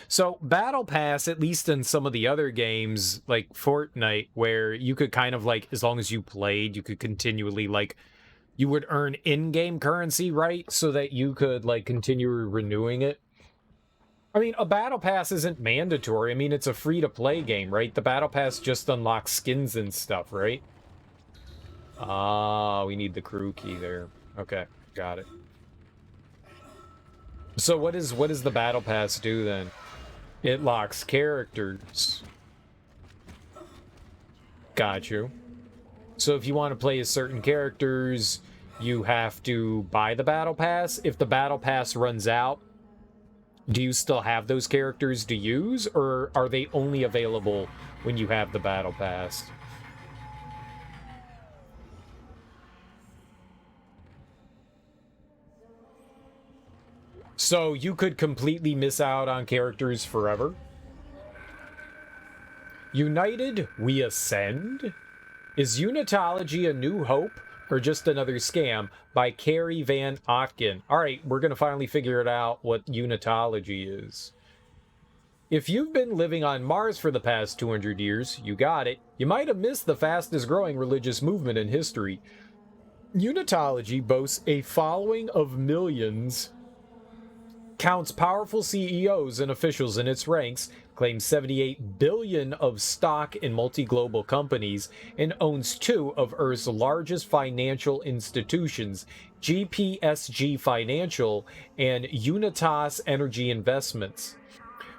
So battle pass, at least in some of the other games, like Fortnite, where you could kind of, like, as long as you played, you could continually, like, you would earn in-game currency, right? So that you could, like, continue renewing it. I mean, a battle pass isn't mandatory. I mean, it's a free-to-play game, right? The battle pass just unlocks skins and stuff, right? Ah, we need the crew key there. Okay, got it. So what does the battle pass do then? It locks characters. Got you. So if you want to play as certain characters, you have to buy the battle pass. If the battle pass runs out, do you still have those characters to use, or are they only available when you have the battle pass? So you could completely miss out on characters forever? United, we ascend? Is Unitology a new hope or just another scam? By Carrie Van Otkin. All right, we're going to finally figure it out what Unitology is. If you've been living on Mars for the past 200 years, you got it. You might have missed the fastest growing religious movement in history. Unitology boasts a following of millions, counts powerful CEOs and officials in its ranks, claims 78 billion of stock in multi-global companies, and owns two of Earth's largest financial institutions, GPSG Financial and Unitas Energy Investments.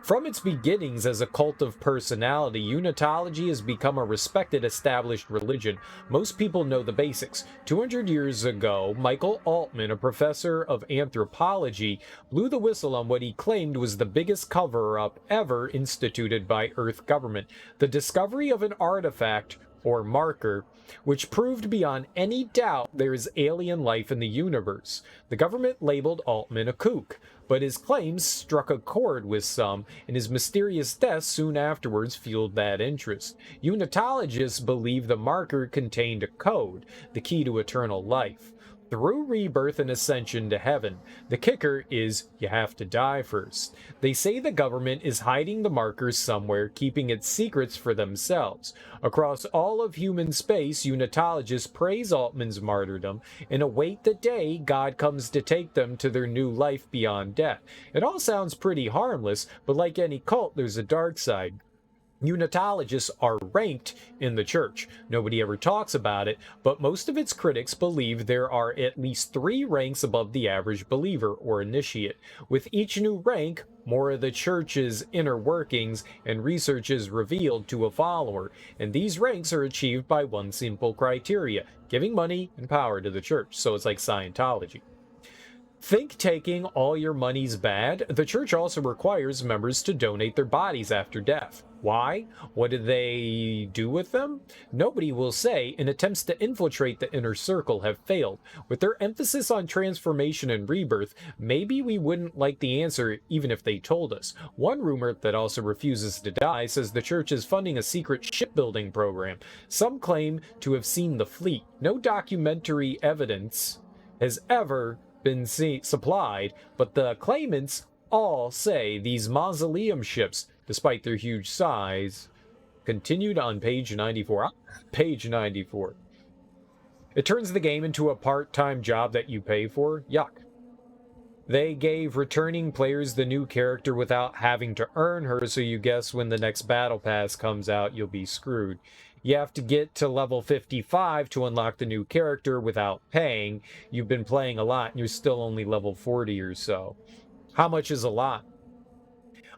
From its beginnings as a cult of personality, Unitology has become a respected established religion. Most people know the basics. 200 years ago, Michael Altman, a professor of anthropology, blew the whistle on what he claimed was the biggest cover-up ever instituted by Earth government. The discovery of an artifact, or marker, which proved beyond any doubt there is alien life in the universe. The government labeled Altman a kook, but his claims struck a chord with some, and his mysterious death soon afterwards fueled that interest. Unitologists believe the marker contained a code, the key to eternal life. Through rebirth and ascension to heaven, the kicker is you have to die first. They say the government is hiding the markers somewhere, keeping its secrets for themselves. Across all of human space, Unitologists praise Altman's martyrdom and await the day God comes to take them to their new life beyond death. It all sounds pretty harmless, but like any cult, there's a dark side. Unitologists are ranked in the church. Nobody ever talks about it, but most of its critics believe there are at least 3 ranks above the average believer or initiate. With each new rank, more of the church's inner workings and research is revealed to a follower, and these ranks are achieved by one simple criteria: giving money and power to the church. So it's like Scientology. Think taking all your money's bad? The church also requires members to donate their bodies after death. Why? What do they do with them? Nobody will say, and attempts to infiltrate the inner circle have failed. With their emphasis on transformation and rebirth, maybe we wouldn't like the answer even if they told us. One rumor that also refuses to die says the church is funding a secret shipbuilding program. Some claim to have seen the fleet. No documentary evidence has ever been supplied, but the claimants all say these mausoleum ships, despite their huge size, continued on page 94. Page 94. It turns the game into a part-time job that you pay for. Yuck. They gave returning players the new character without having to earn her, so you guess when the next battle pass comes out, you'll be screwed. You have to get to level 55 to unlock the new character without paying. You've been playing a lot and you're still only level 40 or so. How much is a lot?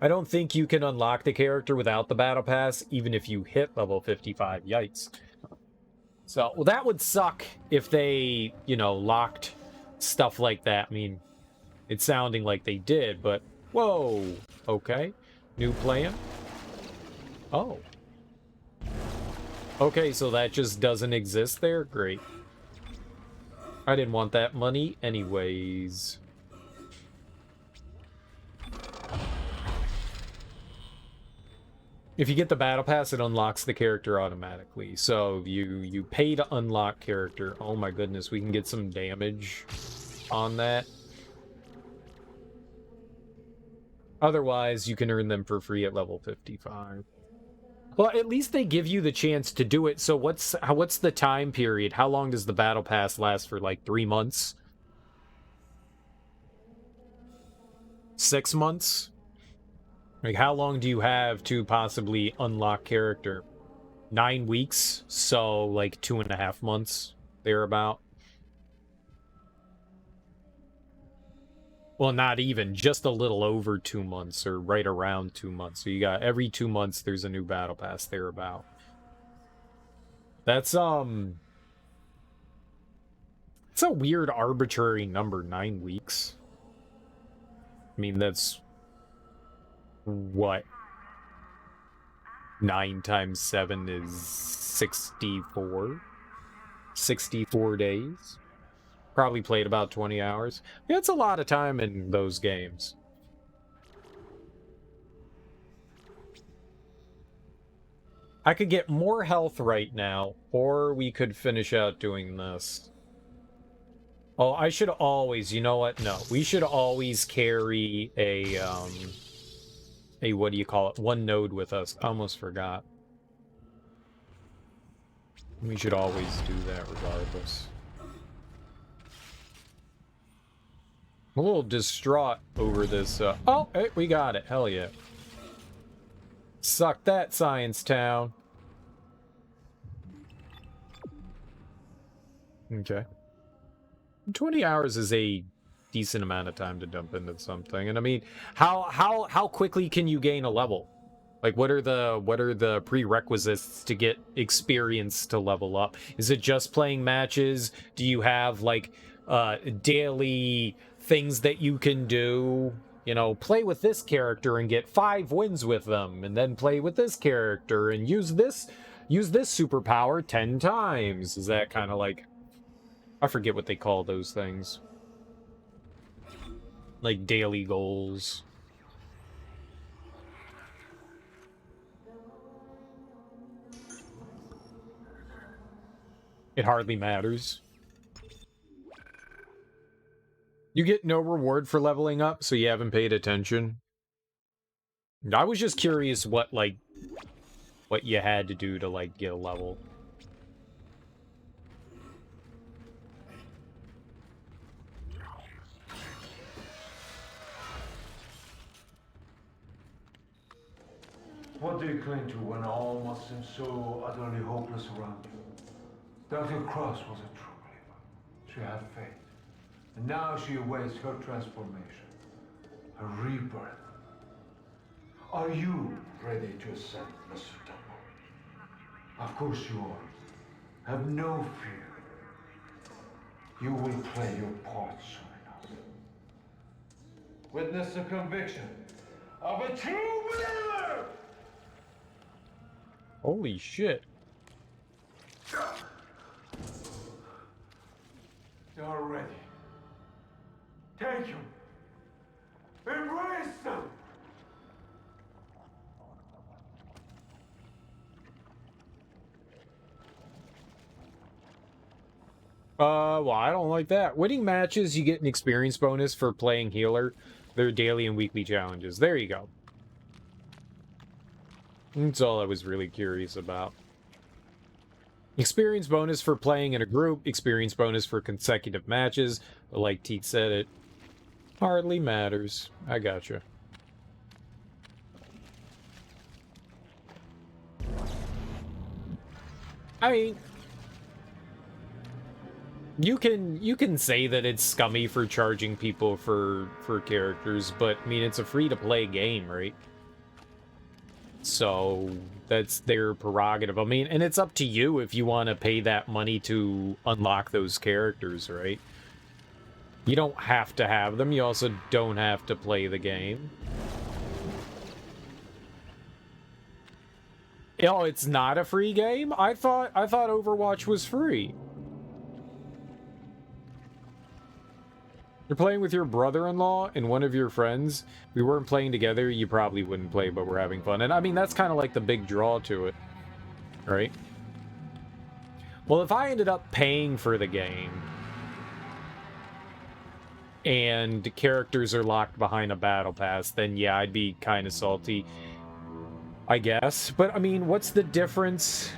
I don't think you can unlock the character without the battle pass, even if you hit level 55. Yikes. So, well, that would suck if they, locked stuff like that. I mean, it's sounding like they did, but whoa. Okay. New plan. Oh. Okay, so that just doesn't exist there? Great. I didn't want that money anyways. If you get the battle pass, it unlocks the character automatically. So you pay to unlock character. Oh my goodness, we can get some damage on that. Otherwise, you can earn them for free at level 55. Well, at least they give you the chance to do it. So what's the time period? How long does the battle pass last for? Like 3 months? 6 months? Like, how long do you have to possibly unlock character? 9 weeks? So, like 2.5 months, thereabout. Well, not even, just a little over 2 months, or right around 2 months. So you got every 2 months there's a new battle pass thereabout. That's it's a weird arbitrary number, 9 weeks. I mean, that's what? 9 times 7 is 64. 64 days. Probably played about 20 hours. Yeah, it's a lot of time in those games. I could get more health right now, or we could finish out doing this. Oh, I should always, you know what? No, we should always carry a, what do you call it? One node with us. I almost forgot. We should always do that regardless. I'm a little distraught over this, oh, hey, we got it. Hell yeah. Suck that, Science Town. Okay. 20 hours is a decent amount of time to dump into something. And I mean, how quickly can you gain a level? Like, what are the prerequisites to get experience to level up? Is it just playing matches? Do you have like daily things that you can do? You know, play with this character and get 5 wins with them, and then play with this character and use this superpower 10 times. Is that kind of like, I forget what they call those things. Like daily goals. It hardly matters. You get no reward for leveling up, so you haven't paid attention. I was just curious what you had to do to, like, get a level. What do you cling to when all must seem so utterly hopeless around you? Dr. Cross was a true believer. She had faith. And now she awaits her transformation, her rebirth. Are you ready to ascend, Mr. Temple? Of course you are. Have no fear. You will play your part soon enough. Witness the conviction of a true believer! Holy shit. You're ready. Take them. Embrace them. Well, I don't like that. Winning matches, you get an experience bonus for playing healer. They're daily and weekly challenges. There you go. That's all I was really curious about. Experience bonus for playing in a group. Experience bonus for consecutive matches. Like Teet said, it hardly matters. I gotcha. I mean, you can say that it's scummy for charging people for characters, but I mean, it's a free-to-play game, right? So that's their prerogative. I mean, and it's up to you if you want to pay that money to unlock those characters, right? You don't have to have them. You also don't have to play the game. Oh, it's not a free game? I thought Overwatch was free. You're playing with your brother-in-law and one of your friends. We weren't playing together, you probably wouldn't play, but we're having fun. And I mean, that's kind of like the big draw to it, right? Well, if I ended up paying for the game and characters are locked behind a battle pass, then yeah, I'd be kind of salty, I guess. But I mean, what's the difference?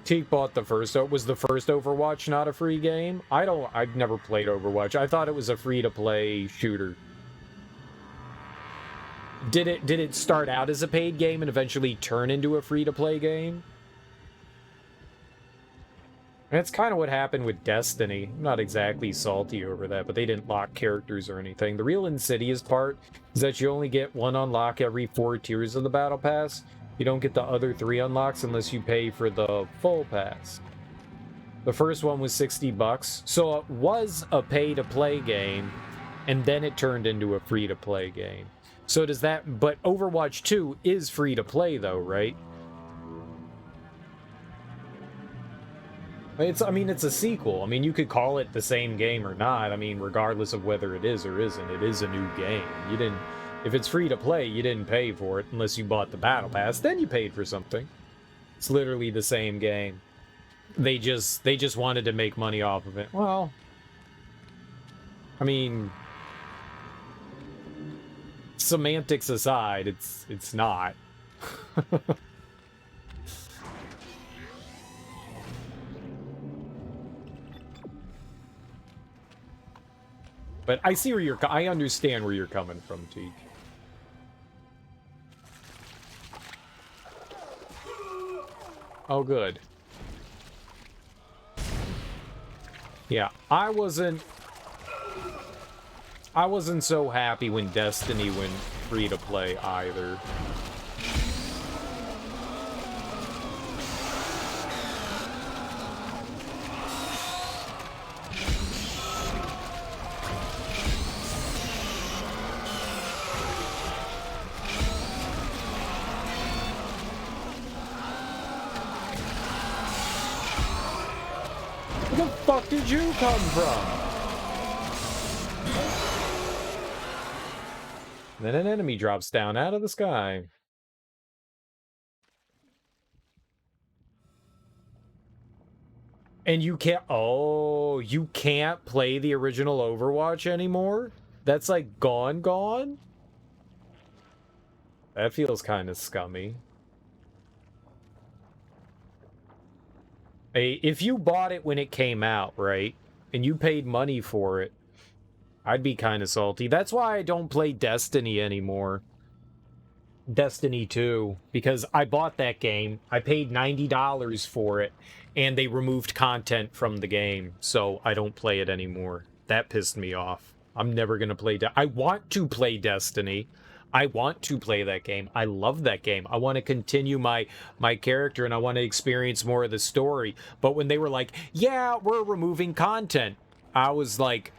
Teak bought the first. So was the first Overwatch not a free game? I've never played Overwatch. I thought it was a free-to-play shooter. Did it start out as a paid game and eventually turn into a free-to-play game? That's kind of what happened with Destiny. I'm not exactly salty over that, but they didn't lock characters or anything. The real insidious part is that you only get one unlock every 4 tiers of the Battle Pass. You don't get the other 3 unlocks unless you pay for the full pass. The first one was $60, so it was a pay-to-play game, and then it turned into a free-to-play game. So does that... But Overwatch 2 is free-to-play, though, right? I mean, it's a sequel. I mean, you could call it the same game or not. I mean, regardless of whether it is or isn't, it is a new game. You didn't, if it's free to play, you didn't pay for it unless you bought the Battle Pass. Then you paid for something. It's literally the same game. They just wanted to make money off of it. Well, I mean, semantics aside, it's not. But I see where I understand where you're coming from, Teak. Oh, good. Yeah, I wasn't so happy when Destiny went free to play either. Where the fuck did you come from? Then an enemy drops down out of the sky. And you can't... Oh, you can't play the original Overwatch anymore? That's like gone? That feels kind of scummy. Hey, if you bought it when it came out, right? And you paid money for it, I'd be kind of salty. That's why I don't play Destiny anymore. Destiny 2, because I bought that game, I paid $90 for it, and they removed content from the game, so I don't play it anymore. That pissed me off. I'm never gonna play I want to play Destiny. I want to play that game. I love that game. I want to continue my character, and I want to experience more of the story. But when they were like, yeah, we're removing content, I was like,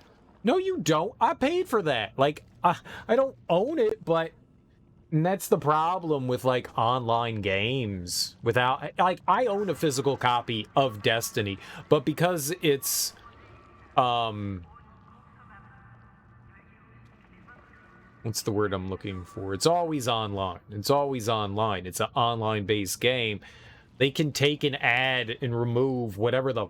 no, you don't. I paid for that. Like, I don't own it, but... And that's the problem with, like, online games. Without, like, I own a physical copy of Destiny, but because it's, what's the word I'm looking for? It's always online. It's always online. It's an online-based game. They can take an ad and remove whatever the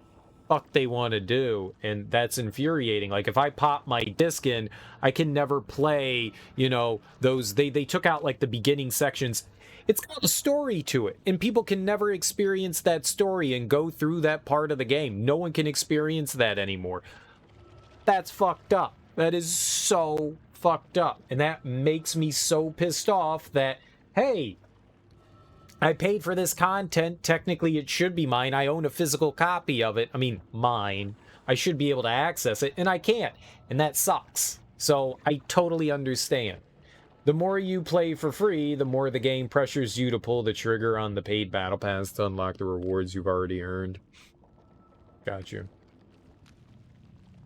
fuck they want to do, and that's infuriating. Like, if I pop my disc in, I can never play, you know, those, they took out, like, the beginning sections. It's got a story to it, and people can never experience that story and go through that part of the game. No one can experience that anymore. That's fucked up. That is so fucked up, and that makes me so pissed off that, hey, I paid for this content. Technically, it should be mine. I own a physical copy of it. I mean, mine. I should be able to access it, and I can't. And that sucks. So, I totally understand. The more you play for free, the more the game pressures you to pull the trigger on the paid battle pass to unlock the rewards you've already earned. Gotcha.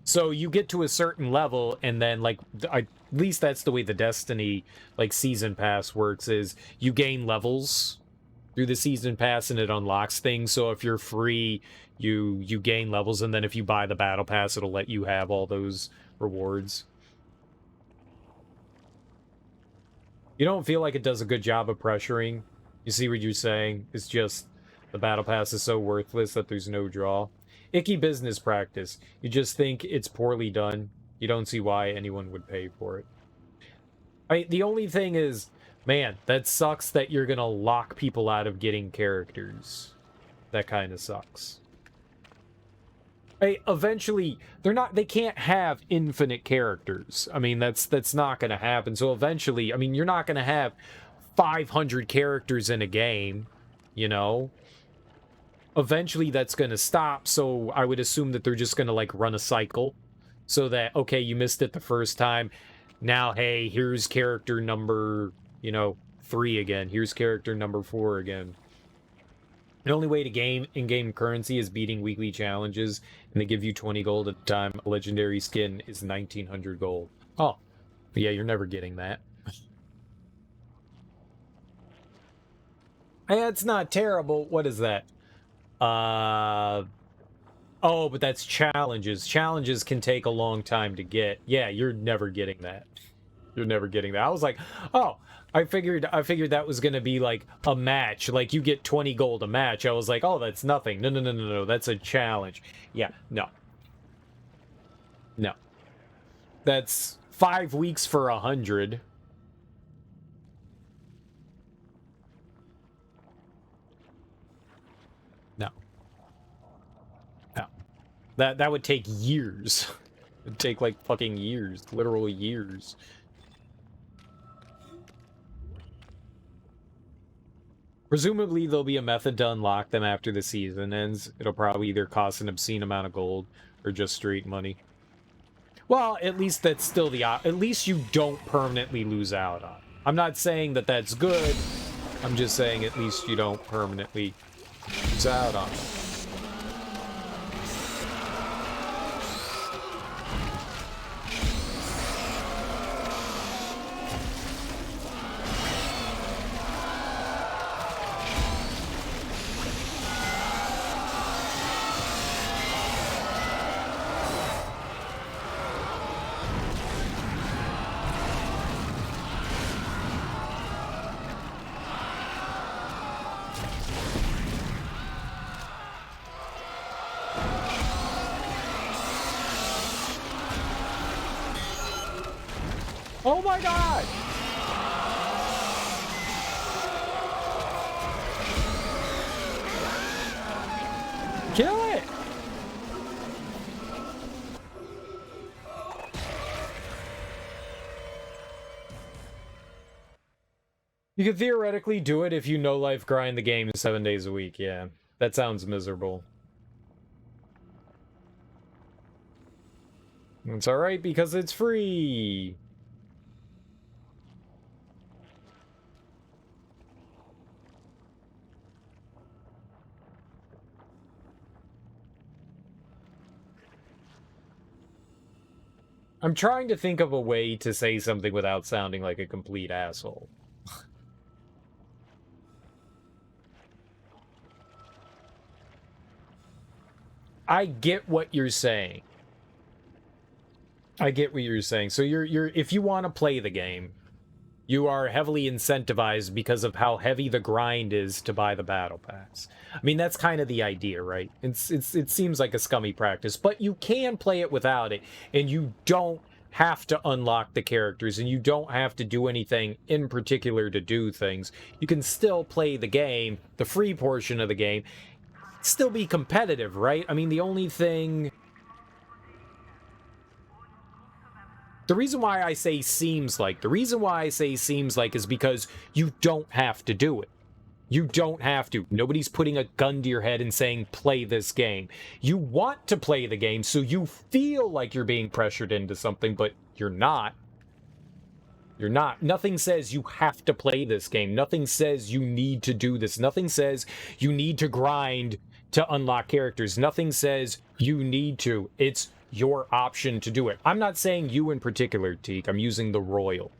So, you get to a certain level, and then, like, at least that's the way the Destiny, like, season pass works, is you gain levels through the season pass, and it unlocks things. So if you're free, you gain levels, and then if you buy the battle pass, it'll let you have all those rewards. You don't feel like it does a good job of pressuring? You see what you're saying? It's just the battle pass is so worthless that there's no draw. Icky business practice. You just think it's poorly done. You don't see why anyone would pay for it. The only thing is, man, that sucks that you're gonna lock people out of getting characters. That kind of sucks. Eventually, they can't have infinite characters. I mean, that's not gonna happen. So eventually, I mean, you're not gonna have 500 characters in a game, you know? Eventually, that's gonna stop, so I would assume that they're just gonna, like, run a cycle. So that, okay, you missed it the first time. Now, hey, here's character number, 3 again. Here's character number 4 again. The only way to gain in-game currency is beating weekly challenges, and they give you 20 gold at a time. A legendary skin is 1,900 gold. Oh, yeah, you're never getting that. Hey, that's not terrible. What is that? Oh, but that's challenges. Challenges can take a long time to get. Yeah, you're never getting that. You're never getting that. I was like, oh, I figured that was gonna be like a match. Like you get 20 gold a match. I was like, oh, that's nothing. No, no, no, no, no. That's a challenge. Yeah, no. No. That's 5 weeks for 100. No. No. That would take years. It'd take like fucking years. Literal years. Presumably, there'll be a method to unlock them after the season ends. It'll probably either cost an obscene amount of gold or just straight money. Well, at least that's still the... At least you don't permanently lose out on it. I'm not saying that that's good. I'm just saying at least you don't permanently lose out on it. Oh my god! Kill it! You could theoretically do it if you no-life grind the game 7 days a week, yeah. That sounds miserable. It's alright because it's free! I'm trying to think of a way to say something without sounding like a complete asshole. I get what you're saying. I get what you're saying. So if you want to play the game, you are heavily incentivized because of how heavy the grind is to buy the battle pass. I mean, that's kind of the idea, right? It seems like a scummy practice, but you can play it without it, and you don't have to unlock the characters, and you don't have to do anything in particular to do things. You can still play the game, the free portion of the game, still be competitive, right? I mean, the only thing... The reason why I say seems like is because you don't have to do it. You don't have to. Nobody's putting a gun to your head and saying, play this game. You want to play the game, so you feel like you're being pressured into something, but you're not. You're not. Nothing says you have to play this game. Nothing says you need to do this. Nothing says you need to grind to unlock characters. Nothing says you need to. It's your option to do it. I'm not saying you in particular, Teak. I'm using the Royal.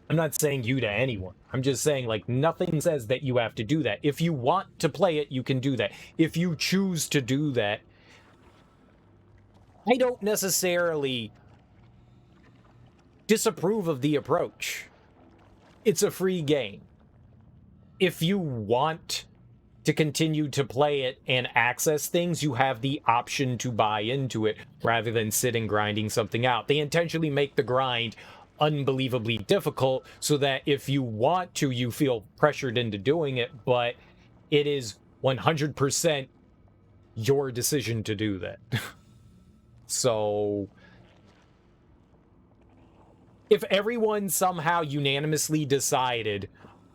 I'm not saying you to anyone. I'm just saying, like, nothing says that you have to do that. If you want to play it, you can do that. If you choose to do that, I don't necessarily disapprove of the approach. It's a free game. If you want to continue to play it and access things, you have the option to buy into it rather than sitting grinding something out. They intentionally make the grind unbelievably difficult so that if you want to, you feel pressured into doing it, but it is 100% your decision to do that. So if everyone somehow unanimously decided,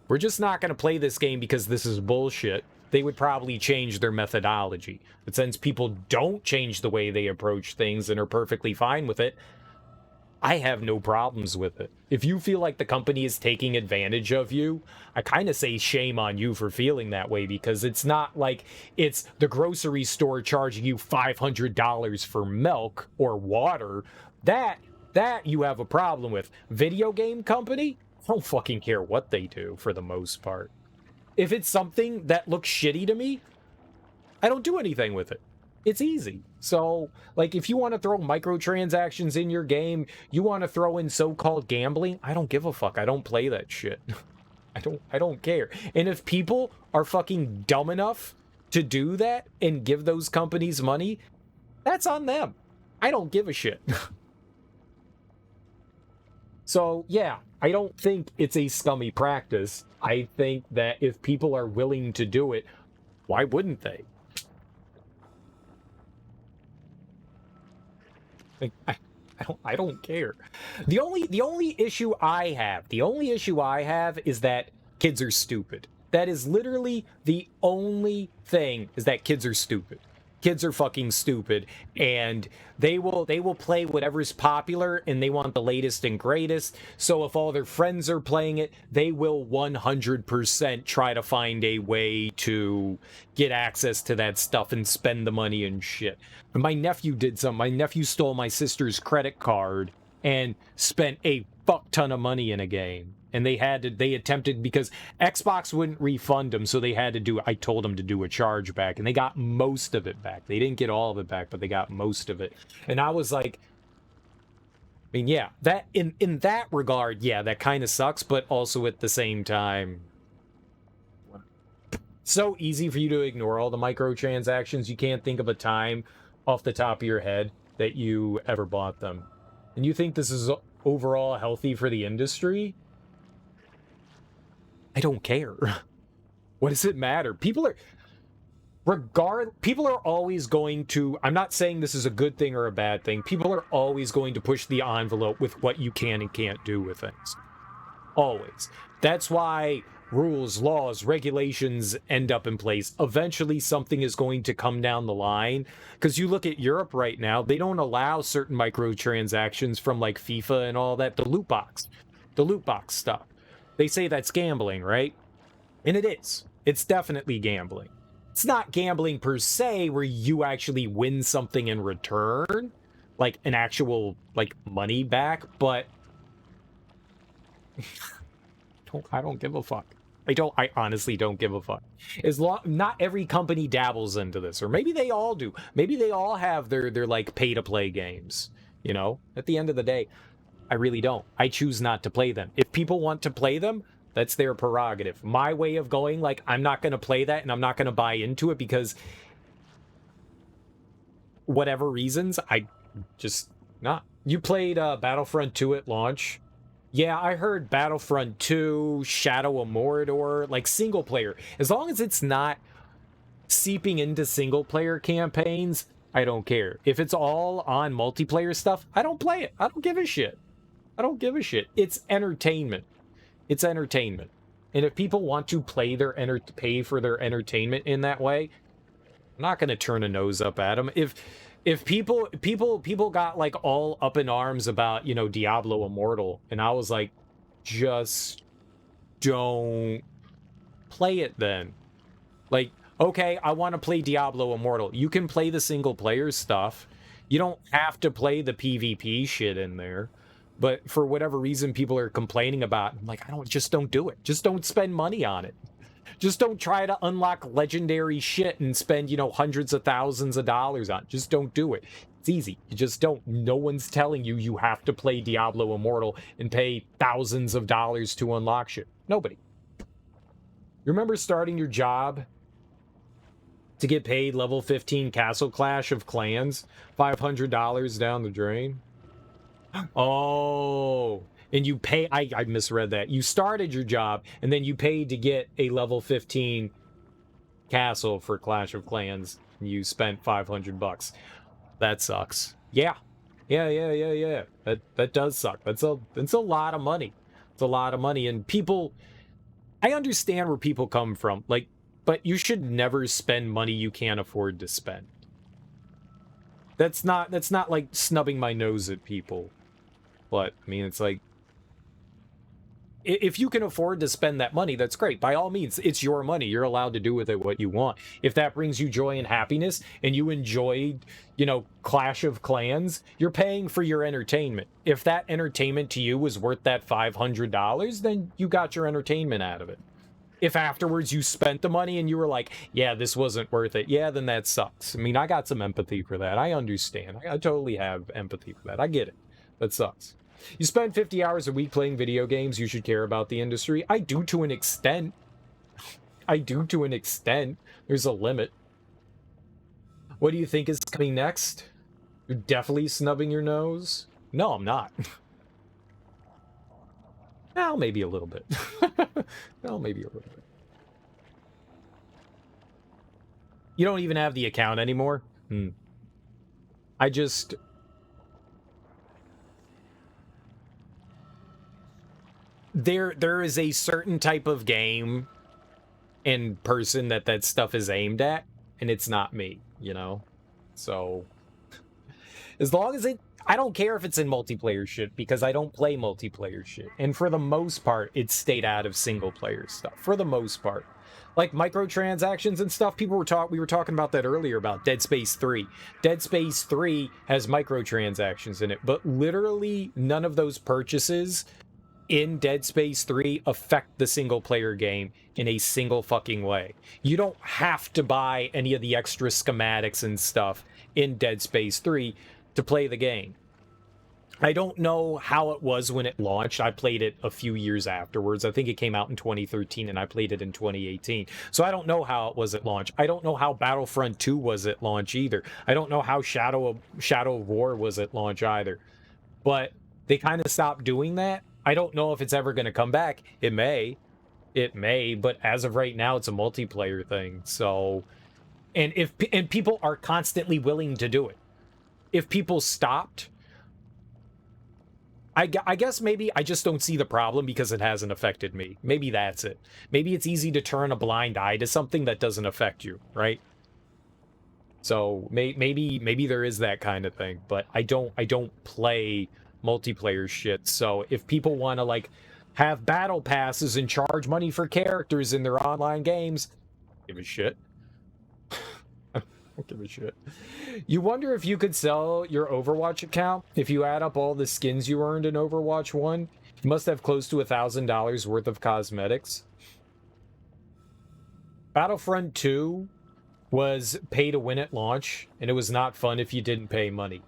we're just not going to play this game because this is bullshit, they would probably change their methodology. But since people don't change the way they approach things and are perfectly fine with it, I have no problems with it. If you feel like the company is taking advantage of you, I kind of say shame on you for feeling that way, because it's not like it's the grocery store charging you $500 for milk or water. That you have a problem with. Video game company? I don't fucking care what they do for the most part. If it's something that looks shitty to me, I don't do anything with it. It's easy. So, like, if you want to throw microtransactions in your game, you want to throw in so-called gambling, I don't give a fuck. I don't play that shit. I don't care. And if people are fucking dumb enough to do that and give those companies money, that's on them. I don't give a shit. So, yeah, I don't think it's a scummy practice. I think that if people are willing to do it, why wouldn't they? Like, I don't care. The only issue I have is that kids are stupid. That is literally the only thing, is that kids are stupid. Kids are fucking stupid, and they will play whatever's popular, and they want the latest and greatest. So if all their friends are playing it, they will 100% try to find a way to get access to that stuff and spend the money and shit. And my nephew did something. My nephew stole my sister's credit card and spent a fuck ton of money in a game. And they attempted, because Xbox wouldn't refund them, so they had to I told them to do a chargeback, and they got most of it back. They didn't get all of it back, but they got most of it. And I was like, I mean, yeah, that in that regard, yeah, that kind of sucks, but also at the same time, so easy for you to ignore all the microtransactions. You can't think of a time off the top of your head that you ever bought them. And you think this is overall healthy for the industry? I don't care. What does it matter? People are always going to, I'm not saying this is a good thing or a bad thing. People are always going to push the envelope with what you can and can't do with things. Always. That's why rules, laws, regulations end up in place. Eventually something is going to come down the line. Because you look at Europe right now, they don't allow certain microtransactions from like FIFA and all that. The loot box stuff. They say that's gambling, right? And it is. It's definitely gambling. It's not gambling per se where you actually win something in return, like an actual like money back, but I don't give a fuck. I honestly don't give a fuck. Not every company dabbles into this, or maybe they all do. Maybe they all have their like pay to play games, you know? At the end of the day, I really don't. I choose not to play them. If people want to play them, that's their prerogative. My way of going, like, I'm not going to play that and I'm not going to buy into it because whatever reasons, I just not. You played Battlefront 2 at launch. Yeah, I heard Battlefront 2, Shadow of Mordor, like single player. As long as it's not seeping into single player campaigns, I don't care. If it's all on multiplayer stuff, I don't play it. I don't give a shit. I don't give a shit. It's entertainment. It's entertainment. And if people want to pay for their entertainment in that way, I'm not going to turn a nose up at them. If people got like all up in arms about, you know, Diablo Immortal, and I was like, just don't play it then. Like, okay, I want to play Diablo Immortal. You can play the single player stuff. You don't have to play the PvP shit in there. But for whatever reason people are complaining about, I'm like, just don't do it. Just don't spend money on it. Just don't try to unlock legendary shit and spend, you know, hundreds of thousands of dollars on it. Just don't do it. It's easy. You just don't. No one's telling you you have to play Diablo Immortal and pay thousands of dollars to unlock shit. Nobody. You remember starting your job to get paid level 15 Castle Clash of Clans? $500 down the drain? Oh, and you pay, I misread that. You started your job, and then you paid to get a level 15 castle for Clash of Clans, and you spent $500. That sucks. Yeah. That does suck. That's a lot of money. It's a lot of money, and people, I understand where people come from, like, but you should never spend money you can't afford to spend. That's not like snubbing my nose at people. But, I mean, it's like, if you can afford to spend that money, that's great. By all means, it's your money. You're allowed to do with it what you want. If that brings you joy and happiness, and you enjoyed, you know, Clash of Clans, you're paying for your entertainment. If that entertainment to you was worth that $500, then you got your entertainment out of it. If afterwards you spent the money and you were like, yeah, this wasn't worth it, yeah, then that sucks. I mean, I got some empathy for that. I understand. I totally have empathy for that. I get it. That sucks. You spend 50 hours a week playing video games, you should care about the industry. I do to an extent. I do to an extent. There's a limit. What do you think is coming next? You're definitely snubbing your nose? No, I'm not. Well, maybe a little bit. Well, maybe a little bit. You don't even have the account anymore? I just... There is a certain type of game and person that stuff is aimed at, and it's not me, you know? So, as long as I don't care if it's in multiplayer shit, because I don't play multiplayer shit. And for the most part, it's stayed out of single player stuff. For the most part. Like microtransactions and stuff, we were talking about that earlier about Dead Space 3. Dead Space 3 has microtransactions in it, but literally none of those purchases in Dead Space 3 affect the single player game in a single fucking way. You don't have to buy any of the extra schematics and stuff in Dead Space 3 to play the game. I don't know how it was when it launched. I played it a few years afterwards. I think it came out in 2013 and I played it in 2018. So I don't know how it was at launch. I don't know how Battlefront 2 was at launch either. I don't know how Shadow of War was at launch either. But they kind of stopped doing that. I don't know if it's ever going to come back. It may, but as of right now, it's a multiplayer thing. So, and people are constantly willing to do it. If people stopped, I guess maybe I just don't see the problem because it hasn't affected me. Maybe that's it. Maybe it's easy to turn a blind eye to something that doesn't affect you, right? So maybe there is that kind of thing, but I don't play multiplayer shit. So if people want to like have battle passes and charge money for characters in their online games, give a shit. I don't give a shit. You wonder if you could sell your Overwatch account if you add up all the skins you earned in Overwatch 1. You must have close to $1,000 worth of cosmetics. Battlefront 2 was pay to win at launch, and it was not fun if you didn't pay money.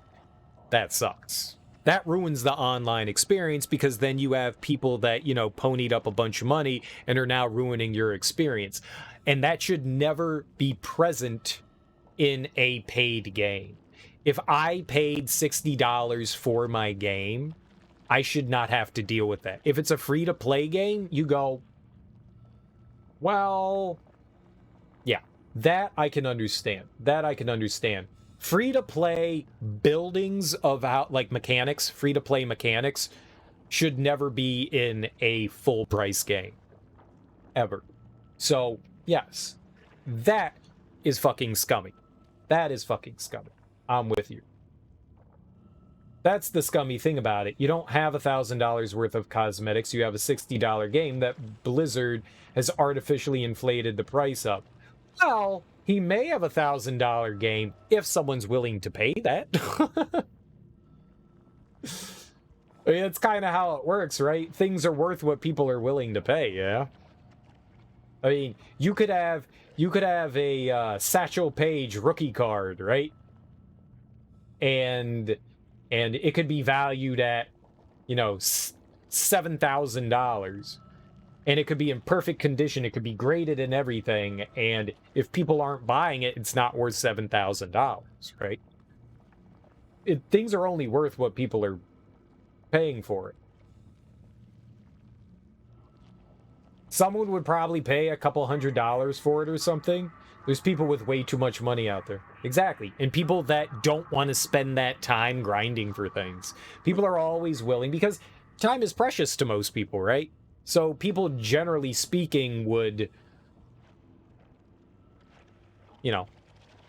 That sucks. That ruins the online experience because then you have people that, you know, ponied up a bunch of money and are now ruining your experience. And that should never be present in a paid game. If I paid $60 for my game, I should not have to deal with that. If it's a free-to-play game, you go, well, yeah, that I can understand. That I can understand. Free-to-play buildings of like mechanics, free-to-play mechanics, should never be in a full-price game. Ever. So, yes, that is fucking scummy. That is fucking scummy. I'm with you. That's the scummy thing about it. You don't have $1,000 worth of cosmetics. You have a $60 game that Blizzard has artificially inflated the price up. Well, he may have a $1,000 game if someone's willing to pay that. I mean, that's kind of how it works, right? Things are worth what people are willing to pay, yeah? I mean, you could have a Satchel Paige rookie card, right? And it could be valued at, you know, $7,000. And it could be in perfect condition. It could be graded and everything. And if people aren't buying it, it's not worth $7,000, right? Things are only worth what people are paying for it. Someone would probably pay a couple $100s for it or something. There's people with way too much money out there. Exactly. And people that don't want to spend that time grinding for things. People are always willing, because time is precious to most people, right? So people, generally speaking, would, you know,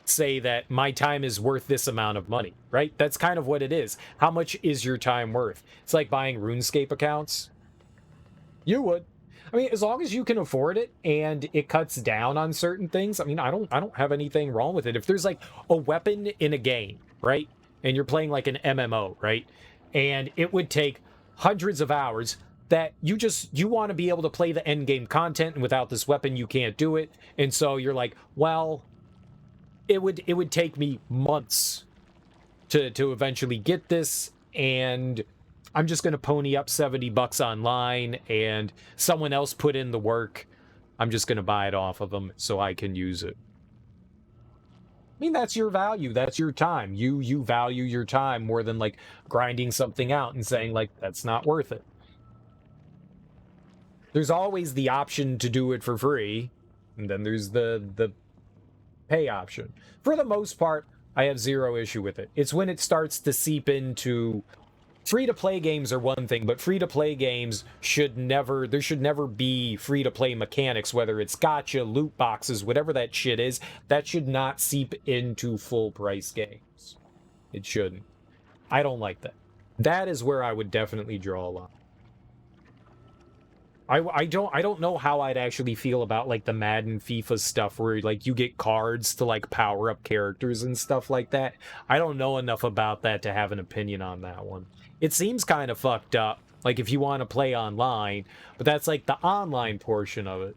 say that my time is worth this amount of money, right? That's kind of what it is. How much is your time worth? It's like buying RuneScape accounts. You would. I mean, as long as you can afford it and it cuts down on certain things, I mean, I don't have anything wrong with it. If there's like a weapon in a game, right? And you're playing like an MMO, right? And it would take hundreds of hours, that you want to be able to play the end game content, and without this weapon you can't do it. And so you're like, well, it would take me months to eventually get this, and I'm just going to pony up $70 online, and someone else put in the work. I'm just going to buy it off of them so I can use it. I mean, that's your value. That's your time. You value your time more than, like, grinding something out and saying, like, that's not worth it. There's always the option to do it for free, and then there's the pay option. For the most part, I have zero issue with it. It's when it starts to seep into... Free-to-play games are one thing, but free-to-play games should never be free-to-play mechanics, whether it's gacha, loot boxes, whatever that shit is. That should not seep into full-price games. It shouldn't. I don't like that. That is where I would definitely draw a line. I don't know how I'd actually feel about, like, the Madden FIFA stuff where, like, you get cards to, like, power up characters and stuff like that. I don't know enough about that to have an opinion on that one. It seems kind of fucked up, like, if you want to play online, but that's, like, the online portion of it.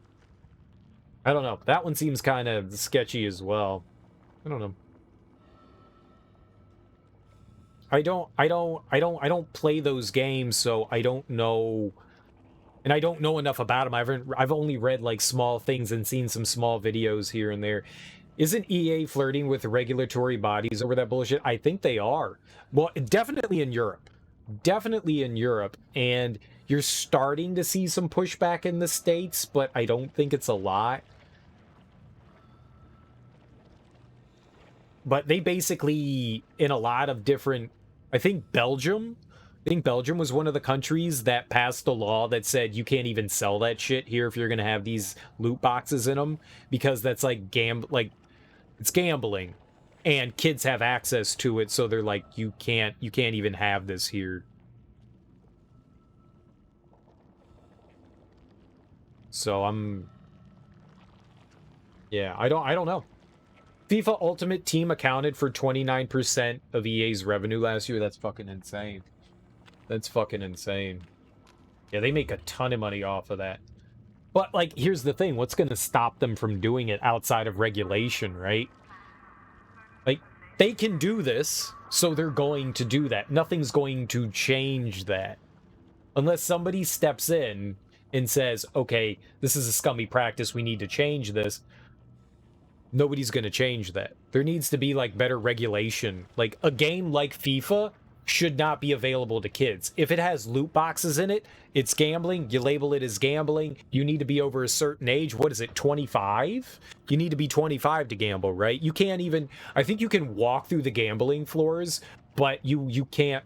I don't know. That one seems kind of sketchy as well. I don't know. I don't play those games, so I don't know... And I don't know enough about them. I've only read, like, small things and seen some small videos here and there. Isn't EA flirting with regulatory bodies over that bullshit? I think they are. Well, definitely in Europe. Definitely in Europe. And you're starting to see some pushback in the States, but I don't think it's a lot. But they basically, in a lot of different... I think Belgium was one of the countries that passed a law that said you can't even sell that shit here if you're going to have these loot boxes in them, because that's like it's gambling, and kids have access to it, so they're like, you can't even have this here. So I don't know. FIFA Ultimate Team accounted for 29% of EA's revenue last year. That's fucking insane. That's fucking insane. Yeah, they make a ton of money off of that. But, like, here's the thing. What's going to stop them from doing it outside of regulation, right? Like, they can do this, so they're going to do that. Nothing's going to change that. Unless somebody steps in and says, okay, this is a scummy practice, we need to change this. Nobody's going to change that. There needs to be, like, better regulation. Like, a game like FIFA should not be available to kids. If it has loot boxes in it, it's gambling. You label it as gambling. You need to be over a certain age. What is it, 25? You need to be 25 to gamble, right? You can't even... I think you can walk through the gambling floors, but you can't...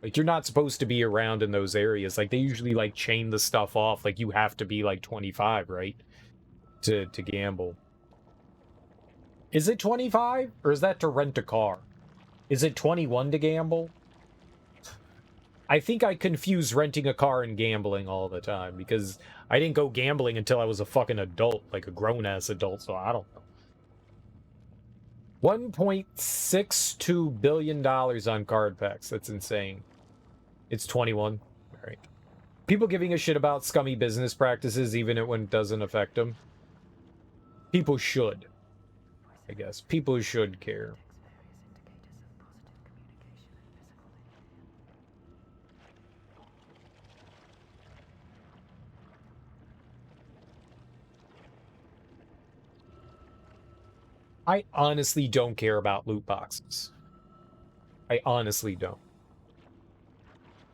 Like, you're not supposed to be around in those areas. Like, they usually, like, chain the stuff off. Like, you have to be, like, 25, right? To gamble. Is it 25? Or is that to rent a car? Is it 21 to gamble? I think I confuse renting a car and gambling all the time, because I didn't go gambling until I was a fucking adult, like a grown-ass adult, so I don't know. $1.62 billion on card packs. That's insane. It's 21. All right. People giving a shit about scummy business practices even when it doesn't affect them. People should. I guess. People should care. I honestly don't care about loot boxes. I honestly don't.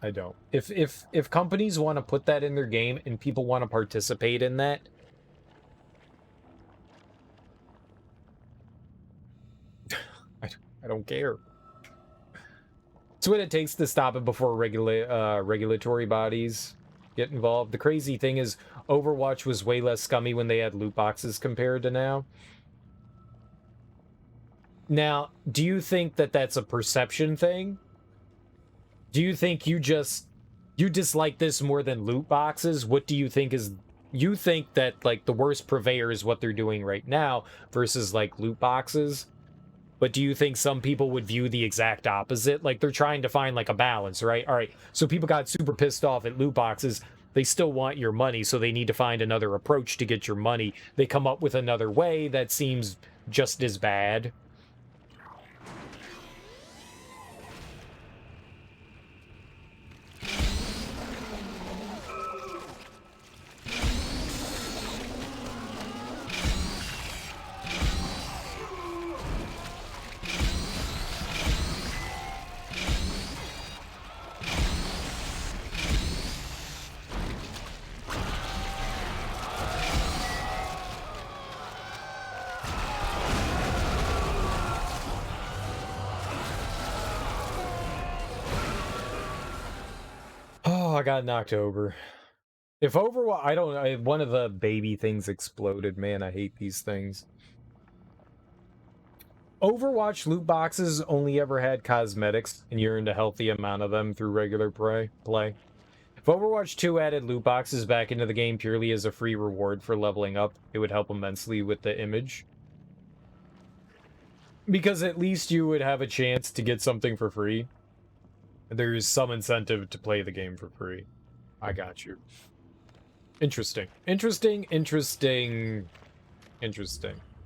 I don't. If companies want to put that in their game and people want to participate in that, I don't care. It's what it takes to stop it before regulatory bodies get involved. The crazy thing is, Overwatch was way less scummy when they had loot boxes compared to now. Now, do you think that that's a perception thing? Do you think you dislike this more than loot boxes? What do you think is... You think that, like, the worst purveyor is what they're doing right now versus, like, loot boxes? But do you think some people would view the exact opposite? Like, they're trying to find, like, a balance, right? All right, so people got super pissed off at loot boxes. They still want your money, so they need to find another approach to get your money. They come up with another way that seems just as bad. I got knocked over. If Overwatch, I don't know, one of the baby things exploded. Man, I hate these things. Overwatch loot boxes only ever had cosmetics, and you earned a healthy amount of them through regular play. If Overwatch 2 added loot boxes back into the game purely as a free reward for leveling up, it would help immensely with the image. Because at least you would have a chance to get something for free. There's some incentive to play the game for free. I got you. Interesting. Interesting.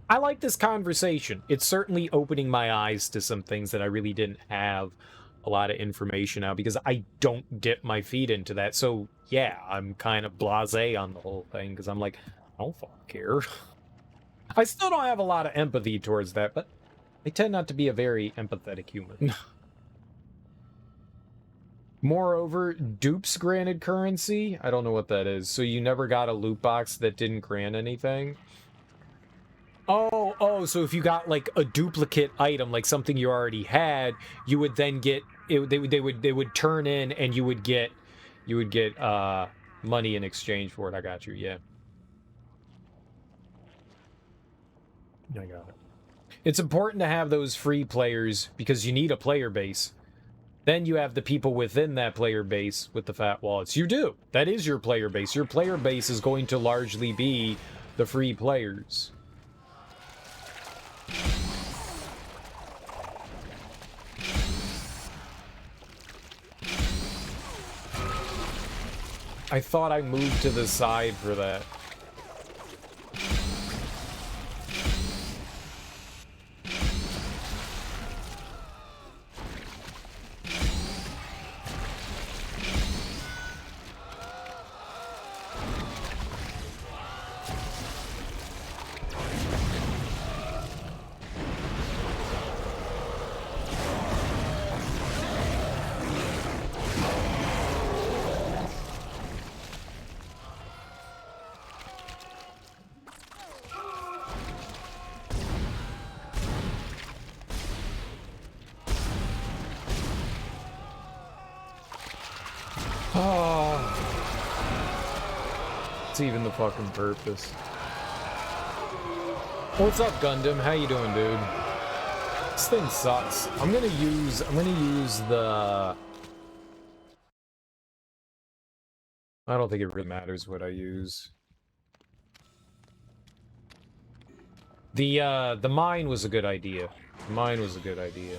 I like this conversation. It's certainly opening my eyes to some things that I really didn't have a lot of information now, because I don't dip my feet into that. So, yeah, I'm kind of blasé on the whole thing, because I'm like, I don't fucking care. I still don't have a lot of empathy towards that, but I tend not to be a very empathetic human. Moreover, dupes granted currency? I don't know what that is. So you never got a loot box that didn't grant anything? Oh, so if you got like a duplicate item, like something you already had, you would then get it, they would turn in, and you would get money in exchange for it. I got you. Yeah. I got it. It's important to have those free players because you need a player base. Then you have the people within that player base with the fat wallets. You do. That is your player base. Your player base is going to largely be the free players. I thought I moved to the side for that. Even the fucking purpose. What's up, Gundam? How you doing, dude? This thing sucks. I'm gonna use the... I don't think it really matters what I use. The mine was a good idea. Mine was a good idea.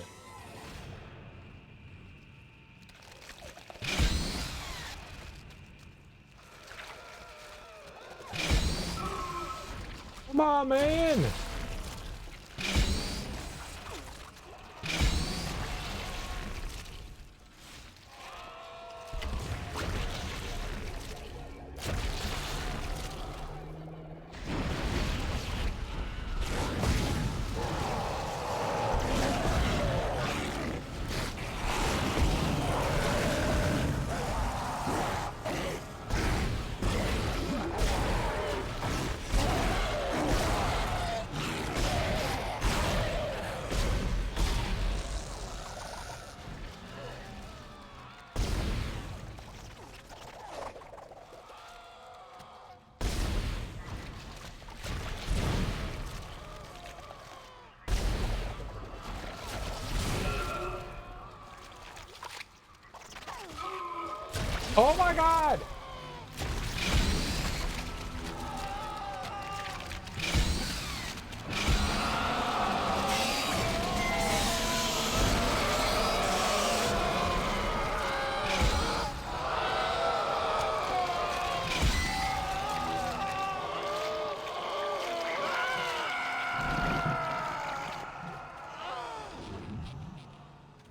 Come on, man! Oh my god!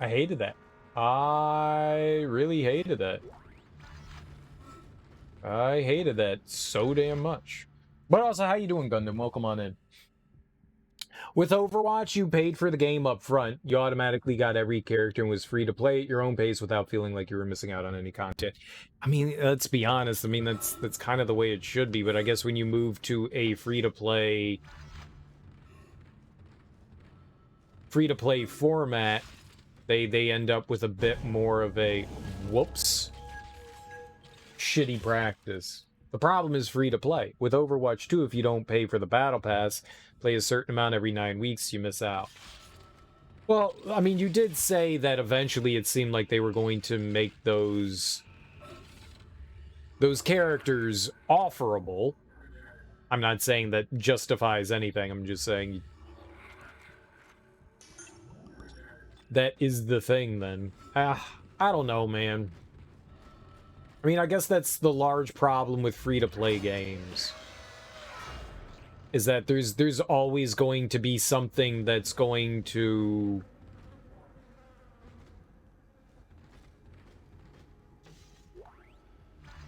I hated that. I really hated that. I hated that so damn much. But also, how you doing, Gundam? Welcome on in. With Overwatch, you paid for the game up front. You automatically got every character and was free to play at your own pace without feeling like you were missing out on any content. I mean, let's be honest. I mean, that's kind of the way it should be. But I guess when you move to a free-to-play format, they end up with a bit more of a whoops shitty practice. The problem is free to play. With Overwatch 2, if you don't pay for the battle pass, play a certain amount every 9 weeks, you miss out. Well, I mean, you did say that eventually it seemed like they were going to make those characters offerable. I'm not saying that justifies anything. I'm just saying that is the thing then. I don't know, man. I mean, I guess that's the large problem with free-to-play games. Is that there's always going to be something that's going to...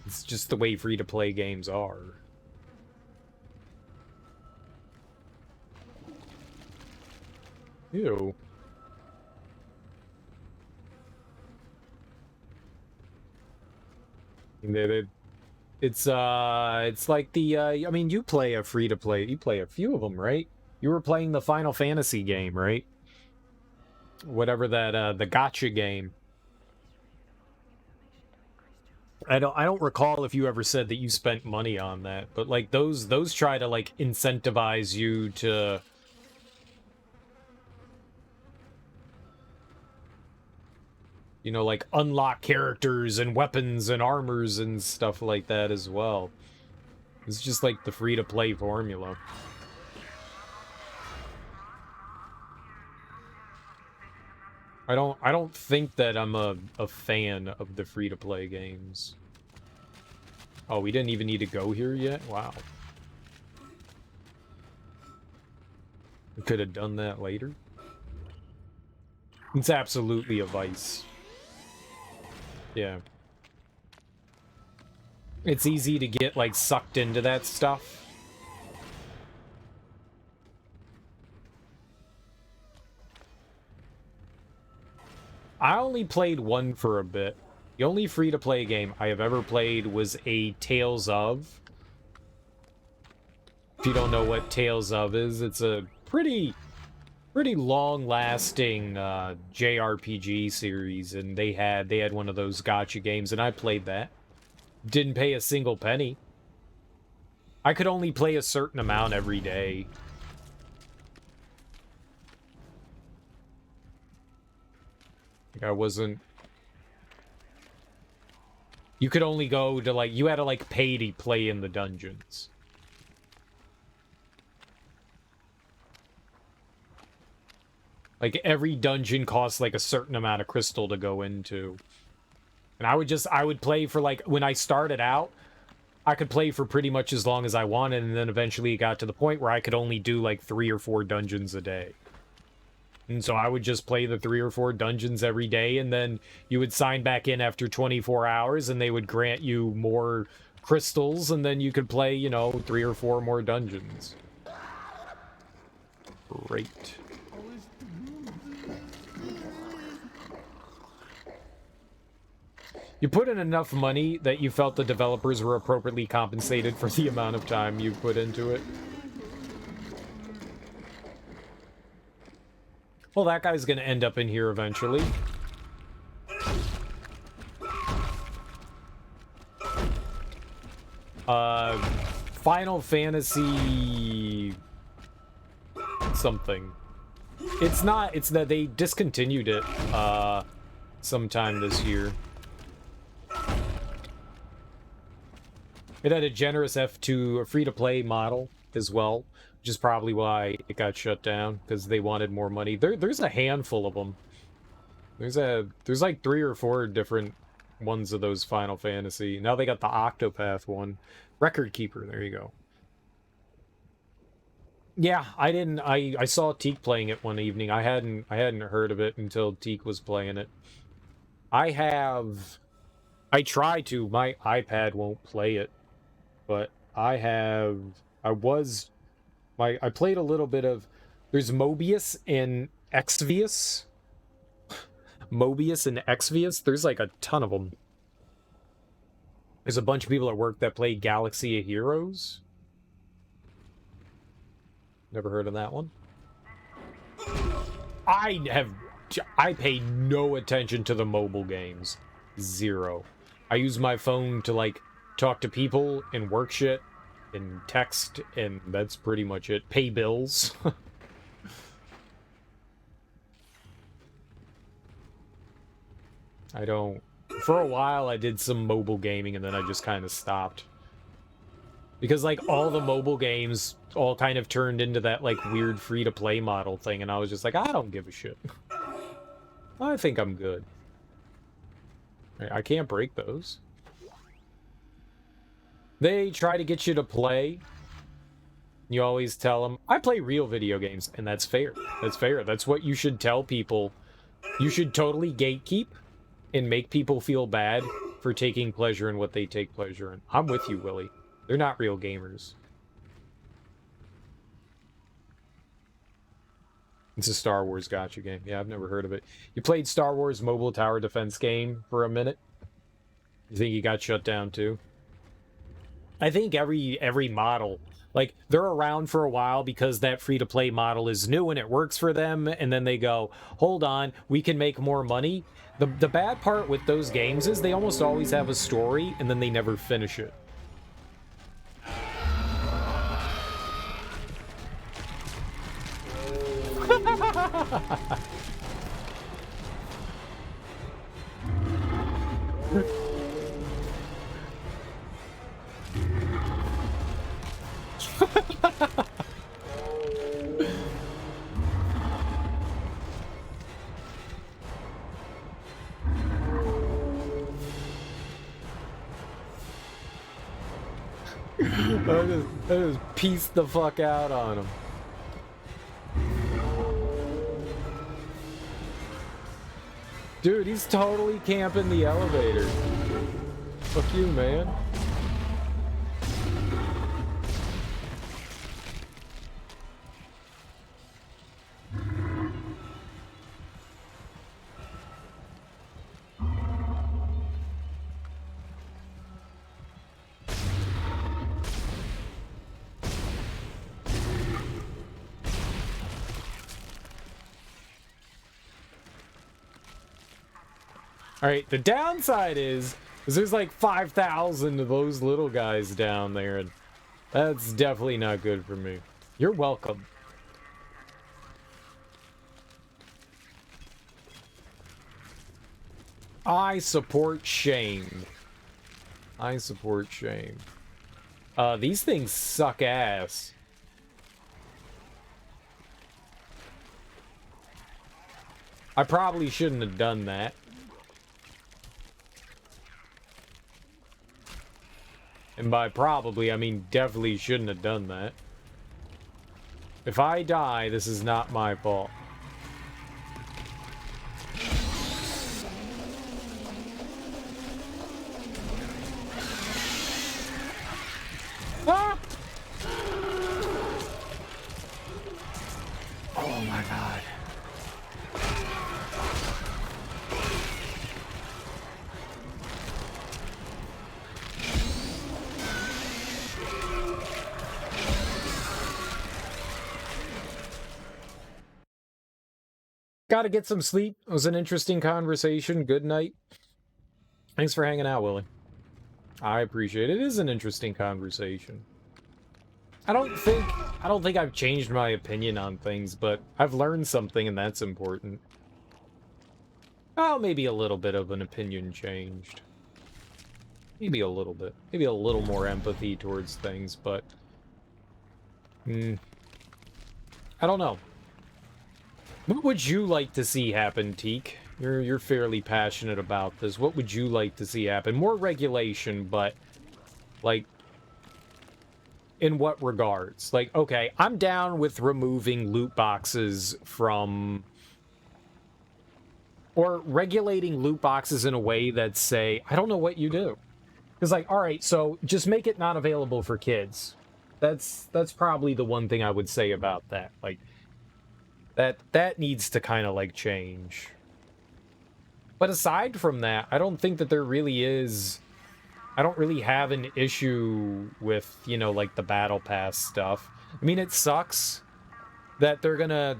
It's just the way free-to-play games are. Ew. It's like the I mean, you play a free-to-play, you play a few of them, right? You were playing the Final Fantasy game, right? Whatever that the gacha game. I don't recall if you ever said that you spent money on that, but like those try to like incentivize you to you know, like unlock characters and weapons and armors and stuff like that as well. It's just like the free-to-play formula. I don't think that I'm a fan of the free-to-play games. Oh, we didn't even need to go here yet? Wow. We could have done that later. It's absolutely a vice. Yeah. It's easy to get, like, sucked into that stuff. I only played one for a bit. The only free-to-play game I have ever played was a Tales of. If you don't know what Tales of is, it's a pretty long-lasting JRPG series, and they had one of those gacha games, and I played that. Didn't pay a single penny. I could only play a certain amount every day. Like, I wasn't... You could only go to, like... You had to, like, pay to play in the dungeons. Like, every dungeon costs, like, a certain amount of crystal to go into. And I would play for, like, when I started out, I could play for pretty much as long as I wanted, and then eventually it got to the point where I could only do, like, 3 or 4 dungeons a day. And so I would just play the 3 or 4 dungeons every day, and then you would sign back in after 24 hours, and they would grant you more crystals, and then you could play, you know, 3 or 4 more dungeons. Great. You put in enough money that you felt the developers were appropriately compensated for the amount of time you put into it. Well, that guy's gonna end up in here eventually. Final Fantasy... something. It's that they discontinued it, sometime this year. It had a generous F2, a free-to-play model as well, which is probably why it got shut down, because they wanted more money. There's a handful of them. There's like 3 or 4 different ones of those Final Fantasy. Now they got the Octopath one. Record Keeper, there you go. Yeah, I didn't. I saw Teak playing it one evening. I hadn't heard of it until Teak was playing it. I have. I try to. My iPad won't play it, but I have. I was. I played a little bit of. There's Mobius and Exvius. Mobius and Exvius. There's like a ton of them. There's a bunch of people at work that play Galaxy of Heroes. Never heard of that one. I pay no attention to the mobile games. Zero. I use my phone to, like, talk to people and work shit and text, and that's pretty much it. Pay bills. I don't... For a while, I did some mobile gaming, and then I just kind of stopped. Because, like, all the mobile games all kind of turned into that, like, weird free-to-play model thing, and I was just like, I don't give a shit. I think I'm good. I can't break those. They try to get you to play. You always tell them, I play real video games, and that's fair. That's fair. That's what you should tell people. You should totally gatekeep and make people feel bad for taking pleasure in what they take pleasure in. I'm with you, Willie. They're not real gamers. It's a Star Wars gotcha game. Yeah, I've never heard of it. You played Star Wars Mobile Tower Defense game for a minute? You think you got shut down too? I think every model, like, they're around for a while because that free-to-play model is new and it works for them, and then they go, hold on, we can make more money. The bad part with those games is they almost always have a story, and then they never finish it. I just pieced the fuck out on him. Dude, he's totally camping the elevator. Fuck you, man. Alright, the downside is there's like 5,000 of those little guys down there, and that's definitely not good for me. You're welcome. I support shame. I support shame. These things suck ass. I probably shouldn't have done that. And by probably, I mean definitely shouldn't have done that. If I die, this is not my fault. Ah! Oh my god. Gotta get some sleep. It was an interesting conversation. Good night. Thanks for hanging out, Willie. I appreciate it. It is an interesting conversation. I don't think I've changed my opinion on things, but I've learned something, and that's important. Oh, maybe a little bit of an opinion changed. Maybe a little bit. Maybe a little more empathy towards things, but... I don't know. What would you like to see happen, Teak? You're fairly passionate about this. What would you like to see happen? More regulation, but... like... in what regards? Like, okay, I'm down with removing loot boxes from... or regulating loot boxes in a way that say, I don't know what you do. Because, like, all right, so just make it not available for kids. That's probably the one thing I would say about that. Like, that needs to kind of, like, change. But aside from that, I don't think that there really is... I don't really have an issue with, you know, like, the battle pass stuff. I mean, it sucks that they're gonna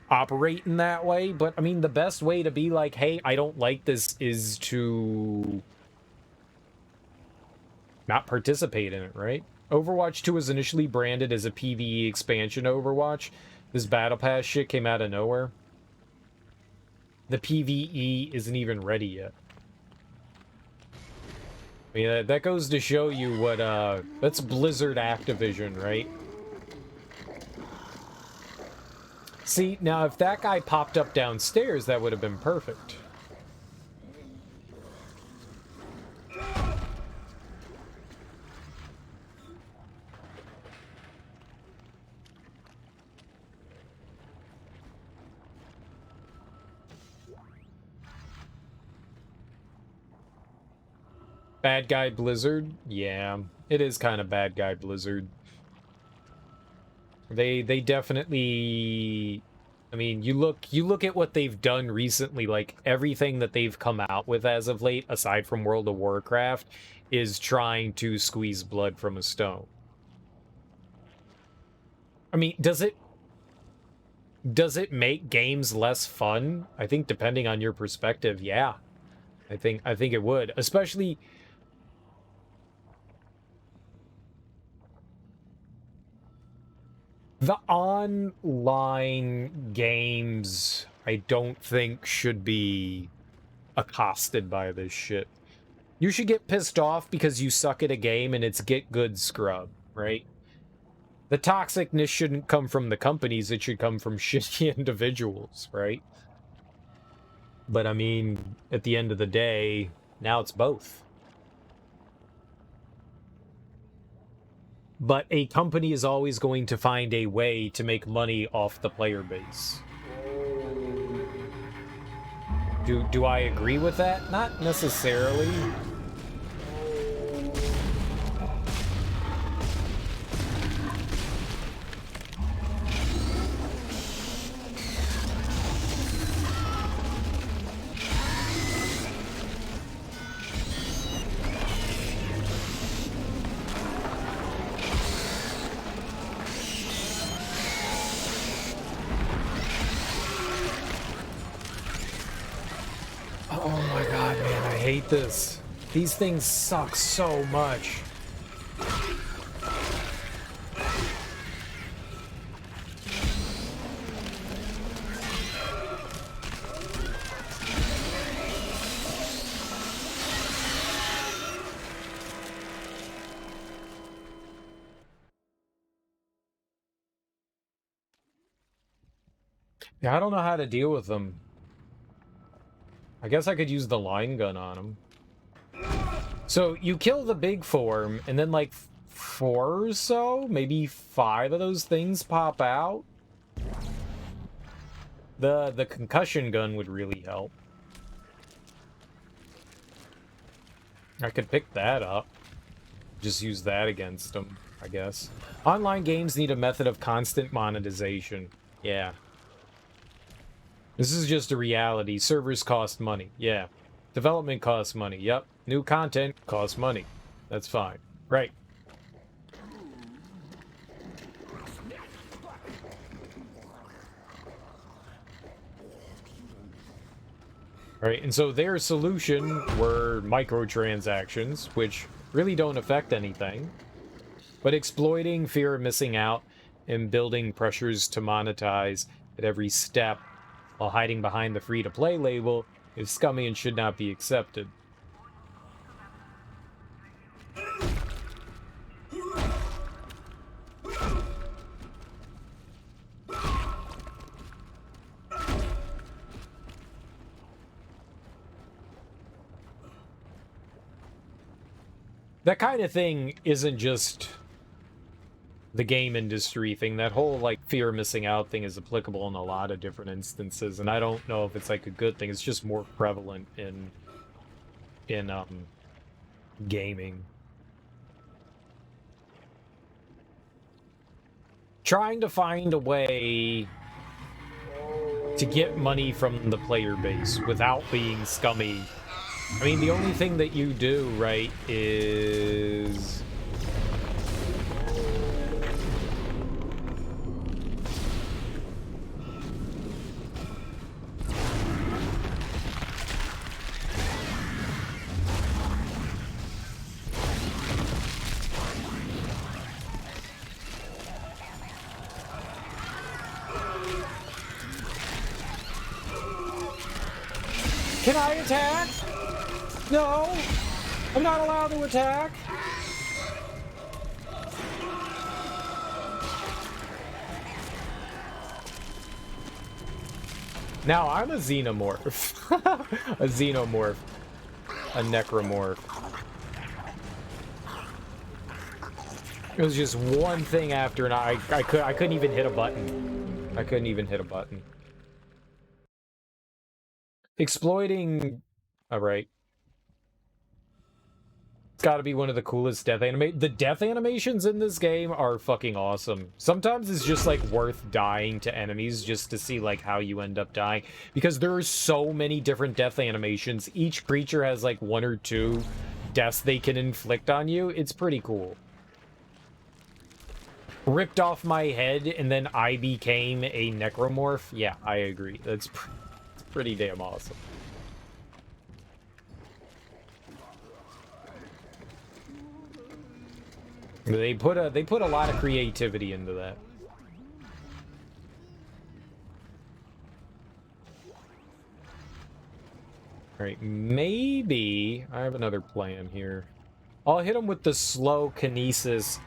operate in that way, but, I mean, the best way to be like, hey, I don't like this is to not participate in it, right? Overwatch 2 was initially branded as a PvE expansion Overwatch. This battle pass shit came out of nowhere. The PvE isn't even ready yet. I mean, that goes to show you what, that's Blizzard Activision, right? See, now if that guy popped up downstairs, that would have been perfect. Bad guy Blizzard? Yeah, it is kind of bad guy Blizzard. They definitely... I mean, you look at what they've done recently, like, everything that they've come out with as of late, aside from World of Warcraft, is trying to squeeze blood from a stone. I mean, does it make games less fun? I think depending on your perspective, yeah. I think it would, especially... The online games, I don't think, should be accosted by this shit. You should get pissed off because you suck at a game and it's get good scrub, right? The toxicness shouldn't come from the companies, it should come from shitty individuals, right? But I mean, at the end of the day, now it's both. But a company is always going to find a way to make money off the player base. Do I agree with that? Not necessarily. I hate this. These things suck so much. Yeah, I don't know how to deal with them. I guess I could use the line gun on him. So, you kill the big form, and then, like, 4 or so? Maybe 5 of those things pop out? The concussion gun would really help. I could pick that up. Just use that against them, I guess. Online games need a method of constant monetization. Yeah. This is just a reality. Servers cost money. Yeah. Development costs money. Yep. New content costs money. That's fine. Right. Right, and so their solution were microtransactions, which really don't affect anything. But exploiting fear of missing out and building pressures to monetize at every step while hiding behind the free-to-play label is scummy and should not be accepted. That kind of thing isn't just the game industry thing. That whole, like, fear of missing out thing is applicable in a lot of different instances, and I don't know if it's, like, a good thing. It's just more prevalent in gaming. Trying to find a way to get money from the player base without being scummy. I mean, the only thing that you do, right, is... Can I attack? No! I'm not allowed to attack! Now I'm a xenomorph. A xenomorph. A necromorph. It was just one thing after, and I couldn't even hit a button. I couldn't even hit a button. Exploiting... Alright. It's gotta be one of the coolest death The death animations in this game are fucking awesome. Sometimes it's just, like, worth dying to enemies just to see, like, how you end up dying. Because there are so many different death animations. Each creature has, like, 1 or 2 deaths they can inflict on you. It's pretty cool. Ripped off my head and then I became a necromorph? Yeah, I agree. That's pretty damn awesome. They put a lot of creativity into that. Alright, maybe I have another plan here. I'll hit him with the slow kinesis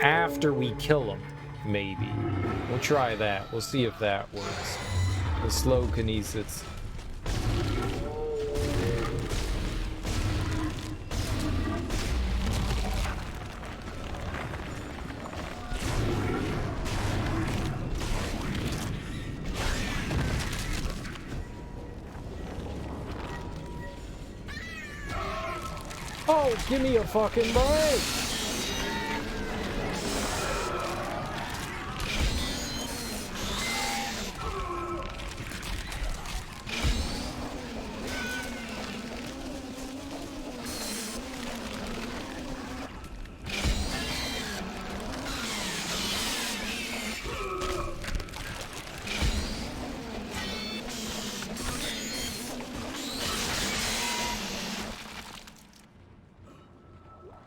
after we kill him, maybe. We'll try that. We'll see if that works. The slow kinesis. Oh, give me a fucking break!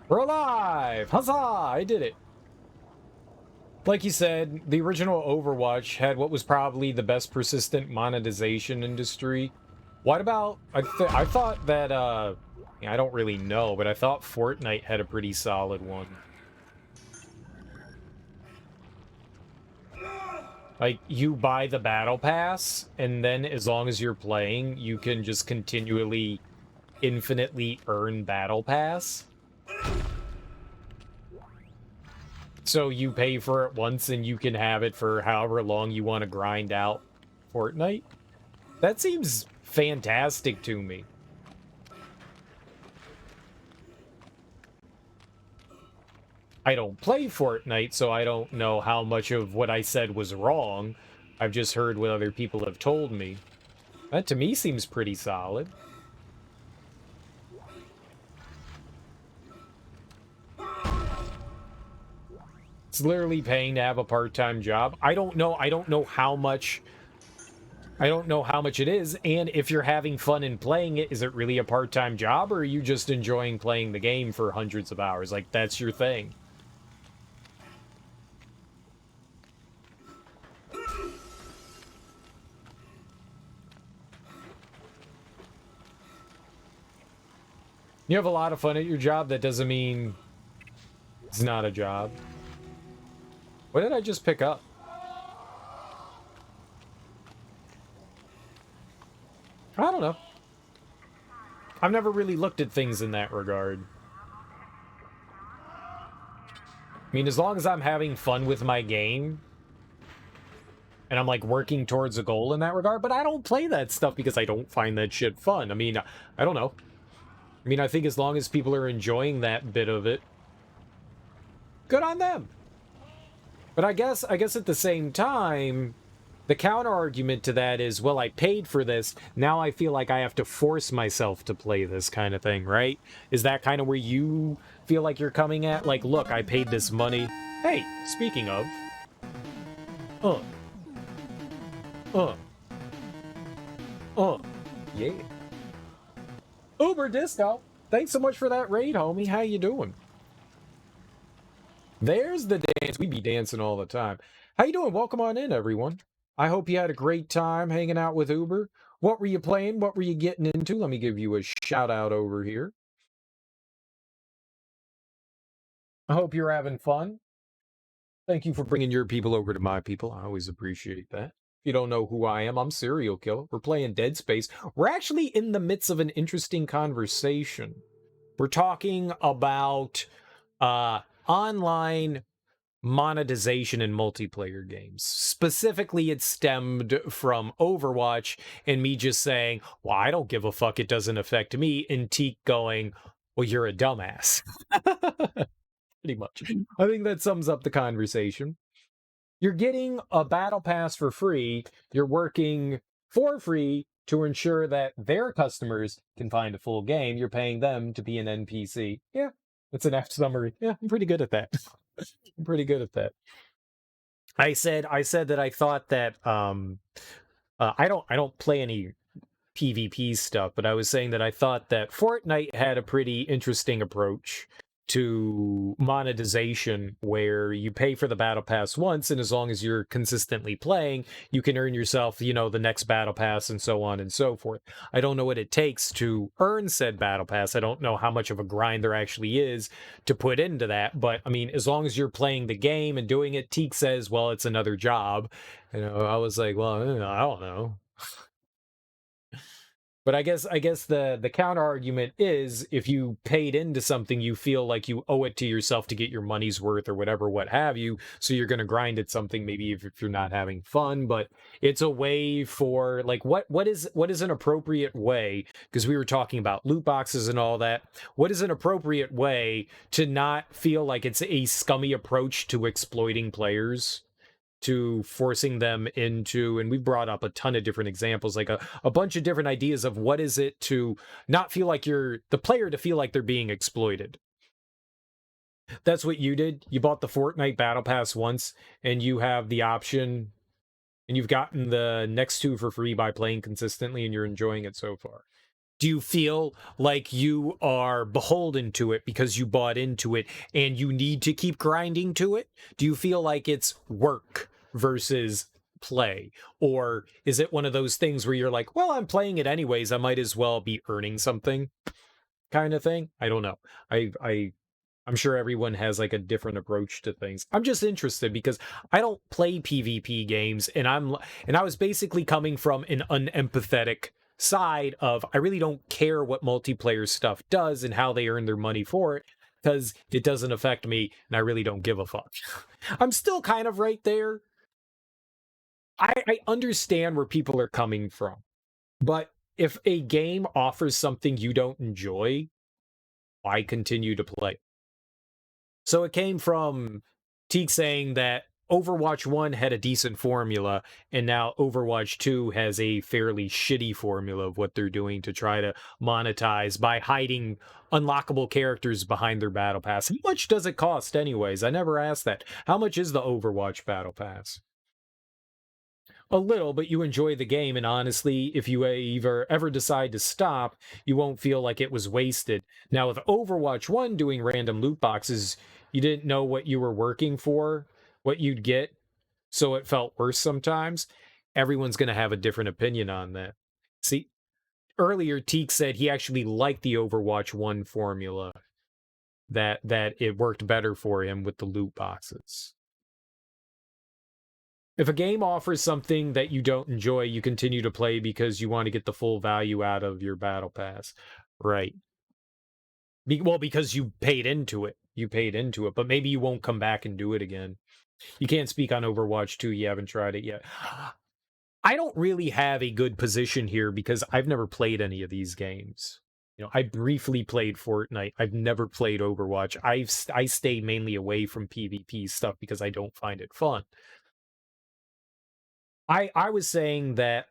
We're alive! Huzzah! I did it! Like you said, the original Overwatch had what was probably the best persistent monetization industry. What about... I thought that, I don't really know, but I thought Fortnite had a pretty solid one. Like, you buy the Battle Pass, and then as long as you're playing, you can just continually, infinitely earn Battle Pass. So you pay for it once and you can have it for however long you want to grind out Fortnite? That seems fantastic to me. I don't play Fortnite, so I don't know how much of what I said was wrong. I've just heard what other people have told me. That to me seems pretty solid. It's literally paying to have a part-time job. I don't know how much it is, and if you're having fun in playing it, is it really a part-time job, or are you just enjoying playing the game for hundreds of hours? Like, that's your thing. You have a lot of fun at your job, that doesn't mean it's not a job. What did I just pick up? I don't know. I've never really looked at things in that regard. I mean, as long as I'm having fun with my game, and I'm, like, working towards a goal in that regard, but I don't play that stuff because I don't find that shit fun. I mean, I don't know. I mean, I think as long as people are enjoying that bit of it, good on them. But I guess at the same time, the counter argument to that is, well, I paid for this. Now I feel like I have to force myself to play this kind of thing, right? Is that kind of where you feel like you're coming at? Like, look, I paid this money. Hey, speaking of. Yeah. Uber Disco. Thanks so much for that raid, homie. How you doing? There's the dance. We be dancing all the time. How you doing? Welcome on in, everyone. I hope you had a great time hanging out with Uber. What were you playing? What were you getting into? Let me give you a shout out over here. I hope you're having fun. Thank you for bringing your people over to my people. I always appreciate that. If you don't know who I am, I'm Serial Killer. We're playing Dead Space. We're actually in the midst of an interesting conversation. We're talking about online monetization in multiplayer games. Specifically, it stemmed from Overwatch and me just saying, well, I don't give a fuck, it doesn't affect me, and Teak going, well, you're a dumbass. Pretty much. I think that sums up the conversation. You're getting a battle pass for free. You're working for free to ensure that their customers can find a full game. You're paying them to be an NPC. Yeah, that's an F summary. Yeah, I'm pretty good at that. I'm pretty good at that. I said that I thought that I don't play any PvP stuff, but I was saying that I thought that Fortnite had a pretty interesting approach to monetization where you pay for the battle pass once, and as long as you're consistently playing, you can earn yourself, the next battle pass and so on and so forth. I don't know what it takes to earn said battle pass. I don't know how much of a grind there actually is to put into that, but I mean, as long as you're playing the game and doing it, Teak says, well, it's another job. I was like, well, I don't know. But I guess the counter argument is, if you paid into something, you feel like you owe it to yourself to get your money's worth or whatever, what have you. So you're going to grind at something, maybe if you're not having fun. But it's a way for, like, what is an appropriate way? Because we were talking about loot boxes and all that. What is an appropriate way to not feel like it's a scummy approach to exploiting players? To forcing them into, and we brought up a ton of different examples, like a bunch of different ideas of what is it to not feel like you're the player, to feel like they're being exploited. That's what you did. You bought the Fortnite Battle Pass once, and you have the option, and you've gotten the next two for free by playing consistently, and you're enjoying it so far. Do you feel like you are beholden to it because you bought into it and you need to keep grinding to it? Do you feel like it's work versus play? Or is it one of those things where you're like, well, I'm playing it anyways, I might as well be earning something kind of thing? I don't know. I'm sure everyone has like a different approach to things. I'm just interested because I don't play PvP games, and I was basically coming from an unempathetic side of, I really don't care what multiplayer stuff does and how they earn their money for it, because it doesn't affect me and I really don't give a fuck. I'm still kind of right there. I understand where people are coming from, but if a game offers something you don't enjoy, why continue to play? So it came from Teak saying that Overwatch 1 had a decent formula, and now Overwatch 2 has a fairly shitty formula of what they're doing to try to monetize by hiding unlockable characters behind their battle pass. How much does it cost anyways? I never asked that. How much is the Overwatch battle pass? A little, but you enjoy the game, and honestly, if you ever decide to stop, you won't feel like it was wasted. Now, with Overwatch 1 doing random loot boxes, you didn't know what you were working for, what you'd get, so it felt worse sometimes. Everyone's going to have a different opinion on that. See, earlier Teak said he actually liked the Overwatch 1 formula, that it worked better for him with the loot boxes. If a game offers something that you don't enjoy, you continue to play because you want to get the full value out of your battle pass. Right. Well, because you paid into it. you paid into it, but maybe you won't come back and do it again. You can't speak on Overwatch 2. You haven't tried it yet. I don't really have a good position here because I've never played any of these games. You know, I briefly played Fortnite. I've never played Overwatch. I stay mainly away from PvP stuff because I don't find it fun. I was saying that,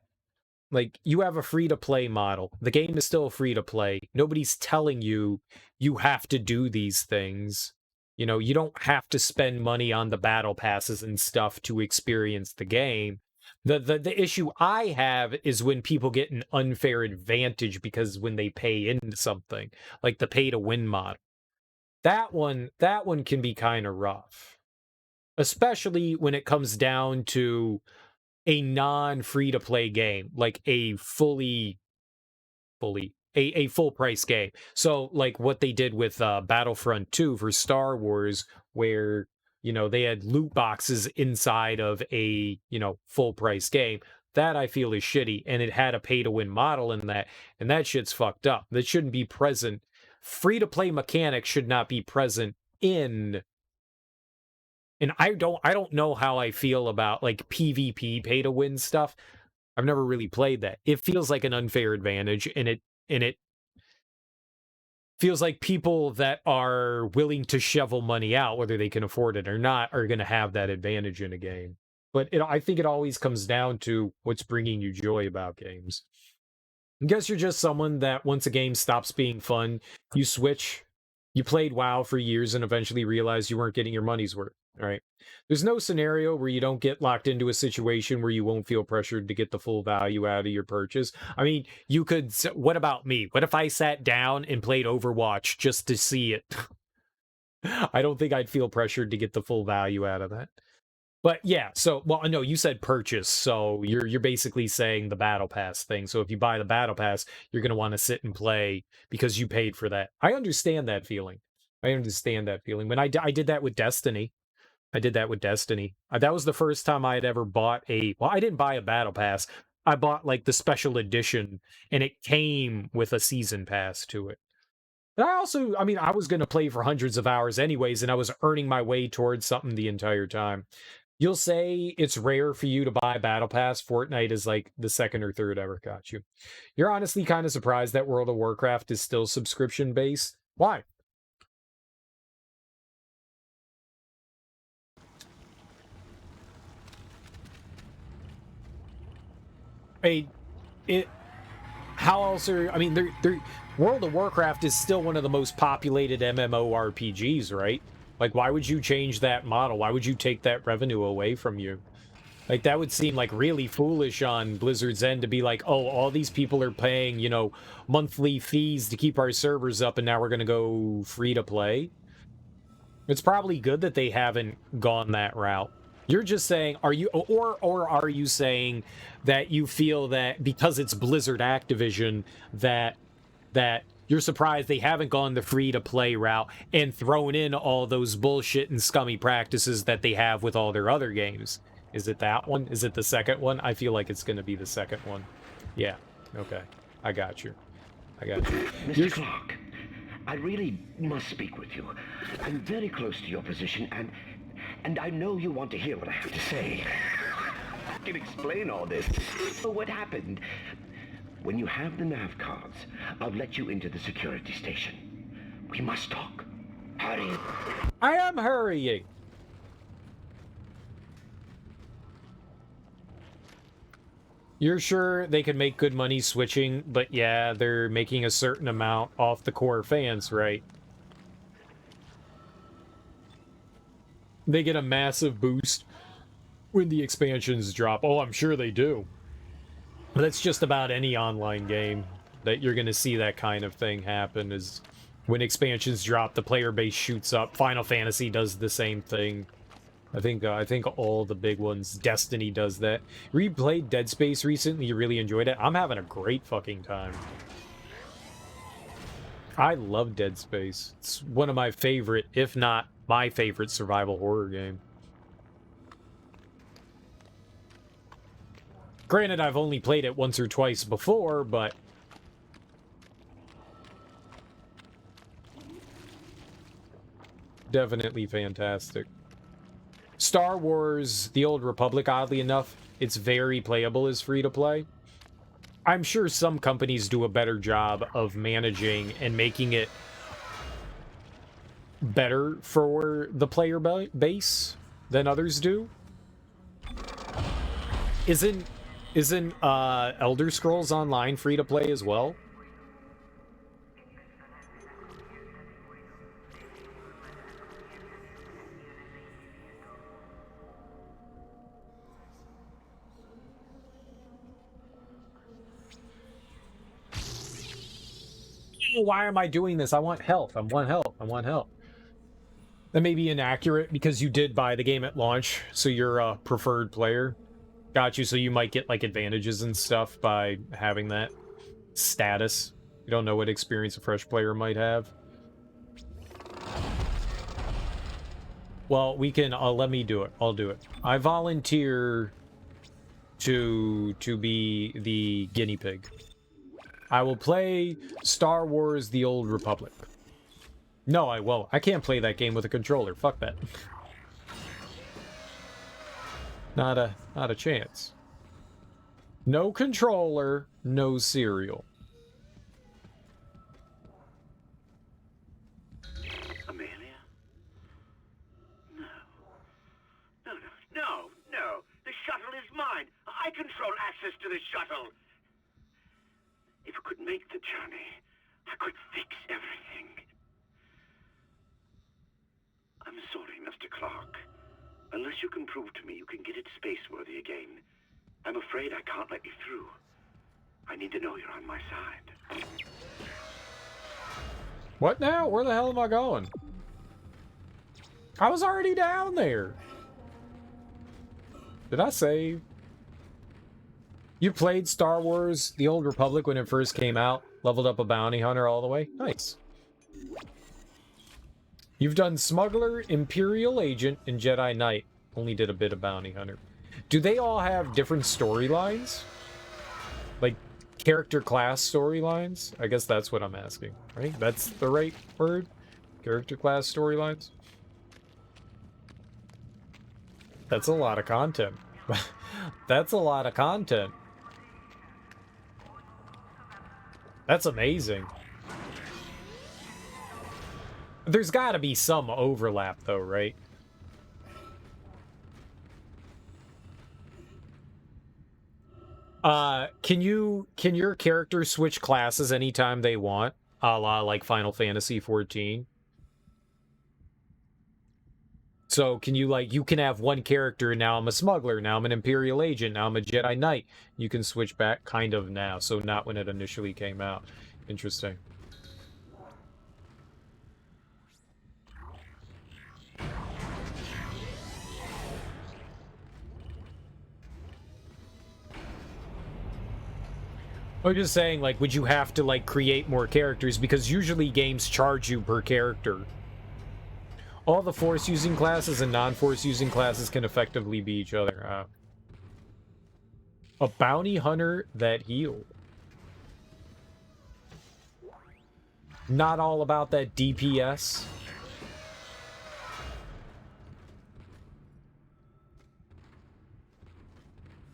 like, you have a free-to-play model. The game is still free to play. Nobody's telling you you have to do these things. You know, you don't have to spend money on the battle passes and stuff to experience the game. The issue I have is when people get an unfair advantage because when they pay into something, like the pay-to-win model. That one can be kind of rough. Especially when it comes down to a non-free-to-play game, like a a full price game. So like what they did with Battlefront 2 for Star Wars, where, you know, they had loot boxes inside of a, you know, full price game. That I feel is shitty, and it had a pay to win model in that, and that shit's fucked up. That shouldn't be present. Free to play mechanics should not be present in. And I don't know how I feel about like PvP pay to win stuff. I've never really played that. It feels like an unfair advantage, and it feels like people that are willing to shovel money out, whether they can afford it or not, are going to have that advantage in a game. But I think it always comes down to what's bringing you joy about games. I guess you're just someone that once a game stops being fun, you switch. You played WoW for years and eventually realized you weren't getting your money's worth. All right. There's no scenario where you don't get locked into a situation where you won't feel pressured to get the full value out of your purchase. I mean, you could. What about me? What if I sat down and played Overwatch just to see it? I don't think I'd feel pressured to get the full value out of that. But yeah, so, well, no, you said purchase, so you're basically saying the battle pass thing. So if you buy the battle pass, you're going to want to sit and play because you paid for that. I understand that feeling. When I did that with Destiny. That was the first time I had ever bought I didn't buy a battle pass. I bought like the special edition, and it came with a season pass to it. But I was going to play for hundreds of hours anyways, and I was earning my way towards something the entire time. You'll say it's rare for you to buy a battle pass. Fortnite is like the second or third ever. Got you. You're honestly kind of surprised that World of Warcraft is still subscription based. Why? How else are, I mean, World of Warcraft is still one of the most populated MMORPGs, right? Like, why would you change that model? Why would you take that revenue away from you? Like, that would seem like really foolish on Blizzard's end to be like, oh, all these people are paying, you know, monthly fees to keep our servers up, and now we're going to go free to play. It's probably good that they haven't gone that route. You're just saying, are you saying that you feel that because it's Blizzard Activision that you're surprised they haven't gone the free-to-play route and thrown in all those bullshit and scummy practices that they have with all their other games? Is it that one? Is it the second one? I feel like it's going to be the second one. Yeah. Okay. I got you. Mr. Clark, I really must speak with you. I'm very close to your position, and I know you want to hear what I have to say. I can explain all this. So what happened? When you have the nav cards, I'll let you into the security station. We must talk. Hurry. I am hurrying. You're sure they can make good money switching, but yeah, they're making a certain amount off the core fans, right? They get a massive boost when the expansions drop. Oh, I'm sure they do. But that's just about any online game that you're going to see that kind of thing happen, is when expansions drop, the player base shoots up. Final Fantasy does the same thing. I think all the big ones. Destiny does that. You played Dead Space recently? You really enjoyed it? I'm having a great fucking time. I love Dead Space. It's one of my favorite, if not my favorite, survival horror game. Granted, I've only played it once or twice before, but Definitely fantastic. Star Wars: The Old Republic, oddly enough, it's very playable as free-to-play. I'm sure some companies do a better job of managing and making it better for the player base than others do. Isn't Elder Scrolls Online free-to-play as well? Why am I doing this? I want health. I want health. I want health. That may be inaccurate because you did buy the game at launch, so you're a preferred player. Got you, so you might get, like, advantages and stuff by having that status. You don't know what experience a fresh player might have. Well, we can, let me do it. I'll do it. I volunteer to be the guinea pig. I will play Star Wars: The Old Republic. No, I won't. I can't play that game with a controller. Fuck that. Not a chance. No controller, no cereal. Amelia? No. The shuttle is mine. I control access to the shuttle. If I could make the journey, I could fix everything. I'm sorry, Mr. Clark. Unless you can prove to me you can get it space-worthy again, I'm afraid I can't let you through. I need to know you're on my side. What now? Where the hell am I going? I was already down there. Did I save? You played Star Wars: The Old Republic when it first came out? Leveled up a bounty hunter all the way? Nice. You've done Smuggler, Imperial Agent, and Jedi Knight. Only did a bit of Bounty Hunter. Do they all have different storylines? Like, character class storylines? I guess that's what I'm asking, right? That's the right word? Character class storylines? That's a lot of content. That's a lot of content. That's amazing. There's got to be some overlap, though, right? Can your character switch classes anytime they want, a la like Final Fantasy XIV? So can you, like, you can have one character, now I'm a smuggler, now I'm an Imperial Agent, now I'm a Jedi Knight. You can switch back kind of now, so not when it initially came out. Interesting. I'm just saying, like, would you have to, like, create more characters? Because usually games charge you per character. All the Force-using classes and non-Force-using classes can effectively be each other. A bounty hunter that healed. Not all about that DPS.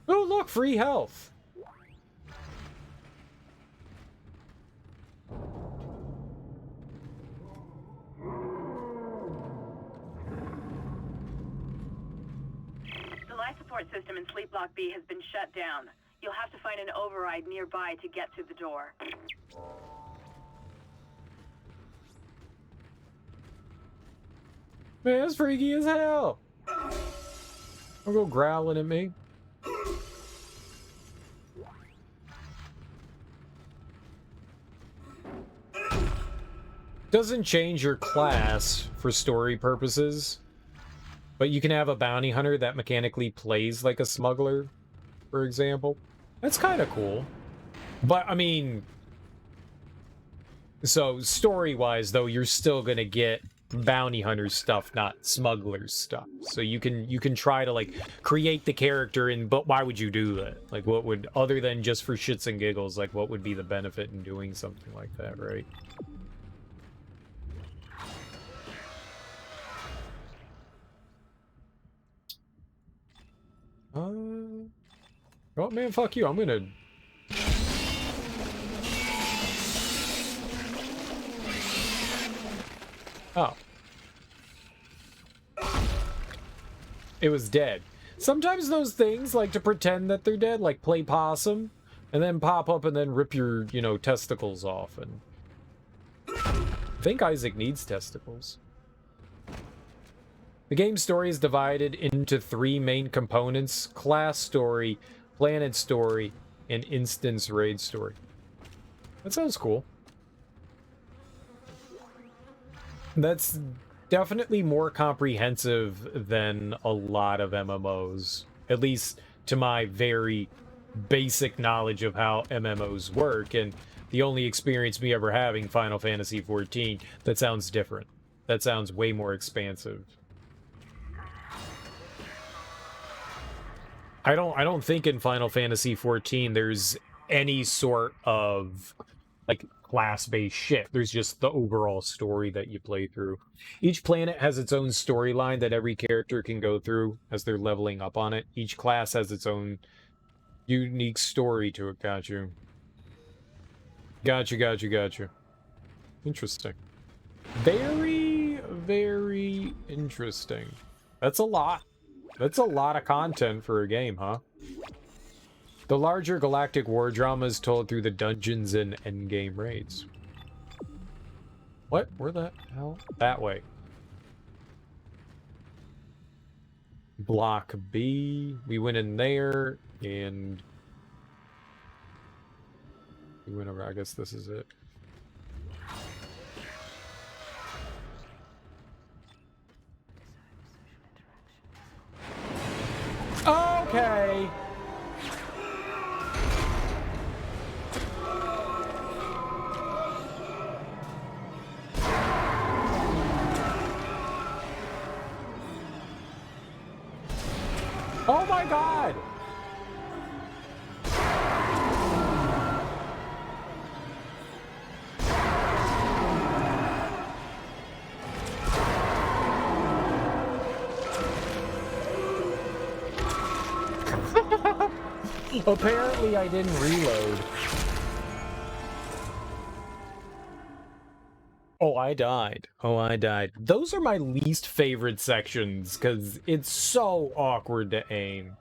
Oh, look, free health. The life support system in Sleep Block B has been shut down. You'll have to find an override nearby to get through the door. Man, that's freaky as hell. Don't go growling at me. Doesn't change your class for story purposes, but you can have a bounty hunter that mechanically plays like a smuggler, for example. That's kind of cool. But, I mean... So, story-wise, though, you're still gonna get bounty hunter stuff, not smuggler stuff. So you can try to, like, create the character, but why would you do that? Like, what would, other than just for shits and giggles, like, what would be the benefit in doing something like that, right? Oh man, fuck you. I'm gonna... Oh. It was dead. Sometimes those things like to pretend that they're dead, like play possum, and then pop up and then rip your, you know, testicles off. And I think Isaac needs testicles. The game's story is divided into 3 main components: class story, planet story, and instance raid story. That sounds cool. That's definitely more comprehensive than a lot of MMOs, at least to my very basic knowledge of how MMOs work, and the only experience me ever having Final Fantasy XIV. That sounds different. That sounds way more expansive. I don't think in Final Fantasy XIV there's any sort of like class-based shit. There's just the overall story that you play through. Each planet has its own storyline that every character can go through as they're leveling up on it. Each class has its own unique story to it. Got you. Gotcha. Interesting. Very, very interesting. That's a lot. That's a lot of content for a game, huh? The larger galactic war drama is told through the dungeons and endgame raids. What? Where the hell? That way. Block B. We went in there, and... we went over. I guess this is it. Okay. Oh my god! Apparently I didn't reload. Oh, I died. Oh, I died. Those are my least favorite sections, because it's so awkward to aim.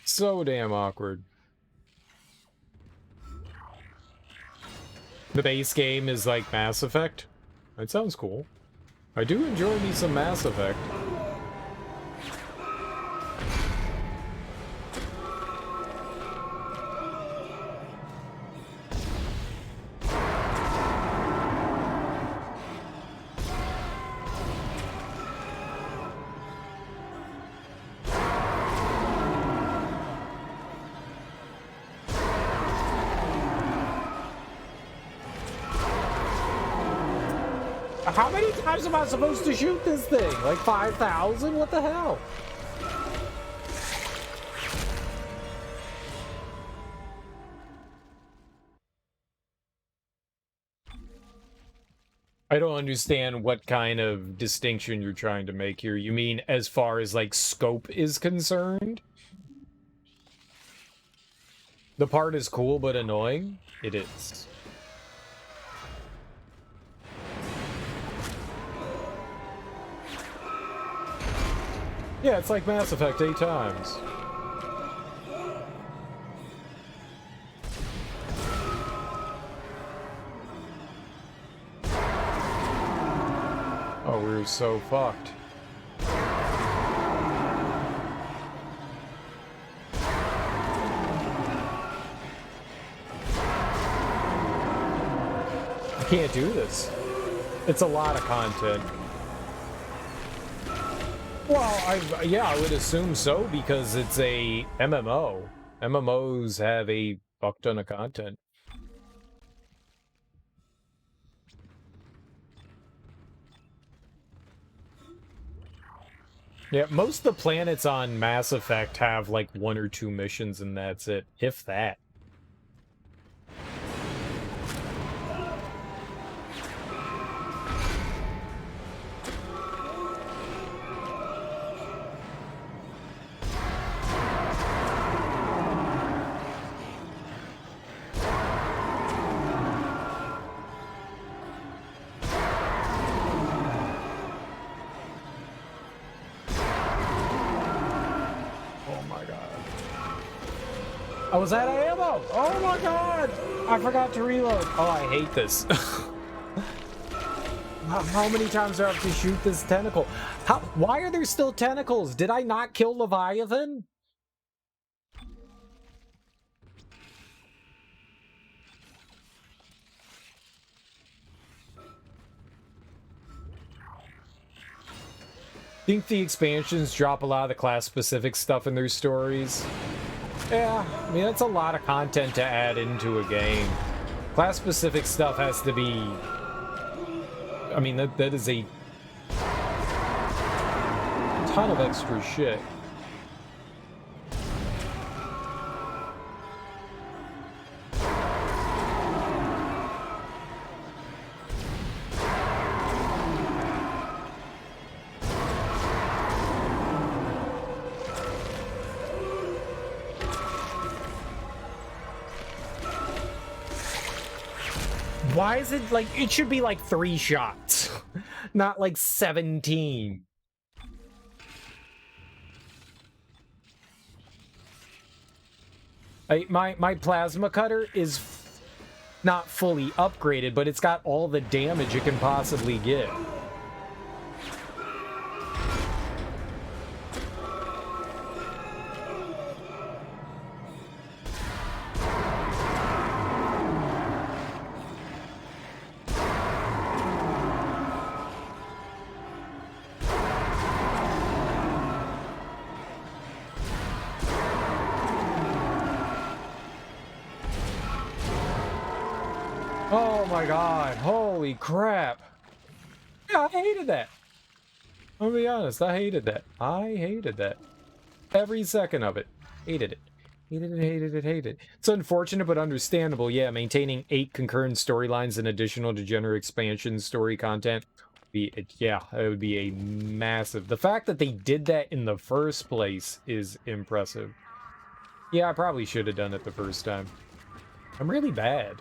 So damn awkward. The base game is like Mass Effect? That sounds cool. I do enjoy me some Mass Effect. How many times am I supposed to shoot this thing? Like 5,000? What the hell? I don't understand what kind of distinction you're trying to make here. You mean as far as, like, scope is concerned? The part is cool but annoying? It is. Yeah, it's like Mass Effect 8 times. Oh, we're so fucked. I can't do this. It's a lot of content. Well, yeah, I would assume so, because it's a MMO. MMOs have a fuck ton of content. Yeah, most of the planets on Mass Effect have like 1 or 2 missions, and that's it, if that. I was out of ammo! Oh my god! I forgot to reload. Oh, I hate this. How many times do I have to shoot this tentacle? Why are there still tentacles? Did I not kill Leviathan? Think the expansions drop a lot of the class-specific stuff in their stories? Yeah, I mean, that's a lot of content to add into a game. Class-specific stuff has to be... I mean, that is a ton of extra shit. Why is it like, it should be like 3 shots, not like 17. My plasma cutter is not fully upgraded, but it's got all the damage it can possibly get. Oh my god, holy crap. Yeah, I hated that. I'll be honest, I hated that. I hated that. Every second of it. Hated it. Hated it, hated it, hated it. It's unfortunate but understandable. Yeah, maintaining 8 concurrent storylines and additional degenerate expansion story content. Yeah, it would be a massive... The fact that they did that in the first place is impressive. Yeah, I probably should have done it the first time. I'm really bad.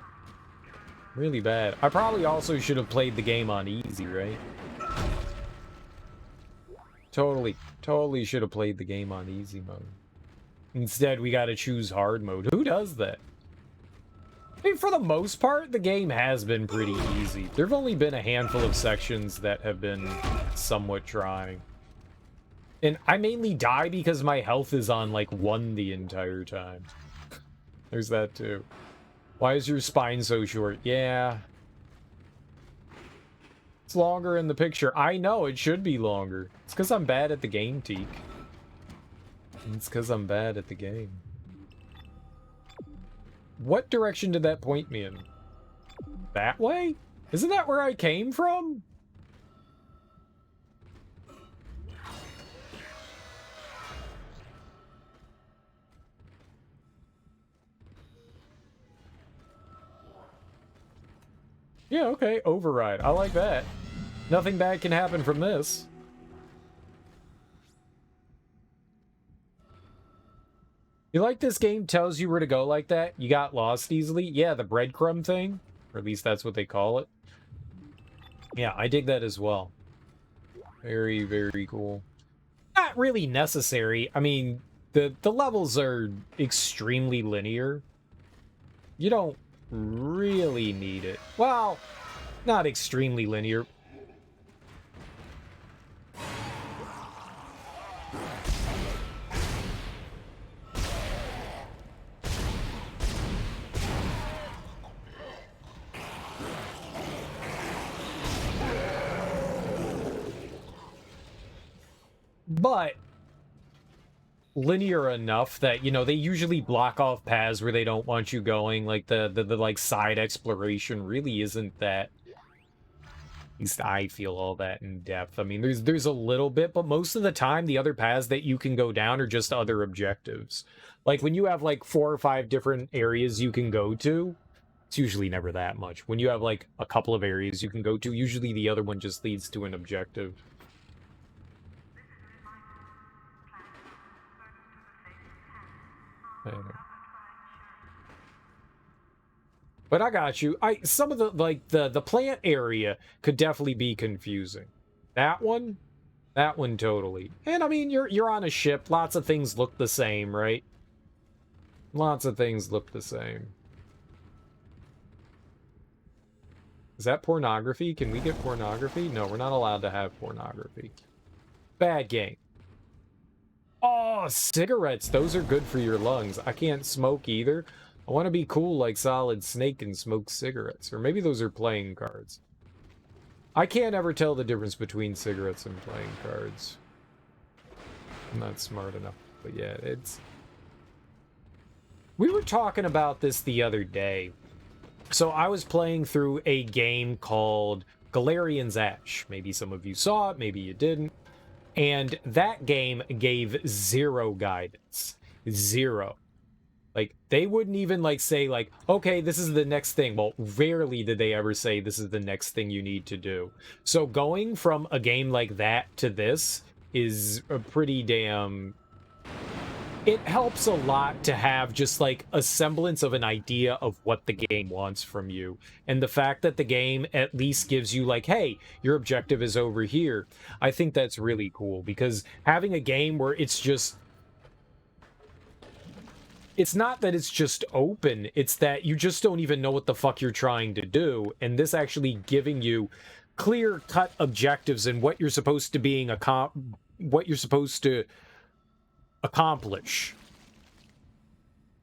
Really bad. I probably also should have played the game on easy, right? Totally should have played the game on easy mode. Instead, we gotta choose hard mode. Who does that? I mean, for the most part, the game has been pretty easy. There have only been a handful of sections that have been somewhat trying. And I mainly die because my health is on, like, 1 the entire time. There's that, too. Why is your spine so short? Yeah. It's longer in the picture. I know, it should be longer. It's because I'm bad at the game, Teak. It's because I'm bad at the game. What direction did that point me in? That way? Isn't that where I came from? Yeah, okay, override. I like that. Nothing bad can happen from this. You like this game tells you where to go like that? You got lost easily? Yeah, the breadcrumb thing. Or at least that's what they call it. Yeah, I dig that as well. Very, very cool. Not really necessary. I mean, the levels are extremely linear. You don't really need it. Well, not extremely linear. But linear enough that, you know, they usually block off paths where they don't want you going. Like the like side exploration really isn't that, at least I feel, all that in depth. I mean, there's a little bit, but most of the time the other paths that you can go down are just other objectives. Like when you have like 4 or 5 different areas you can go to, it's usually never that much. When you have like a couple of areas you can go to, usually the other one just leads to an objective. But I got you. Some of the, like, the plant area could definitely be confusing. That one totally. And I mean, you're on a ship. Lots of things look the same, right? Lots of things look the same. Is that pornography? Can we get pornography? No, we're not allowed to have pornography. Bad game. Oh, cigarettes. Those are good for your lungs. I can't smoke either. I want to be cool like Solid Snake and smoke cigarettes. Or maybe those are playing cards. I can't ever tell the difference between cigarettes and playing cards. I'm not smart enough. But yeah, it's... We were talking about this the other day. So I was playing through a game called Galarian's Ash. Maybe some of you saw it, maybe you didn't. And that game gave zero guidance. Zero. Like, they wouldn't even, like, say, like, okay, this is the next thing. Well, rarely did they ever say this is the next thing you need to do. So going from a game like that to this is a pretty damn... It helps a lot to have just, like, a semblance of an idea of what the game wants from you. And the fact that the game at least gives you, like, hey, your objective is over here. I think that's really cool, because having a game where it's just... It's not that it's just open, it's that you just don't even know what the fuck you're trying to do. And this actually giving you clear-cut objectives and what you're supposed to accomplish.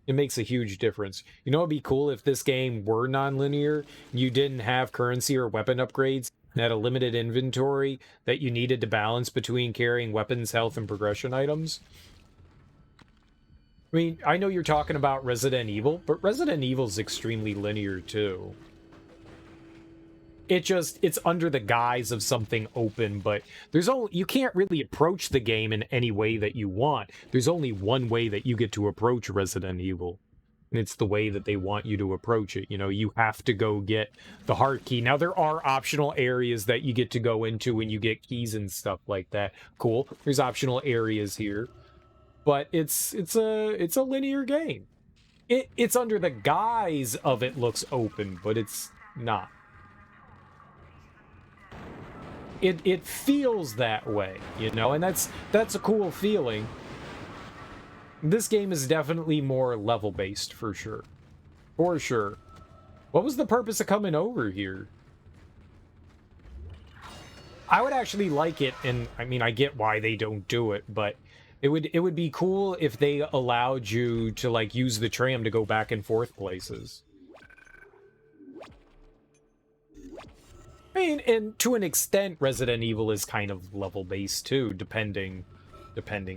It makes a huge difference. You know, it'd be cool if this game were non-linear, you didn't have currency or weapon upgrades, and had a limited inventory that you needed to balance between carrying weapons, health, and progression items. I mean, I know you're talking about Resident Evil, but Resident Evil's extremely linear too. It's under the guise of something open, but you can't really approach the game in any way that you want. There's only one way that you get to approach Resident Evil, and it's the way that they want you to approach it. You know, you have to go get the heart key. Now, there are optional areas that you get to go into when you get keys and stuff like that. Cool. There's optional areas here, but it's a linear game. It's under the guise of it looks open, but it's not. It feels that way, you know, and that's a cool feeling. This game is definitely more level-based, for sure. For sure. What was the purpose of coming over here? I would actually like it, and I mean, I get why they don't do it, but it would be cool if they allowed you to, like, use the tram to go back and forth places. I mean, and to an extent, Resident Evil is kind of level-based too, depending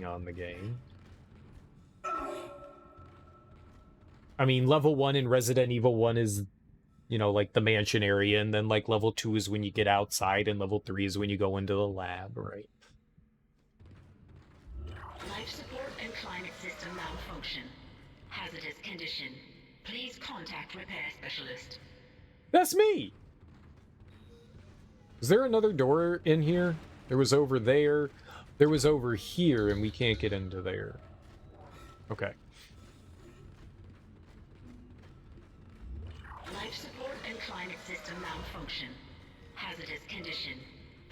on the game. I mean, level 1 in Resident Evil 1 is, you know, like the mansion area, and then like level 2 is when you get outside, and level 3 is when you go into the lab, right? Life support and climate system malfunction. Hazardous condition. Please contact repair specialist. That's me! Is there another door in here? There was over there. There was over here, and we can't get into there. Okay. Life support and climate system malfunction. Hazardous condition.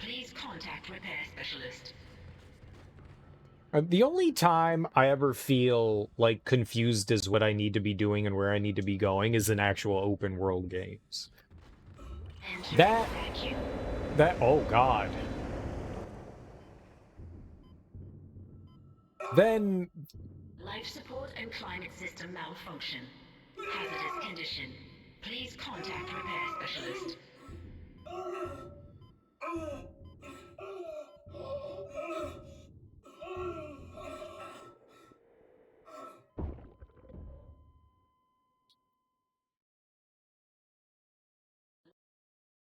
Please contact repair specialist. The only time I ever feel, like, confused as what I need to be doing and where I need to be going is in actual open world games. Oh god. Then... Life support and climate system malfunction. Hazardous condition. Please contact repair specialist.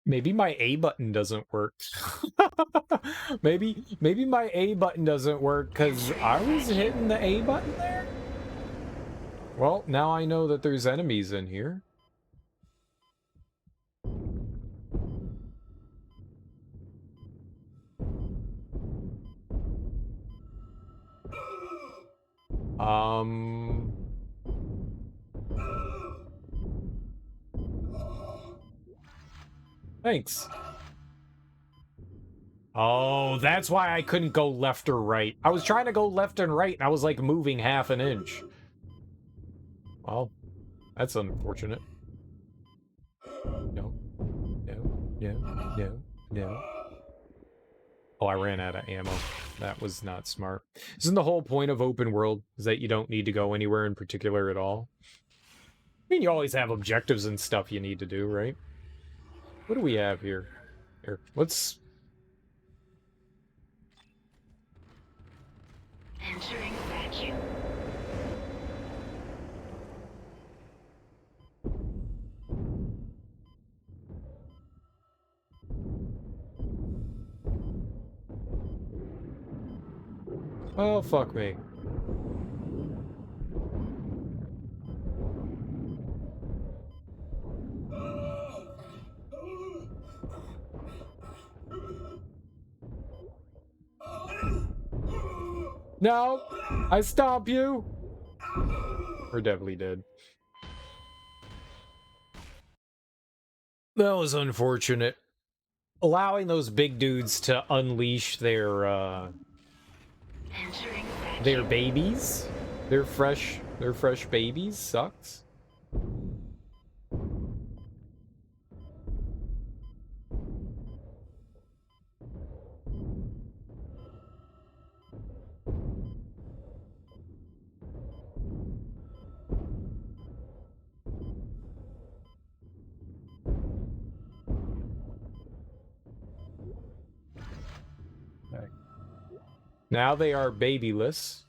Maybe my A button doesn't work. maybe my A button doesn't work because I was hitting the A button there? Well, now I know that there's enemies in here. Thanks. Oh, that's why I couldn't go left or right. I was trying to go left and right, and I was like moving half an inch. well, that's unfortunate. No, no, no, no, no. Oh, I ran out of ammo. That was not smart. Isn't the whole point of open world is that you don't need to go anywhere in particular at all? I mean, you always have objectives and stuff you need to do, right? What do we have here? Here, let's... Entering vacuum. Oh, fuck me. No! I stop you! We're definitely dead. That was unfortunate. Allowing those big dudes to unleash their babies, their fresh babies sucks. Okay. Now they are babyless.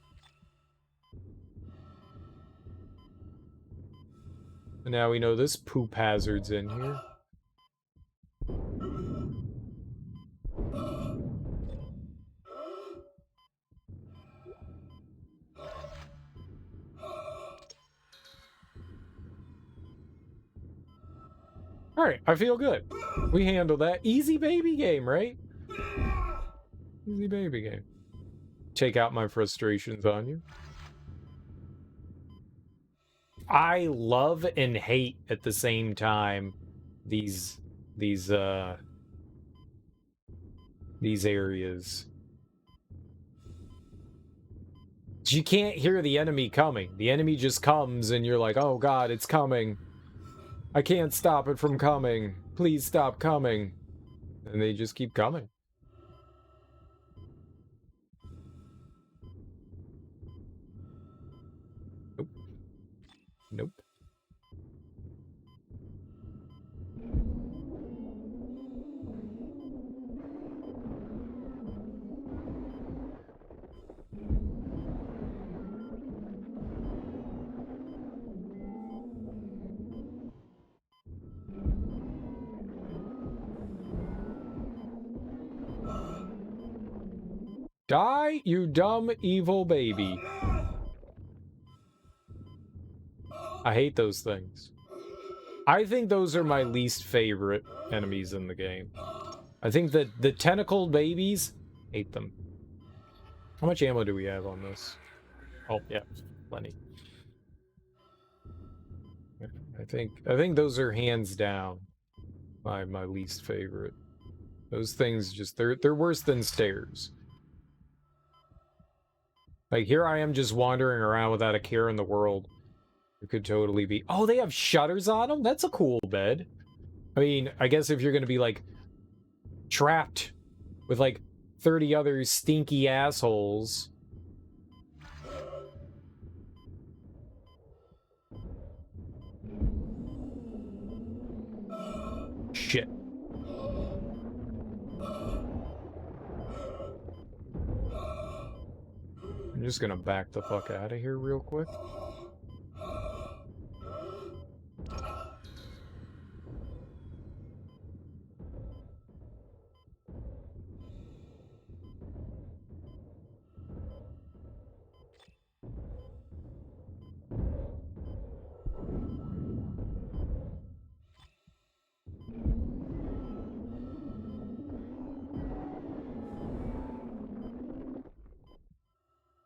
And now we know this poop hazard's in here. Alright, I feel good. We handled that. Easy baby game, right? Easy baby game. Take out my frustrations on you. I love and hate at the same time these areas. You can't hear the enemy coming. The enemy just comes and you're like, oh god, it's coming. I can't stop it from coming. Please stop coming. And they just keep coming. Nope. Nope. Die, you dumb, evil baby. I hate those things. I think those are my least favorite enemies in the game. I think that the tentacled babies, hate them. How much ammo do we have on this? Oh, yeah, plenty. I think those are hands down my least favorite. Those things just they're worse than stairs. Like here I am just wandering around without a care in the world. It could totally be. Oh, they have shutters on them? That's a cool bed. I mean, I guess if you're gonna be like trapped with like 30 other stinky assholes. Shit. I'm just gonna back the fuck out of here real quick.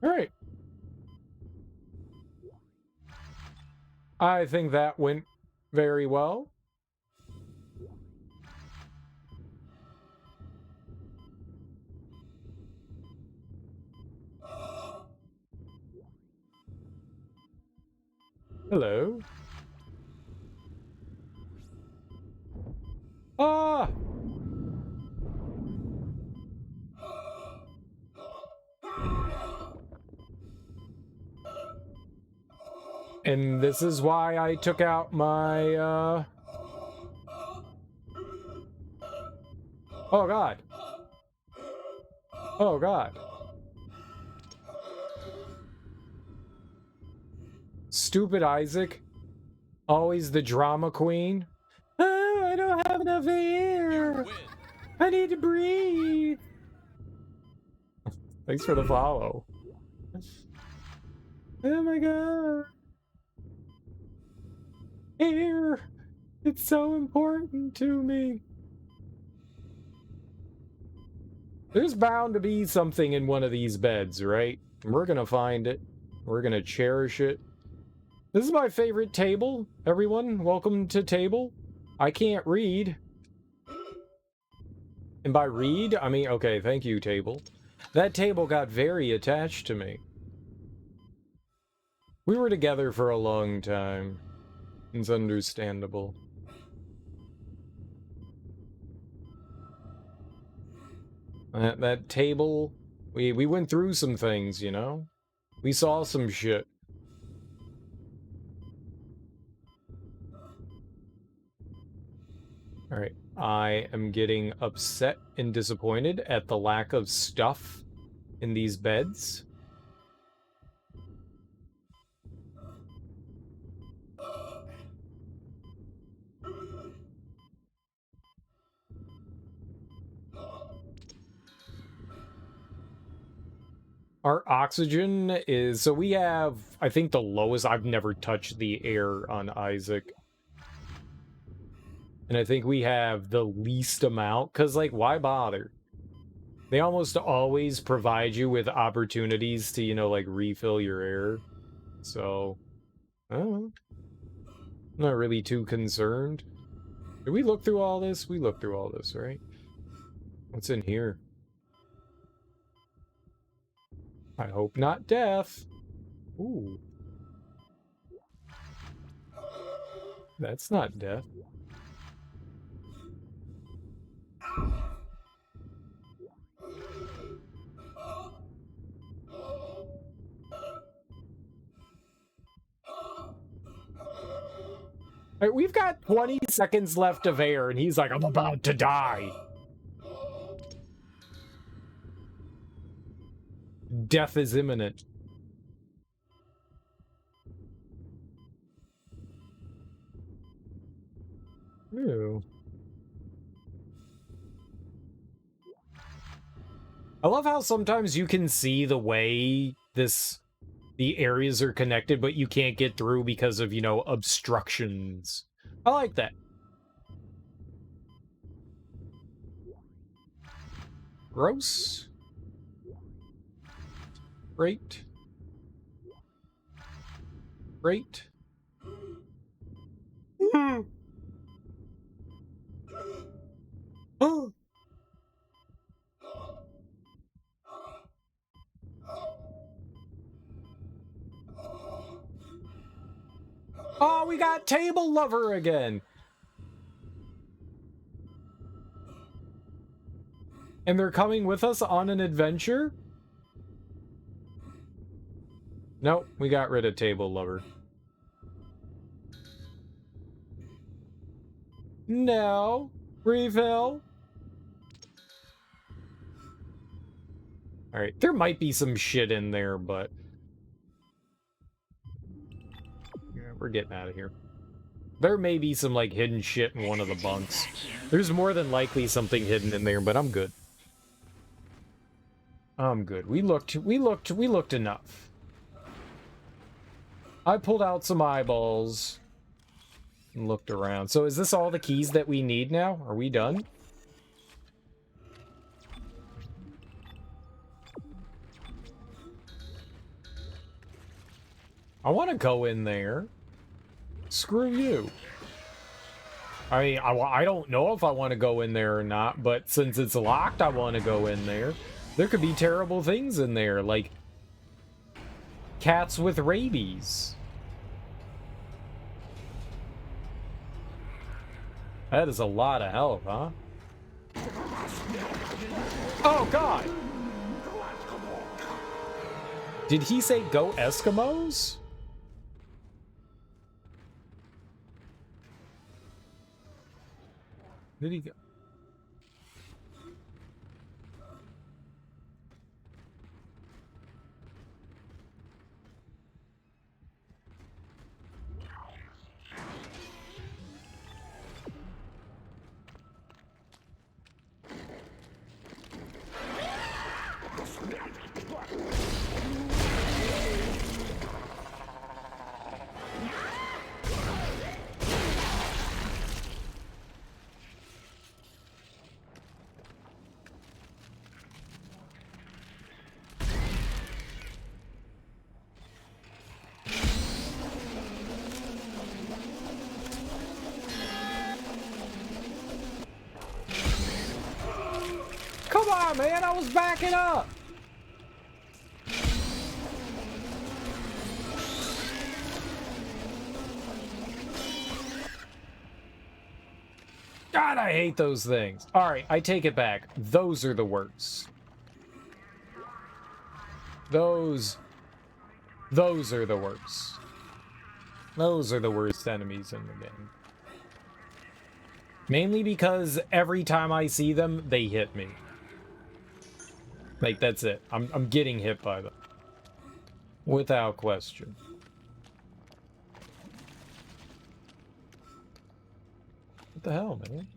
All right. I think that went very well. Hello. Ah! And this is why I took out my, Oh, God. Oh, God. Stupid Isaac. Always the drama queen. Oh, I don't have enough air. I need to breathe. Thanks for the follow. Oh my god. Air. It's so important to me. There's bound to be something in one of these beds, right? We're gonna find it. We're gonna cherish it. This is my favorite table, everyone. Welcome to table. I can't read. And by read, I mean, okay, thank you, table. That table got very attached to me. We were together for a long time. It's understandable. That table, we went through some things, you know? We saw some shit. Alright, I am getting upset and disappointed at the lack of stuff in these beds. Our oxygen is, so we have, I think the lowest, I've never touched the air on Isaac. And I think we have the least amount, because, like, why bother? They almost always provide you with opportunities to, you know, like, refill your air. So, I don't know. I'm not really too concerned. Did we look through all this? We looked through all this, right? What's in here? I hope not death. Ooh. That's not death. Alright, we've got 20 seconds left of air, and he's like, I'm about to die. Death is imminent. Ew. I love how sometimes you can see the way the areas are connected, but you can't get through because of, you know, obstructions. I like that. Gross. Great. Great. Oh. Oh, we got Table Lover again. And they're coming with us on an adventure? Nope, we got rid of Table Lover. No. Refill. Alright, there might be some shit in there, but... yeah, we're getting out of here. There may be some, like, hidden shit in one of the bunks. There's more than likely something hidden in there, but I'm good. I'm good. We looked enough. I pulled out some eyeballs and looked around. So is this all the keys that we need now? Are we done? I want to go in there. Screw you. I mean, I don't know if I want to go in there or not, but since it's locked, I want to go in there. There could be terrible things in there, like cats with rabies. That is a lot of health, huh? Oh, God! Did he say go Eskimos? Did he go? Come on, man, I was backing up. God, I hate those things. All right, I take it back. Those are the worst. Those are the worst. Those are the worst enemies in the game. Mainly because every time I see them, they hit me. Like, that's it. I'm getting hit by them. Without question. What the hell, man?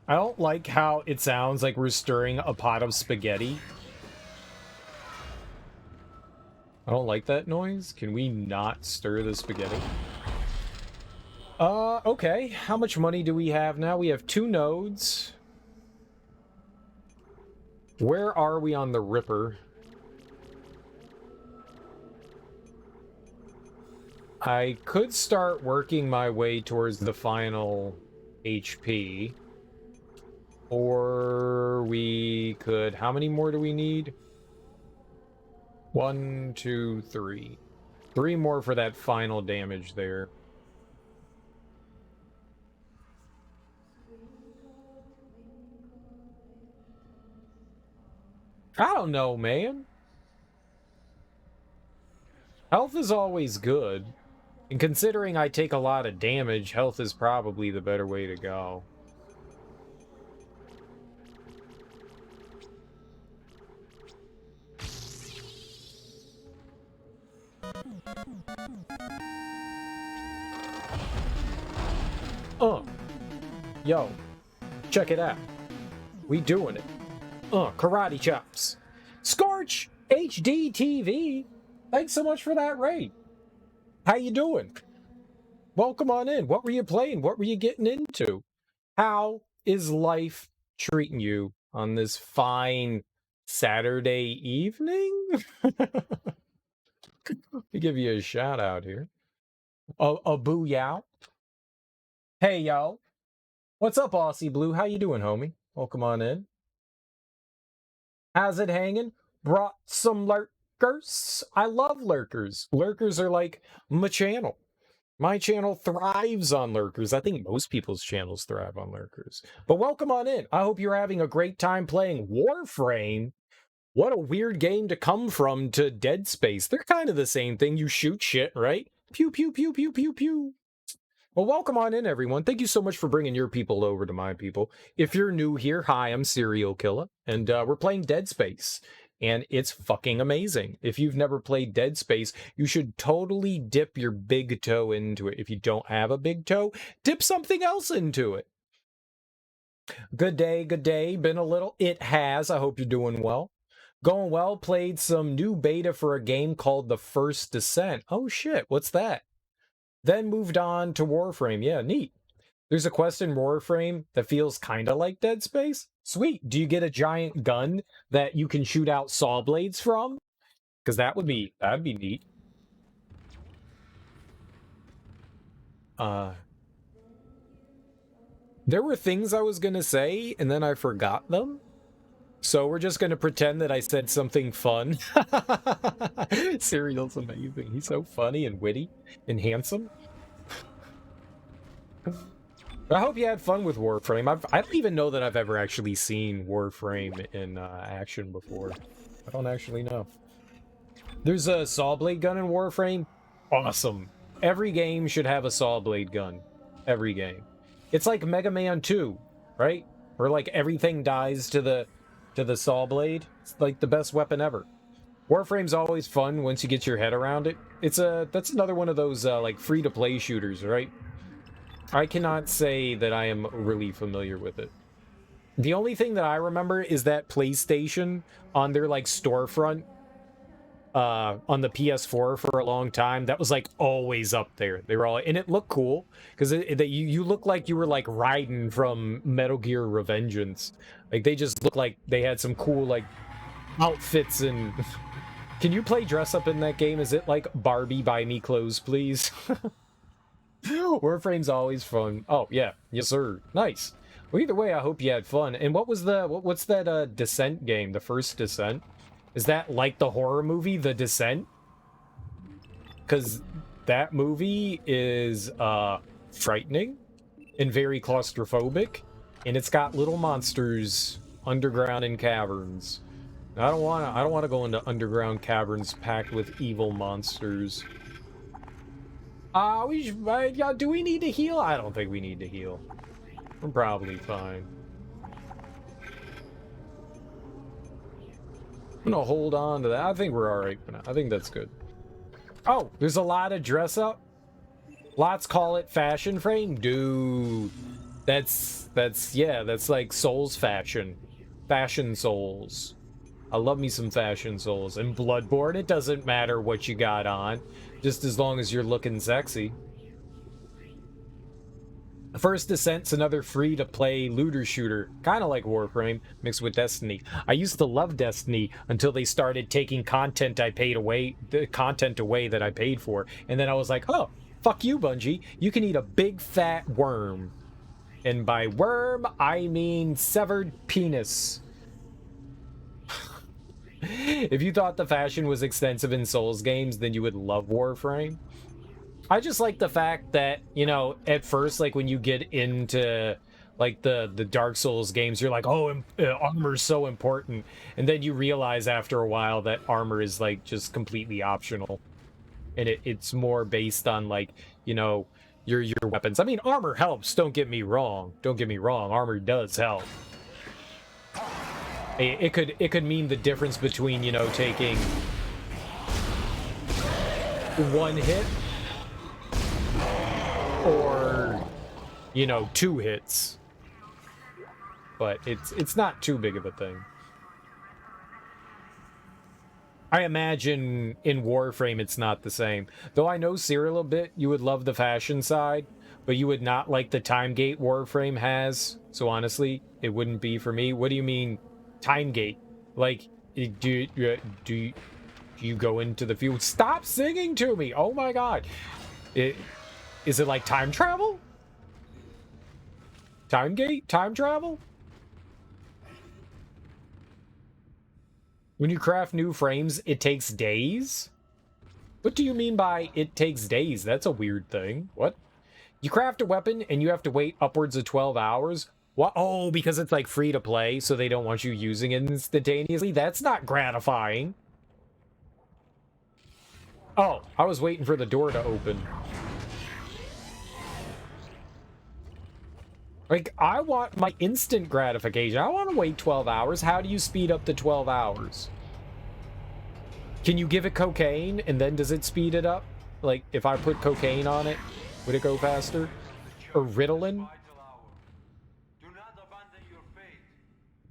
I don't like how it sounds like we're stirring a pot of spaghetti. I don't like that noise. Can we not stir the spaghetti? Okay. How much money do we have now? We have 2 nodes. Where are we on the Ripper? I could start working my way towards the final HP. Or we could... How many more do we need? 1, 2, 3. 3 more for that final damage there. I don't know, man. Health is always good. And considering I take a lot of damage, health is probably the better way to go. Yo, check it out. We doing it. Karate chops. Scorch HD TV. Thanks so much for that raid. How you doing? Welcome on in. What were you playing? What were you getting into? How is life treating you on this fine Saturday evening? Let me give you a shout out here. A booyah. Hey, y'all. What's up, Aussie Blue? How you doing, homie? Welcome on in. How's it hanging? Brought some lurkers. I love lurkers. Lurkers are like my channel. My channel thrives on lurkers. I think most people's channels thrive on lurkers. But welcome on in. I hope you're having a great time playing Warframe. What a weird game to come from to Dead Space. They're kind of the same thing. You shoot shit, right? Pew, pew, pew, pew, pew, pew. Well, welcome on in, everyone. Thank you so much for bringing your people over to my people. If you're new here, hi, I'm Serial Killer, and we're playing Dead Space, and it's fucking amazing. If you've never played Dead Space, you should totally dip your big toe into it. If you don't have a big toe, dip something else into it. Good day, good day. Been a little... It has. I hope you're doing well. Going well. Played some new beta for a game called The First Descent. Oh, shit. What's that? Then moved on to Warframe. Yeah, neat. There's a quest in Warframe that feels kind of like Dead Space. Sweet. Do you get a giant gun that you can shoot out saw blades from? Because that'd be neat. There were things I was going to say, and then I forgot them. So we're just gonna pretend that I said something fun. Serial's amazing. He's so funny and witty and handsome. I hope you had fun with Warframe. I don't even know that I've ever actually seen Warframe in action before. I don't actually know. There's a saw blade gun in Warframe. Awesome. Every game should have a saw blade gun. Every game. It's like Mega Man 2, right? Where like everything dies to the saw blade. It's like the best weapon ever. Warframe's always fun once you get your head around it. That's another one of those like free-to-play shooters, right? I cannot say that I am really familiar with it. The only thing that I remember is that PlayStation on their like storefront on the PS4 for a long time, that was like always up there. They were all, and it looked cool because you look like you were like Raiden from Metal Gear Revengeance. Like they just look like they had some cool like outfits. And can you play dress up in that game? Is it like Barbie buy me clothes please? Warframe's always fun. Oh yeah, yes sir. Nice. Well, either way, I hope you had fun. And what's that Descent game? The first Descent? Is that like the horror movie The Descent? Because that movie is frightening and very claustrophobic, and it's got little monsters underground in caverns. I don't want to go into underground caverns packed with evil monsters. Do we need to heal? I don't think we need to heal. We're probably fine. I'm gonna hold on to that. I think we're all right for now. I think that's good. Oh, there's a lot of dress up. Lots call it fashion frame, dude. That's like Souls fashion, fashion Souls. I love me some fashion Souls. And Bloodborne, it doesn't matter what you got on, just as long as you're looking sexy. First Descent's another free-to-play looter shooter, kind of like Warframe, mixed with Destiny. I used to love Destiny until they started taking content the content away that I paid for, and then I was like, oh, fuck you, Bungie. You can eat a big fat worm. And by worm, I mean severed penis. If you thought the fashion was extensive in Souls games, then you would love Warframe. I just like the fact that, you know, at first, like, when you get into, like, the Dark Souls games, you're like, oh, armor's so important. And then you realize after a while that armor is, like, just completely optional. And it's more based on, like, you know, your weapons. I mean, armor helps, don't get me wrong. Don't get me wrong, armor does help. It could mean the difference between, you know, taking one hit or, you know, 2 hits. But it's not too big of a thing. I imagine in Warframe it's not the same. Though I know Cyril a bit, you would love the fashion side, but you would not like the time gate Warframe has. So honestly, it wouldn't be for me. What do you mean time gate? Like, do you go into the field? Stop singing to me! Oh my god! Is it like time travel? Time gate? Time travel? When you craft new frames, it takes days? What do you mean by it takes days? That's a weird thing. What? You craft a weapon and you have to wait upwards of 12 hours? What? Oh, because it's like free to play, so they don't want you using it instantaneously? That's not gratifying. Oh, I was waiting for the door to open. Like, I want my instant gratification. I want to wait 12 hours. How do you speed up the 12 hours? Can you give it cocaine and then does it speed it up? Like, if I put cocaine on it, would it go faster? Or Ritalin? Do not abandon your faith.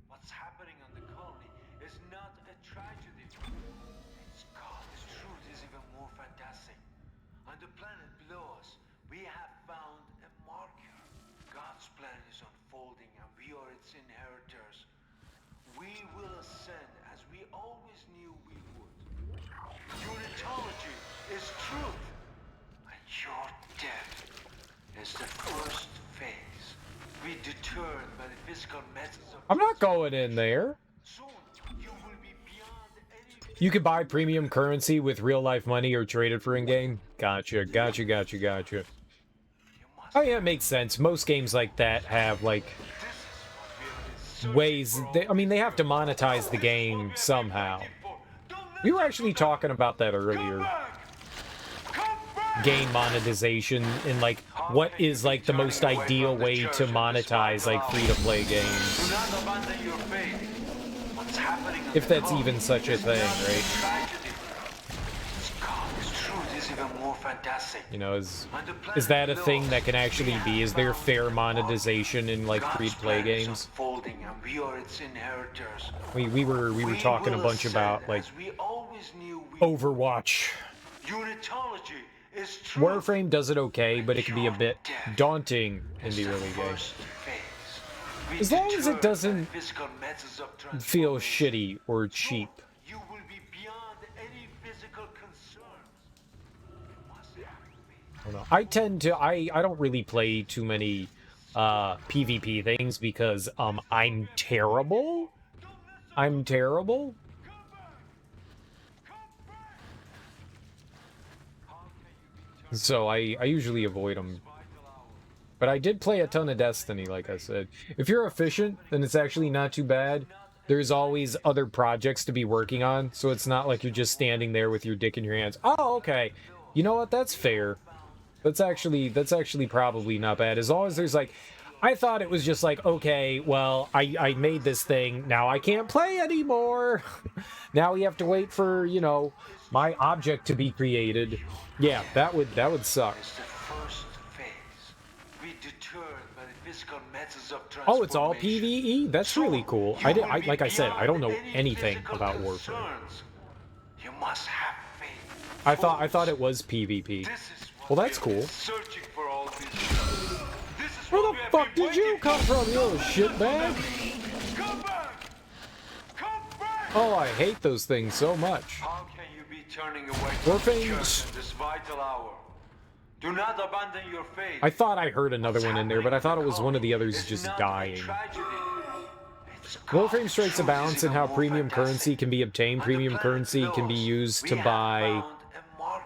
What's happening on the colony is not a tragedy. It's God's truth is even more fantastic. On the planet below us, we have found a marker. God's plan is unfolding and we are its inheritors. We will ascend as we always knew we would. Unitology is truth. And your death is the first phase. We deterred by the physical methods of... I'm not going in there. So You could buy premium currency with real-life money or trade it for in-game? Gotcha, gotcha, gotcha, gotcha. Oh yeah, it makes sense. Most games like that have, like, ways... I mean, they have to monetize the game somehow. We were actually talking about that earlier. Game monetization and, like, what is, like, the most ideal way to monetize, like, free-to-play games. If that's even such a thing, right? You know, is that a thing that can actually be? Is there fair monetization in, like, free-to-play games? We were talking a bunch about, like, Overwatch. Warframe does it okay, but it can be a bit daunting in the early game. As long as it doesn't feel shitty or cheap. I tend to, I don't really play too many PvP things because I'm terrible. I'm terrible. So I usually avoid them. But I did play a ton of Destiny, like I said. If you're efficient, then it's actually not too bad. There's always other projects to be working on, so it's not like you're just standing there with your dick in your hands. Oh, okay. You know what? That's fair. That's actually probably not bad. As long as there's, like... I thought it was just like, okay, well, I made this thing. Now I can't play anymore. Now we have to wait for, you know, my object to be created. Yeah, that would suck. Oh, it's all PvE? That's really cool. Like I said, I don't know anything about Warframe. I thought it was PvP. Well, that's cool. Where the fuck did you come from, you little shitbag? Oh, I hate those things so much. Warframe. Do not abandon your faith. I thought I heard another one in there, but I thought it was one of the others just dying. Warframe strikes a balance in how premium currency can be obtained. Premium currency can be used to buy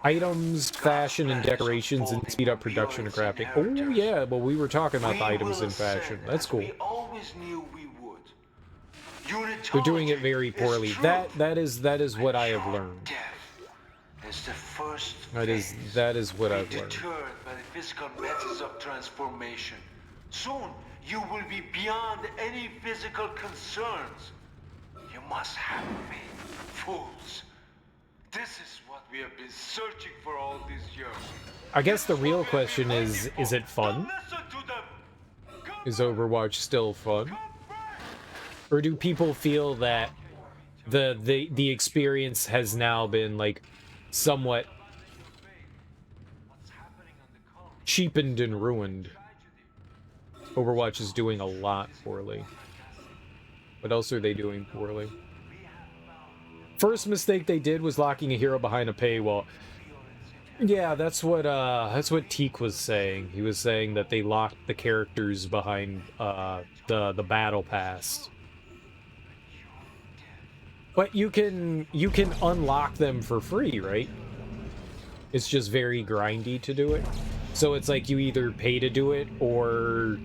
items, fashion, and decorations, and speed up production and crafting. Oh yeah, well we were talking about the items and fashion. That's cool. They're doing it very poorly. That is what I have learned. That is what I've learned. Deterred by the physical methods of transformation. Soon you will be beyond any physical concerns. You must have faith, fools. This is what we have been searching for all these years. I guess the real question is it fun? Is Overwatch still fun? Or do people feel that the experience has now been, like, somewhat cheapened and ruined? Overwatch is doing a lot poorly. What else are they doing poorly? First mistake they did was locking a hero behind a paywall. Yeah, that's what Teak was saying. He was saying that they locked the characters behind the battle pass. But you can unlock them for free, right? It's just very grindy to do it. So it's like you either pay to do it, or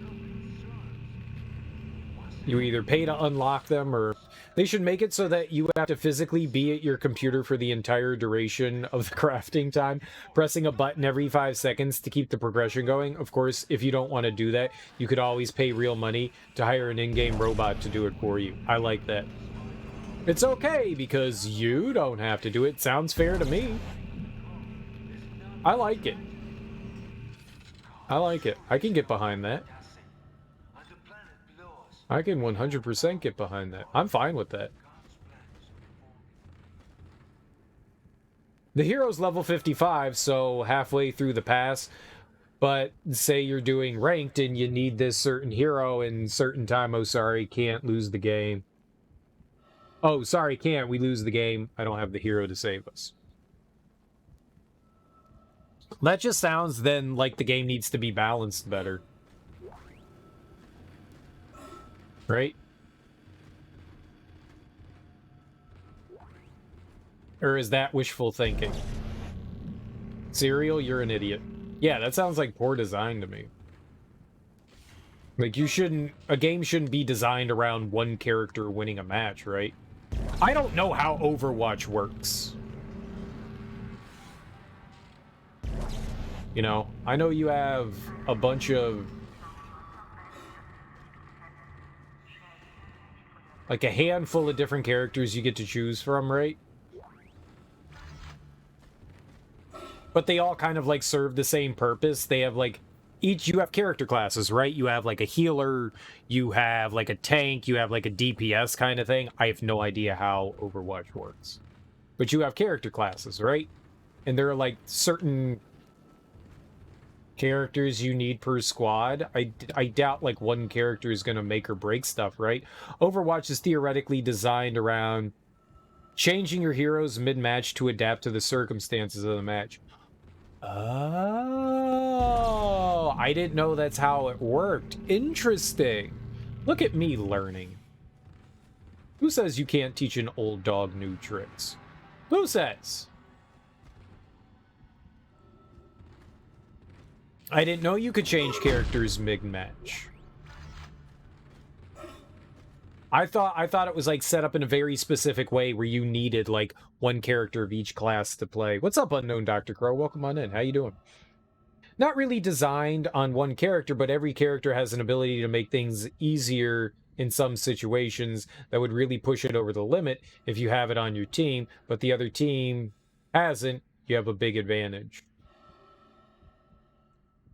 you either pay to unlock them, or they should make it so that you have to physically be at your computer for the entire duration of the crafting time, pressing a button every 5 seconds to keep the progression going. Of course, if you don't want to do that, you could always pay real money to hire an in-game robot to do it for you. I like that. It's okay, because you don't have to do it. Sounds fair to me. I like it. I like it. I can get behind that. I can 100% get behind that. I'm fine with that. The hero's level 55, so halfway through the pass. But say you're doing ranked and you need this certain hero in certain time. Oh, sorry, can't lose the game. Oh, sorry, can't. We lose the game. I don't have the hero to save us. That just sounds then like the game needs to be balanced better. Right? Or is that wishful thinking? Serial, you're an idiot. Yeah, that sounds like poor design to me. Like, a game shouldn't be designed around one character winning a match, right? I don't know how Overwatch works. You know, I know you have a bunch of... like a handful of different characters you get to choose from, right? But they all kind of like serve the same purpose. They have like you have character classes, right? You have like a healer, you have like a tank, you have like a DPS kind of thing. I have no idea how Overwatch works. But you have character classes, right? And there are like certain characters you need per squad. I doubt like one character is going to make or break stuff, right? Overwatch is theoretically designed around changing your heroes mid-match to adapt to the circumstances of the match. Oh, I didn't know that's how it worked. Interesting. Look at me learning. Who says you can't teach an old dog new tricks? Who says? I didn't know you could change characters mid-match. I thought it was like set up in a very specific way where you needed like one character of each class to play. What's up, Unknown Dr. Crow? Welcome on in. How you doing? Not really designed on one character, but every character has an ability to make things easier in some situations that would really push it over the limit if you have it on your team, but the other team hasn't. You have a big advantage.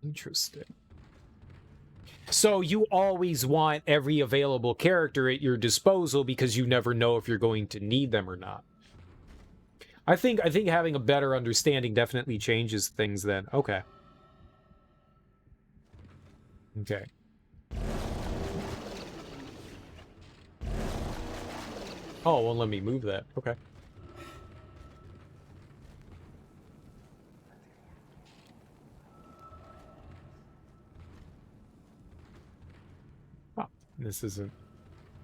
Interesting. So you always want every available character at your disposal because you never know if you're going to need them or not. I think having a better understanding definitely changes things then. Okay. Okay. Oh, well, let me move that. Okay. This isn't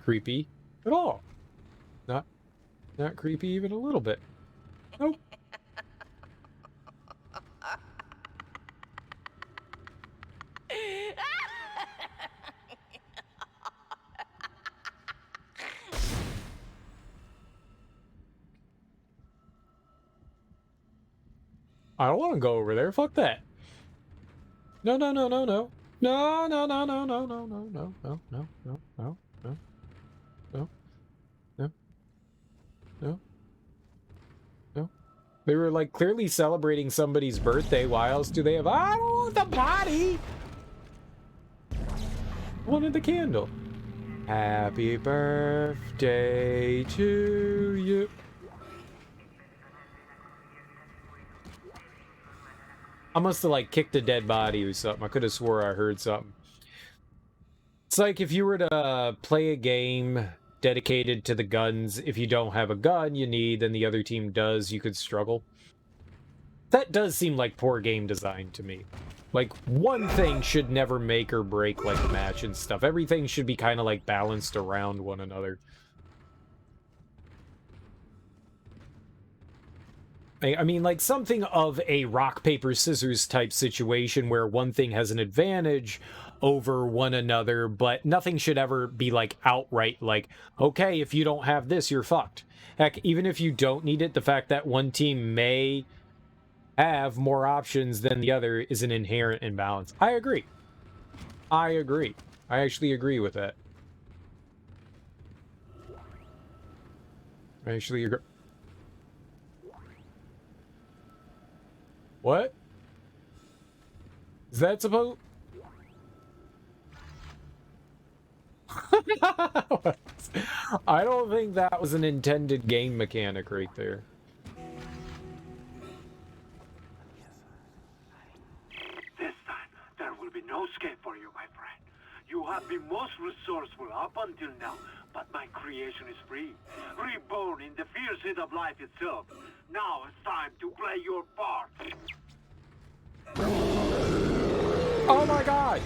creepy at all. Not creepy even a little bit. Nope. I don't want to go over there. Fuck that. No, no, no, no, no. No, no, no, no, no, no, no, no, no, no, no, no, no, no, no, no, no. They were like clearly celebrating somebody's birthday. Why else do they have? I don't want the body. I wanted the candle. Happy birthday to you. I must have like kicked a dead body or something. I could have swore I heard something. It's like if you were to play a game dedicated to the guns, if you don't have a gun you need, then the other team does, you could struggle. That does seem like poor game design to me. Like, one thing should never make or break like a match and stuff. Everything should be kind of like balanced around one another. I mean, like something of a rock, paper, scissors type situation where one thing has an advantage over one another, but nothing should ever be like outright like, okay, if you don't have this, you're fucked. Heck, even if you don't need it, the fact that one team may have more options than the other is an inherent imbalance. I agree. I agree. I actually agree with that. I actually agree. What? Is that supposed... I don't think that was an intended game mechanic right there. This time, there will be no escape for you, my friend. You have been most resourceful up until now, but my creation is free. Reborn in the fierce heat of life itself. Now it's time to play your part. Oh my god!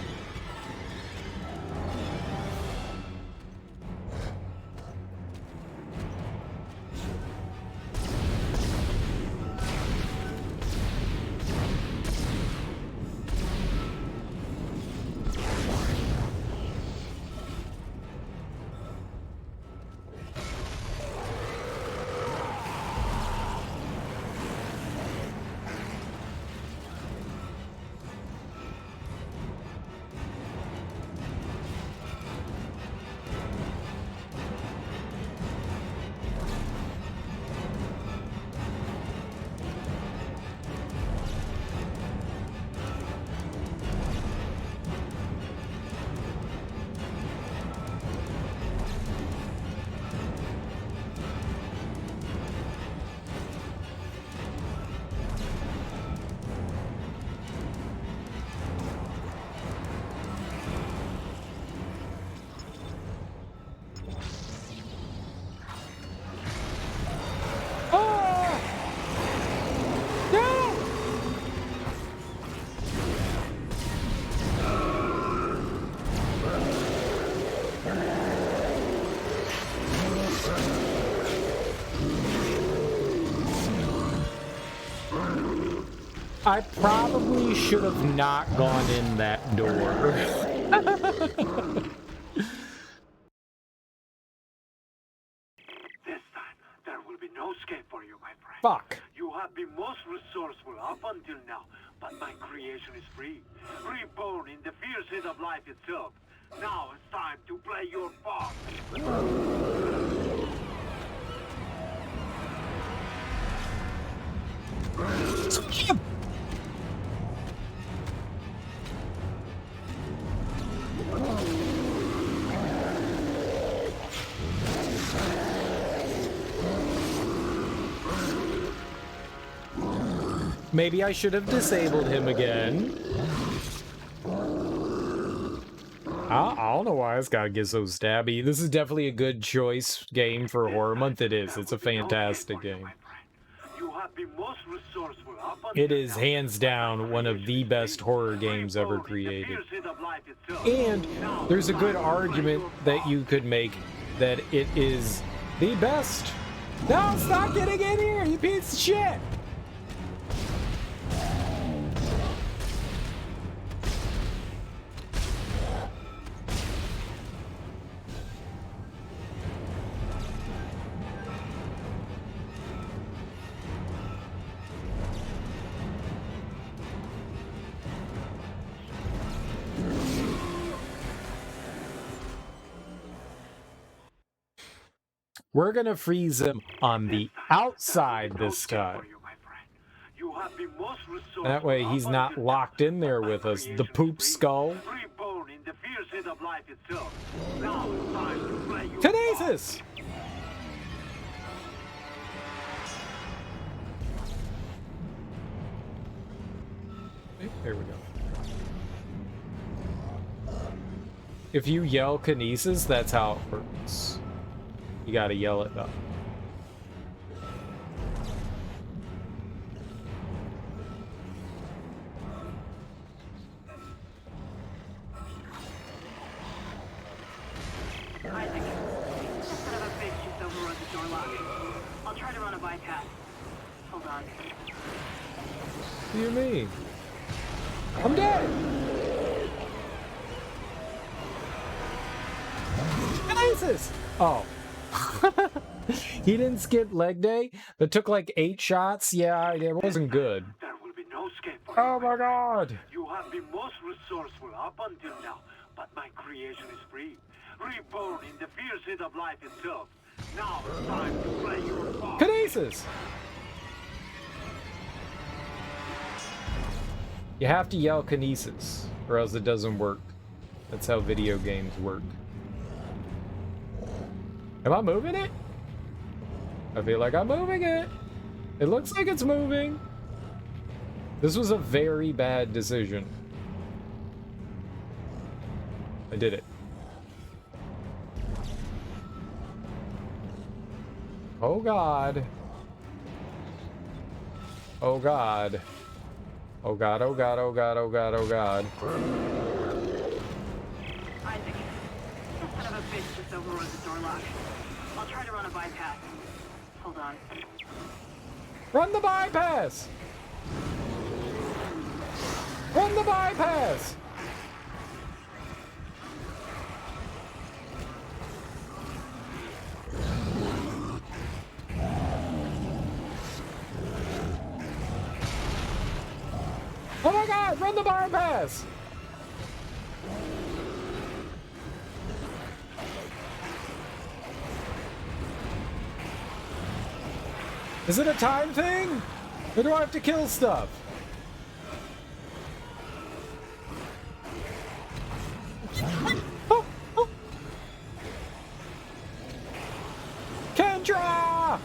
I probably should have not gone in that door. This time, there will be no escape for you, my friend. Fuck. You have been most resourceful up until now, but my creation is free. Reborn in the fierce heat of life itself. Now it's time to play your part. Maybe I should have disabled him again. I don't know why it's gotta get so stabby. This is definitely a good choice game for Horror Month. It is. It's a fantastic game. You have been most resourceful up It is hands down one of the best horror games ever created. And there's a good argument that you could make that it is the best. No, stop getting in here, you piece of shit! We're gonna freeze him on the outside this time. That way he's not locked in there with us. The poop skull. Kinesis! There we go. If you yell kinesis, that's how it works. You gotta yell it up. Isaac, just son of a bitch just overrode the door lock. I'll try to run a bypass. Hold on. What do you mean? I'm dead! Kinesis! Oh. He didn't skip leg day? That took like 8 shots? Yeah, it wasn't good. There will be no escape for oh my god! You have been most resourceful up until now, but my creation is free. Reborn in the fierce heat of life itself. Now it's time to play your part. Kinesis! You have to yell kinesis, or else it doesn't work. That's how video games work. Am I moving it? I feel like I'm moving it. It looks like it's moving. This was a very bad decision. I did it. Oh god. Oh god. Oh god, oh god, oh god, oh god, oh god. Isaac, this son of a bitch just overrode the door lock. I'll try to run a bypass. Hold on. Run the bypass! Run the bypass! Oh my god, run the bypass! Is it a time thing? Or do I have to kill stuff? Oh, oh. Kendra!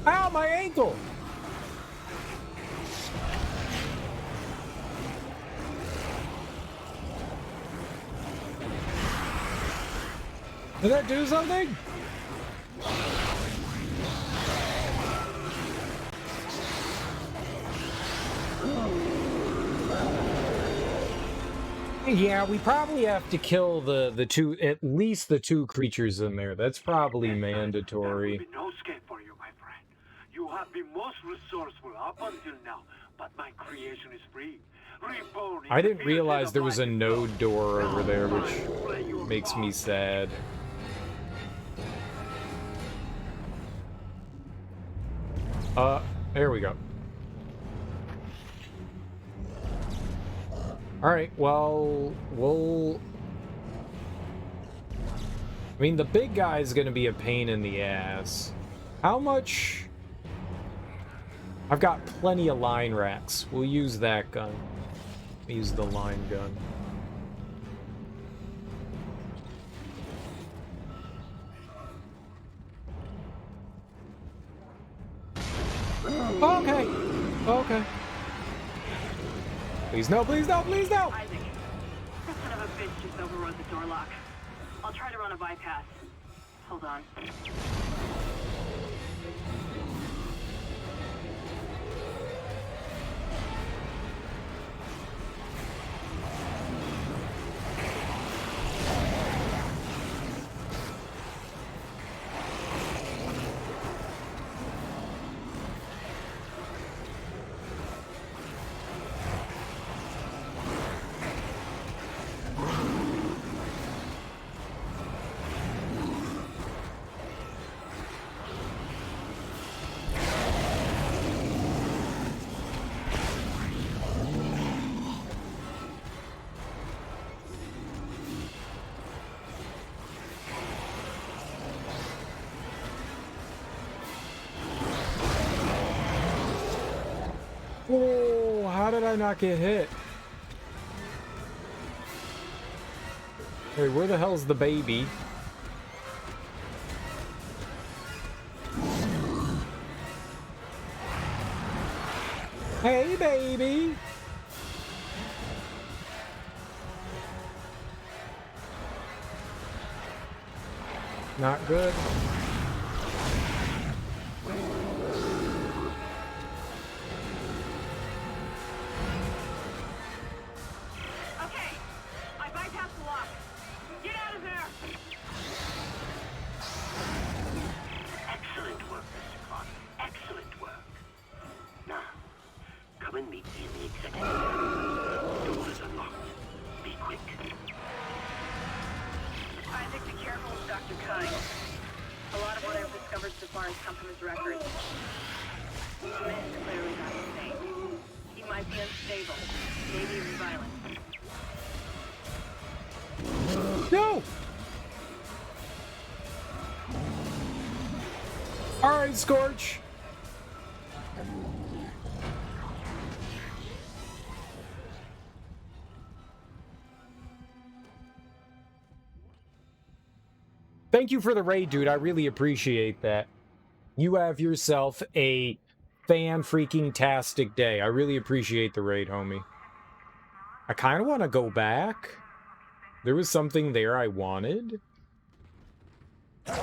Ow, my ankle! Did that do something? Yeah, we probably have to kill the two, at least the two creatures in there. That's probably There will mandatory. be no escape for you, my friend. You have been most resourceful up until now, but my creation is free. Reborn in I the didn't fierce realize heat of there was a life node door over there, Now, which time to play your makes me part. sad. There we go. Alright, well, I mean, the big guy is gonna be a pain in the ass. How much? I've got plenty of line racks. We'll use that gun. Use the line gun. Okay. Okay. Please no, please no, please no! Isaac, that son of a bitch just overrode the door lock. I'll try to run a bypass. Hold on. Oh, how did I not get hit? Hey, where the hell's the baby? Hey, baby! Not good. Excellent work, Mr. Clark. Excellent work. Now, come and meet me in the executive area. Door is unlocked. Be quick. Isaac, be careful with Dr. Kine. A lot of what I've discovered so far has come from his records. The man is clearly not insane. He might be unstable, maybe even violent. No! Alright, Scorch! Thank you for the raid, dude. I really appreciate that. You have yourself a fan-freaking-tastic day. I really appreciate the raid, homie. I kind of want to go back. There was something there I wanted. No,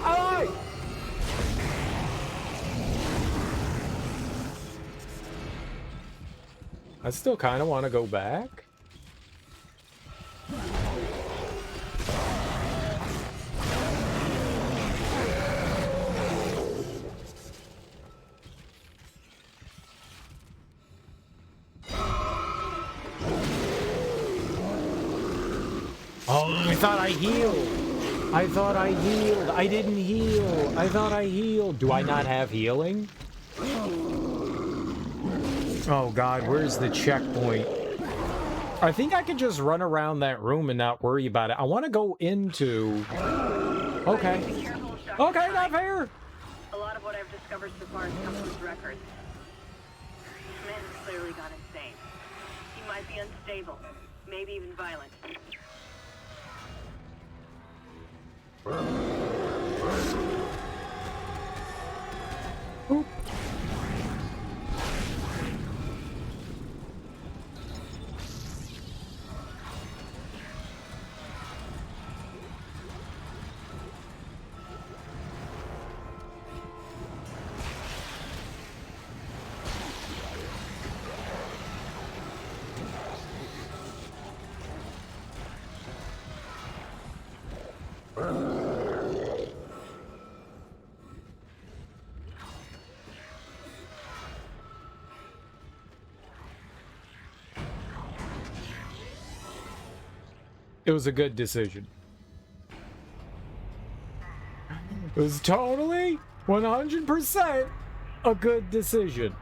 I lied! I still kind of want to go back. Oh, I thought I healed. I thought I healed. I didn't heal. I thought I healed. Do I not have healing? Oh god, where's the checkpoint? I think I could just run around that room and not worry about it. I want to go into... Okay. Okay, not fair! A lot of what I've discovered so far has come from his records. This man has clearly gone insane. He might be unstable, maybe even violent. Oop. It was a good decision. It was totally 100% a good decision.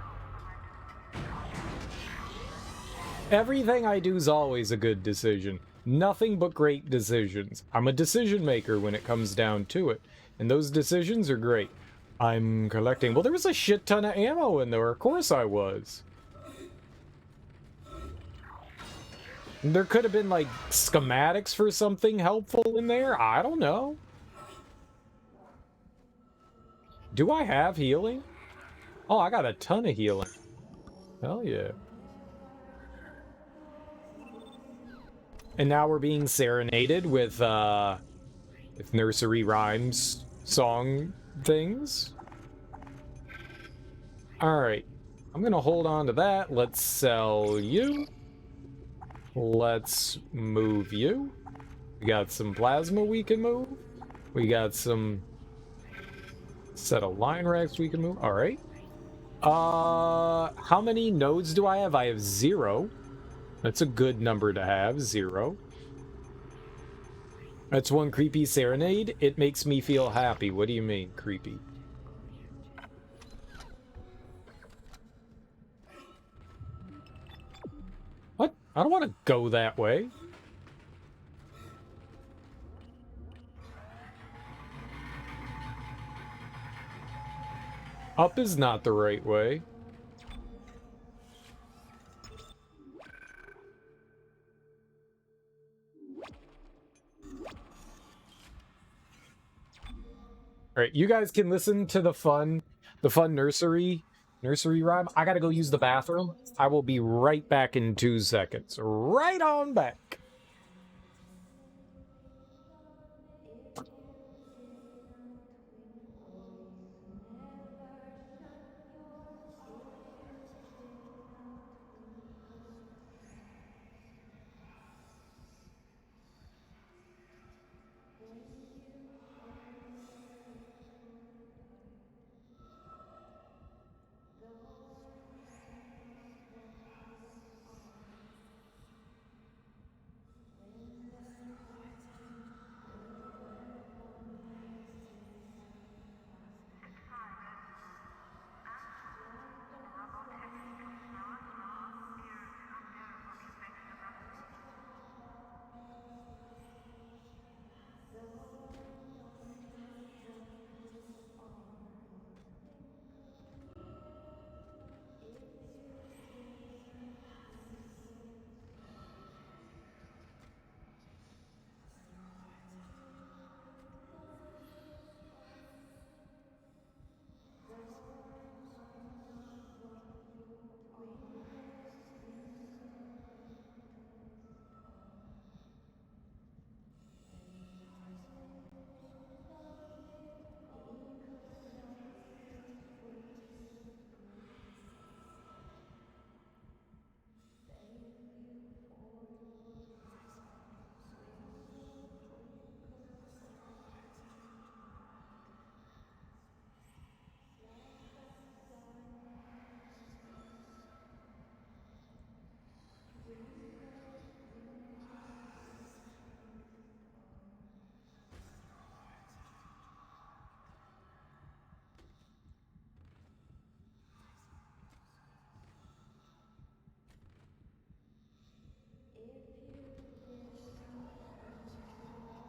Everything I do is always a good decision. Nothing but great decisions. I'm a decision maker when it comes down to it. And those decisions are great. I'm collecting. Well, there was a shit ton of ammo in there. Of course I was. There could have been, like, schematics for something helpful in there. I don't know. Do I have healing? Oh, I got a ton of healing. Hell yeah. And now we're being serenaded with nursery rhymes song things. Alright. I'm gonna hold on to that. Let's sell you. Let's move you. We got some plasma we can move. We got some set of line racks we can move. Alright. How many nodes do I have? I have 0. That's a good number to have, 0. That's one creepy serenade. It makes me feel happy. What do you mean, creepy? What? I don't want to go that way. Up is not the right way. Alright, you guys can listen to the fun nursery rhyme. I gotta go use the bathroom. I will be right back in 2 seconds. Right on back.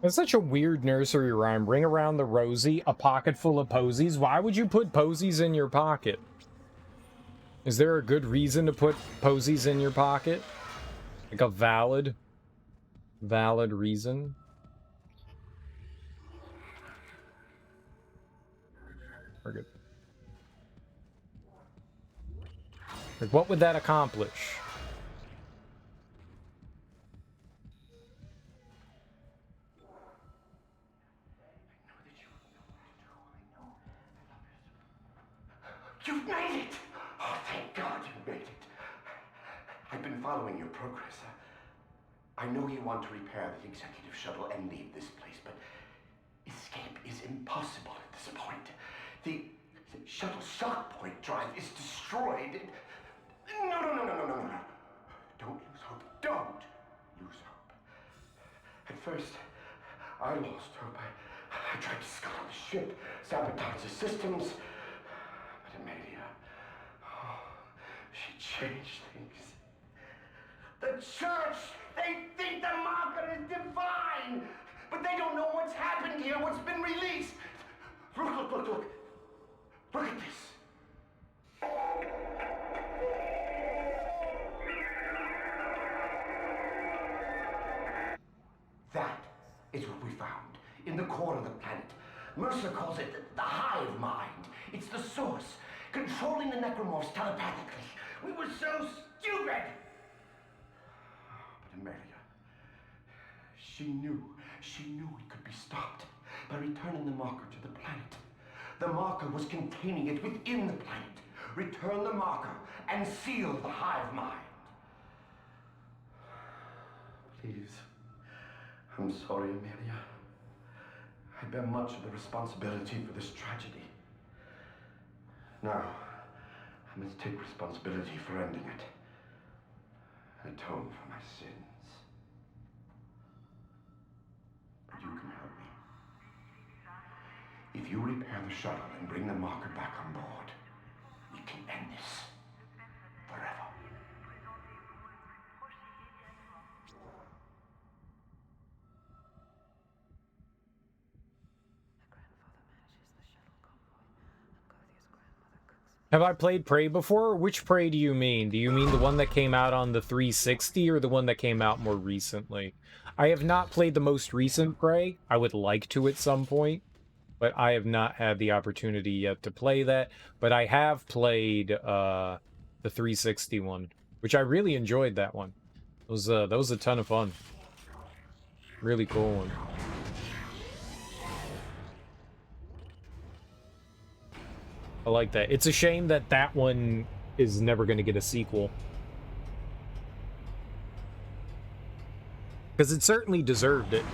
That's such a weird nursery rhyme. Ring around the rosy, a pocket full of posies. Why would you put posies in your pocket? Is there a good reason to put posies in your pocket? Like a valid reason? We're good. Like, what would that accomplish? You've made it! Oh, thank God you made it. I've been following your progress. I know you want to repair the executive shuttle and leave this place, but Escape is impossible at this point. The shuttle shock point drive is destroyed. No. Don't lose hope. Don't lose hope. At first, I lost hope. I tried to scuttle the ship, sabotage the systems. But Amelia, she changed things. The church, they think the marker is divine, but they don't know what's happened here, what's been released. Look. Look at this. That is what we found in the core of the planet. Mercer calls it the hive mind. It's the source, controlling the Necromorphs telepathically. We were so stupid! But Amelia, she knew it could be stopped by returning the marker to the planet. The marker was containing it within the planet. Return the marker and seal the hive mind. Please. I'm sorry, Amelia. I bear much of the responsibility for this tragedy. Now, I must take responsibility for ending it. Atone for my sins. But you can help me. If you repair the shuttle and bring the marker back on board, we can end this forever. Have I played Prey before? Which Prey do you mean? Do you mean the one that came out on the 360 or the one that came out more recently? I have not played the most recent Prey. I would like to at some point, but I have not had the opportunity yet to play that. But I have played the 360 one, which I really enjoyed that one. That was a ton of fun. Really cool one. I like that. It's a shame that that one is never going to get a sequel. Because it certainly deserved it.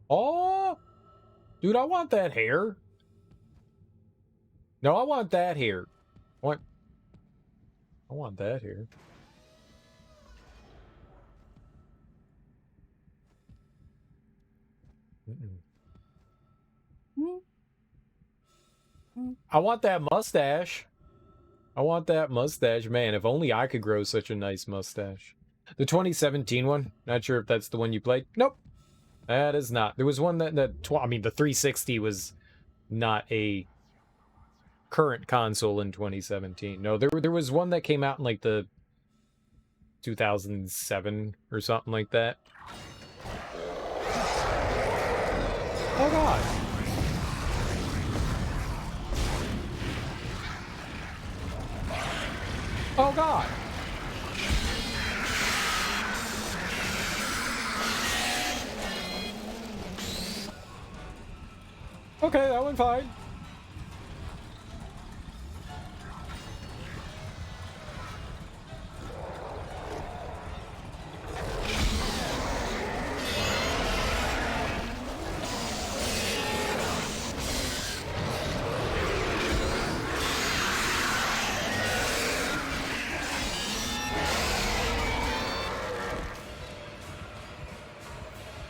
Oh! Dude, I want that hair. No, I want that hair. What? I want that hair. I want that mustache. I want that mustache. Man, if only I could grow such a nice mustache. The 2017 one? Not sure if that's the one you played. Nope. That is not. There was one that the 360 was not a current console in 2017. No, there was one that came out in like the 2007 or something like that. Oh god. Oh god. Okay, that went fine.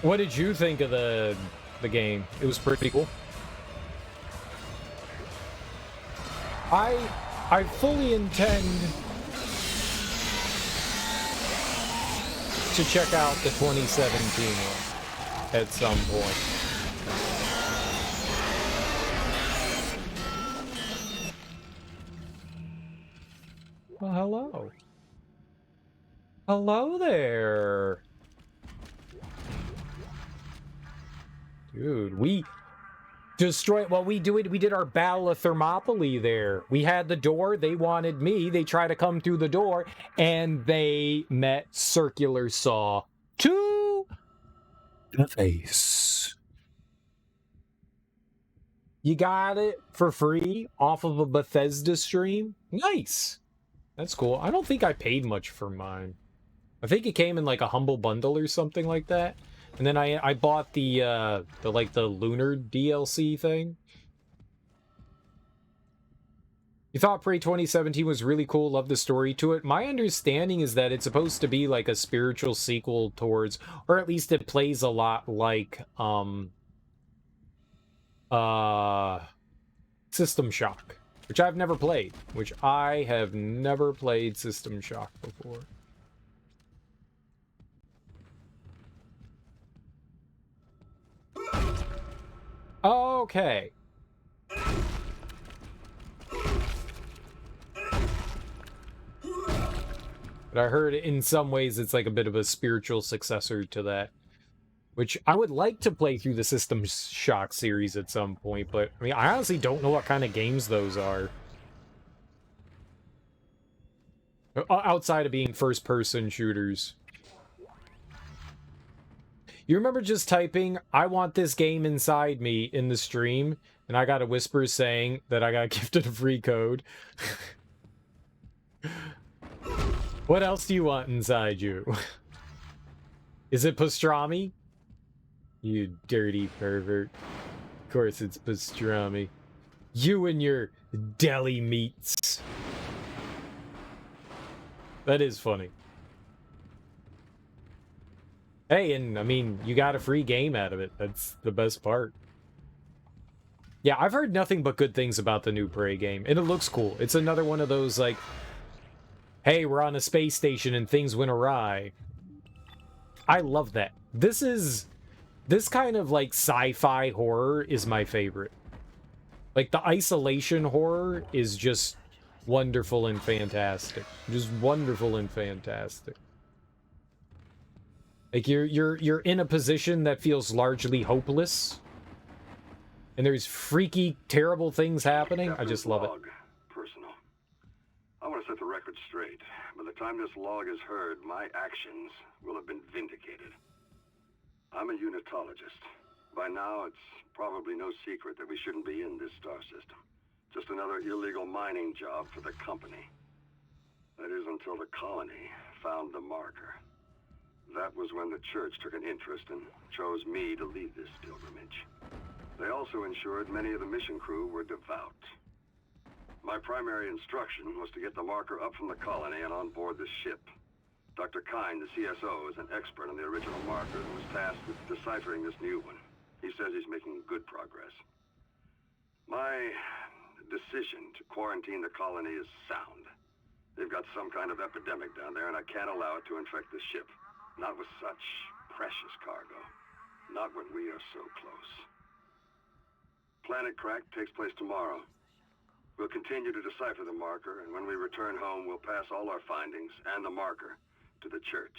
What did you think of the game? It was pretty cool. I fully intend to check out the 2017 one at some point. Well, hello. Hello there. Dude, we destroyed, well, we did our Battle of Thermopylae there. We had the door, they wanted me, they tried to come through the door, and they met Circular Saw to the face. You got it for free off of a Bethesda stream? Nice. That's cool. I don't think I paid much for mine. I think it came in like a humble bundle or something like that. And then I bought the lunar DLC thing. You thought Prey 2017 was really cool, loved the story to it. My understanding is that it's supposed to be like a spiritual sequel towards, or at least it plays a lot like System Shock, which I've never played, System Shock before. Okay. But I heard in some ways it's like a bit of a spiritual successor to that. Which I would like to play through the System Shock series at some point, but I mean, I honestly don't know what kind of games those are. Outside of being first-person shooters. You remember just typing, "I want this game inside me" in the stream, and I got a whisper saying that I got gifted a free code? What else do you want inside you? Is it pastrami? You dirty pervert. Of course it's pastrami. You and your deli meats. That is funny. Hey, and I mean, you got a free game out of it. That's the best part. Yeah, I've heard nothing but good things about the new Prey game, and it looks cool. It's another one of those, like, hey, we're on a space station and things went awry. I love that. This kind of, like, sci-fi horror is my favorite. Like, the isolation horror is just wonderful and fantastic. Just wonderful and fantastic. Like, you're in a position that feels largely hopeless, and there's freaky, terrible things happening. I just love it. Personal. I want to set the record straight. By the time this log is heard, my actions will have been vindicated. I'm a unitologist. By now, it's probably no secret that we shouldn't be in this star system. Just another illegal mining job for the company. That is until the colony found the marker. That was when the church took an interest and chose me to lead this pilgrimage. They also ensured many of the mission crew were devout. My primary instruction was to get the marker up from the colony and on board the ship. Dr. Kine, the CSO, is an expert on the original marker and was tasked with deciphering this new one. He says he's making good progress. My decision to quarantine the colony is sound. They've got some kind of epidemic down there, and I can't allow it to infect the ship. Not with such precious cargo. Not when we are so close. Planet Crack takes place tomorrow. We'll continue to decipher the marker, and when we return home, we'll pass all our findings and the marker to the church.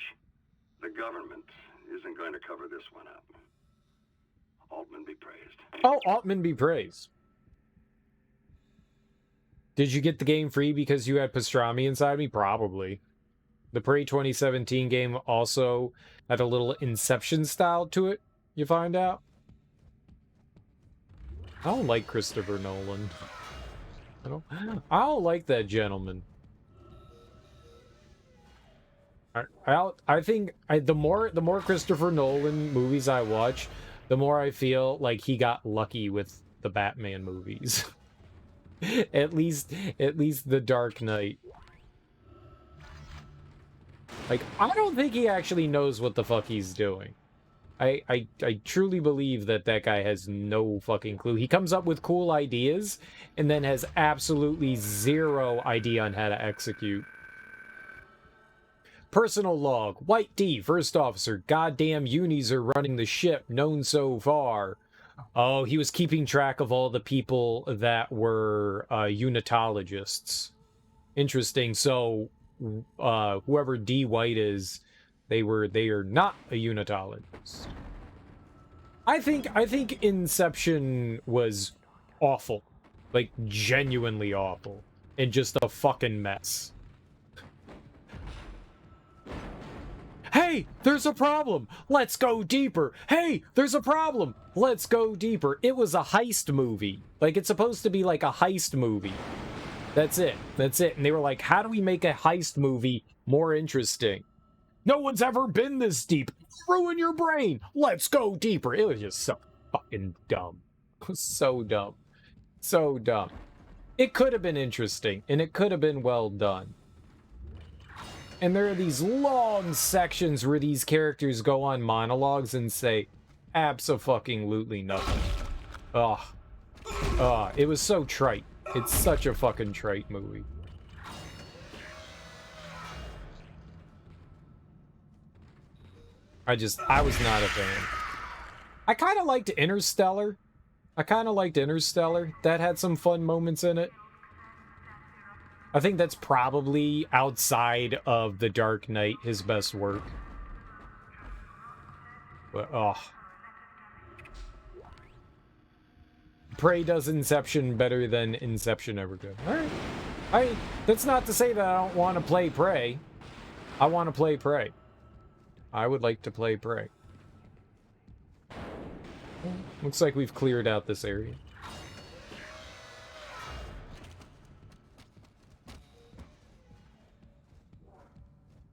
The government isn't going to cover this one up. Altman be praised. Oh, Altman be praised. Did you get the game free because you had pastrami inside me? Probably. The Prey 2017 game also had a little Inception style to it, you find out? I don't like Christopher Nolan. I don't like that gentleman. I think the more Christopher Nolan movies I watch, the more I feel like he got lucky with the Batman movies. at least The Dark Knight. Like, I don't think he actually knows what the fuck he's doing. I truly believe that guy has no fucking clue. He comes up with cool ideas and then has absolutely zero idea on how to execute. Personal log. White D, first officer. Goddamn unis are running the ship, known so far. Oh, he was keeping track of all the people that were unitologists. Interesting. So, whoever D White is, they are not a unitologist. I think Inception was awful. Like, genuinely awful. And just a fucking mess. Hey, there's a problem. Let's go deeper. Hey, there's a problem. Let's go deeper. It was a heist movie. Like, it's supposed to be like a heist movie. That's it. That's it. And they were like, how do we make a heist movie more interesting? No one's ever been this deep. Ruin your brain. Let's go deeper. It was just so fucking dumb. It was so dumb. So dumb. It could have been interesting, and it could have been well done. And there are these long sections where these characters go on monologues and say abso-fucking-lutely nothing. Ugh. It was so trite. It's such a fucking trite movie. I was not a fan. I kind of liked Interstellar. That had some fun moments in it. I think that's probably, outside of The Dark Knight, his best work. But, Prey does Inception better than Inception ever could. Alright. That's not to say that I don't want to play Prey. I want to play Prey. I would like to play Prey. Looks like we've cleared out this area.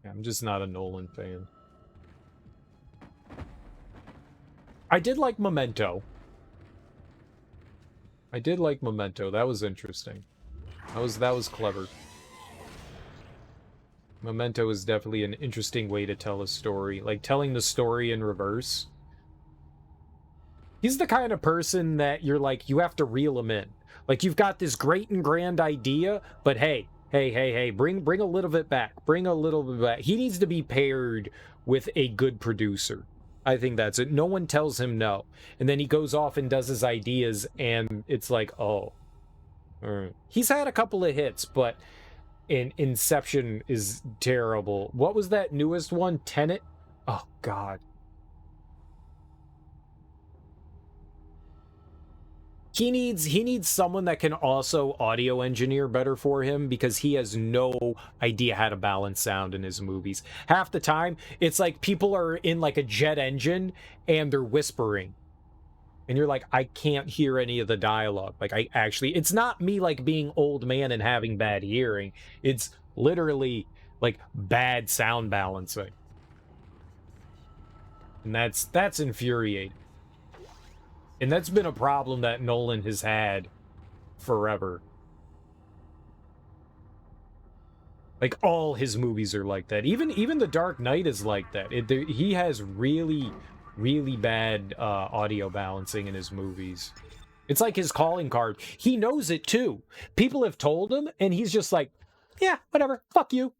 I'm just not a Nolan fan. I did like Memento. That was interesting. That was clever. Memento is definitely an interesting way to tell a story. Like, telling the story in reverse. He's the kind of person that you're like, you have to reel him in. Like, you've got this great and grand idea, but hey, bring a little bit back. Bring a little bit back. He needs to be paired with a good producer. I think that's it. No one tells him no. And then he goes off and does his ideas, and it's like, oh. He's had a couple of hits, but Inception is terrible. What was that newest one? Tenet? Oh, God. He needs someone that can also audio engineer better for him, because he has no idea how to balance sound in his movies. Half the time, it's like people are in like a jet engine and they're whispering. And you're like, I can't hear any of the dialogue. Like, it's not me like being old man and having bad hearing. It's literally like bad sound balancing. And that's infuriating. And that's been a problem that Nolan has had forever. Like, all his movies are like that. Even The Dark Knight is like that. He has really, really bad audio balancing in his movies. It's like his calling card. He knows it, too. People have told him, and he's just like, yeah, whatever, fuck you.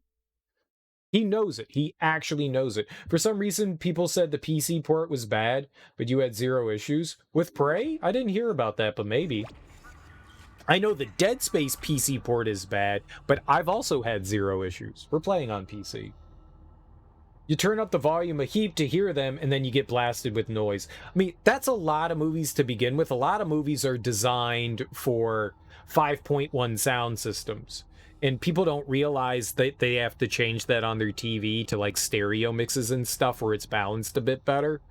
He knows it. He actually knows it. For some reason, people said the PC port was bad, but you had 0 issues. With Prey? I didn't hear about that, but maybe. I know the Dead Space PC port is bad, but I've also had 0 issues. We're playing on PC. You turn up the volume a heap to hear them, and then you get blasted with noise. I mean, that's a lot of movies to begin with. A lot of movies are designed for 5.1 sound systems. And people don't realize that they have to change that on their TV to like stereo mixes and stuff where it's balanced a bit better.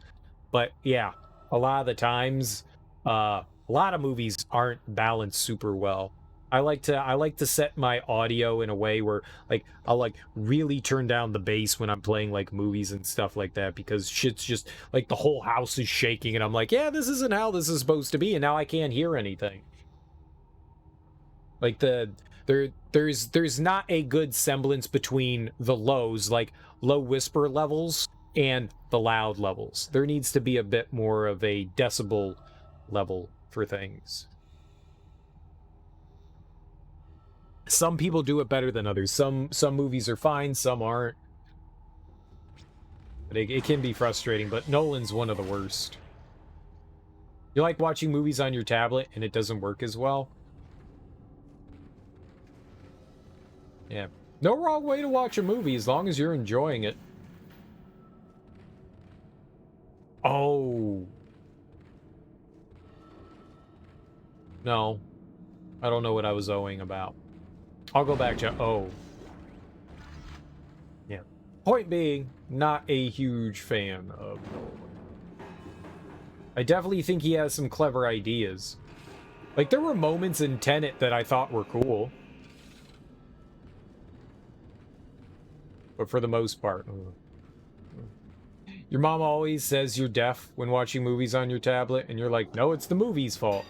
But yeah, a lot of the times, a lot of movies aren't balanced super well. I like to set my audio in a way where like I'll like really turn down the bass when I'm playing like movies and stuff like that, because shit's just like the whole house is shaking and I'm like, yeah, this isn't how this is supposed to be, and now I can't hear anything. Like there's not a good semblance between the lows, like low whisper levels, and the loud levels. There needs to be a bit more of a decibel level for things. Some people do it better than others. Some movies are fine, some aren't. But it can be frustrating, but Nolan's one of the worst. You like watching movies on your tablet and it doesn't work as well? Yeah. No wrong way to watch a movie as long as you're enjoying it. Oh. No. I don't know what I was owing about. I'll go back to O. Yeah. Point being, not a huge fan of Nolan. I definitely think he has some clever ideas. Like, there were moments in Tenet that I thought were cool. But for the most part... Your mom always says you're deaf when watching movies on your tablet, and you're like, no, it's the movie's fault.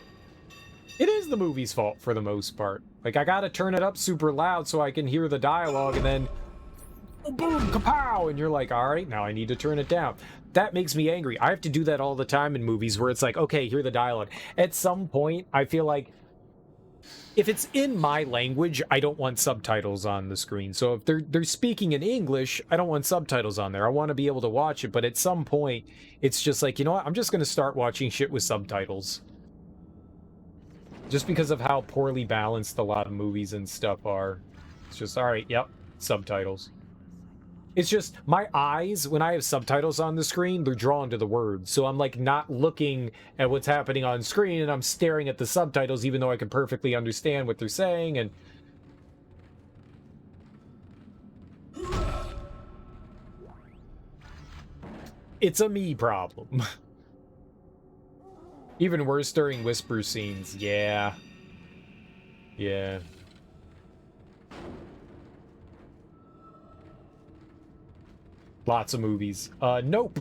It is the movie's fault for the most part. Like, I gotta turn it up super loud so I can hear the dialogue, and then boom, kapow, and you're like, all right, now I need to turn it down. That makes me angry. I have to do that all the time in movies where it's like, okay, hear the dialogue. At some point, I feel like if it's in my language, I don't want subtitles on the screen. So if they're speaking in English, I don't want subtitles on there. I want to be able to watch it, but at some point, it's just like, you know what? I'm just going to start watching shit with subtitles. Just because of how poorly balanced a lot of movies and stuff are. It's just, all right, yep, subtitles. It's just, my eyes, when I have subtitles on the screen, they're drawn to the words. So I'm, like, not looking at what's happening on screen, and I'm staring at the subtitles, even though I can perfectly understand what they're saying, and... It's a me problem. Even worse during whisper scenes. Yeah. Yeah. Lots of movies. Nope.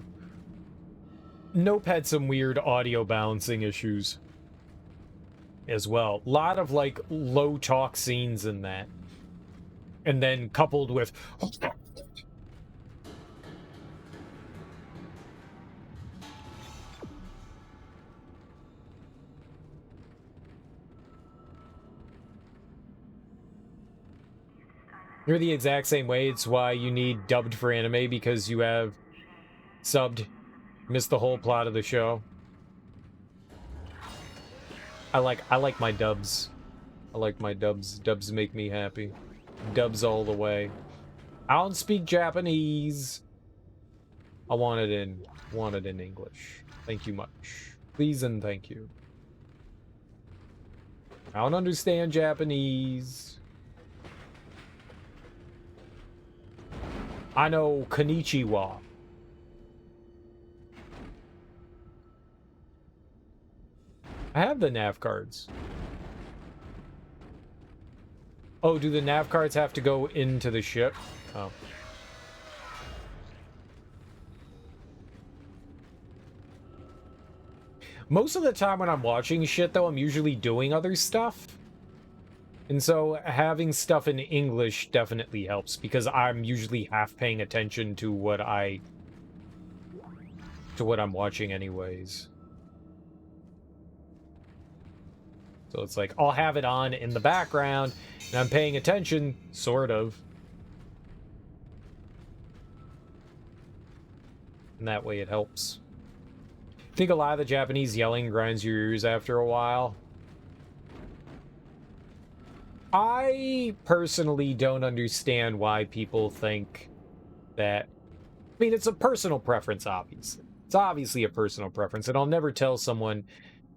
Nope had some weird audio balancing issues as well. A lot of, like, low talk scenes in that. And then coupled with... You're the exact same way. It's why you need dubbed for anime, because you have subbed. Missed the whole plot of the show. I like my dubs. I like my dubs. Dubs make me happy. Dubs all the way. I don't speak Japanese. I want it in English. Thank you much. Please and thank you. I don't understand Japanese. I know konnichiwa. I have the nav cards. Oh, do the nav cards have to go into the ship? Oh. Most of the time when I'm watching shit, though, I'm usually doing other stuff. And so having stuff in English definitely helps, because I'm usually half paying attention to what I'm watching anyways. So it's like, I'll have it on in the background, and I'm paying attention, sort of. And that way it helps. I think a lot of the Japanese yelling grinds your ears after a while. I personally don't understand why people think that... I mean, it's a personal preference, obviously. It's obviously a personal preference, and I'll never tell someone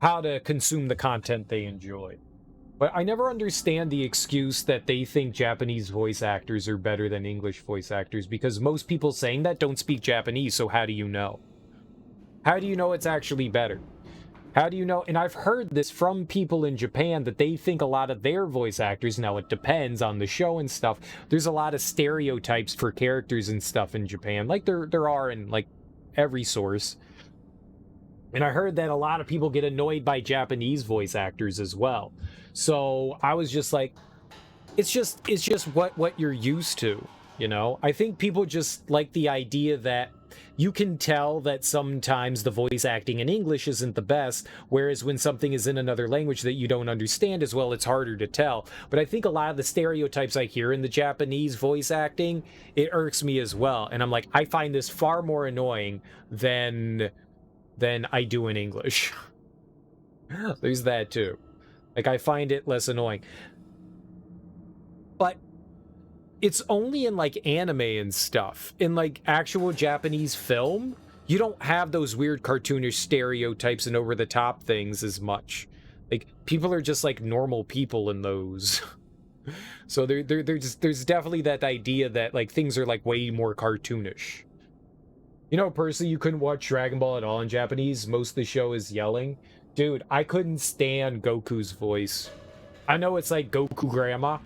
how to consume the content they enjoy. But I never understand the excuse that they think Japanese voice actors are better than English voice actors, because most people saying that don't speak Japanese, so how do you know? How do you know it's actually better? How do you know? And I've heard this from people in Japan, that they think a lot of their voice actors, now it depends on the show and stuff, there's a lot of stereotypes for characters and stuff in Japan, like there are in, like, every source. And I heard that a lot of people get annoyed by Japanese voice actors as well. So I was just like, it's just what you're used to, you know? I think people just like the idea that you can tell that sometimes the voice acting in English isn't the best, whereas when something is in another language that you don't understand as well, it's harder to tell. But I think a lot of the stereotypes I hear in the Japanese voice acting, it irks me as well. And I'm like, I find this far more annoying than I do in English. There's that too. Like, I find it less annoying. But it's only in, like, anime and stuff. In, like, actual Japanese film, you don't have those weird cartoonish stereotypes and over-the-top things as much. Like, people are just, like, normal people in those. So there's definitely that idea that, like, things are, like, way more cartoonish. You know, personally, you couldn't watch Dragon Ball at all in Japanese. Most of the show is yelling. Dude, I couldn't stand Goku's voice. I know it's like Goku Grandma,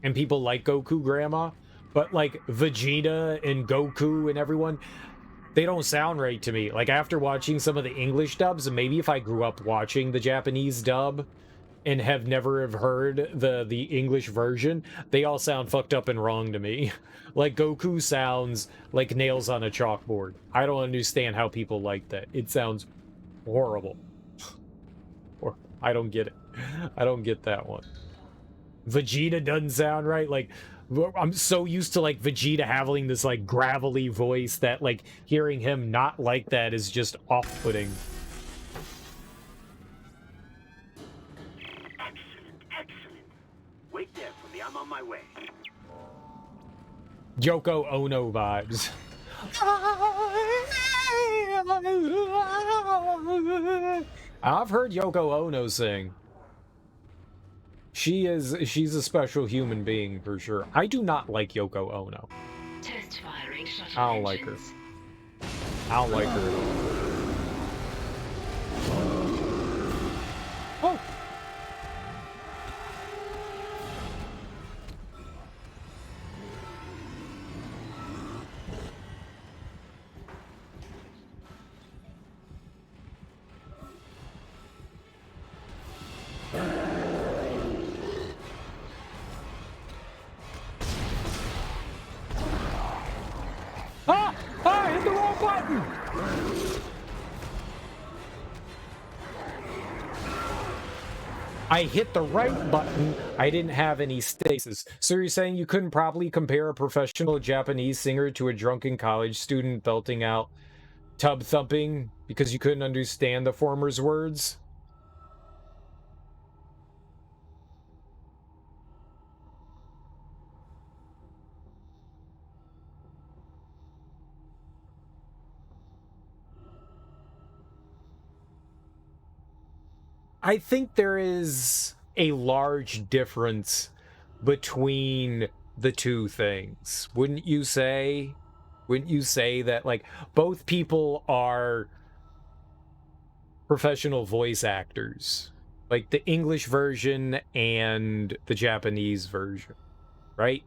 and people like Goku Grandma, But like Vegeta and Goku and everyone, they don't sound right to me. Like after watching some of the English dubs, and maybe if I grew up watching the Japanese dub and have heard the English version, they all sound fucked up and wrong to me. Like Goku sounds like nails on a chalkboard. I don't understand how people like that. It sounds horrible. Or I don't get it. I don't get that one. Vegeta doesn't sound right. Like I'm so used to like Vegeta having this like gravelly voice that like hearing him not like that is just off-putting. Excellent. Wait there for me. I'm on my way. Yoko Ono vibes. I've heard Yoko Ono sing. She's a special human being for sure. I do not like Yoko Ono. Test firing shuttle I don't like her. I don't like her at all. Oh. Ah! Ah! I hit the wrong button! I hit the right button. I didn't have any stasis. So you're saying you couldn't probably compare a professional Japanese singer to a drunken college student belting out tub thumping because you couldn't understand the former's words? I think there is a large difference between the two things. Wouldn't you say? Wouldn't you say that, like, both people are professional voice actors? Like, the English version and the Japanese version, right?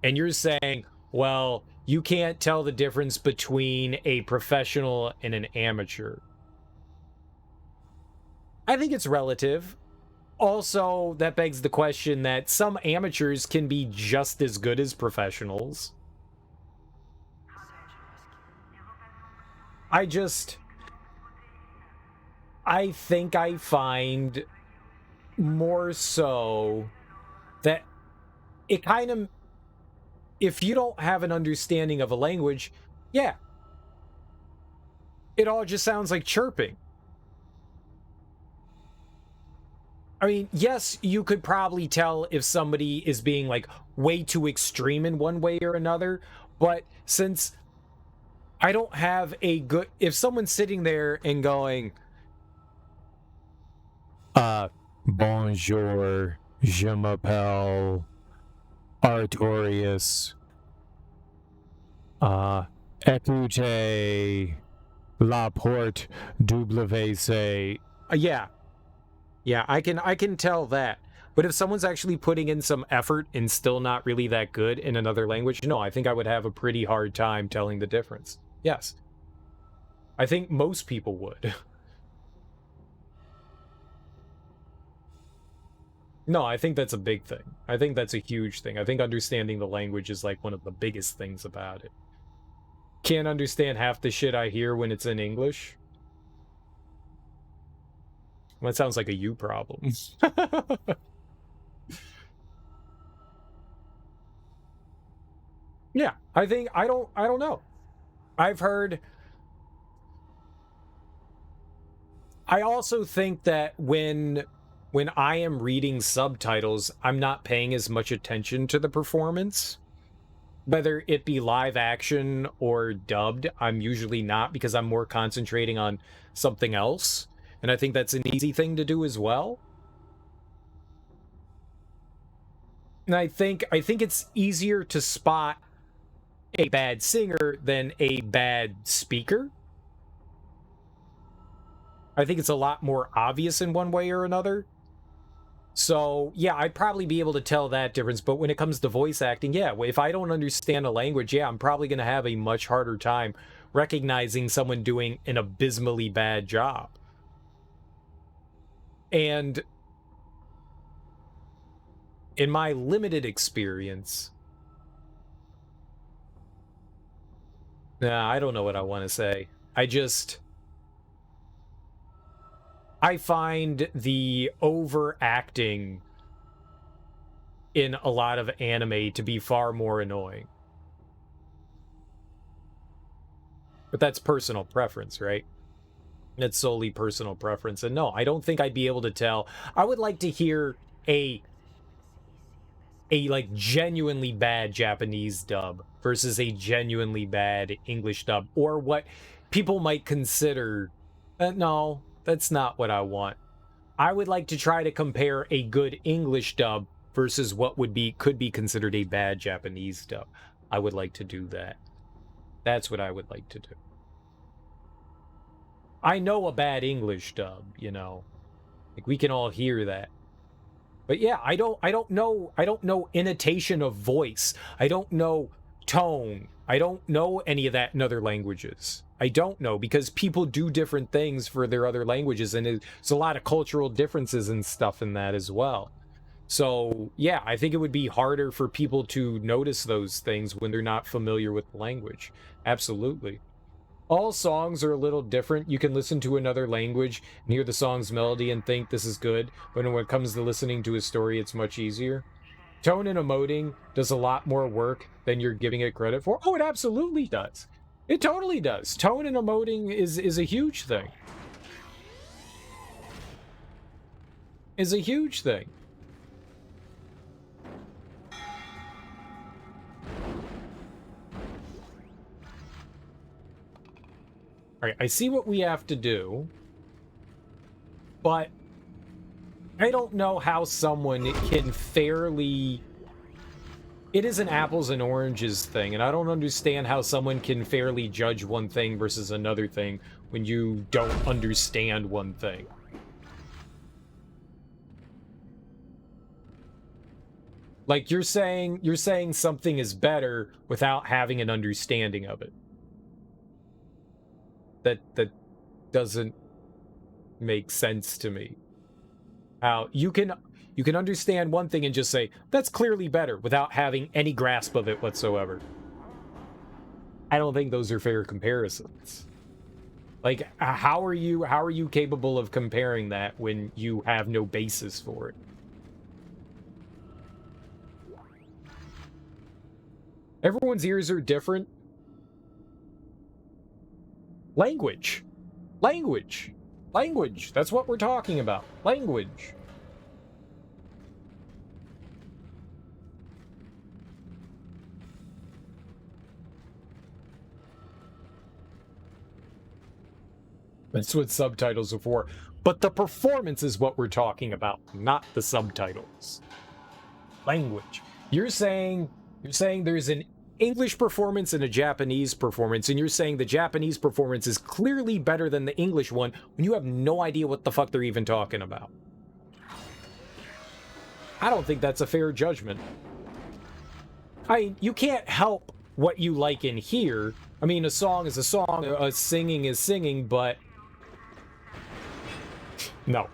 And you're saying, well, you can't tell the difference between a professional and an amateur. I think it's relative. Also, that begs the question that some amateurs can be just as good as professionals. I think I find more so that it kind of, if you don't have an understanding of a language, yeah, it all just sounds like chirping. I mean, yes, you could probably tell if somebody is being like way too extreme in one way or another, but since I don't have a good, if someone's sitting there and going, bonjour, je m'appelle Artorius, écoutez la porte WC. Yeah, I can tell that. But if someone's actually putting in some effort and still not really that good in another language, no, I think I would have a pretty hard time telling the difference. Yes. I think most people would. No, I think that's a big thing. I think that's a huge thing. I think understanding the language is like one of the biggest things about it. Can't understand half the shit I hear when it's in English. That sounds like a you problem. Yeah, I don't know. I've heard. I also think that when I am reading subtitles, I'm not paying as much attention to the performance. Whether it be live action or dubbed, I'm usually not, because I'm more concentrating on something else. And I think that's an easy thing to do as well. And I think it's easier to spot a bad singer than a bad speaker. I think it's a lot more obvious in one way or another. So, yeah, I'd probably be able to tell that difference. But when it comes to voice acting, yeah, if I don't understand a language, yeah, I'm probably going to have a much harder time recognizing someone doing an abysmally bad job. And in my limited experience, I don't know what I want to say. I find the overacting in a lot of anime to be far more annoying. But that's personal preference, right? That's solely personal preference. And no, I don't think I'd be able to tell. I would like to hear a like genuinely bad Japanese dub versus a genuinely bad English dub, or what people might consider. No, that's not what I want. I would like to try to compare a good English dub versus what could be considered a bad Japanese dub. I would like to do that. That's what I would like to do. I know a bad English dub, you know. Like, we can all hear that. But yeah, I don't know intonation of voice. I don't know tone. I don't know any of that in other languages. I don't know, because people do different things for their other languages, and there's a lot of cultural differences and stuff in that as well. So yeah, I think it would be harder for people to notice those things when they're not familiar with the language. Absolutely. All songs are a little different. You can listen to another language and hear the song's melody and think this is good, but when it comes to listening to a story, it's much easier. Tone and emoting does a lot more work than you're giving it credit for. Oh, it absolutely does. It totally does. Tone and emoting is a huge thing. Is a huge thing. All right, I see what we have to do, but I don't know how someone can fairly... It is an apples and oranges thing, and I don't understand how someone can fairly judge one thing versus another thing when you don't understand one thing. Like, you're saying something is better without having an understanding of it. That doesn't make sense to me. How you can understand one thing and just say that's clearly better without having any grasp of it whatsoever. I don't think those are fair comparisons. Like, how are you capable of comparing that when you have no basis for it? Everyone's ears are different. Language. That's what we're talking about. Language. That's what subtitles are for. But the performance is what we're talking about, not the subtitles. Language. You're saying there's an English performance and a Japanese performance, and you're saying the Japanese performance is clearly better than the English one when you have no idea what the fuck they're even talking about. I don't think that's a fair judgment. You can't help what you like and hear. I mean, a song is a song, a singing is singing, but... No.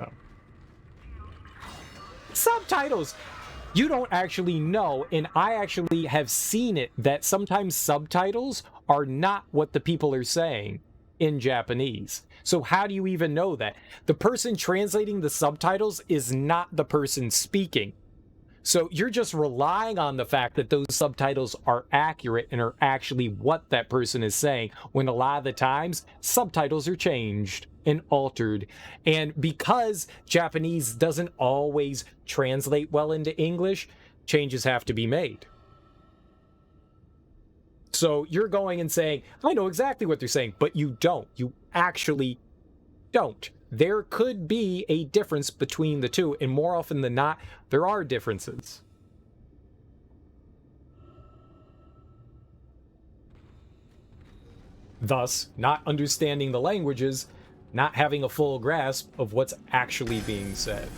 No. Subtitles! You don't actually know, and I actually have seen it, that sometimes subtitles are not what the people are saying in Japanese. So how do you even know that? The person translating the subtitles is not the person speaking. So you're just relying on the fact that those subtitles are accurate and are actually what that person is saying, when a lot of the times subtitles are changed and altered. And because Japanese doesn't always translate well into English, changes have to be made. So you're going and saying, I know exactly what they're saying, but you don't. You actually don't. There could be a difference between the two, and more often than not, there are differences. Thus, not understanding the languages not having a full grasp of what's actually being said.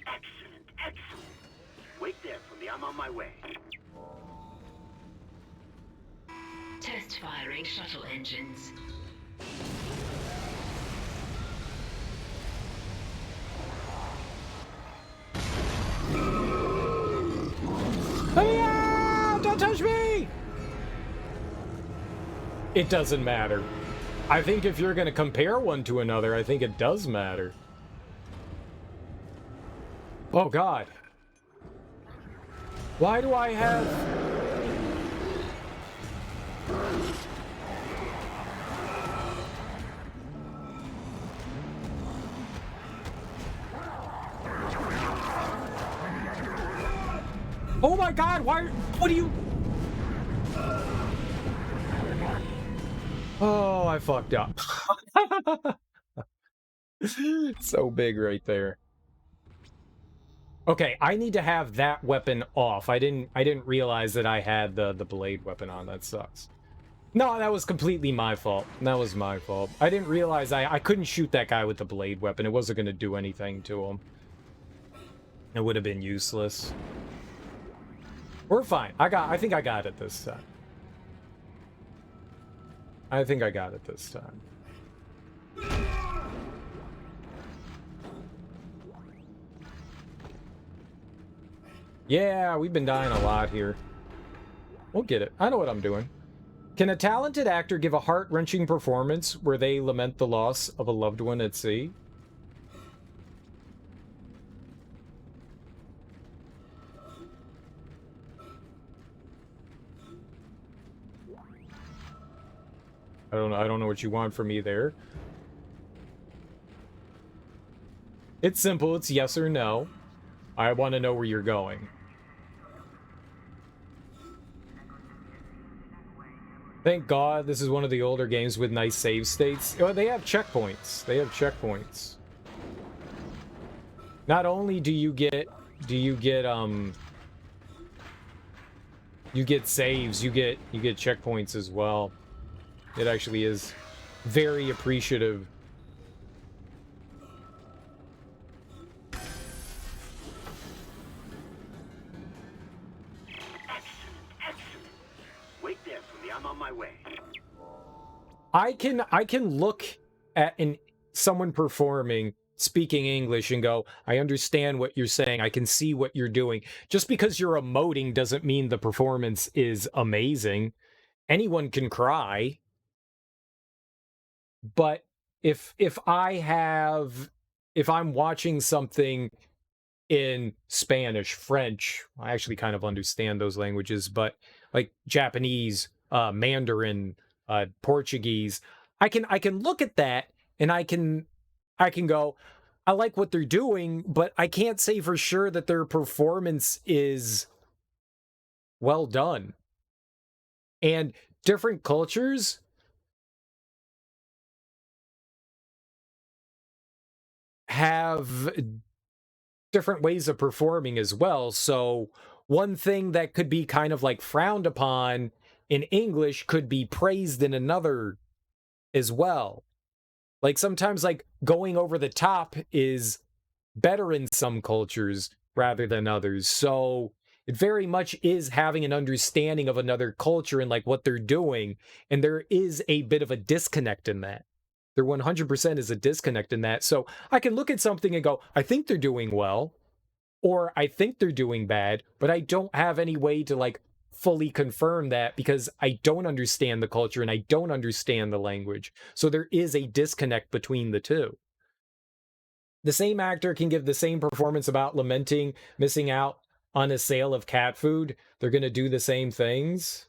Excellent, excellent. Wait there for me. I'm on my way. Test firing shuttle engines. Let me out! Don't touch me! It doesn't matter. I think if you're going to compare one to another, I think it does matter. Oh, God. Why do I have... Oh my God, why... What do you... Oh, I fucked up. So big right there. Okay, I need to have that weapon off. I didn't realize that I had the blade weapon on. That sucks. No, that was completely my fault. That was my fault. I didn't realize I couldn't shoot that guy with the blade weapon. It wasn't going to do anything to him. It would have been useless. We're fine. I think I got it this time. I think I got it this time. Yeah, we've been dying a lot here. We'll get it. I know what I'm doing. Can a talented actor give a heart-wrenching performance where they lament the loss of a loved one at sea? I don't know what you want from me there. It's simple. It's yes or no. I want to know where you're going. Thank God this is one of the older games with nice save states. Oh, they have checkpoints. They have checkpoints. Not only do you get saves, you get checkpoints as well. It actually is very appreciative. I can look at someone performing, speaking English, and go, I understand what you're saying. I can see what you're doing. Just because you're emoting doesn't mean the performance is amazing. Anyone can cry. But if I'm watching something in Spanish, French, I actually kind of understand those languages, but like Japanese, Mandarin, Portuguese, I can look at that and I can go, I like what they're doing, but I can't say for sure that their performance is well done. And different cultures have different ways of performing as well. So one thing that could be kind of like frowned upon in English could be praised in another as well. Like sometimes like going over the top is better in some cultures rather than others. So it very much is having an understanding of another culture and like what they're doing. And there is a bit of a disconnect in that. There 100% is a disconnect in that. So I can look at something and go, I think they're doing well, or I think they're doing bad, but I don't have any way to like fully confirm that because I don't understand the culture and I don't understand the language. So there is a disconnect between the two. The same actor can give the same performance about lamenting missing out on a sale of cat food. They're going to do the same things.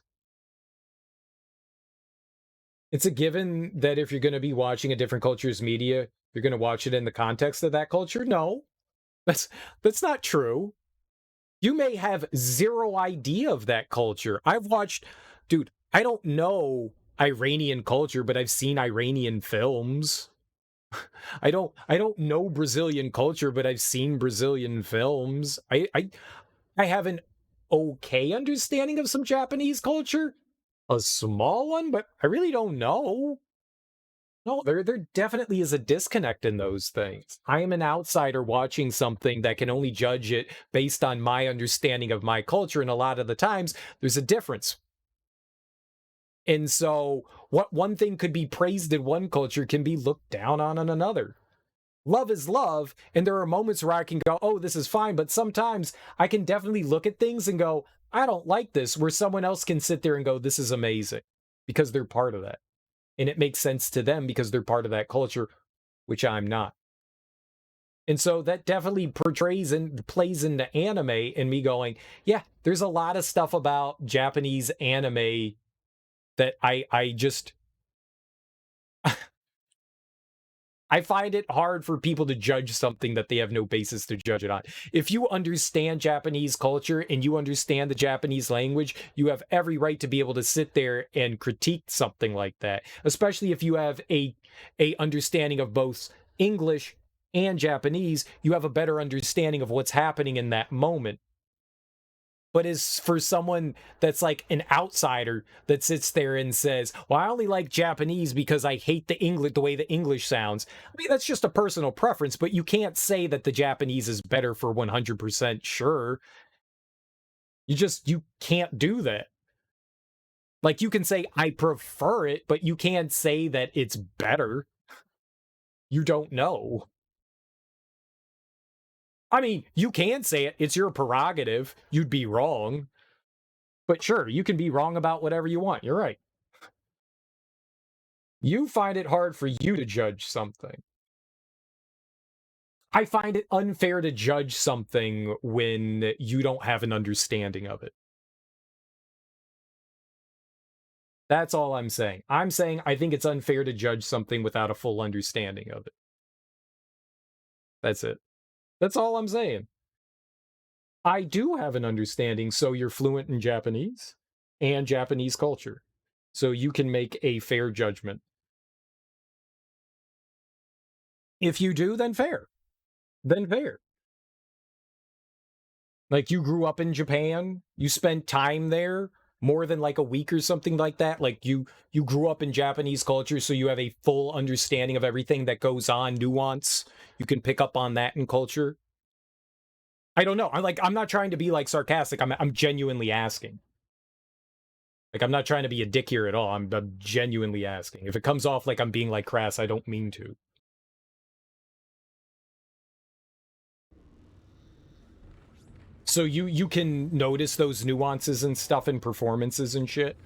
It's a given that if you're going to be watching a different culture's media, you're going to watch it in the context of that culture. No, that's not true. You may have zero idea of that culture. I've watched, dude, I don't know Iranian culture, but I've seen Iranian films. I don't know Brazilian culture, but I've seen Brazilian films. I have an okay understanding of some Japanese culture, A small one, but I really don't know. No, there definitely is a disconnect in those things. I am an outsider watching something that can only judge it based on my understanding of my culture, and a lot of the times there's a difference. And so what one thing could be praised in one culture can be looked down on in another. Love is love, and there are moments where I can go, oh, this is fine, but sometimes I can definitely look at things and go, I don't like this, where someone else can sit there and go, this is amazing, because they're part of that. And it makes sense to them because they're part of that culture, which I'm not. And so that definitely portrays and plays into anime and me going, yeah, there's a lot of stuff about Japanese anime that I just I find it hard for people to judge something that they have no basis to judge it on. If you understand Japanese culture and you understand the Japanese language, you have every right to be able to sit there and critique something like that, especially if you have a understanding of both English and Japanese. You have a better understanding of what's happening in that moment. But as for someone that's like an outsider that sits there and says, well, I only like Japanese because I hate the way the English sounds. I mean, that's just a personal preference, but you can't say that the Japanese is better for 100% sure. You can't do that. Like, you can say, I prefer it, but you can't say that it's better. You don't know. I mean, you can say it. It's your prerogative. You'd be wrong. But sure, you can be wrong about whatever you want. You're right. You find it hard for you to judge something. I find it unfair to judge something when you don't have an understanding of it. That's all I'm saying. I'm saying I think it's unfair to judge something without a full understanding of it. That's it. That's all I'm saying. I do have an understanding, so you're fluent in Japanese and Japanese culture. So you can make a fair judgment. If you do, then fair. Then fair. Like, you grew up in Japan, you spent time there more than like a week or something like that. Like, you grew up in Japanese culture, so you have a full understanding of everything that goes on, nuance. You can pick up on that in culture. I don't know. I'm not trying to be like sarcastic. I'm genuinely asking. Like, I'm not trying to be a dick here at all. I'm genuinely asking. If it comes off like I'm being like crass, I don't mean to. So you can notice those nuances and stuff in performances and shit?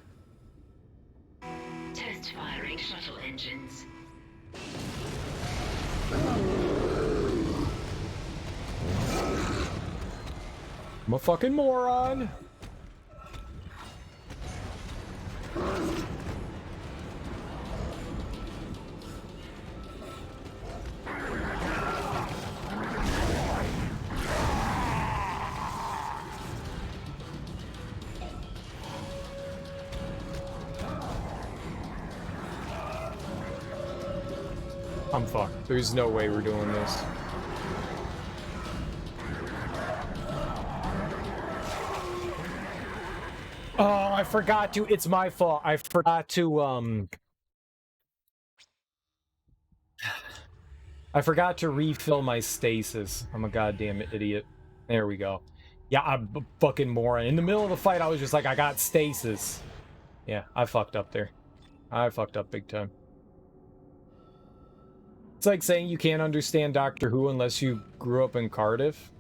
Test firing shuttle engines. I'm a fucking moron. I'm fucked. There's no way we're doing this. Oh, I forgot to. It's my fault. I forgot to, I forgot to refill my stasis. I'm a goddamn idiot. There we go. Yeah, I'm a fucking moron. In the middle of the fight, I was just like, I got stasis. Yeah, I fucked up there. I fucked up big time. It's like saying you can't understand Doctor Who unless you grew up in Cardiff.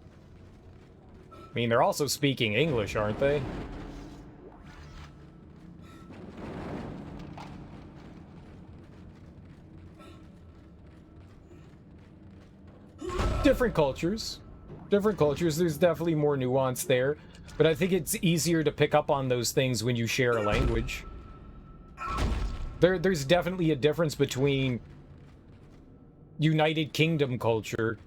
I mean, they're also speaking English, aren't they? Different cultures. Different cultures. There's definitely more nuance there. But I think it's easier to pick up on those things when you share a language. There's definitely a difference between United Kingdom culture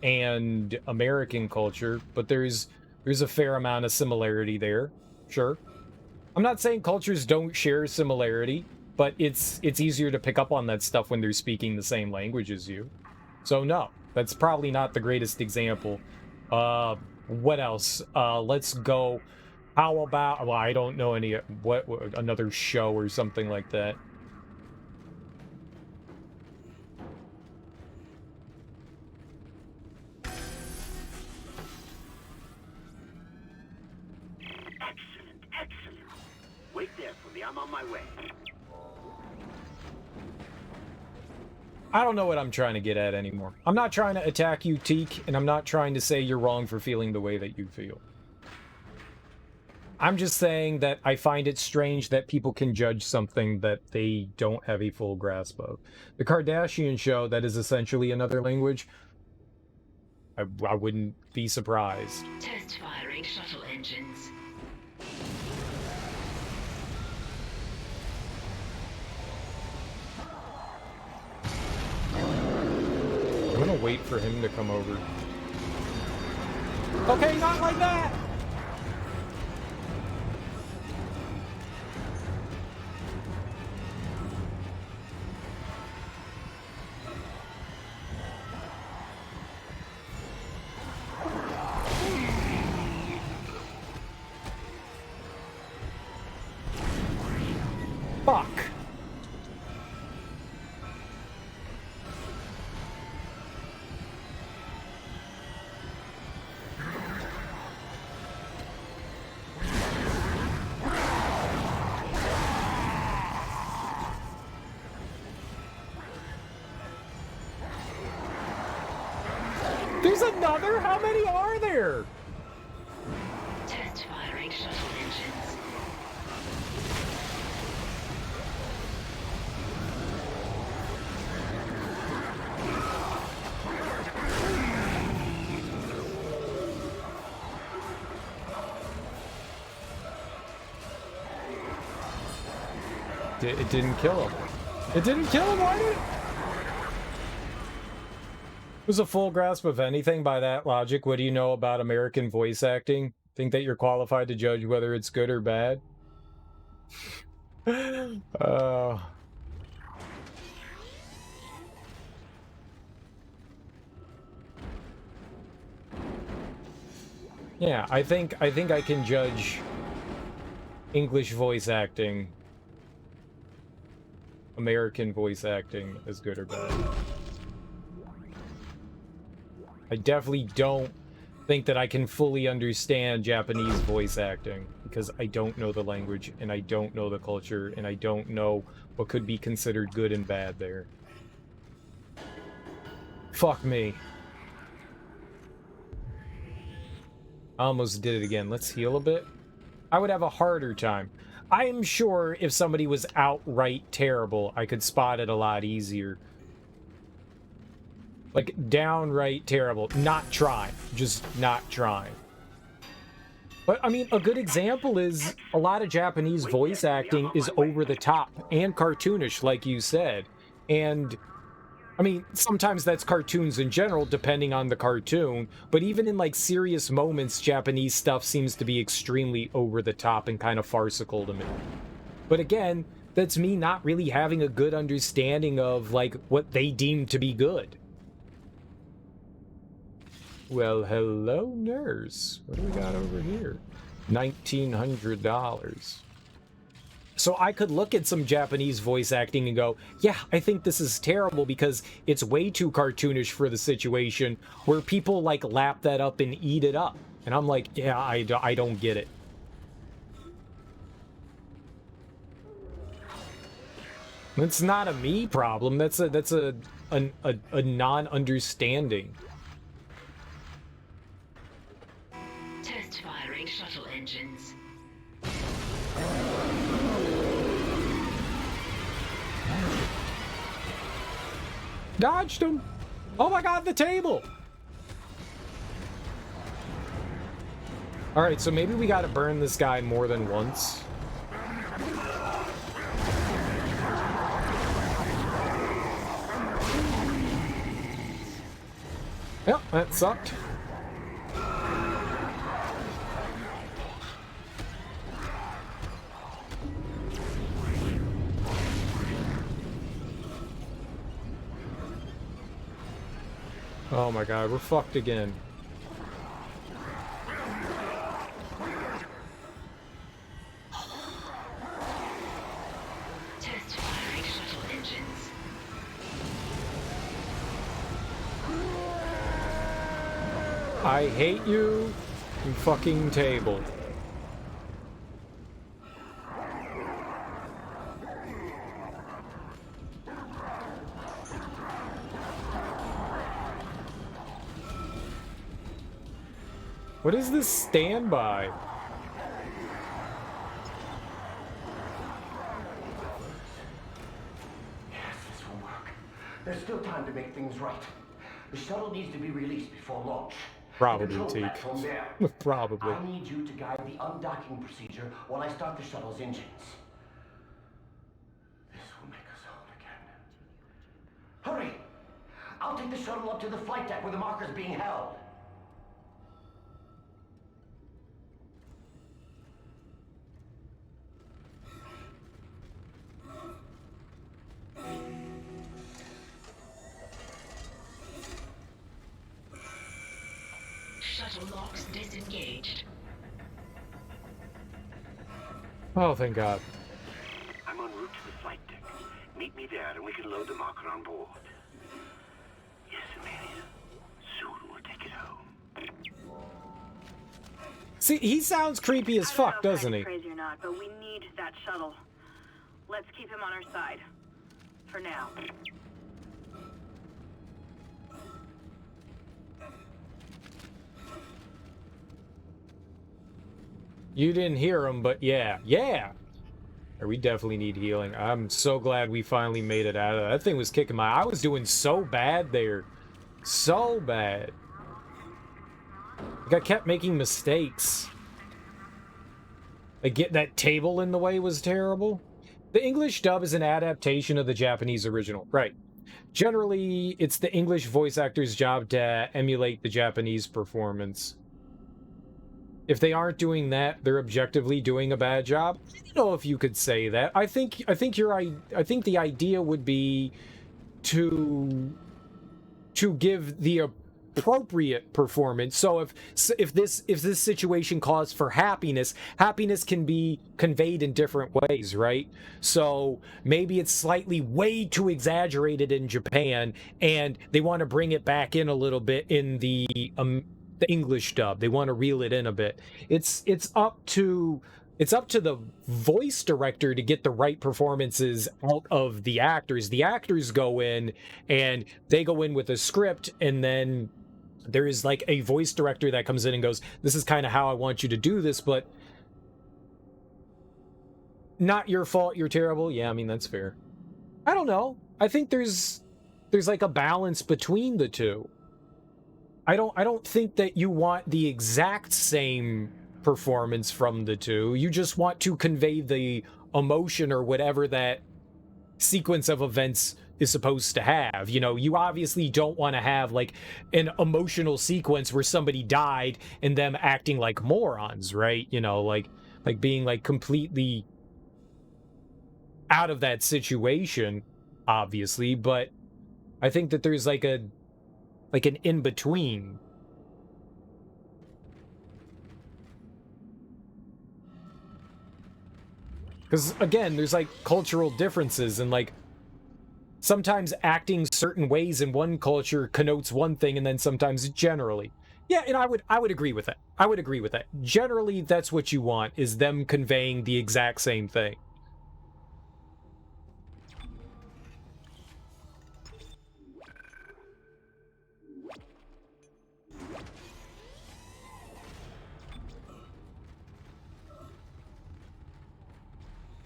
and American culture, but there's a fair amount of similarity there. Sure. I'm not saying cultures don't share similarity, but it's easier to pick up on that stuff when they're speaking the same language as you. So no, that's probably not the greatest example. What else? Let's go. How about, well, I don't know any, what another show or something like that. Excellent, excellent. Wait there for me. I'm on my way. I don't know what I'm trying to get at anymore. I'm not trying to attack you, Teak, and I'm not trying to say you're wrong for feeling the way that you feel. I'm just saying that I find it strange that people can judge something that they don't have a full grasp of. The Kardashian show, that is essentially another language, I wouldn't be surprised. Test firing shuttle engines. I'm gonna wait for him to come over. Okay, not like that! Fuck. There's another? How many are there? Test firing shuttle engines. It didn't kill him. It didn't kill him, why did it? Was a full grasp of anything by that logic. What do you know about American voice acting? Think that you're qualified to judge whether it's good or bad? Yeah, I think I can judge English voice acting, American voice acting as good or bad. I definitely don't think that I can fully understand Japanese voice acting because I don't know the language and I don't know the culture and I don't know what could be considered good and bad there. Fuck me. I almost did it again. Let's heal a bit. I would have a harder time. I am sure if somebody was outright terrible, I could spot it a lot easier. Like, downright terrible. Not trying. Just not trying. But, I mean, a good example is a lot of Japanese voice acting is over the top and cartoonish, like you said. And, I mean, sometimes that's cartoons in general, depending on the cartoon. But even in, like, serious moments, Japanese stuff seems to be extremely over the top and kind of farcical to me. But again, that's me not really having a good understanding of, like, what they deem to be good. Well, hello, nurse. What do we got over here? $1,900. So I could look at some Japanese voice acting and go, yeah, I think this is terrible because it's way too cartoonish for the situation where people, like, lap that up and eat it up. And I'm like, yeah, I don't get it. It's not a me problem. That's a non-understanding. Test firing shuttle engines. Dodged him. Oh my god, the table. All right, so maybe we got to burn this guy more than once. Yep, that sucked. Oh my god, we're fucked again. I hate you, you fucking table. What is this standby? Yes, this will work. There's still time to make things right. The shuttle needs to be released before launch. Probably, the control Teak. platform there. Probably. I need you to guide the undocking procedure while I start the shuttle's engines. This will make us whole again. Hurry! I'll take the shuttle up to the flight deck where the marker's being held. Shuttle locks disengaged. Oh, thank God. I'm en route to the flight deck. Meet me there and we can load the marker on board. Yes, Amelia. Soon we'll take it home. See, he sounds creepy as fuck, doesn't he? Crazy or not, but we need that shuttle. Let's keep him on our side. For now. You didn't hear him, but yeah. Yeah! We definitely need healing. I'm so glad we finally made it out of that. That thing was kicking my... I was doing so bad there. So bad. Like, I kept making mistakes. Like, that table in the way was terrible. The English dub is an adaptation of the Japanese original. Right. Generally, it's the English voice actor's job to emulate the Japanese performance. If they aren't doing that, they're objectively doing a bad job. I don't know if you could say that. I think the idea would be to give the appropriate performance. So if this situation calls for happiness, happiness can be conveyed in different ways, right? So maybe it's slightly way too exaggerated in Japan, and they want to bring it back in a little bit in the English dub. They want to reel it in a bit. It's up to the voice director to get the right performances out of the actors. The actors go in and they go in with a script, and then there is like a voice director that comes in and goes, this is kind of how I want you to do this, but not your fault, you're terrible. Yeah, I mean, that's fair. I don't know. I think there's like a balance between the two. I don't think that you want the exact same performance from the two. You just want to convey the emotion or whatever that sequence of events is supposed to have. You know, you obviously don't want to have like an emotional sequence where somebody died and them acting like morons, right? You know, like being like completely out of that situation, obviously, but I think that there's like an in-between. Because, again, there's, like, cultural differences, and, like, sometimes acting certain ways in one culture connotes one thing, and then sometimes generally. Yeah, and I would agree with that. I would agree with that. Generally, that's what you want, is them conveying the exact same thing.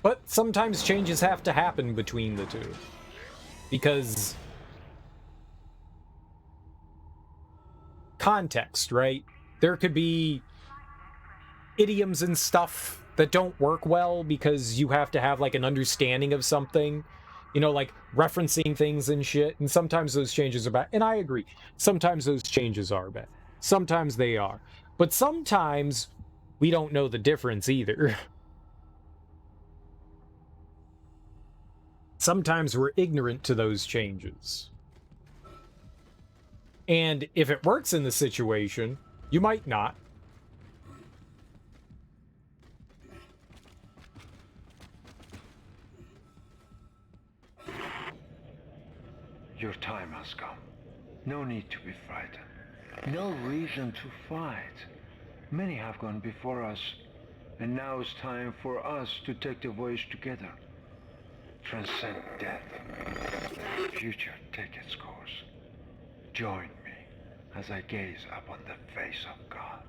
But sometimes changes have to happen between the two. Because context, right? There could be idioms and stuff that don't work well because you have to have like an understanding of something, you know, like referencing things and shit. And sometimes those changes are bad. And I agree. Sometimes those changes are bad. Sometimes they are. But sometimes we don't know the difference either. Sometimes we're ignorant to those changes. And if it works in the situation, you might not. Your time has come. No need to be frightened. No reason to fight. Many have gone before us, and now it's time for us to take the voyage together. Transcend death. Future take its course. Join me as I gaze upon the face of God.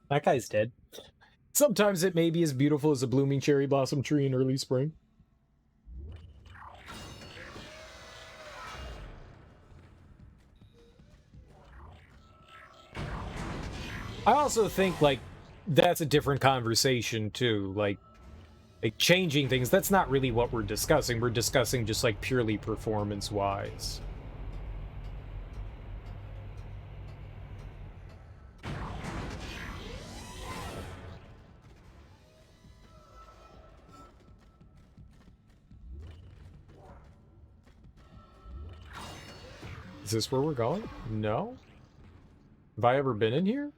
That guy's dead. Sometimes it may be as beautiful as a blooming cherry blossom tree in early spring. I also think, like, that's a different conversation, too. Like changing things, that's not really what we're discussing. We're discussing just, like, purely performance-wise. Is this where we're going? No? Have I ever been in here?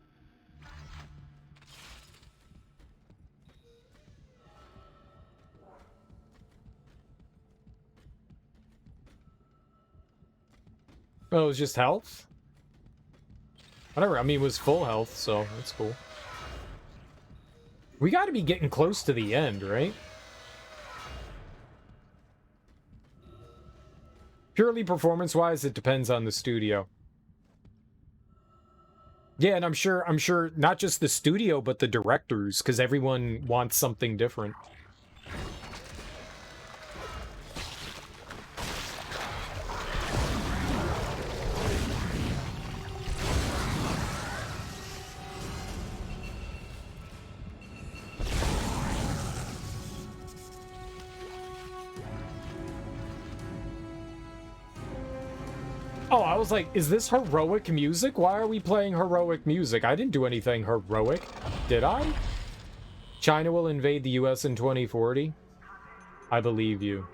Oh, it was just health? Whatever, I mean, it was full health, so that's cool. We gotta be getting close to the end, right? Purely performance-wise, it depends on the studio. Yeah, and I'm sure not just the studio, but the directors, because everyone wants something different. Oh, I was like, is this heroic music? Why are we playing heroic music? I didn't do anything heroic, did I? China will invade the US in 2040? I believe you.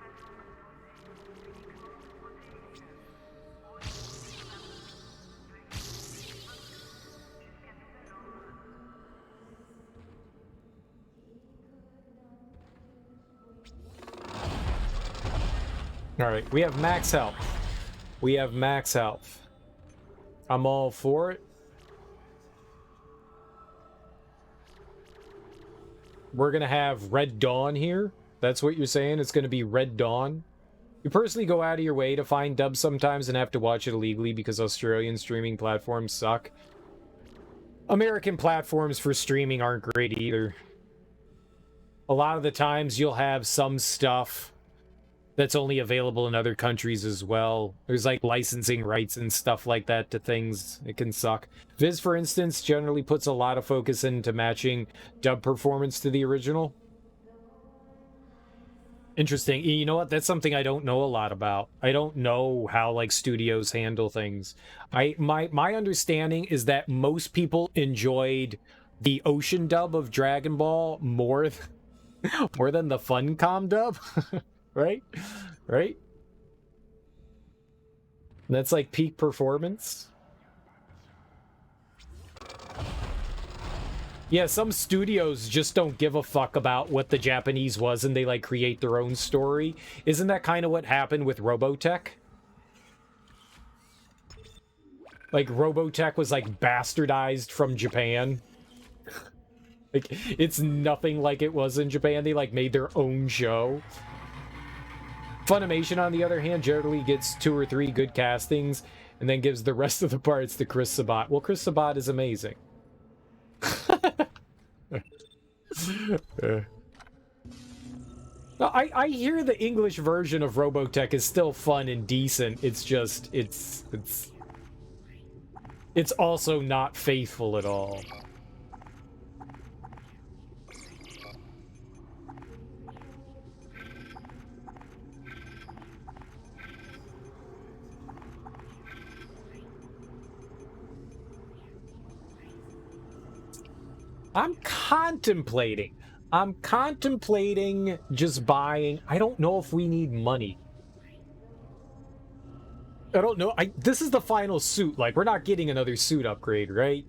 Alright, we have max health. We have max health. I'm all for it. We're gonna have Red Dawn here. That's what you're saying? It's gonna be Red Dawn? You personally go out of your way to find dubs sometimes and have to watch it illegally because Australian streaming platforms suck. American platforms for streaming aren't great either. A lot of the times you'll have some stuff that's only available in other countries as well. There's like licensing rights and stuff like that to things. It can suck. Viz, for instance, generally puts a lot of focus into matching dub performance to the original. Interesting. You know what? That's something I don't know a lot about. I don't know how like studios handle things. My understanding is that most people enjoyed the ocean dub of Dragon Ball more than the Funcom dub. Right? Right? That's like peak performance. Yeah, some studios just don't give a fuck about what the Japanese was and they like create their own story. Isn't that kind of what happened with Robotech? Like Robotech was like bastardized from Japan. Like it's nothing like it was in Japan. They like made their own show. Funimation, on the other hand, generally gets 2 or 3 good castings and then gives the rest of the parts to Chris Sabat. Well, Chris Sabat is amazing. I hear the English version of Robotech is still fun and decent. It's just, it's also not faithful at all. I'm contemplating just buying. I don't know if we need money. I don't know. This is the final suit. Like, we're not getting another suit upgrade, right?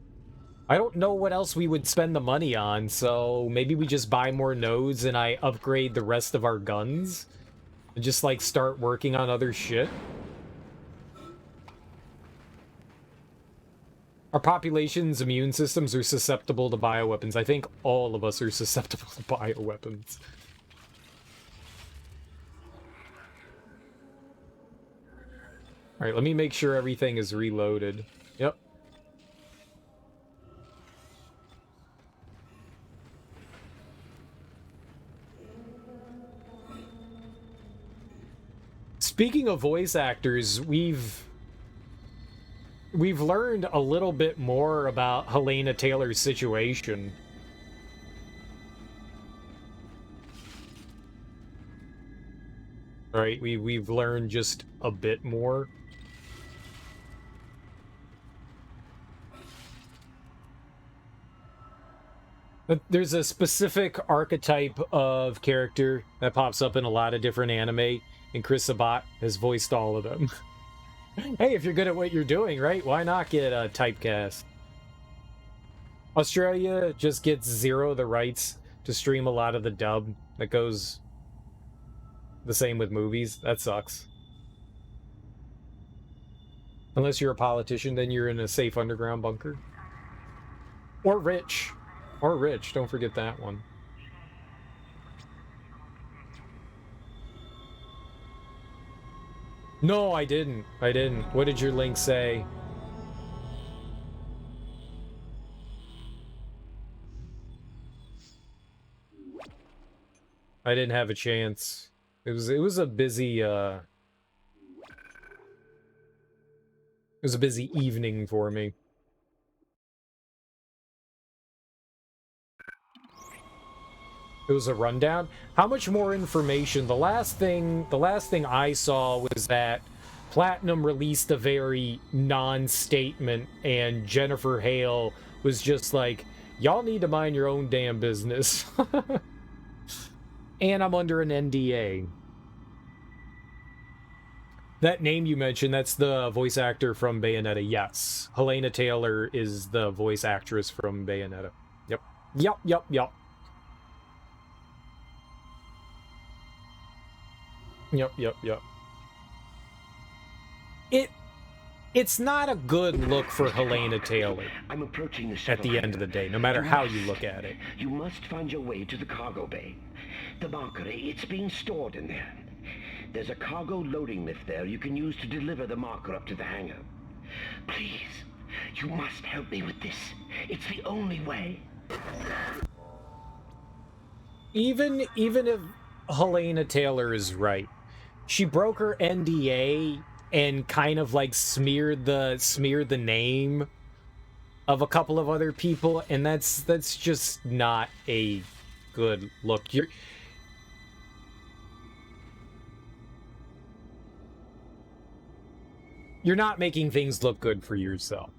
I don't know what else we would spend the money on, so maybe we just buy more nodes and I upgrade the rest of our guns and just like start working on other shit. Our population's immune systems are susceptible to bioweapons. I think all of us are susceptible to bioweapons. Alright, let me make sure everything is reloaded. Yep. Speaking of voice actors, we've learned a little bit more about Helena Taylor's situation. Right, we've learned just a bit more. But there's a specific archetype of character that pops up in a lot of different anime, and Chris Sabat has voiced all of them. Hey, if you're good at what you're doing, right? Why not get a typecast? Australia just gets zero the rights to stream a lot of the dub. That goes the same with movies. That sucks. Unless you're a politician, then you're in a safe underground bunker. Or rich. Or rich, don't forget that one. No, I didn't. I didn't. What did your link say? I didn't have a chance. It was a busy it was a busy evening for me. It was a rundown. How much more information? The last thing I saw was that Platinum released a very non-statement, and Jennifer Hale was just like, y'all need to mind your own damn business. And I'm under an NDA. That name you mentioned, that's the voice actor from Bayonetta. Yes. Helena Taylor is the voice actress from Bayonetta. Yep. Yup, yup, yup. Yep, yep, yep. It's not a good look for Helena Taylor. I'm approaching the at the end of the day, no matter how you look at it. You must find your way to the cargo bay. The marker, it's being stored in there. There's a cargo loading lift there you can use to deliver the marker up to the hangar. Please, you must help me with this. It's the only way. Even if Helena Taylor is right, she broke her NDA and kind of like smeared the name of a couple of other people, and that's just not a good look. You're not making things look good for yourself.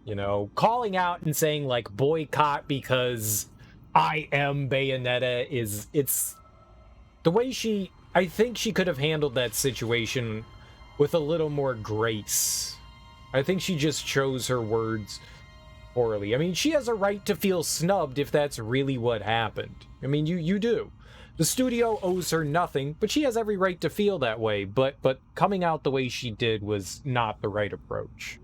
You know, calling out and saying like boycott because I am Bayonetta it's the way I think she could have handled that situation with a little more grace. I think she just chose her words poorly. I mean, she has a right to feel snubbed if that's really what happened. I mean, you do. The studio owes her nothing, but she has every right to feel that way. But coming out the way she did was not the right approach.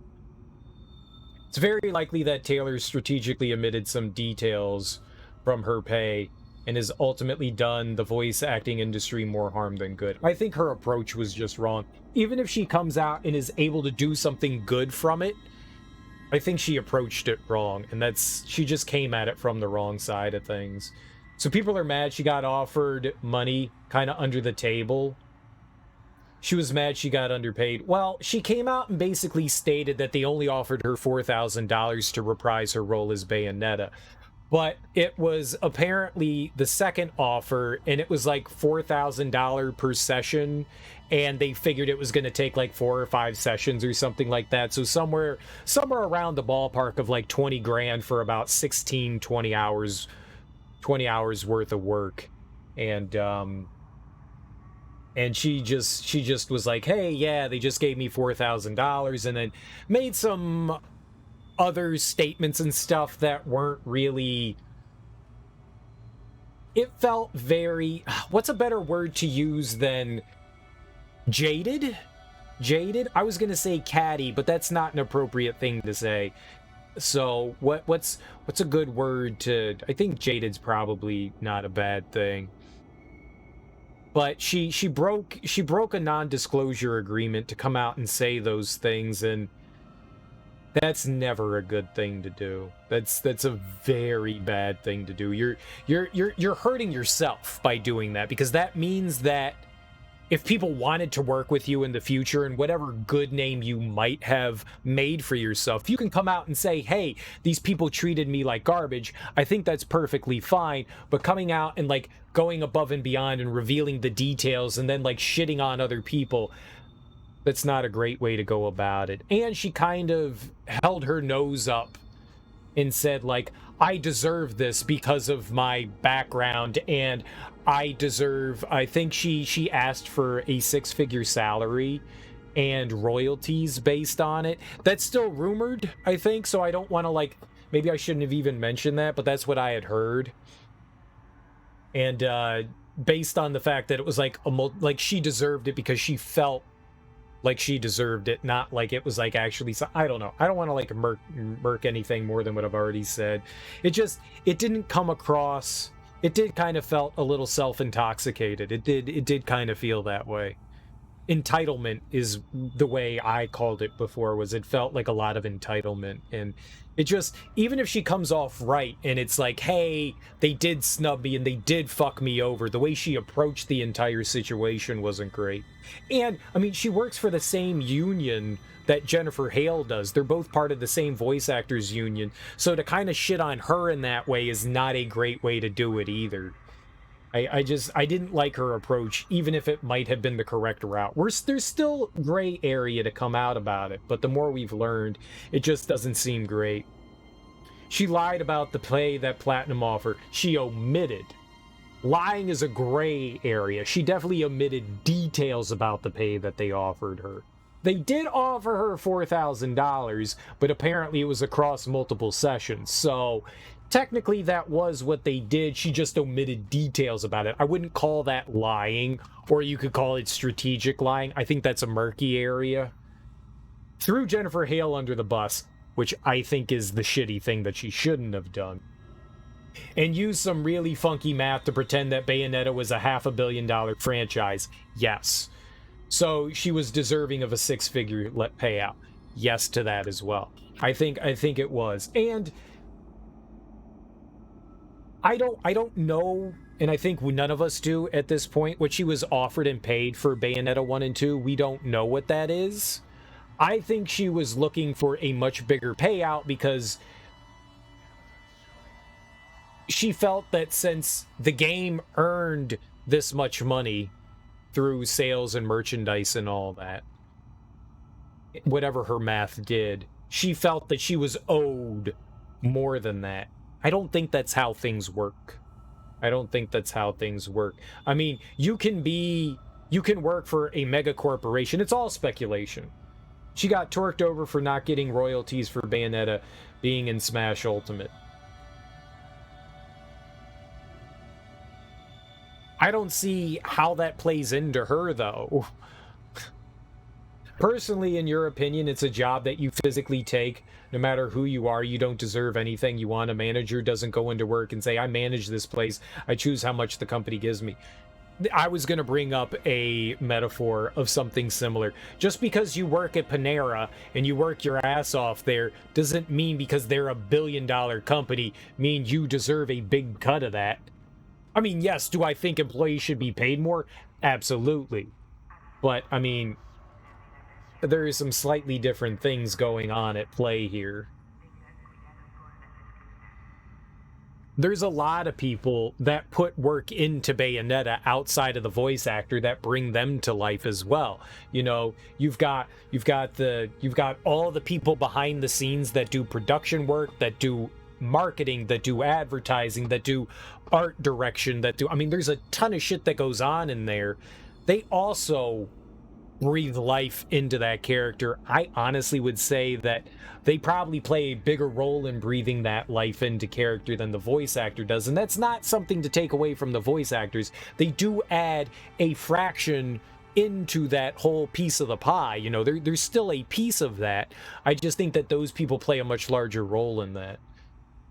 It's very likely that Taylor strategically omitted some details from her pay and has ultimately done the voice acting industry more harm than good. I think her approach was just wrong. Even if she comes out and is able to do something good from it, I think she approached it wrong, and she just came at it from the wrong side of things. So people are mad she got offered money kind of under the table. She was mad she got underpaid. Well, she came out and basically stated that they only offered her $4,000 to reprise her role as Bayonetta. But it was apparently the second offer, and it was like $4,000 per session, and they figured it was going to take like 4 or 5 sessions or something like that. So somewhere around the ballpark of like 20 grand for about 20 hours worth of work. And she just was like, hey, yeah, they just gave me $4,000, and then made some other statements and stuff that weren't really... It felt very... What's a better word to use than jaded? Jaded? I was going to say catty, but that's not an appropriate thing to say. So what's a good word to... I think jaded's probably not a bad thing. But she broke a non-disclosure agreement to come out and say those things, and that's never a good thing to do. That's a very bad thing to do. You're hurting yourself by doing that, because that means that if people wanted to work with you in the future, and whatever good name you might have made for yourself, you can come out and say, hey, these people treated me like garbage. I think that's perfectly fine. But coming out and like going above and beyond and revealing the details and then like shitting on other people, that's not a great way to go about it. And she kind of held her nose up and said, like, I deserve this because of my background, and I think she asked for a 6-figure salary and royalties based on it. That's still rumored, I think, so I don't want to, like, maybe I shouldn't have even mentioned that, but that's what I had heard. And based on the fact that it was like she deserved it because she felt like she deserved it, not like it was like actually... I don't know. I don't want to like murk anything more than what I've already said. It didn't come across... It did kind of felt a little self-intoxicated. It did kind of feel that way. Entitlement is the way I called it before, was it felt like a lot of entitlement. And it just, even if she comes off right and it's like, hey, they did snub me and they did fuck me over, the way she approached the entire situation wasn't great. And, I mean, she works for the same union that Jennifer Hale does. They're both part of the same voice actors union. So to kind of shit on her in that way is not a great way to do it either. I didn't like her approach, even if it might have been the correct route. There's still gray area to come out about it, but the more we've learned, it just doesn't seem great. She lied about the pay that Platinum offered. She omitted. Lying is a gray area. She definitely omitted details about the pay that they offered her. They did offer her $4,000, but apparently it was across multiple sessions, so... Technically, that was what they did. She just omitted details about it. I wouldn't call that lying, or you could call it strategic lying. I think that's a murky area. Threw Jennifer Hale under the bus, which I think is the shitty thing that she shouldn't have done. And used some really funky math to pretend that Bayonetta was a $500 million franchise. Yes. So she was deserving of a 6-figure payout. Yes to that as well. I think it was. And... I don't know, and I think none of us do at this point, what she was offered and paid for Bayonetta 1 and 2. We don't know what that is. I think she was looking for a much bigger payout because she felt that since the game earned this much money through sales and merchandise and all that, whatever her math did, she felt that she was owed more than that. I don't think that's how things work. I don't think that's how things work. I mean, you can work for a mega corporation. It's all speculation. She got torqued over for not getting royalties for Bayonetta being in Smash Ultimate. I don't see how that plays into her, though. Personally, in your opinion, it's a job that you physically take. No matter who you are, you don't deserve anything you want. A manager doesn't go into work and say, I manage this place. I choose how much the company gives me. I was going to bring up a metaphor of something similar. Just because you work at Panera and you work your ass off there doesn't mean because they're a billion-dollar company mean you deserve a big cut of that. I mean, yes, do I think employees should be paid more? Absolutely. But, I mean... there is some slightly different things going on at play here. There's a lot of people that put work into Bayonetta outside of the voice actor that bring them to life as well. You know, you've got all the people behind the scenes that do production work, that do marketing, that do advertising, that do art direction, I mean, there's a ton of shit that goes on in there. They also breathe life into that character. I honestly would say that they probably play a bigger role in breathing that life into character than the voice actor does. And that's not something to take away from the voice actors. They do add a fraction into that whole piece of the pie. You know, there's still a piece of that. I just think that those people play a much larger role in that.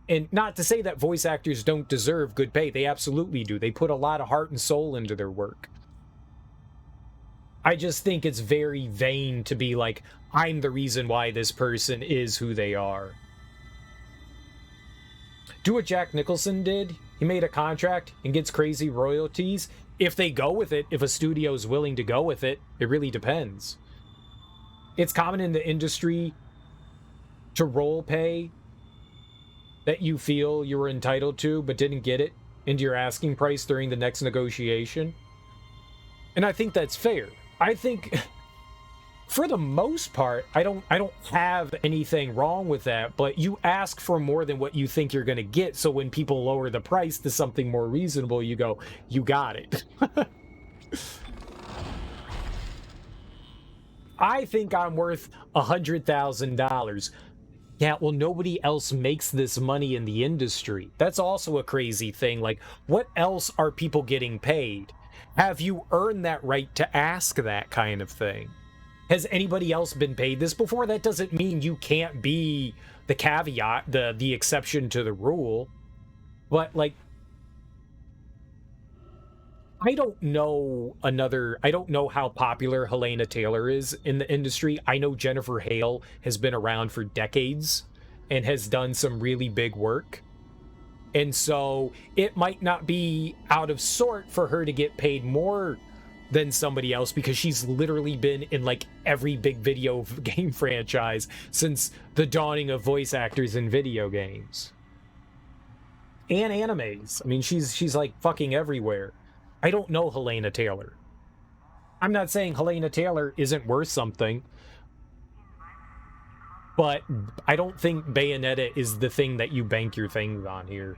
And not to say that voice actors don't deserve good pay. They absolutely do. They put a lot of heart and soul into their work. I just think it's very vain to be like, I'm the reason why this person is who they are. Do what Jack Nicholson did. He made a contract and gets crazy royalties. If they go with it, if a studio is willing to go with it, it really depends. It's common in the industry to role pay that you feel you were entitled to but didn't get it into your asking price during the next negotiation. And I think that's fair. I think for the most part, I don't have anything wrong with that, but you ask for more than what you think you're going to get. So when people lower the price to something more reasonable, you go, you got it. I think I'm worth $100,000. Yeah, well, nobody else makes this money in the industry. That's also a crazy thing. Like, what else are people getting paid? Have you earned that right to ask that kind of thing? Has anybody else been paid this before? That doesn't mean you can't be the caveat, the exception to the rule. But, like, I don't know how popular Helena Taylor is in the industry. I know Jennifer Hale has been around for decades and has done some really big work. And so it might not be out of sort for her to get paid more than somebody else because she's literally been in like every big video game franchise since the dawning of voice actors in video games. And animes. I mean, she's like fucking everywhere. I don't know Helena Taylor. I'm not saying Helena Taylor isn't worth something, but I don't think Bayonetta is the thing that you bank your things on here.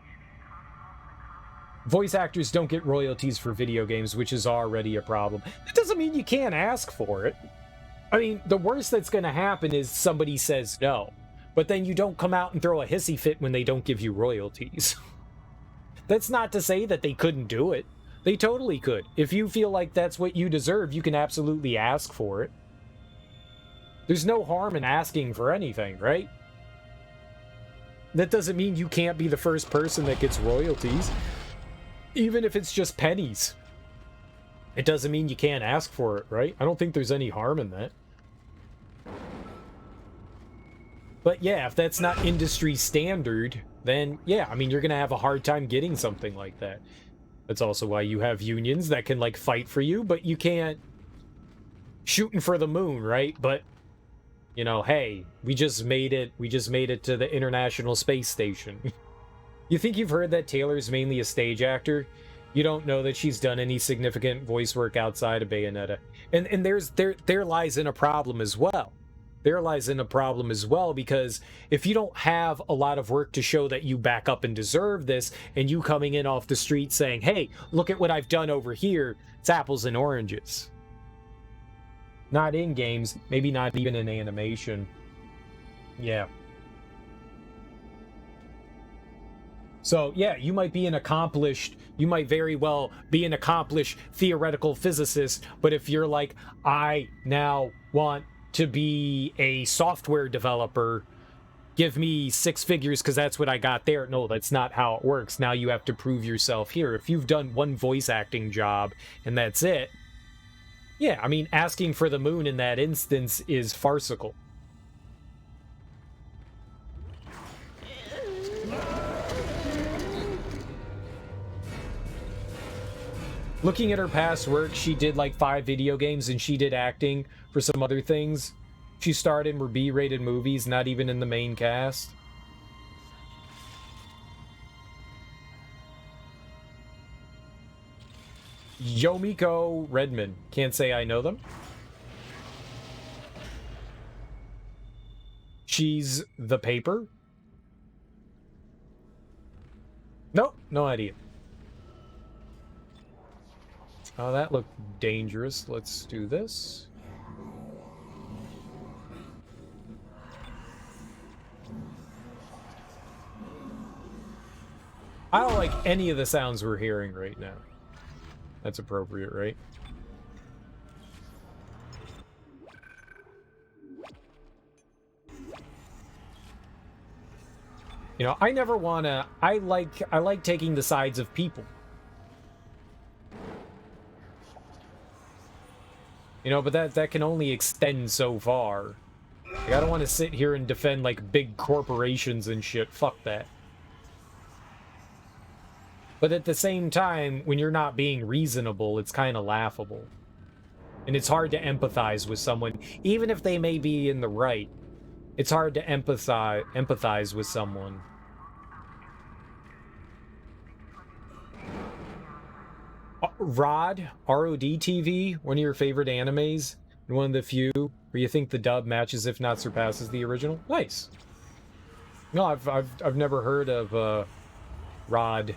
Voice actors don't get royalties for video games, which is already a problem. That doesn't mean you can't ask for it. I mean, the worst that's going to happen is somebody says no, but then you don't come out and throw a hissy fit when they don't give you royalties. That's not to say that they couldn't do it. They totally could. If you feel like that's what you deserve, you can absolutely ask for it. There's no harm in asking for anything, right? That doesn't mean you can't be the first person that gets royalties. Even if it's just pennies. It doesn't mean you can't ask for it, right? I don't think there's any harm in that. But yeah, if that's not industry standard, then yeah, I mean, you're gonna have a hard time getting something like that. That's also why you have unions that can like fight for you, but you can't shooting for the moon, right? But you know, hey, we just made it to the International Space Station. You think you've heard that Taylor's mainly a stage actor? You don't know that she's done any significant voice work outside of Bayonetta. And there lies in a problem as well. There lies in a problem as well, because if you don't have a lot of work to show that you back up and deserve this, and you coming in off the street saying, hey, look at what I've done over here, it's apples and oranges. Not in games, maybe not even in animation. Yeah. So, yeah, you might very well be an accomplished theoretical physicist, but if you're like, I now want to be a software developer, give me 6 figures because that's what I got there. No, that's not how it works. Now you have to prove yourself here. If you've done one voice acting job and that's it, yeah, I mean, asking for the moon in that instance is farcical. Looking at her past work, she did like 5 video games and she did acting for some other things. She starred in B-rated movies, not even in the main cast. Yomiko Redman. Can't say I know them. She's the paper. Nope, no idea. Oh, that looked dangerous. Let's do this. I don't like any of the sounds we're hearing right now. That's appropriate, right? You know, I never wanna... I like taking the sides of people. You know, but that can only extend so far. Like, I don't want to sit here and defend, like, big corporations and shit. Fuck that. But at the same time, when you're not being reasonable, it's kind of laughable. And it's hard to empathize with someone, even if they may be in the right. It's hard to empathize with someone. Rod, ROD TV, one of your favorite animes, and one of the few where you think the dub matches, if not surpasses, the original. Nice. No, I've never heard of Rod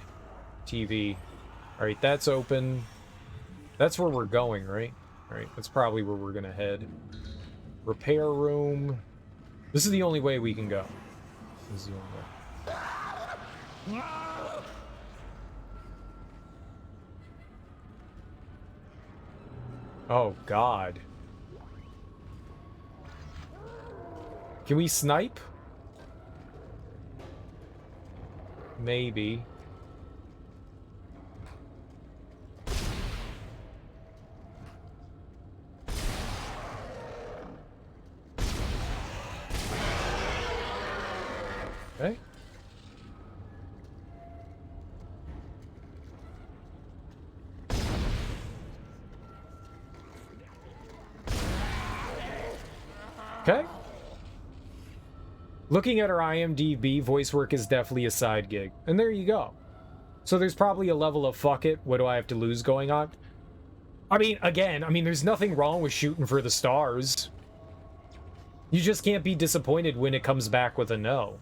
TV. All right, that's open. That's where we're going, right? All right, that's probably where we're gonna head. Repair room. This is the only way we can go. This is the only way. Oh, God. Can we snipe? Maybe. Okay. Okay. Looking at her IMDb, voice work is definitely a side gig. And there you go. So there's probably a level of fuck it, what do I have to lose going on? I mean, again, there's nothing wrong with shooting for the stars. You just can't be disappointed when it comes back with a no.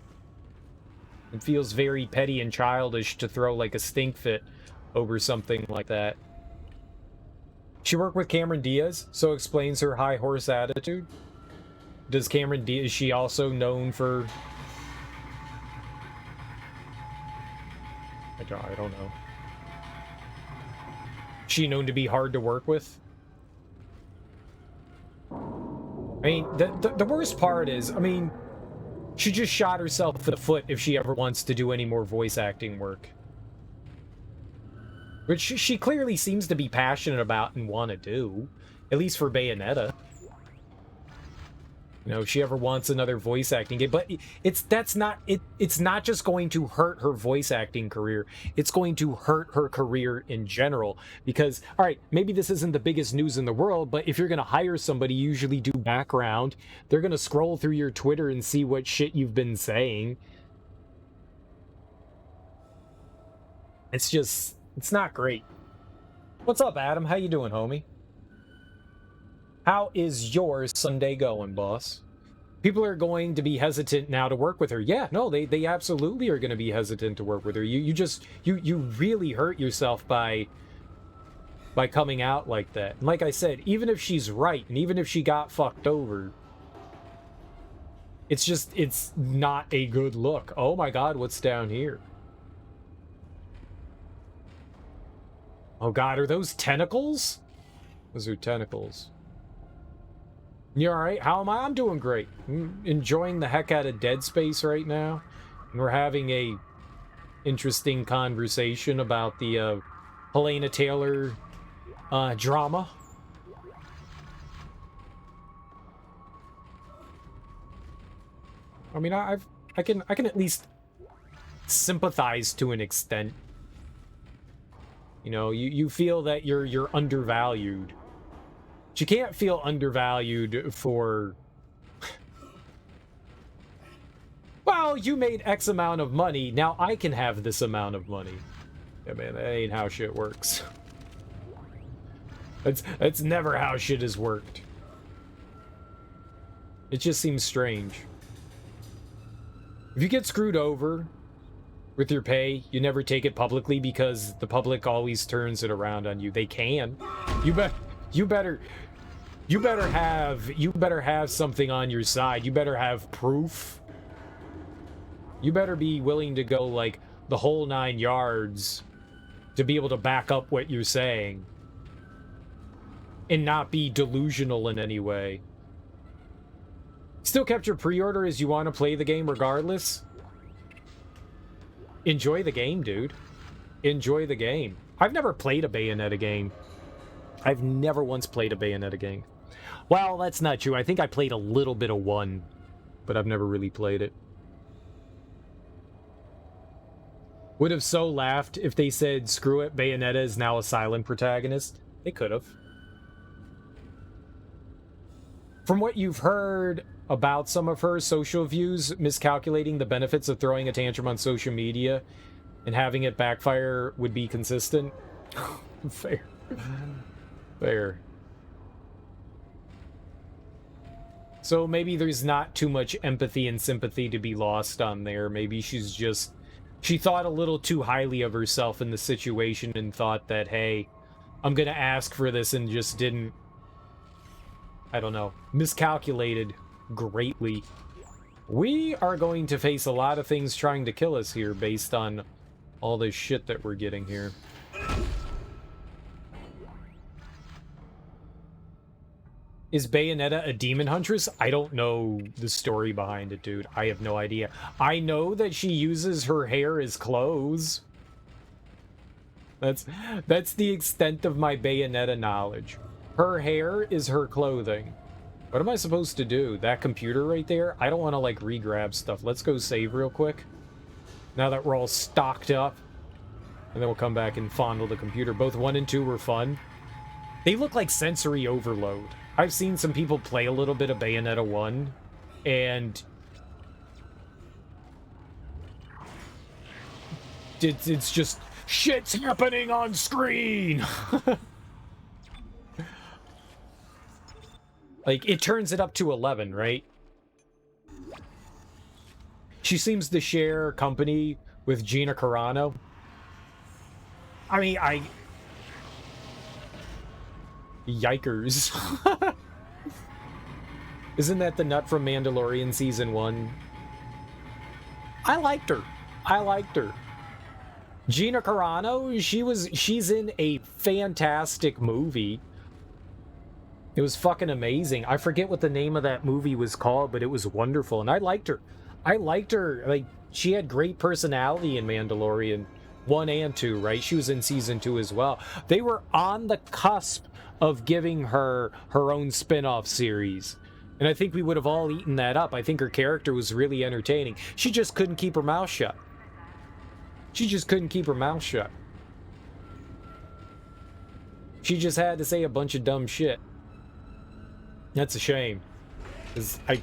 It feels very petty and childish to throw like a stink fit over something like that. She worked with Cameron Diaz, so explains her high horse attitude. Does Cameron Diaz, is she also known for... I don't know. Is she known to be hard to work with? I mean, the worst part is, she just shot herself in the foot if she ever wants to do any more voice acting work. Which she clearly seems to be passionate about and want to do. At least for Bayonetta. You know, if she ever wants another voice acting game. But it's not just going to hurt her voice acting career. It's going to hurt her career in general. Because, alright, maybe this isn't the biggest news in the world, but if you're going to hire somebody, you usually do background. They're going to scroll through your Twitter and see what shit you've been saying. It's not great. What's up, Adam? How you doing, homie? How is your Sunday going, boss? People are going to be hesitant now to work with her. Yeah, no, they absolutely are going to be hesitant to work with her. You really hurt yourself by coming out like that. And like I said, even if she's right, and even if she got fucked over, it's not a good look. Oh my God, what's down here? Oh God, are those tentacles? Those are tentacles. You alright? How am I? I'm doing great. I'm enjoying the heck out of Dead Space right now. And we're having a interesting conversation about the Helena Taylor drama. I mean, I can at least sympathize to an extent. You know, you feel that you're undervalued. But you can't feel undervalued for... Well, you made X amount of money, now I can have this amount of money. Yeah, man, that ain't how shit works. That's never how shit has worked. It just seems strange. If you get screwed over with your pay, you never take it publicly because the public always turns it around on you. They can. You better have something on your side. You better have proof. You better be willing to go like, the whole 9 yards to be able to back up what you're saying and not be delusional in any way. Still kept your pre-order as you want to play the game regardless? Enjoy the game, dude. Enjoy the game. I've never played a Bayonetta game. I've never once played a Bayonetta game. Well, that's not true. I think I played a little bit of 1, but I've never really played it. Would have so laughed if they said, screw it, Bayonetta is now a silent protagonist. They could have. From what you've heard about some of her social views, miscalculating the benefits of throwing a tantrum on social media and having it backfire would be consistent. Fair. Fair. So maybe there's not too much empathy and sympathy to be lost on there. Maybe she's just... She thought a little too highly of herself in the situation and thought that, hey, I'm gonna ask for this, and just didn't... I don't know. Miscalculated greatly. We are going to face a lot of things trying to kill us here based on all this shit that we're getting here. Is Bayonetta a demon huntress? I don't know the story behind it, dude. I have no idea. I know that she uses her hair as clothes. That's the extent of my Bayonetta knowledge. Her hair is her clothing. What am I supposed to do? That computer right there? I don't want to, like, re-grab stuff. Let's go save real quick. Now that we're all stocked up. And then we'll come back and fondle the computer. Both 1 and 2 were fun. They look like sensory overload. I've seen some people play a little bit of Bayonetta 1. And... It's just... Shit's happening on screen! Like, it turns it up to 11, right? She seems to share company with Gina Carano. I mean, Yikers. Isn't that the nut from Mandalorian Season 1? I liked her. I liked her. Gina Carano, she's in a fantastic movie. It was fucking amazing. I forget what the name of that movie was called, but it was wonderful, and I liked her. I liked her. Like, she had great personality in Mandalorian 1 and 2, right? She was in Season 2 as well. They were on the cusp of giving her her own spin-off series. And I think we would have all eaten that up. I think her character was really entertaining. She just couldn't keep her mouth shut. She just couldn't keep her mouth shut. She just had to say a bunch of dumb shit. That's a shame. 'Cause I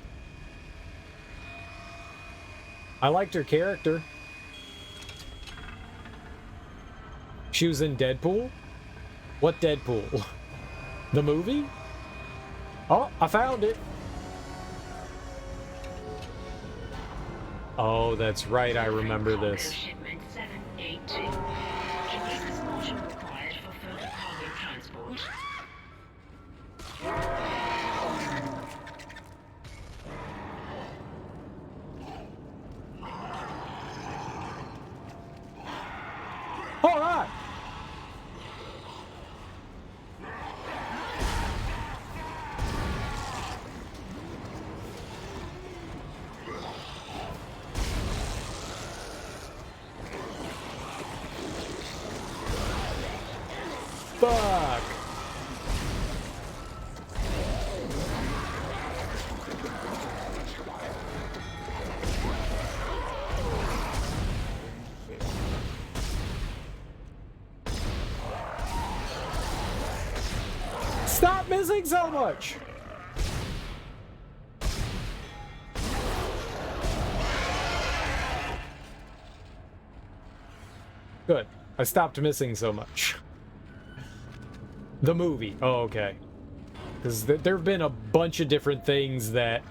liked her character. She was in Deadpool? What Deadpool? The movie? Oh, I found it. Oh, that's right. I remember this. Shipment 782. Kinesis motion required for further cargo transport. All right. Fuck. Stop missing so much. Good. I stopped missing so much. The movie. Oh, okay. Because there have been a bunch of different things that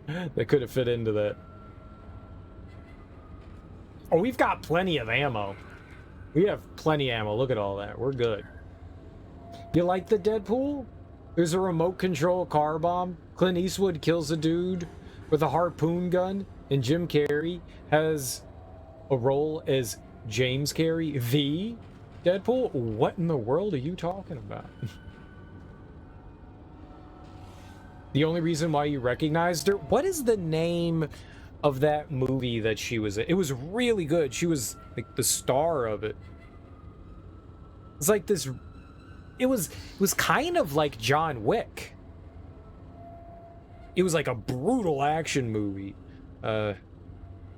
could have fit into that. Oh, we've got plenty of ammo. We have plenty of ammo. Look at all that. We're good. You like the Deadpool? There's a remote control car bomb. Clint Eastwood kills a dude with a harpoon gun. and Jim Carrey has a role as James Carrey, the Deadpool? What in the world are you talking about? The only reason why you recognized her? What is the name of that movie that she was in? It was really good. She was like the star of it. It's like this. It was kind of like John Wick. It was like a brutal action movie.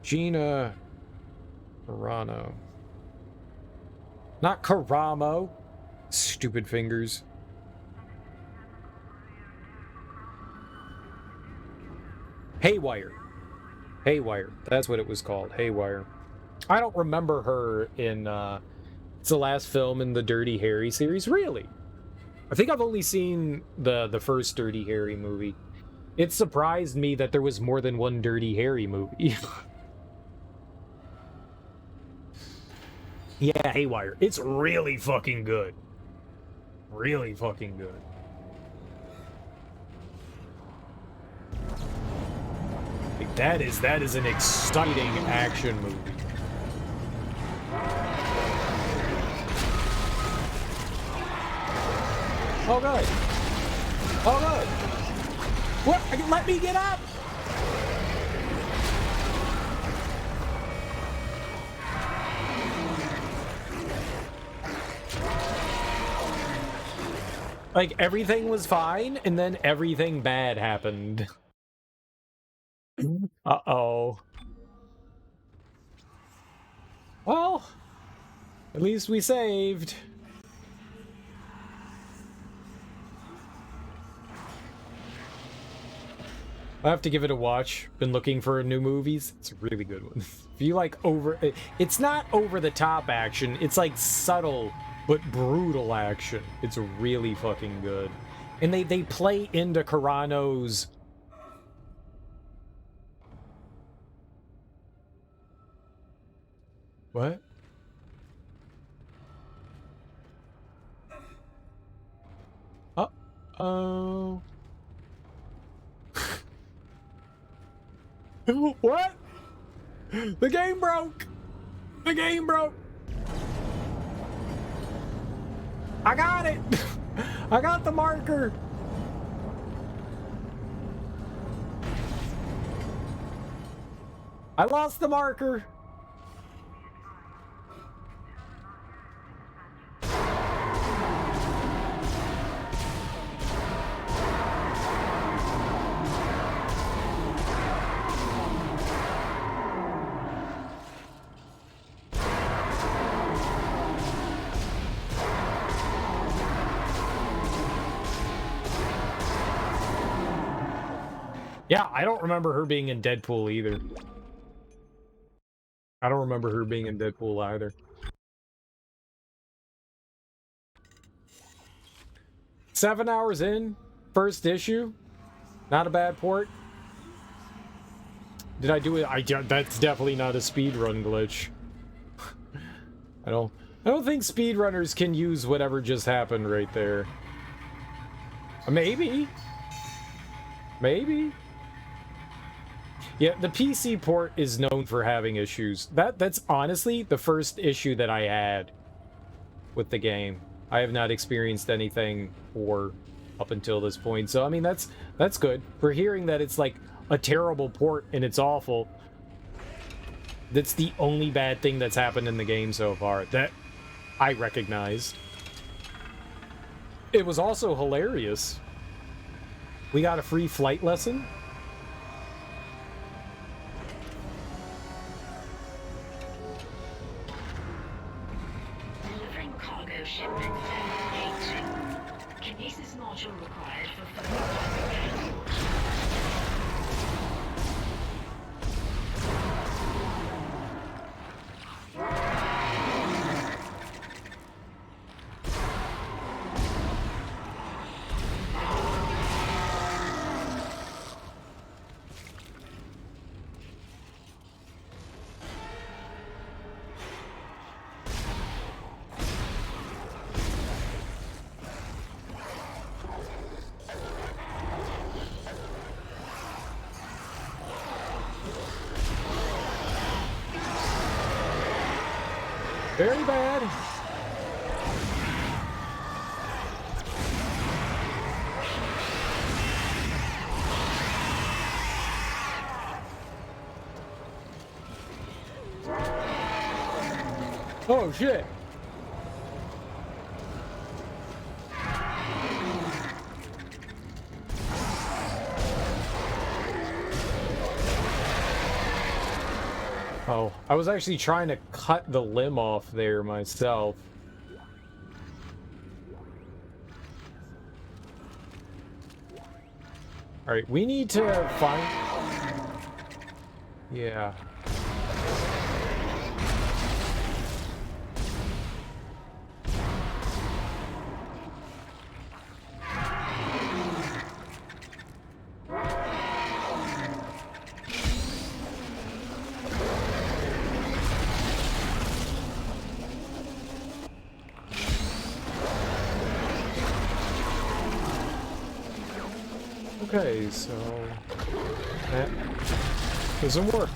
Gina Carano. Not Caramo. Stupid fingers. Haywire. Haywire. That's what it was called. Haywire. I don't remember her in, it's the last film in the Dirty Harry series. Really? I think I've only seen the first Dirty Harry movie. It surprised me that there was more than one Dirty Harry movie. Yeah, Haywire. It's really fucking good. Really fucking good. Like, that is an exciting action movie. Oh good. Oh good. What? Let me get up! Like, everything was fine, and then everything bad happened. Uh-oh. Well, at least we saved. I have to give it a watch. Been looking for new movies. It's a really good one. If you like it's not over-the-top action. It's like subtle but brutal action. It's really fucking good. And they play into Carano's... What? Uh-oh. What? The game broke! The game broke! I got it! I got the marker! I lost the marker! Yeah, I don't remember her being in Deadpool either. I don't remember her being in Deadpool either. 7 hours in, first issue. Not a bad port. Did I do it? That's definitely not a speedrun glitch. I don't think speedrunners can use whatever just happened right there. Maybe. Maybe. Yeah, the PC port is known for having issues. That's honestly the first issue that I had with the game. I have not experienced anything up until this point. So I mean that's good. For hearing that it's like a terrible port and it's awful. That's the only bad thing that's happened in the game so far that I recognized. It was also hilarious. We got a free flight lesson. Delivering cargo shipment 782. Kinesis module required for further transport. Very bad. Oh shit. Oh, I was actually trying to cut the limb off there myself. Alright, we need to find... Yeah. Okay, so that doesn't work.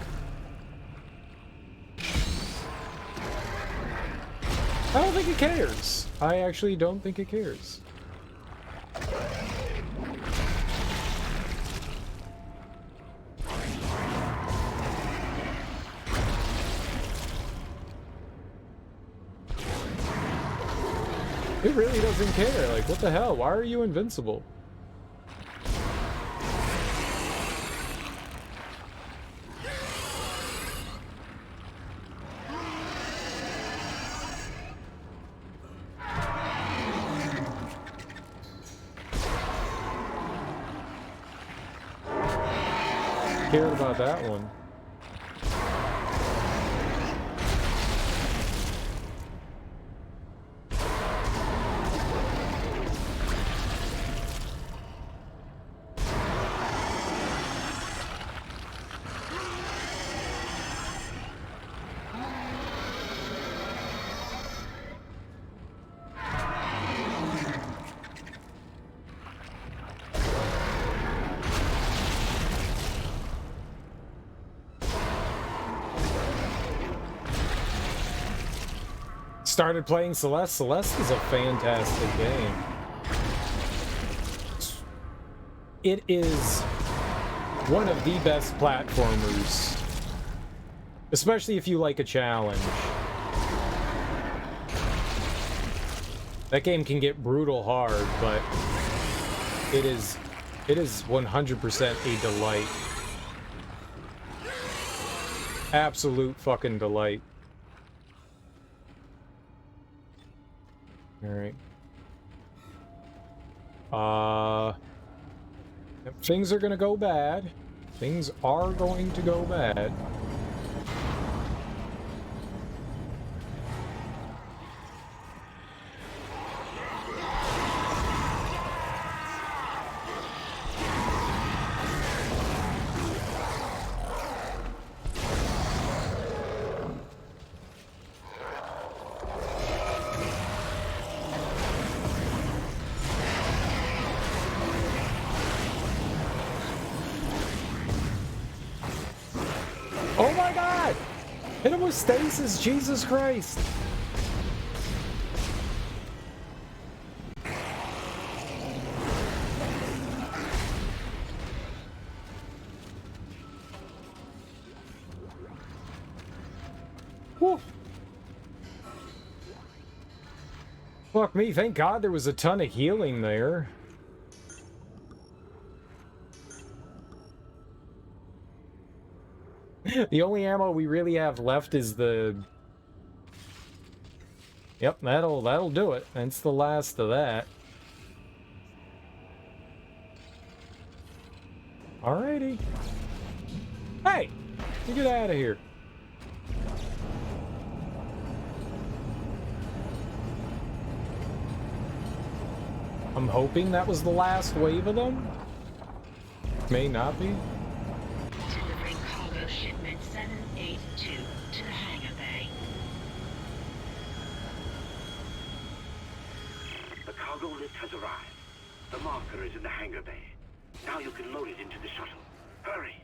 I don't think it cares. I actually don't think it cares. It really doesn't care. Like, what the hell? Why are you invincible? Cared about that one. Started playing Celeste. Celeste is a fantastic game. It is one of the best platformers, especially if you like a challenge. That game can get brutal hard, but it is 100% a delight. Absolute fucking delight. Alright. Things are gonna go bad. Things are going to go bad. Oh my god! Hit him with stasis, Jesus Christ! Whew. Fuck me, thank God there was a ton of healing there. The only ammo we really have left is the... Yep, that'll do it. That's the last of that. Alrighty. Hey! You get out of here. I'm hoping that was the last wave of them. May not be. Delivering cargo shipment 782 to the hangar bay. The cargo lift has arrived. The marker is in the hangar bay. Now you can load it into the shuttle. Hurry!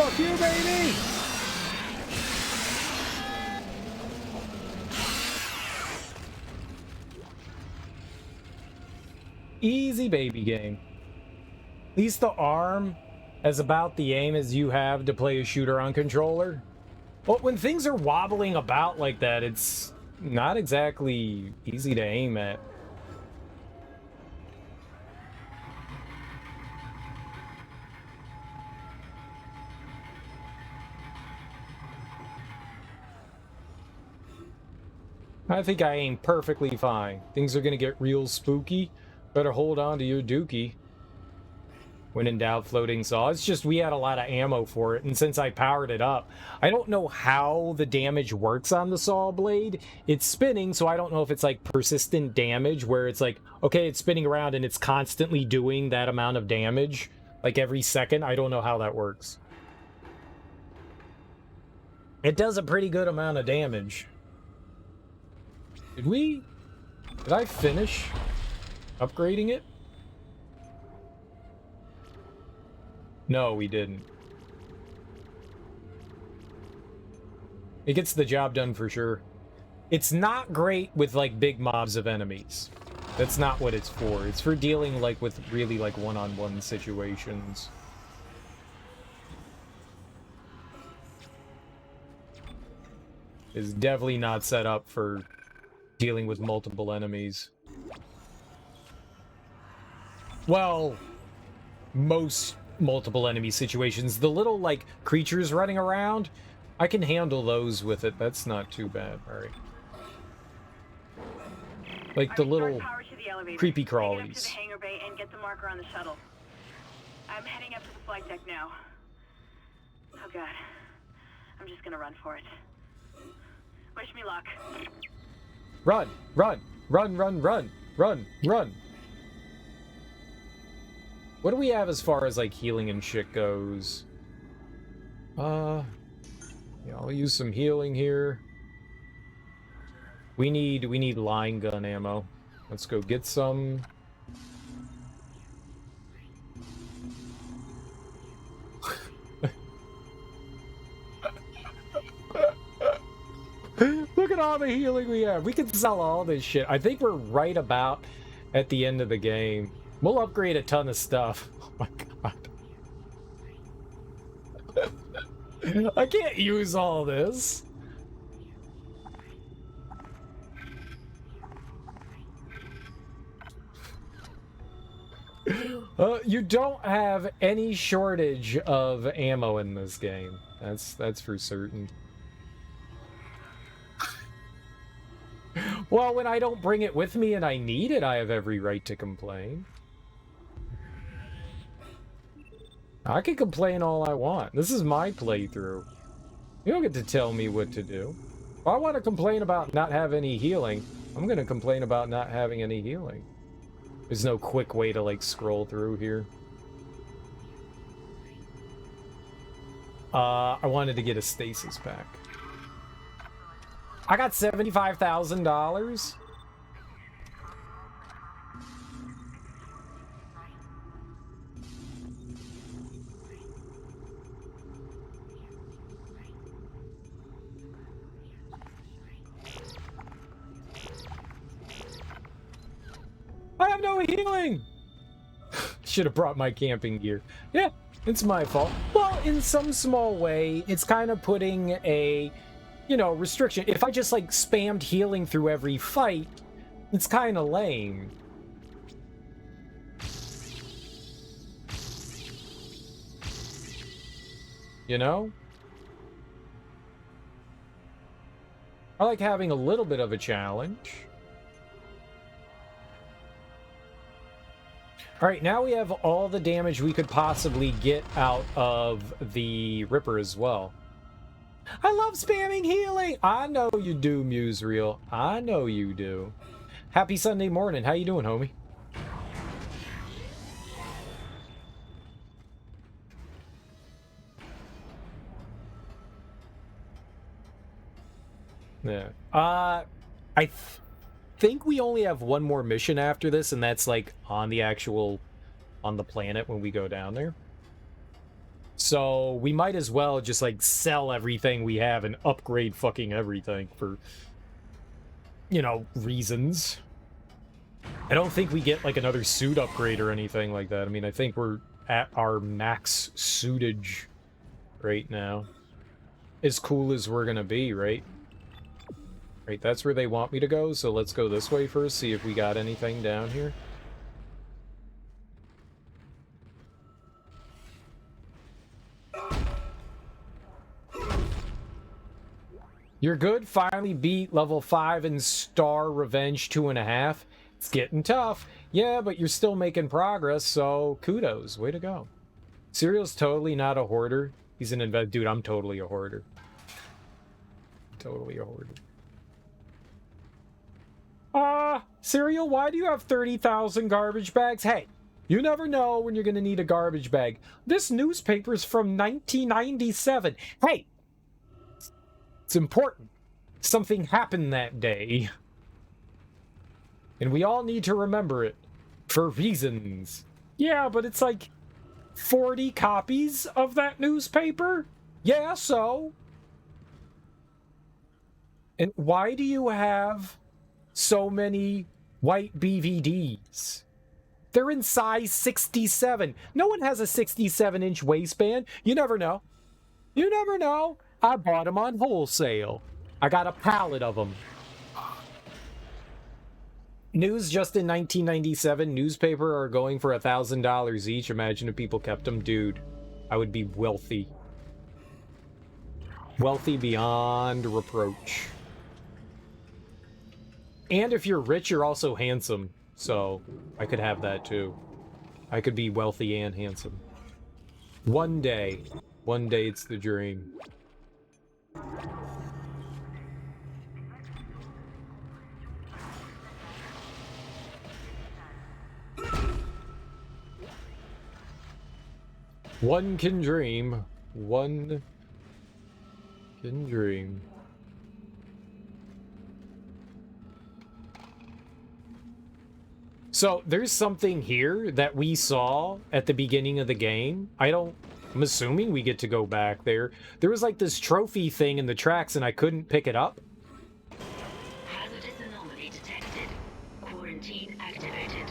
Fuck you, baby! Easy baby game. At least the arm has about the aim as you have to play a shooter on controller. But when things are wobbling about like that, it's not exactly easy to aim at. I think I aim perfectly fine. Things are gonna get real spooky. Better hold on to your dookie. When in doubt, floating saw. It's just we had a lot of ammo for it, and since I powered it up, I don't know how the damage works on the saw blade. It's spinning, so I don't know if it's like persistent damage, where it's like, okay, it's spinning around and it's constantly doing that amount of damage, like every second. I don't know how that works. It does a pretty good amount of damage. Did I finish upgrading it? No, we didn't. It gets the job done for sure. It's not great with like big mobs of enemies. That's not what it's for. It's for dealing like with really like one-on-one situations. It's definitely not set up for dealing with multiple enemies. Well, most multiple enemy situations. The little, like, creatures running around, I can handle those with it. That's not too bad. Alright. Like the little creepy crawlies. To the hangar bay and get the marker on the shuttle. I'm heading up to the flight deck now. Oh god. I'm just gonna run for it. Wish me luck. Run! Run! Run, run, run! Run! Run! What do we have as far as, like, healing and shit goes? Yeah, I'll use some healing here. We need line gun ammo. Let's go get some. Look at all the healing we have. We can sell all this shit. I think we're right about at the end of the game. We'll upgrade a ton of stuff. Oh my god. I can't use all this. You don't have any shortage of ammo in this game. That's for certain. Well, when I don't bring it with me and I need it, I have every right to complain. I can complain all I want. This is my playthrough. You don't get to tell me what to do. If I want to complain about not having any healing, I'm going to complain about not having any healing. There's no quick way to, like, scroll through here. I wanted to get a stasis pack. I got $75,000. I have no healing! Should have brought my camping gear. Yeah, it's my fault. Well, in some small way, it's kind of putting a, you know, restriction. If I just, like, spammed healing through every fight, it's kind of lame. You know? I like having a little bit of a challenge. Alright, now we have all the damage we could possibly get out of the Ripper as well. I love spamming healing! I know you do, Musereal. I know you do. Happy Sunday morning. How you doing, homie? Yeah. I think we only have one more mission after this, and that's like on the planet when we go down there. So we might as well just like sell everything we have and upgrade fucking everything for, you know, reasons. I don't think we get like another suit upgrade or anything like that. I mean, I think we're at our max suitage right now. As cool as we're gonna be, right? Right, that's where they want me to go, so let's go this way first, see if we got anything down here. You're good. Finally beat level 5 in Star Revenge 2.5. It's getting tough. Yeah, but you're still making progress, so kudos. Way to go. Serial's totally not a hoarder. He's an invest. Dude, I'm totally a hoarder. Totally a hoarder. Serial, why do you have 30,000 garbage bags? Hey, you never know when you're gonna need a garbage bag. This newspaper's from 1997. Hey! It's important. Something happened that day. And we all need to remember it. For reasons. Yeah, but it's like 40 copies of that newspaper? Yeah, so? And why do you have so many white BVDs? They're in size 67. No one has a 67-inch waistband. You never know. You never know. I bought them on wholesale. I got a pallet of them. News just in 1997. Newspaper are going for $1,000 each. Imagine if people kept them. Dude, I would be wealthy. Wealthy beyond reproach. And if you're rich, you're also handsome. So, I could have that too. I could be wealthy and handsome. One day. One day it's the dream. One can dream. One can dream. So, there's something here that we saw at the beginning of the game. I'm assuming we get to go back there. There was like this trophy thing in the tracks and I couldn't pick it up. Hazardous anomaly detected. Quarantine activated.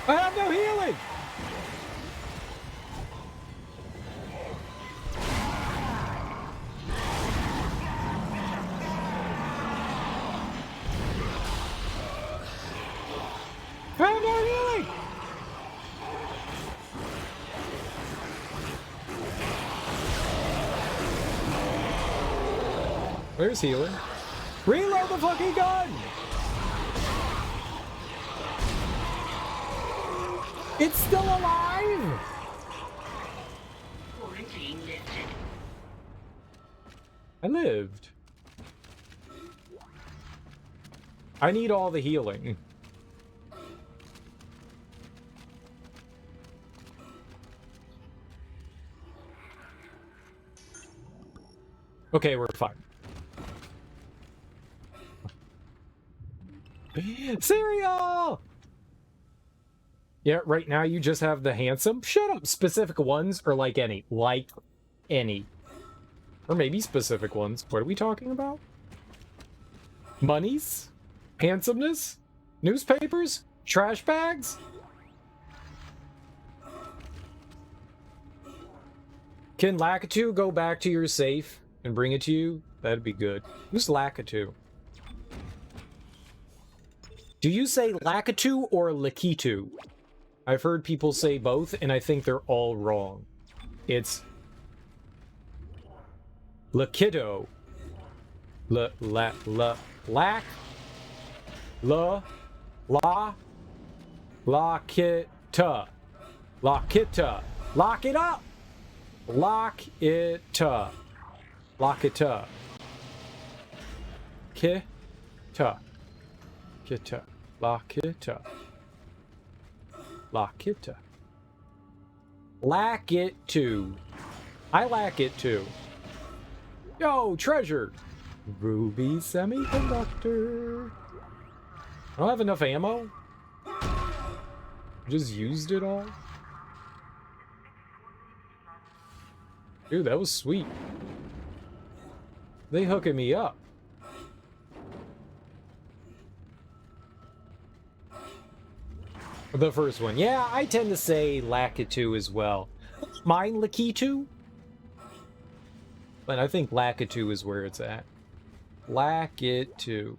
I have no healing! I have no healing! Where's healing? Reload the fucking gun! It's still alive! Quarantine lifted. I lived. I need all the healing. Okay, we're fine. Cereal! Yeah, right now you just have the handsome. Shut up. Specific ones or like any. Like any. Or maybe specific ones. What are we talking about? Monies? Handsomeness? Newspapers? Trash bags? Can Lakitu go back to your safe and bring it to you? That'd be good. Who's Lakitu? Do you say Lakitu or Lakitu? I've heard people say both, and I think they're all wrong. It's Lakido. Lack. Lakita. Lakita. Lock it up! Lock it up. Lock it up. Kita. Kita. La Kita. La Kita. Lack it too. I lack it too. Yo, treasure! Ruby semiconductor. I don't have enough ammo. Just used it all. Dude, that was sweet. They hooking me up. The first one. Yeah, I tend to say Lakitu as well. Mine Lakitu? But I think Lakitu is where it's at. Lakitu.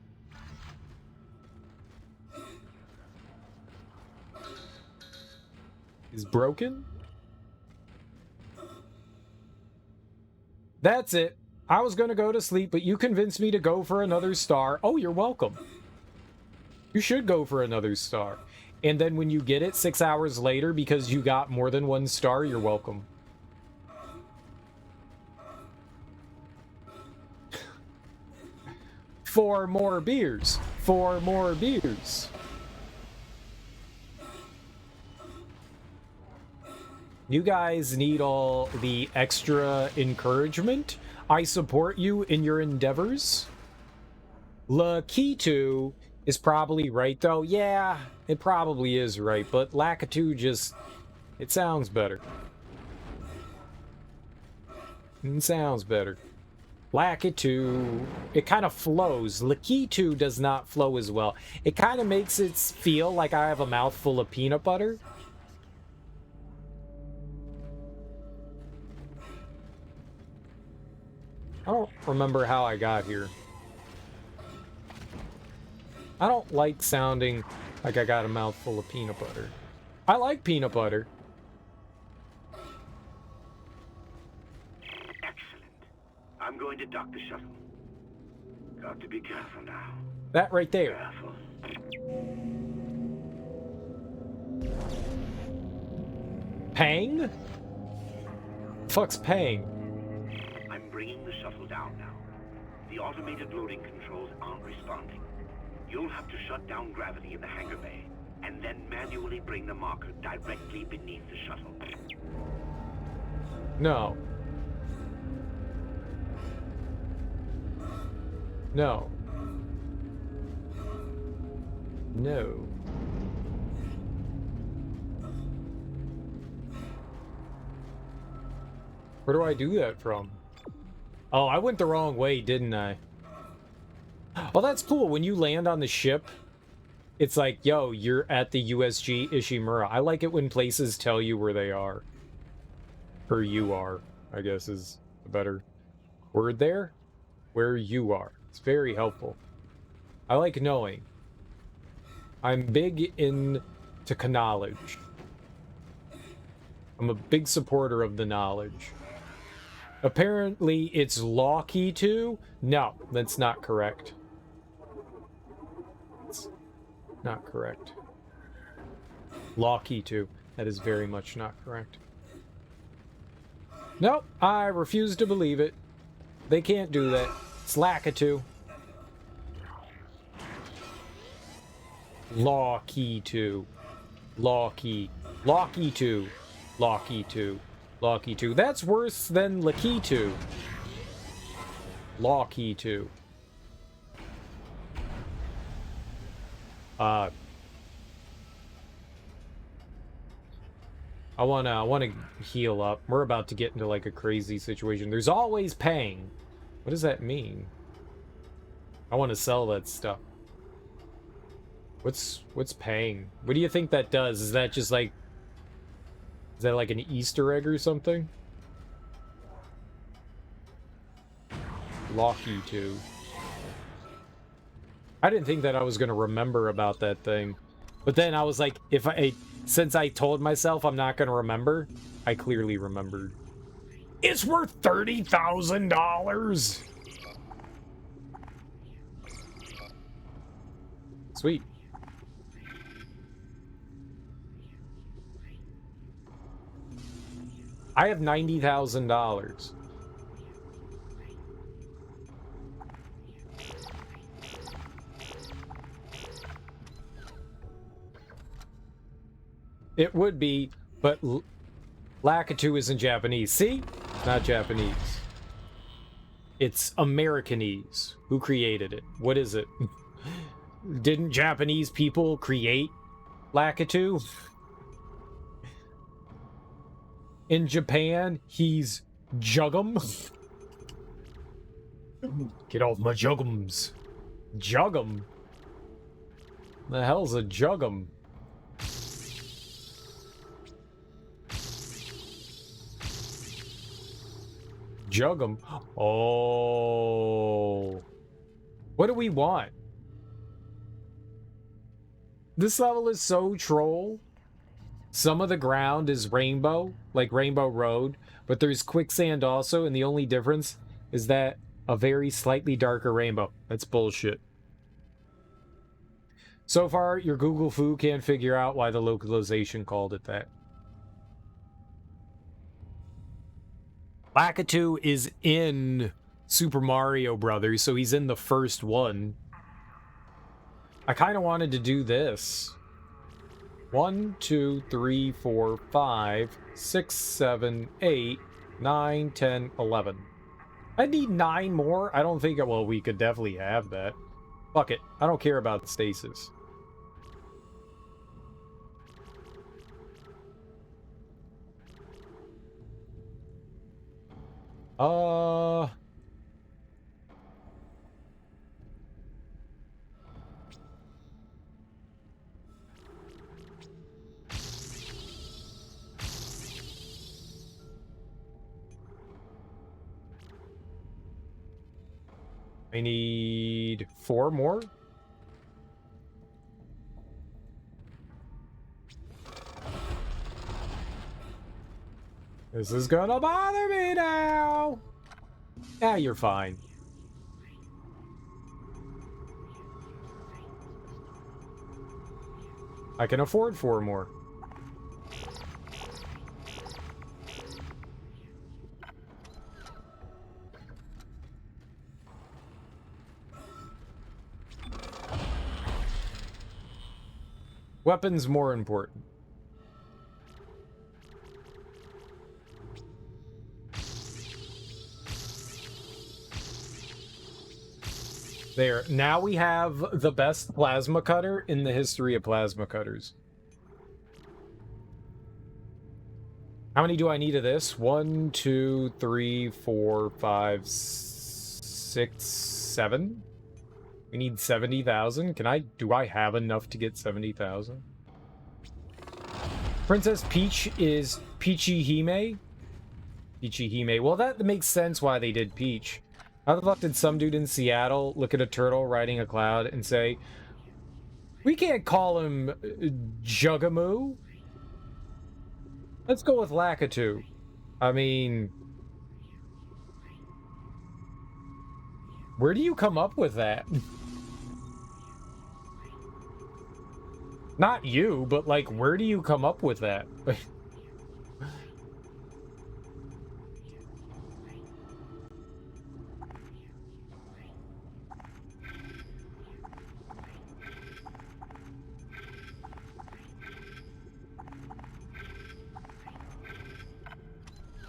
Is broken? That's it. I was gonna go to sleep, but you convinced me to go for another star. Oh, you're welcome. You should go for another star. And then when you get it 6 hours later because you got more than one star, you're welcome. Four more beers. 4 more beers. You guys need all the extra encouragement. I support you in your endeavors. Lakitu is probably right, though. Yeah, it probably is right, but Lakitu just... it sounds better. It sounds better. Lakitu, it kind of flows. Lakitu does not flow as well. It kind of makes it feel like I have a mouthful of peanut butter. I don't remember how I got here. I don't like sounding like I got a mouthful of peanut butter. I like peanut butter. Excellent. I'm going to dock the shuttle. Got to be careful now. That right there. Careful. Pang? Fuck's Pang? I'm bringing the shuttle down now. The automated loading controls aren't responding. You'll have to shut down gravity in the hangar bay, and then manually bring the marker directly beneath the shuttle. No. No. No. Where do I do that from? Oh, I went the wrong way, didn't I? Oh, that's cool. When you land on the ship, it's like, yo, you're at the USG Ishimura. I like it when places tell you where they are. Or you are, I guess is a better word there. Where you are. It's very helpful. I like knowing. I'm big into knowledge. I'm a big supporter of the knowledge. Apparently, it's Locky too? No, that's not correct. It's not correct. Locky too. That is very much not correct. Nope, I refuse to believe it. They can't do that. It's Lakitu. Locky too. Locky. Locky too. Locky too. Locky 2. That's worse than Lacky 2. Locky 2. I wanna heal up. We're about to get into like a crazy situation. There's always Pang. What does that mean? I want to sell that stuff. What's Pang? What do you think that does? Is that just like... is that like an Easter egg or something? Locky 2. I didn't think that I was gonna remember about that thing. But then I was like, since I told myself I'm not gonna remember, I clearly remembered. It's worth $30,000! Sweet. I have $90,000. It would be, but Lakitu isn't Japanese. See? It's not Japanese. It's Americanese. Who created it? What is it? Didn't Japanese people create Lakitu? In Japan, he's Juggum. Get off my Juggums. Juggum? The hell's a Juggum? Juggum. Oh. What do we want? This level is so troll. Some of the ground is rainbow, like Rainbow Road, but there's quicksand also, and the only difference is that a very slightly darker rainbow. That's bullshit. So far, your Google Foo can't figure out why the localization called it that. Lakitu is in Super Mario Brothers, so he's in the first one. I kind of wanted to do this. 1, 2, 3, 4, 5, 6, 7, 8, 9, 10, 11. I need 9 more. I don't think, well, we could definitely have that. Fuck it. I don't care about the stasis. I need 4 more. This is gonna bother me now. Yeah, you're fine. I can afford 4 more. Weapons more important. There. Now we have the best plasma cutter in the history of plasma cutters. How many do I need of this? 1, 2, 3, 4, 5, 6, 7? We need 70,000. Do I have enough to get 70,000? Princess Peach is Peachy Hime? Peachy Hime. Well, that makes sense why they did Peach. How the fuck did some dude in Seattle look at a turtle riding a cloud and say, we can't call him Jugamoo? Let's go with Lakitu. I mean, where do you come up with that? Not you, but like, where do you come up with that?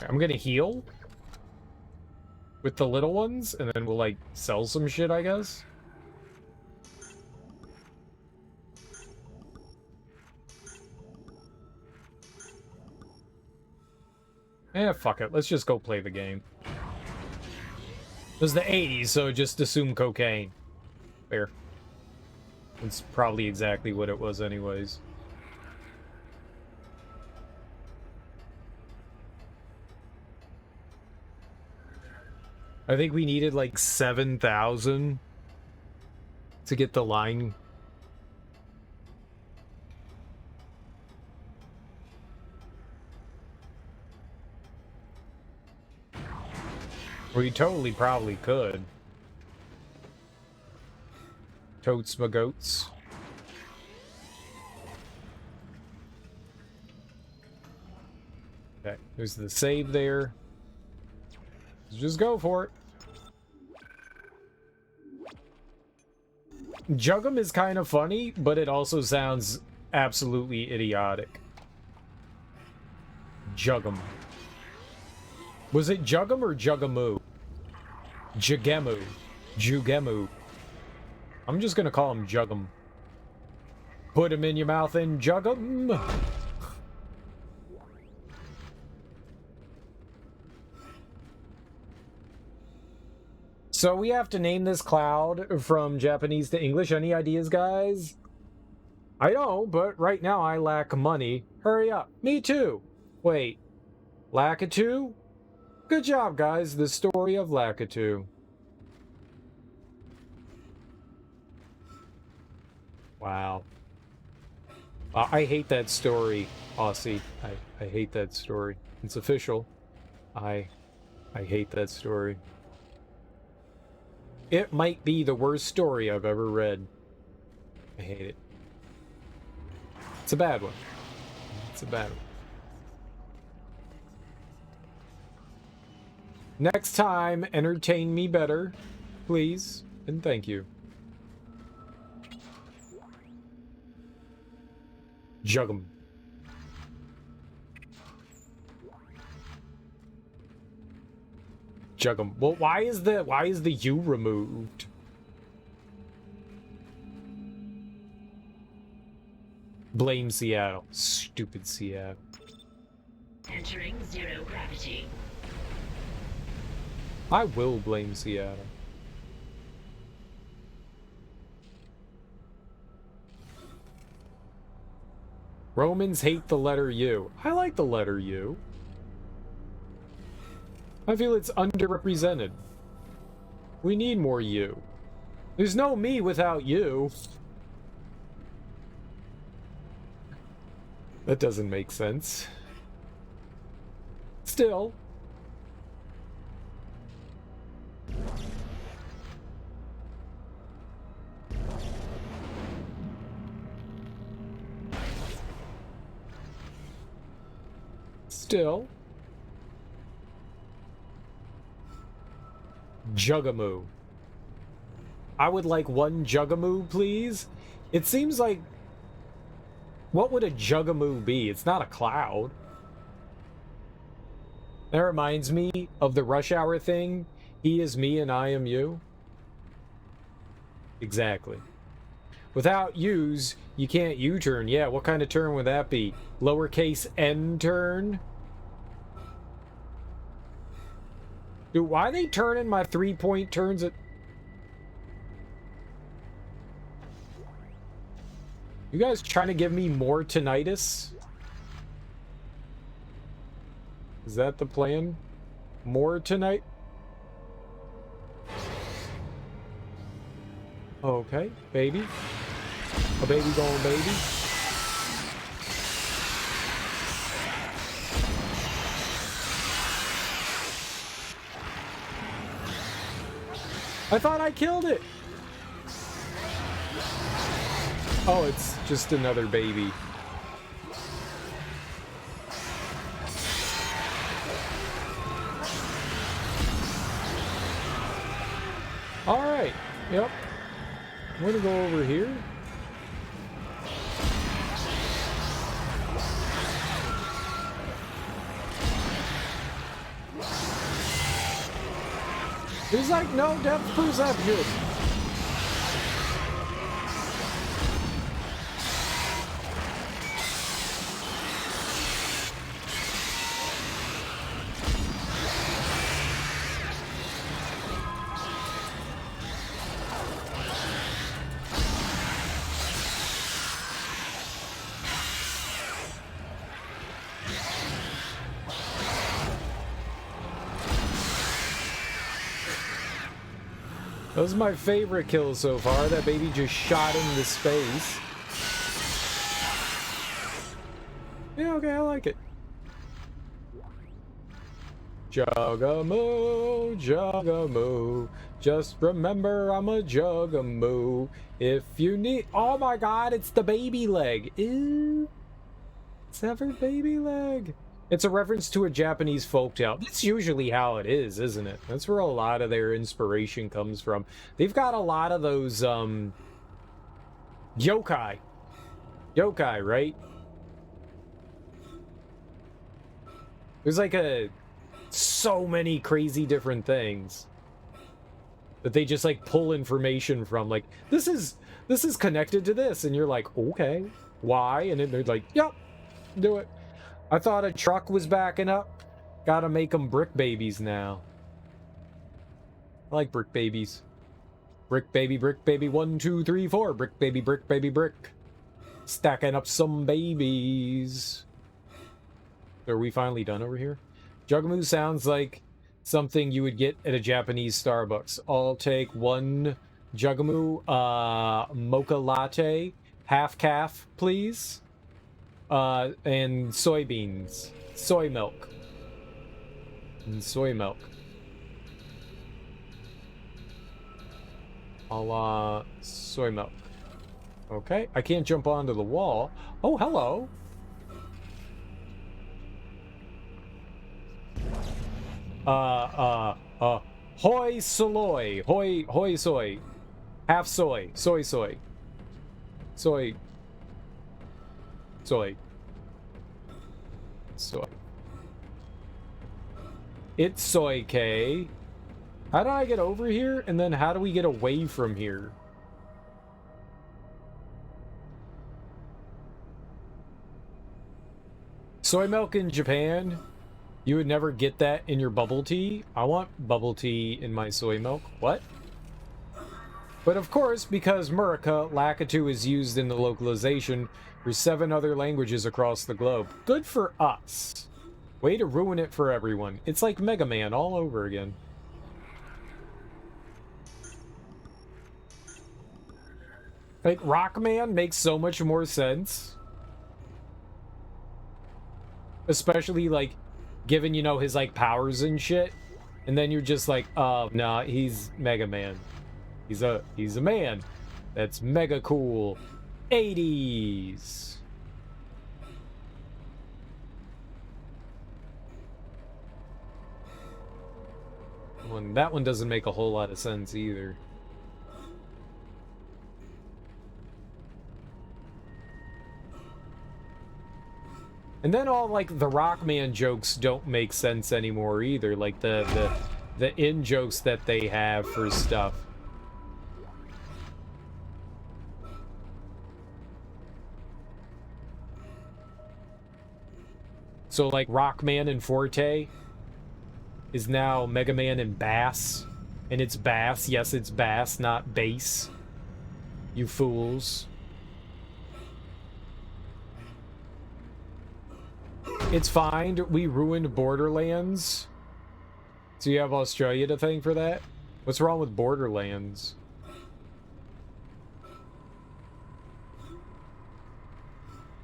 I'm gonna heal with the little ones, and then we'll, like, sell some shit, I guess. Eh, fuck it. Let's just go play the game. It was the 80s, so just assume cocaine. Fair. It's probably exactly what it was anyways. I think we needed like 7,000 to get the line. We totally probably could. Totes my goats. Okay, there's the save there. Let's just go for it. Juggum is kind of funny, but it also sounds absolutely idiotic. Jug'em. Was it Jug'em or Jugamoo? Jugemu. Jugemu. I'm just gonna call him Jug'em. Put him in your mouth and Jug'em. So we have to name this cloud from Japanese to English. Any ideas, guys? I know, but right now I lack money. Hurry up. Me too. Wait. Lakitu? Good job, guys. The story of Lakitu. Wow. I hate that story, Aussie. I hate that story. It's official. I hate that story. It might be the worst story I've ever read. I hate it. It's a bad one. It's a bad one. Next time, entertain me better, please, and thank you. Jug'em. Jug'em. Well, why is the U removed? Blame Seattle. Stupid Seattle. Entering zero gravity. I will blame Seattle. Romans hate the letter U. I like the letter U. I feel it's underrepresented. We need more U. There's no me without you. That doesn't make sense. Still. Still. Jugamoo. I would like one Jugamoo, please. It seems like... What would a Jugamoo be? It's not a cloud. That reminds me of the Rush Hour thing. He is me and I am you. Exactly. Without U's, you can't U-turn. Yeah, what kind of turn would that be? Lowercase n turn? Dude, why are they turning my 3-point turns at... You guys trying to give me more tinnitus? Is that the plan? More tonight? Okay, baby. A baby going baby. I thought I killed it. Oh, it's just another baby. All right. Yep. I'm gonna go over here. There's like no depth perception. That was my favorite kill so far. That baby just shot into space. Yeah, okay, I like it. Jugamoo, Jugamoo. Just remember I'm a Jugamoo. If you need... Oh my god, it's the baby leg. Ew. Severed baby leg. It's a reference to a Japanese folktale. That's usually how it is, isn't it? That's where a lot of their inspiration comes from. They've got a lot of those, yokai. Yokai, right? There's like so many crazy different things that they just like pull information from. Like, this is connected to this, and you're like, okay, why? And then they're like, yep, do it. I thought a truck was backing up. Gotta make them brick babies now. I like brick babies. Brick baby, 1, 2, 3, 4. Brick baby, brick. Stacking up some babies. Are we finally done over here? Jugamoo sounds like something you would get at a Japanese Starbucks. I'll take 1 Jugamoo, mocha latte, half calf, please. And soybeans. Soy milk. And soy milk. I'll, soy milk. Okay, I can't jump onto the wall. Oh, hello. Hoi soloy. Hoi soy. Half soy. Soy. Soy. Soy. It's soy K. How do I get over here? And then how do we get away from here? Soy milk in Japan? You would never get that in your bubble tea? I want bubble tea in my soy milk. What? But of course, because Murica, Lakitu is used in the localization for 7 other languages across the globe. Good for us. Way to ruin it for everyone. It's like Mega Man all over again. Like, Rockman makes so much more sense. Especially, like, given, you know, his, like, powers and shit. And then you're just like, oh, nah, he's Mega Man. He's a man. That's mega cool. 80s. That one doesn't make a whole lot of sense either. And then all, like, the Rockman jokes don't make sense anymore either. Like, the in-jokes that they have for stuff. So, like, Rockman and Forte is now Mega Man and Bass. And it's Bass. Yes, it's Bass, not Bass. You fools. It's fine. We ruined Borderlands. So you have Australia to thank for that? What's wrong with Borderlands?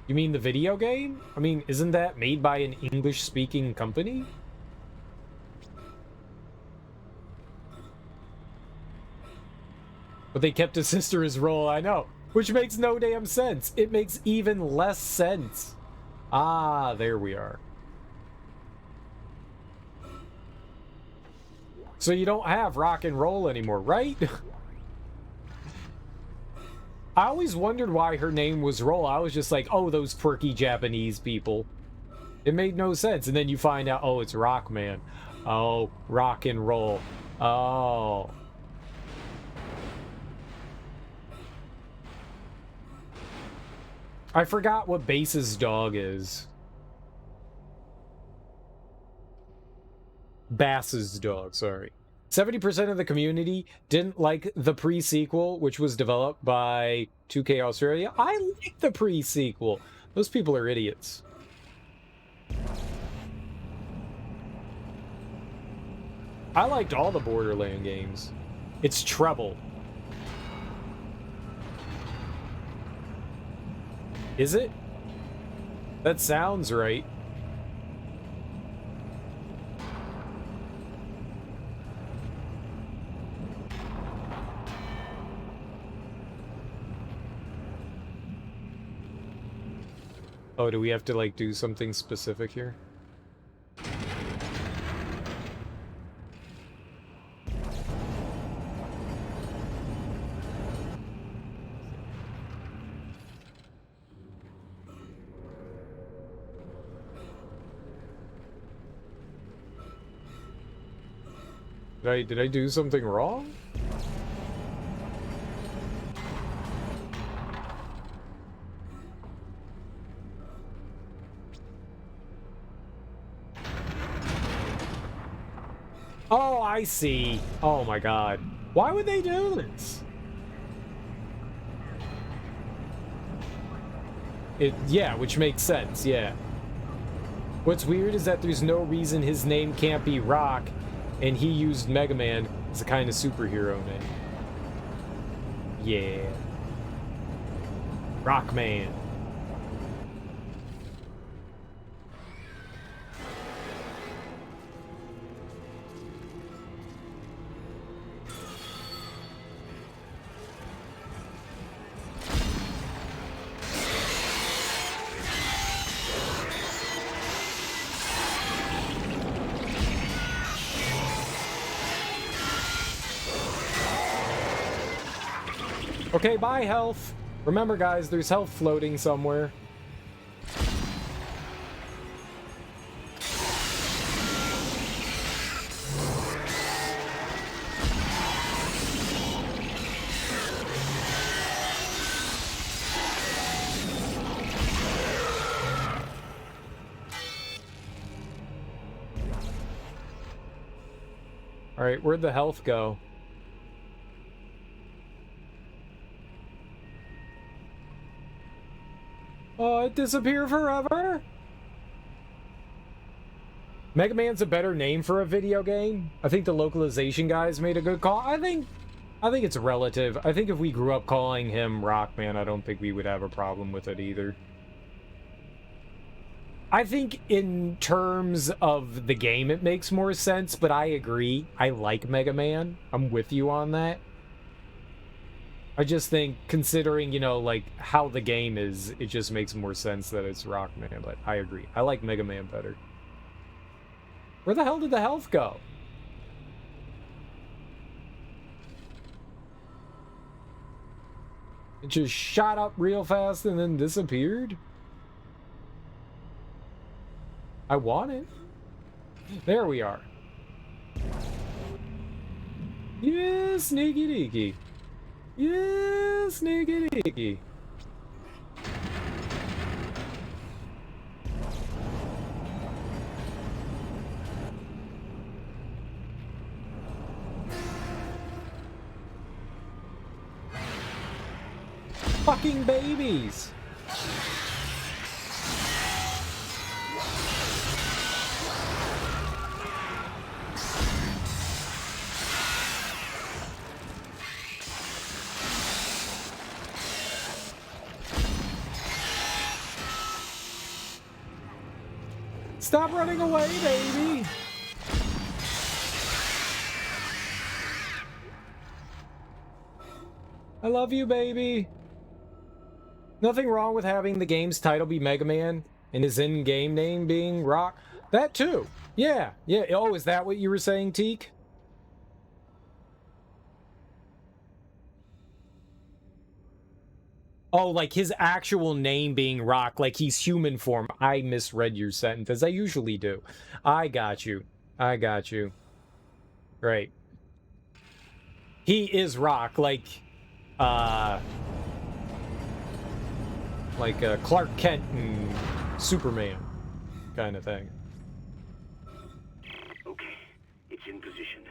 You mean the video game? I mean, isn't that made by an English-speaking company? But they kept his sister his role, I know. Which makes no damn sense. It makes even less sense. Ah, there we are. So you don't have rock and roll anymore, right? I always wondered why her name was Roll. I was just like, oh, those quirky Japanese people. It made no sense. And then you find out, oh, it's Rockman. Oh, rock and roll. Oh. I forgot what Bass's dog is. Bass's dog, sorry. 70% of the community didn't like the pre-sequel, which was developed by 2K Australia. I like the pre-sequel. Those people are idiots. I liked all the Borderlands games. It's treble. Is it? That sounds right. Oh, do we have to, like, do something specific here? Did I do something wrong? Oh, I see. Oh my god. Why would they do this? Yeah, which makes sense, yeah. What's weird is that there's no reason his name can't be Rock, and he used Mega Man as a kind of superhero name. Yeah. Rockman. Okay, bye, health. Remember, guys, there's health floating somewhere. All right, where'd the health go? Oh, it disappeared forever? Mega Man's a better name for a video game. I think the localization guys made a good call. I think it's relative. I think if we grew up calling him Rockman, I don't think we would have a problem with it either. I think in terms of the game, it makes more sense, but I agree. I like Mega Man. I'm with you on that. I just think, considering, you know, like, how the game is, it just makes more sense that it's Rockman, but I agree. I like Mega Man better. Where the hell did the health go? It just shot up real fast and then disappeared? I want it. There we are. Yeah, sneaky deaky. Yeah, sneaky deaky. Fucking babies. Stop running away, baby! I love you, baby! Nothing wrong with having the game's title be Mega Man and his in-game name being Rock. That too! Yeah, yeah. Oh, is that what you were saying, Teak? Oh, like his actual name being Rock, like he's human form. I misread your sentence, as I usually do. I got you. I got you. Right. He is Rock, like Clark Kent and Superman kind of thing. Okay, it's in position.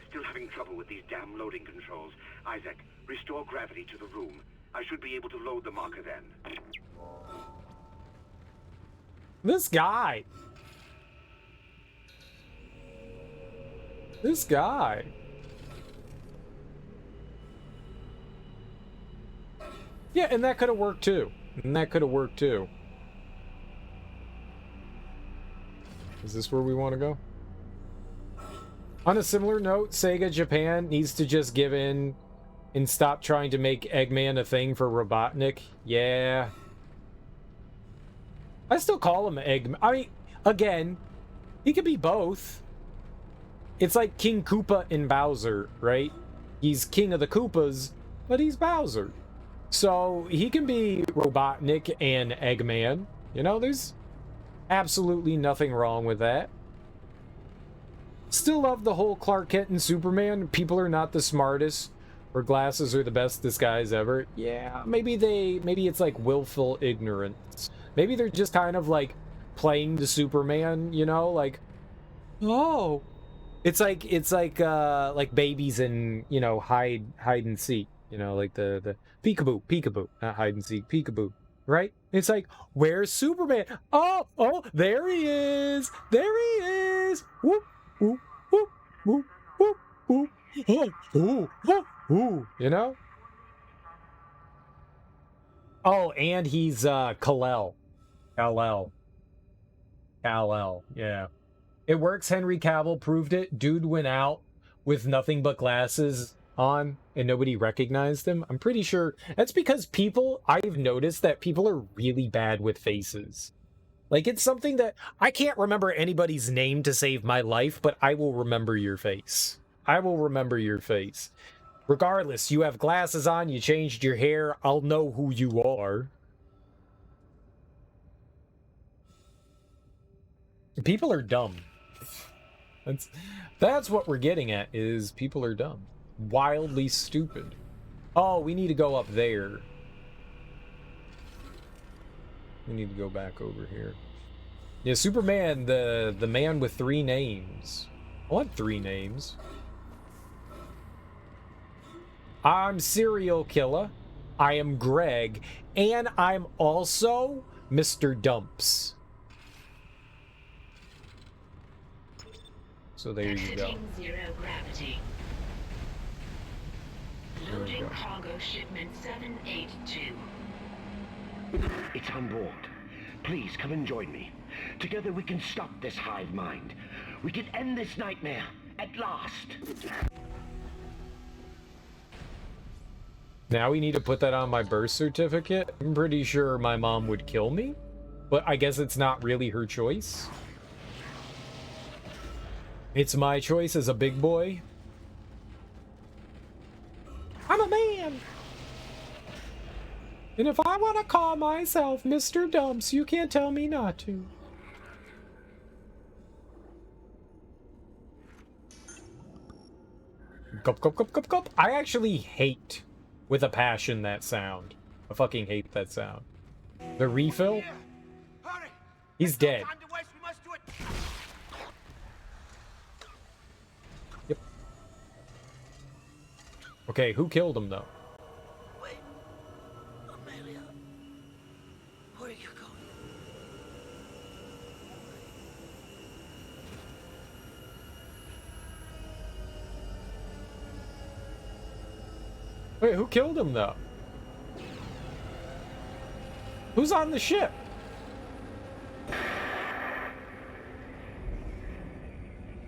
Still having trouble with these damn loading controls. Isaac, restore gravity to the room. I should be able to load the marker then. This guy. This guy. Yeah, and that could have worked too. And that could have worked too. Is this where we want to go? On a similar note, Sega Japan needs to just give in and stop trying to make Eggman a thing for Robotnik. Yeah. I still call him Eggman. I mean, again, he could be both. It's like King Koopa and Bowser, right? He's king of the Koopas, but he's Bowser. So he can be Robotnik and Eggman. You know, there's absolutely nothing wrong with that. Still love the whole Clark Kent and Superman. People are not the smartest, or glasses are the best disguise ever. Yeah, maybe it's like willful ignorance. Maybe they're just kind of like playing the Superman, you know, like, oh, it's like babies in, you know, hide and seek, you know, like the peekaboo, not hide and seek, peekaboo, right? It's like, where's Superman? Oh, there he is, whoop, whoop, whoop, whoop, whoop, whoop, ooh, ooh, you know? Oh, and he's Kal-El, yeah. It works. Henry Cavill proved it. Dude went out with nothing but glasses on and nobody recognized him. I'm pretty sure that's because I've noticed that people are really bad with faces. Like, it's something that I can't remember anybody's name to save my life, but I will remember your face. I will remember your face. Regardless, you have glasses on, you changed your hair, I'll know who you are. People are dumb. That's what we're getting at, is people are dumb. Wildly stupid. Oh, we need to go up there. We need to go back over here. Yeah, Superman, the man with 3 names. I want 3 names. I'm serial killer. I am Greg. And I'm also Mr. Dumps. So there you go. Zero gravity. Loading cargo shipment 782. It's on board. Please come and join me. Together we can stop this hive mind. We can end this nightmare at last. Now we need to put that on my birth certificate. I'm pretty sure my mom would kill me, but I guess it's not really her choice. It's my choice as a big boy. I'm a man. And if I want to call myself Mr. Dumps, you can't tell me not to. Gup, gup, gup, gup, gup. I actually hate with a passion that sound. I fucking hate that sound. The refill? He's dead. Yep. Okay, who killed him though? Wait, Amelia, where are you going? Wait, who killed him though? Who's on the ship?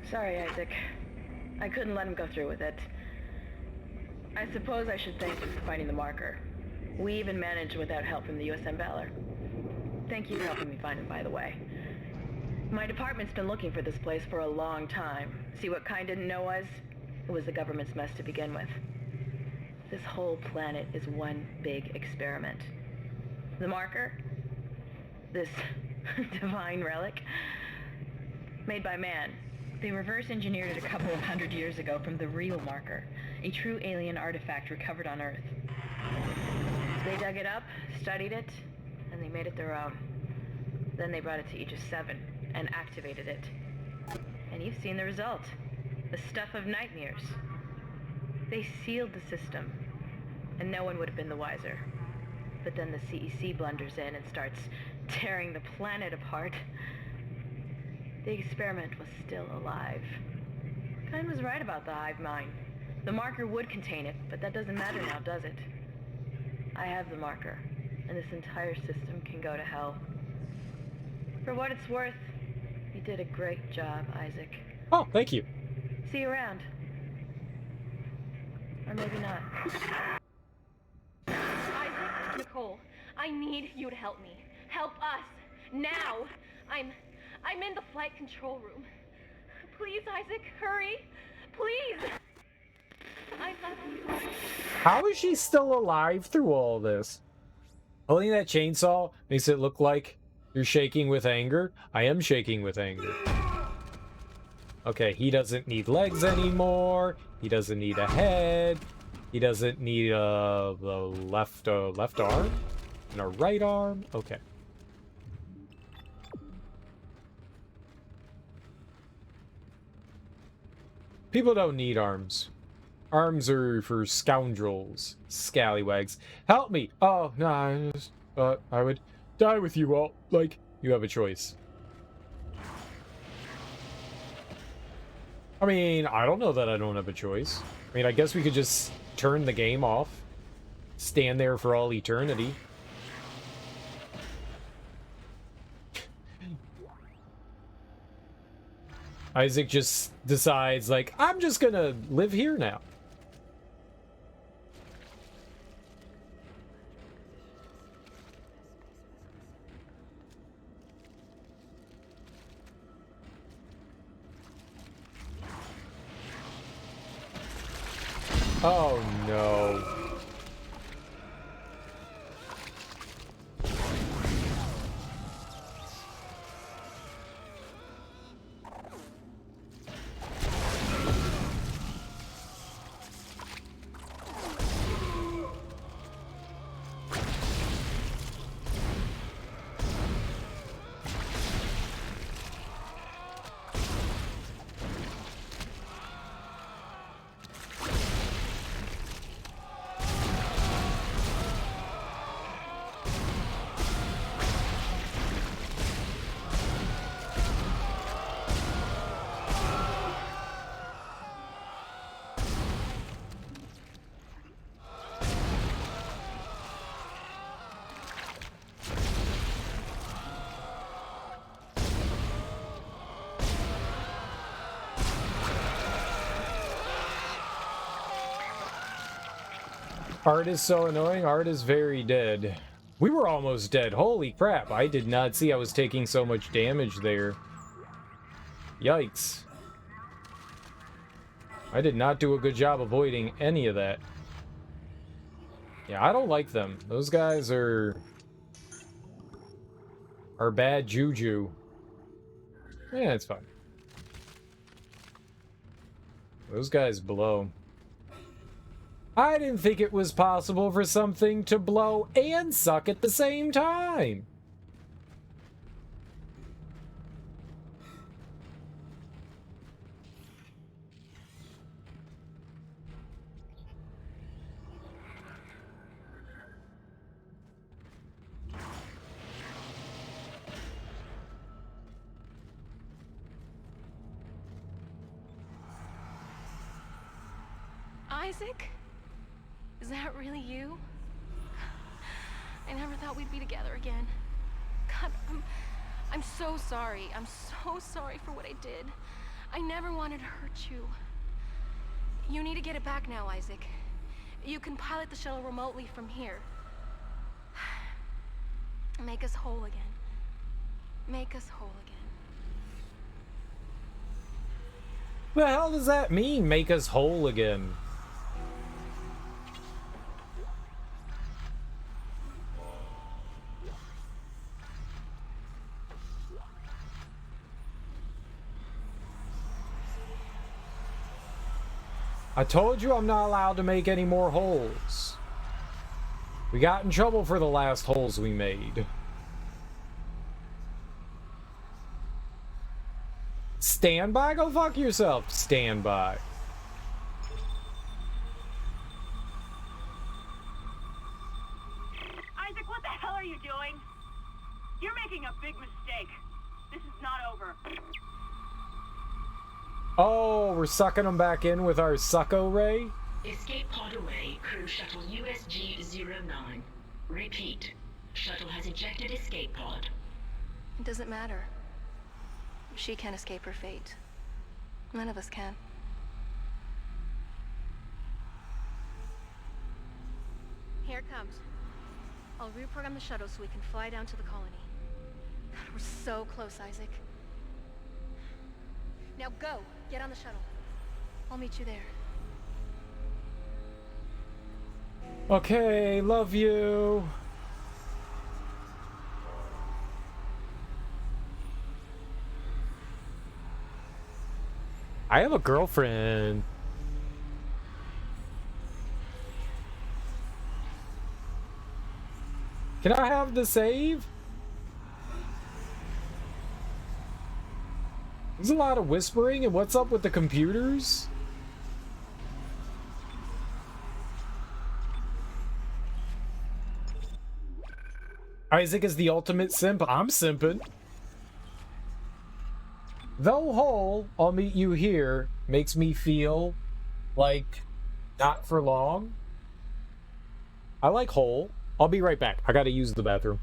Sorry, Isaac. I couldn't let him go through with it. I suppose I should thank you for finding the marker. We even managed without help from the USM Valor. Thank you for helping me find him, by the way. My department's been looking for this place for a long time. See what Kind didn't know was? It was the government's mess to begin with. This whole planet is one big experiment. The marker? This divine relic? Made by man. They reverse engineered it a couple of 100 years ago from the real marker, a true alien artifact recovered on Earth. They dug it up, studied it, and they made it their own. Then they brought it to Aegis 7 and activated it. And you've seen the result. The stuff of nightmares. They sealed the system, and no one would have been the wiser. But then the CEC blunders in and starts tearing the planet apart. The experiment was still alive. Kind was right about the hive mind. The marker would contain it, but that doesn't matter now, does it? I have the marker, and this entire system can go to hell. For what it's worth, you did a great job, Isaac. Oh, thank you. See you around. Or maybe not. Isaac, Nicole, I need you to help me. Help us. Now. I'm in the flight control room. Please, Isaac, hurry. Please. I love you. How is she still alive through all this? Holding that chainsaw makes it look like you're shaking with anger. I am shaking with anger. Okay, he doesn't need legs anymore. He doesn't need a head. He doesn't need a left arm and a right arm. Okay. People don't need arms. Arms are for scoundrels, scallywags. Help me! Oh, no, I would die with you all. Like, you have a choice. I mean, I don't know that I don't have a choice. I mean, I guess we could just turn the game off. Stand there for all eternity. Isaac just decides, like, I'm just gonna live here now. Oh no. Art is so annoying. Art is very dead. We were almost dead. Holy crap. I did not see I was taking so much damage there. Yikes. I did not do a good job avoiding any of that. Yeah, I don't like them. Those guys are bad juju. Yeah, it's fine. Those guys blow. I didn't think it was possible for something to blow and suck at the same time. Isaac? Is that really you? I never thought we'd be together again. God, I'm so sorry. I'm so sorry for what I did. I never wanted to hurt you. You need to get it back now, Isaac. You can pilot the shuttle remotely from here. Make us whole again. Make us whole again. The hell does that mean, make us whole again? I told you I'm not allowed to make any more holes. We got in trouble for the last holes we made. Stand by? Go fuck yourself. Stand by. Isaac, what the hell are you doing? You're making a big mistake. This is not over. Oh, we're sucking them back in with our succo ray? Escape pod away, crew shuttle USG-09. Repeat. Shuttle has ejected escape pod. It doesn't matter. She can't escape her fate. None of us can. Here it comes. I'll reprogram the shuttle so we can fly down to the colony. God, we're so close, Isaac. Now go! Get on the shuttle. I'll meet you there. Okay, love you. I have a girlfriend. Can I have the save? There's a lot of whispering, and what's up with the computers? Isaac is the ultimate simp. I'm simping. Though whole, I'll meet you here, makes me feel like not for long. I like whole. I'll be right back. I gotta use the bathroom.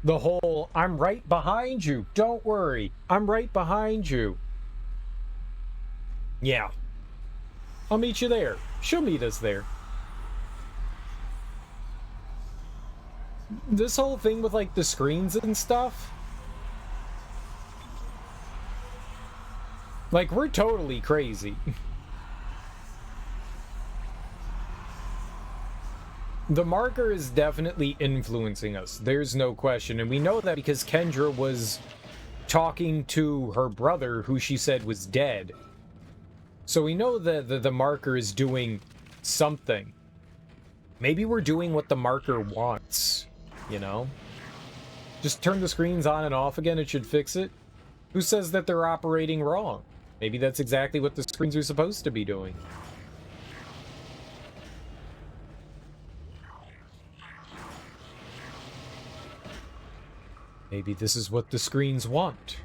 The whole, I'm right behind you. Don't worry. I'm right behind you. Yeah. I'll meet you there. She'll meet us there. This whole thing with, like, the screens and stuff. Like, we're totally crazy. The marker is definitely influencing us. There's no question. And we know that because Kendra was talking to her brother, who she said was dead. So we know that the marker is doing something. Maybe we're doing what the marker wants, you know? Just turn the screens on and off again, it should fix it. Who says that they're operating wrong? Maybe that's exactly what the screens are supposed to be doing. Maybe this is what the screens want.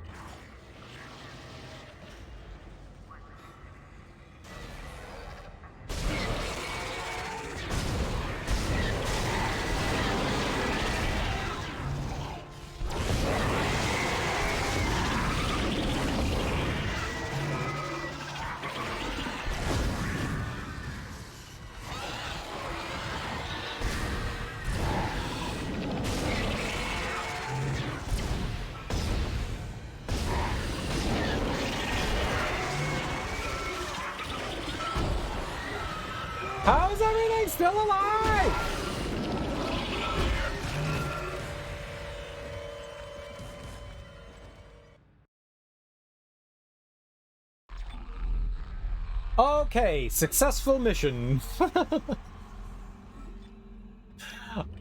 How is everything still alive? Okay, successful mission.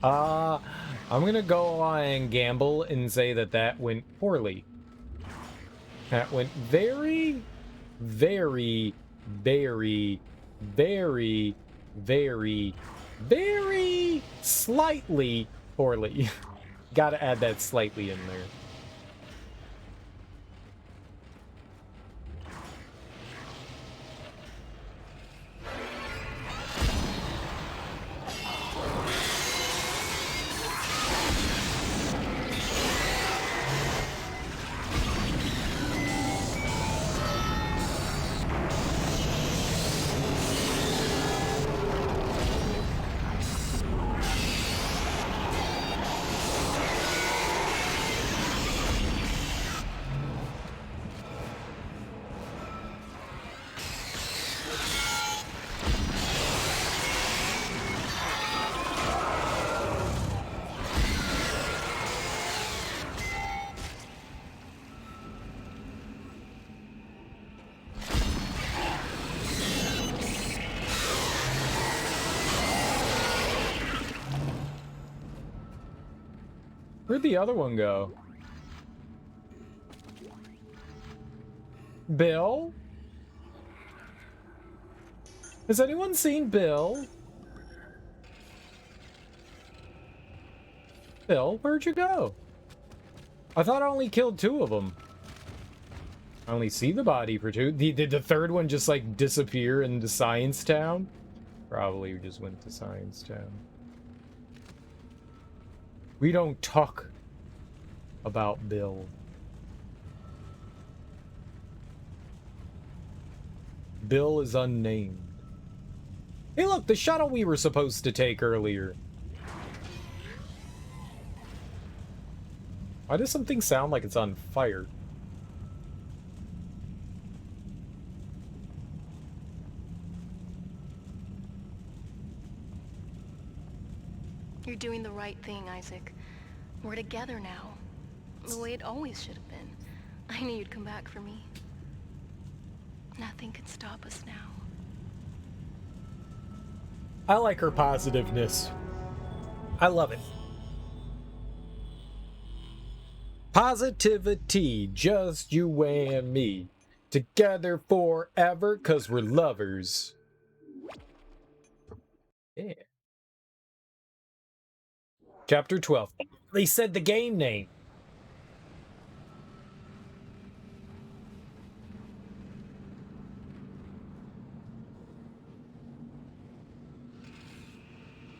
I'm gonna go on and gamble and say that that went poorly. That went very, very, very, very, very, very slightly poorly. Gotta add that slightly in there. Where'd the other one go? Bill? Has anyone seen Bill? Bill, where'd you go? I thought I only killed 2 of them. I only see the body for 2. Did the third one just, like, disappear into Science Town? Probably just went to Science Town. We don't talk about Bill. Bill is unnamed. Hey, look, the shuttle we were supposed to take earlier. Why does something sound like it's on fire? You're doing the right thing, Isaac. We're together now. The way it always should have been. I knew you'd come back for me. Nothing can stop us now. I like her positiveness. I love it. Positivity, just you and me. Together forever, 'cause we're lovers. Yeah. Chapter 12. They said the game name.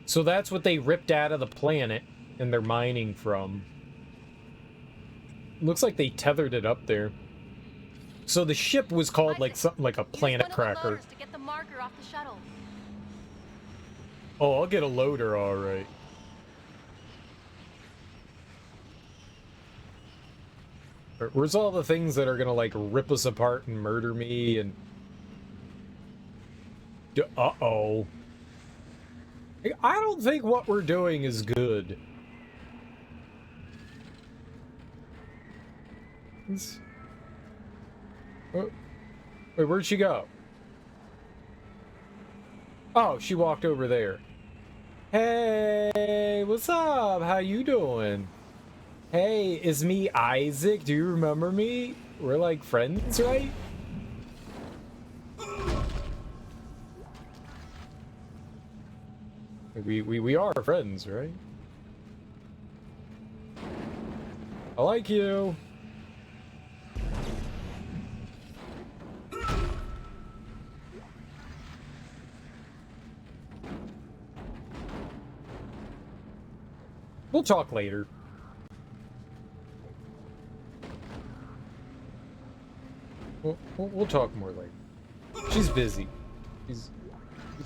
So that's what they ripped out of the planet and they're mining from. Looks like they tethered it up there. So the ship was called like something like a planet cracker. To get the marker off the shuttle. Oh, I'll get a loader, all right. Where's all the things that are gonna like rip us apart and murder me and... Uh-oh. I don't think what we're doing is good. Oh. Wait, where'd she go? Oh, she walked over there. Hey, what's up? How you doing? Hey, it's me, Isaac. Do you remember me? We're like friends, right? We are friends, right? I like you. We'll talk later. We'll talk more later. She's busy. She's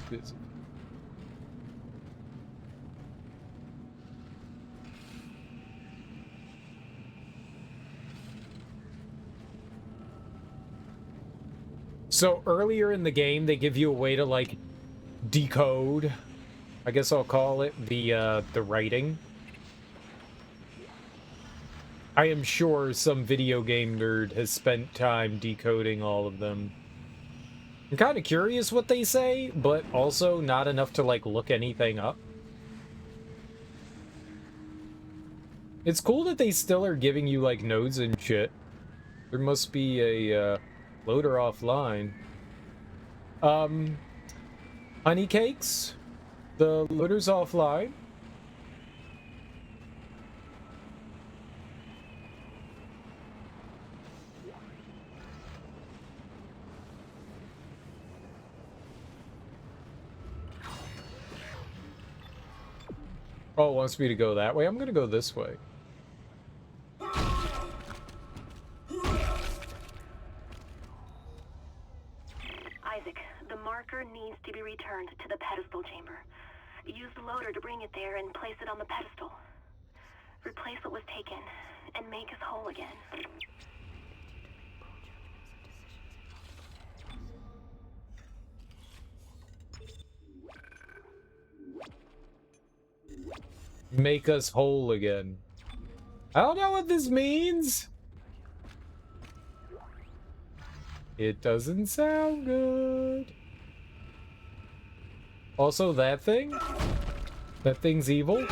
busy. So earlier in the game, they give you a way to like decode, I guess I'll call it, the writing. I am sure some video game nerd has spent time decoding all of them. I'm kind of curious what they say, but also not enough to like look anything up. It's cool that they still are giving you like nodes and shit. There must be a loader offline. Honey cakes? The loader's offline. Oh, it wants me to go that way? I'm gonna go this way. Isaac, the marker needs to be returned to the pedestal chamber. Use the loader to bring it there and place it on the pedestal. Replace what was taken, and make us whole again. Make us whole again. I don't know what this means. It doesn't sound good. Also, that thing? That thing's evil?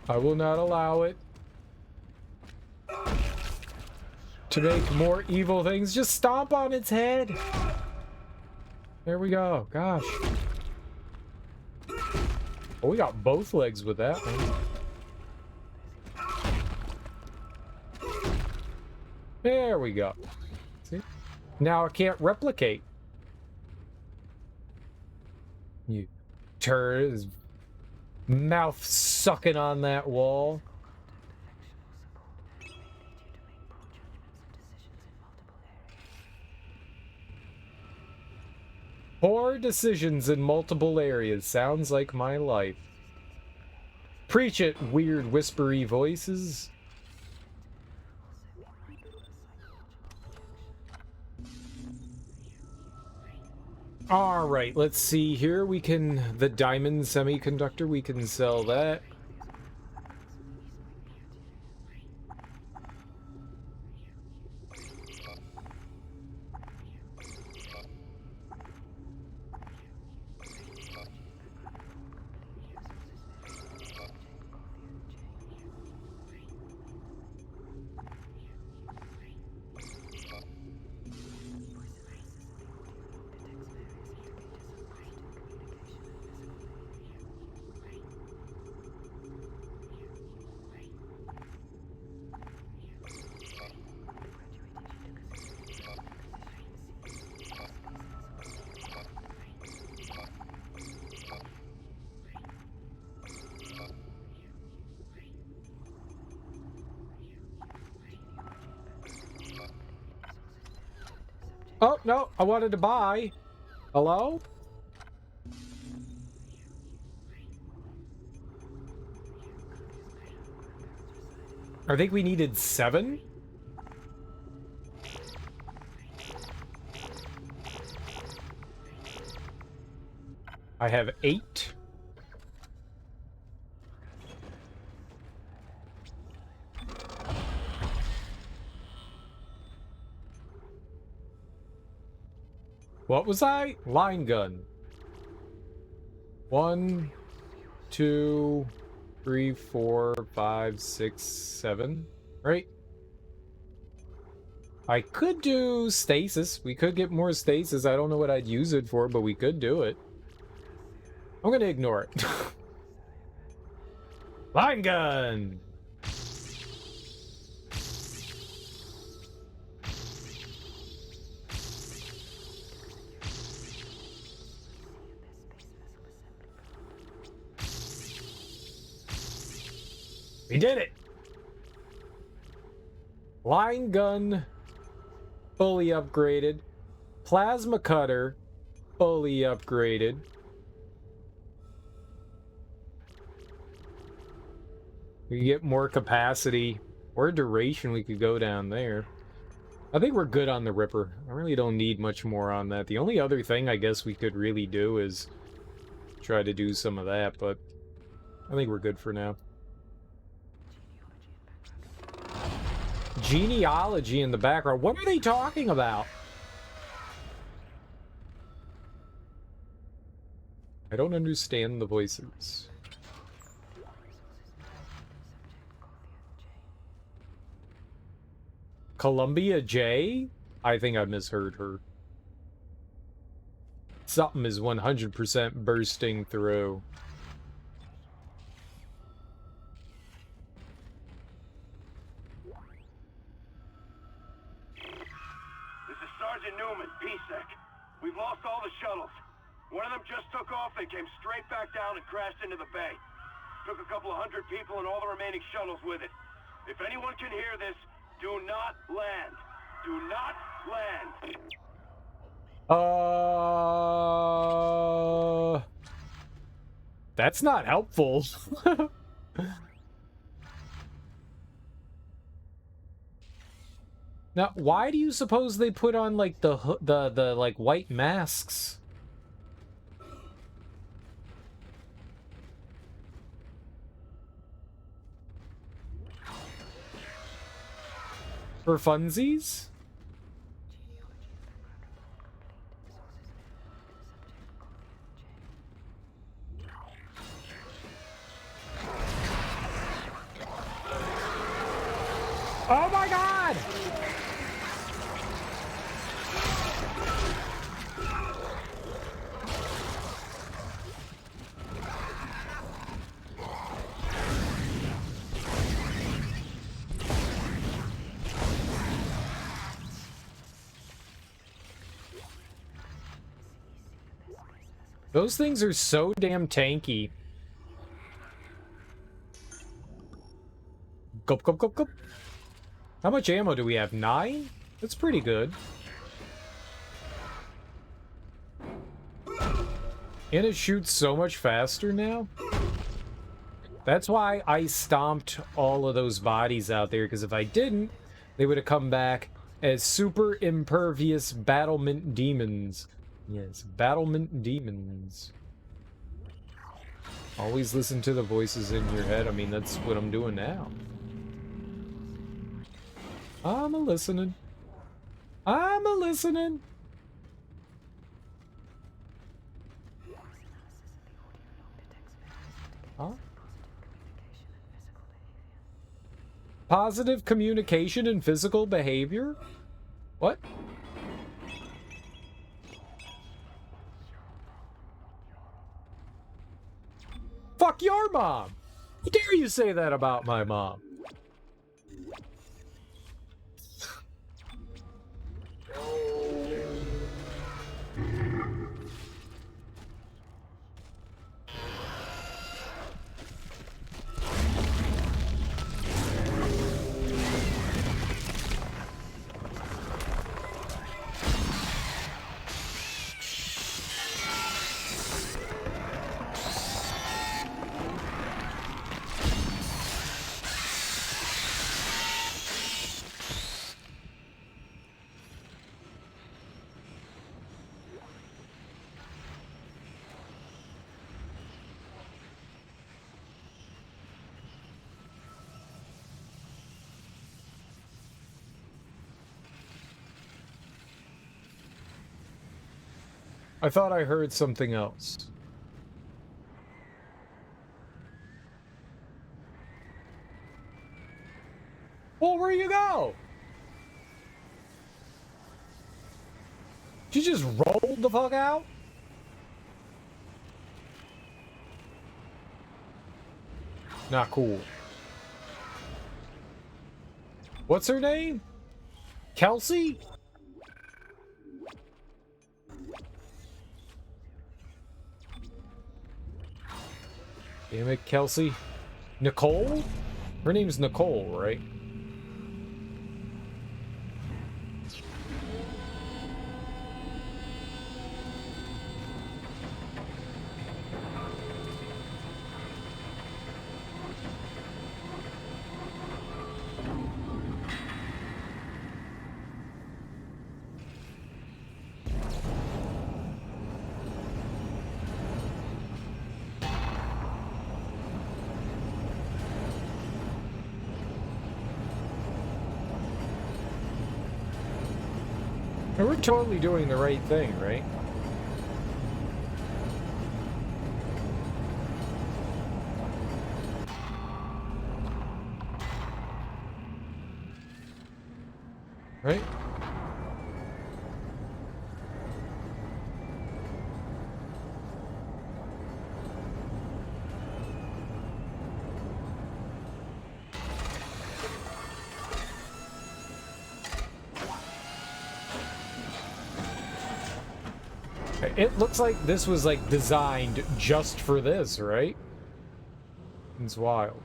I will not allow it to make more evil things. Just stomp on its head. There we go. Gosh. Oh, we got both legs with that one. There we go. See? Now I can't replicate. You turd, his mouth sucking on that wall. Poor decisions in multiple areas. Sounds like my life. Preach it, weird whispery voices. All right, let's see here. We can, the diamond semiconductor, we can sell that. Oh, no, I wanted to buy. Hello? I think we needed 7. I have 8. What was I? Line gun. 1, 2, 3, 4, 5, 6, 7. Right? I could do stasis. We could get more stasis. I don't know what I'd use it for, but we could do it. I'm gonna ignore it. Line gun! We did it! Line gun, fully upgraded. Plasma cutter, fully upgraded. We can get more capacity or duration. We could go down there. I think we're good on the Ripper. I really don't need much more on that. The only other thing I guess we could really do is try to do some of that, but I think we're good for now. Genealogy in the background. What are they talking about? I don't understand the voices. Columbia J? I think I misheard her. Something is 100% bursting through. This is Sergeant Newman, PSEC. We've lost all the shuttles. One of them just took off and came straight back down and crashed into the bay. Took a couple of 100 people and all the remaining shuttles with it. If anyone can hear this, do not land. Do not land. That's not helpful. Now, why do you suppose they put on like the like white masks? For funsies? Oh my god! Those things are so damn tanky. Gulp, gulp, gulp, gulp. How much ammo do we have? 9? That's pretty good. And it shoots so much faster now. That's why I stomped all of those bodies out there, because if I didn't, they would have come back as super impervious battlement demons. Yes, battlement demons. Always listen to the voices in your head. I mean, that's what I'm doing now. I'm a-listening. I'm a-listening. Huh? Positive communication and physical behavior? What? Fuck your mom! How dare you say that about my mom? I thought I heard something else. Well, where you go? She just rolled the fuck out? Not cool. What's her name? Kelsey? Damn it, Kelsey. Nicole? Her name's Nicole, right? And we're totally doing the right thing, right? Right? It looks like this was like designed just for this, right? It's wild.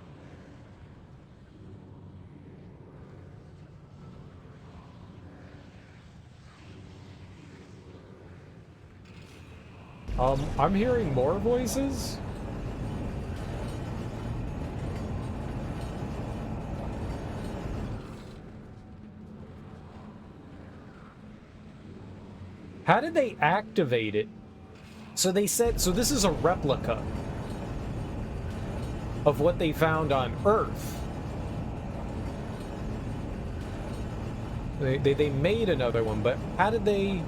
I'm hearing more voices. How did they activate it? So they said, so this is a replica of what they found on Earth. They made another one, but how did they...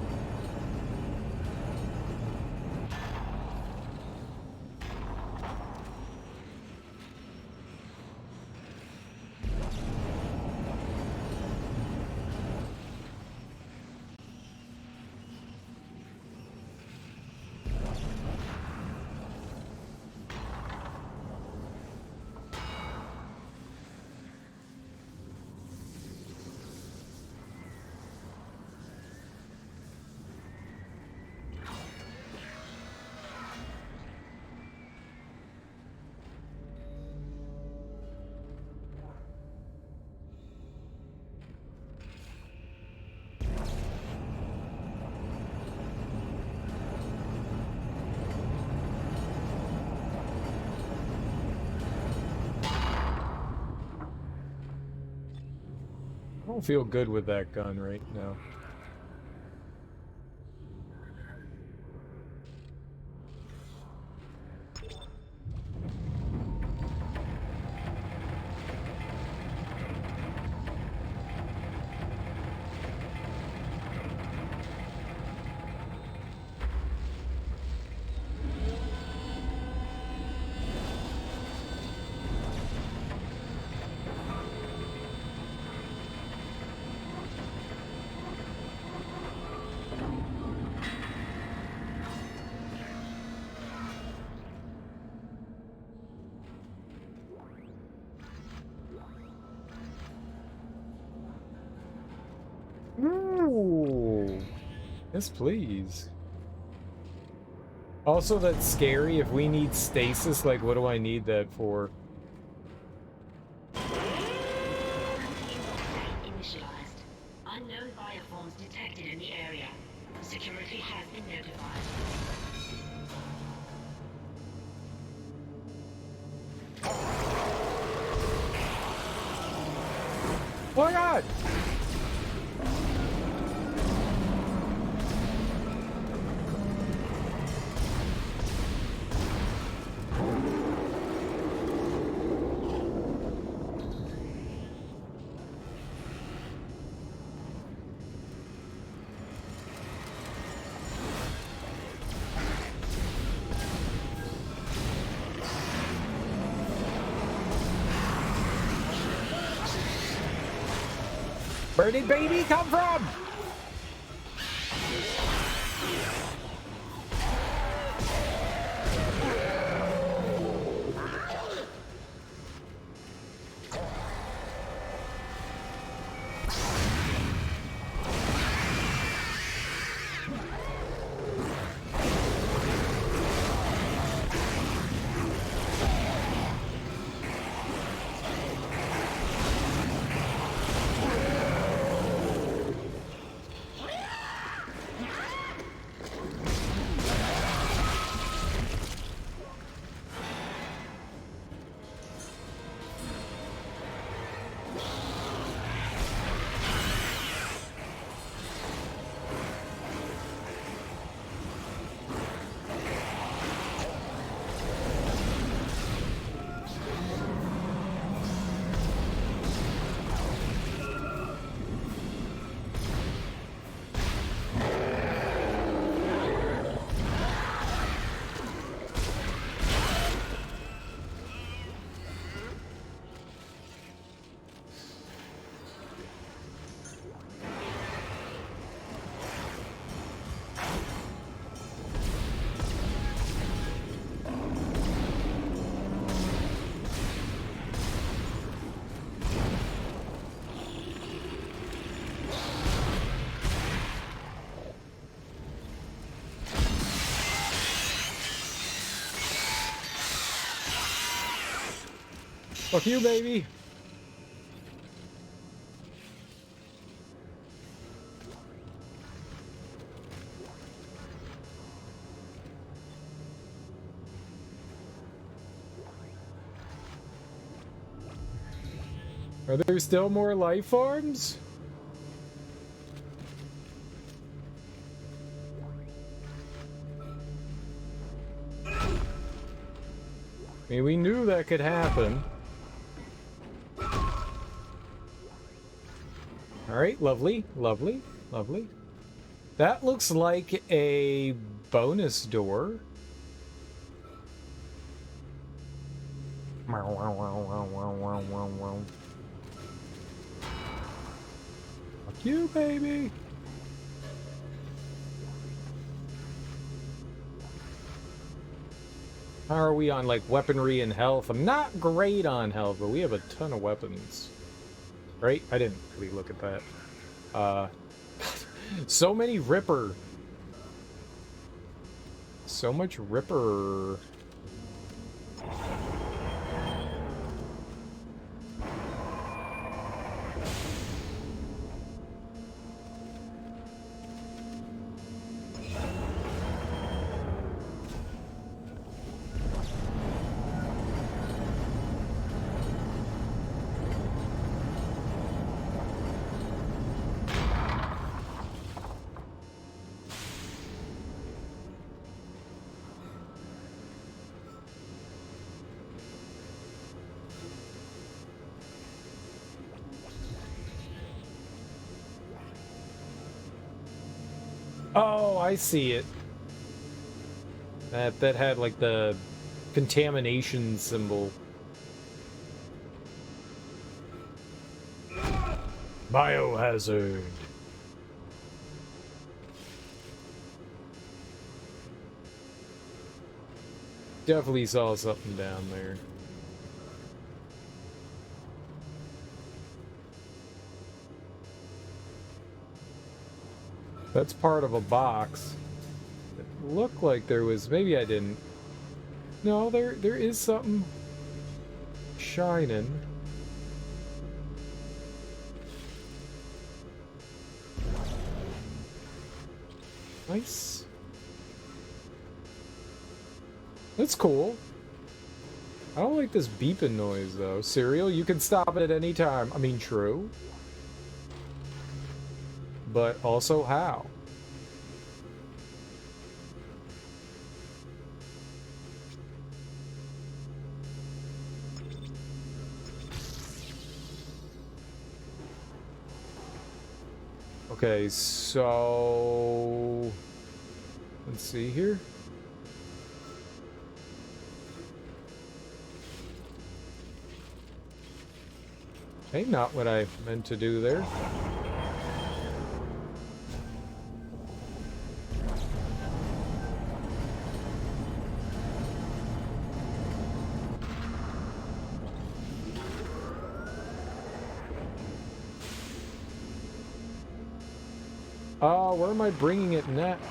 don't feel good with that gun right now. Ooh. Yes, please. Also, that's scary. If we need stasis, like, what do I need that for? Initialized. Unknown bioforms detected in the area. Security has been notified. Oh my god! Where did baby come from? Fuck you, baby. Are there still more life forms? I mean, we knew that could happen. Alright, lovely, lovely, lovely. That looks like a bonus door. Fuck you, baby. How are we on, like, weaponry and health? I'm not great on health, but we have a ton of weapons. Right? I didn't really look at that. So many Ripper. So much Ripper. Oh, I see it. That had like the contamination symbol. Biohazard. Definitely saw something down there. That's part of a box. It looked like there was, maybe I didn't. No, there is something shining. Nice. That's cool. I don't like this beeping noise, though. Serial, you can stop it at any time. I mean, true. But also, how? Okay, so... let's see here. Hey, not what I meant to do there. Oh, where am I bringing it next?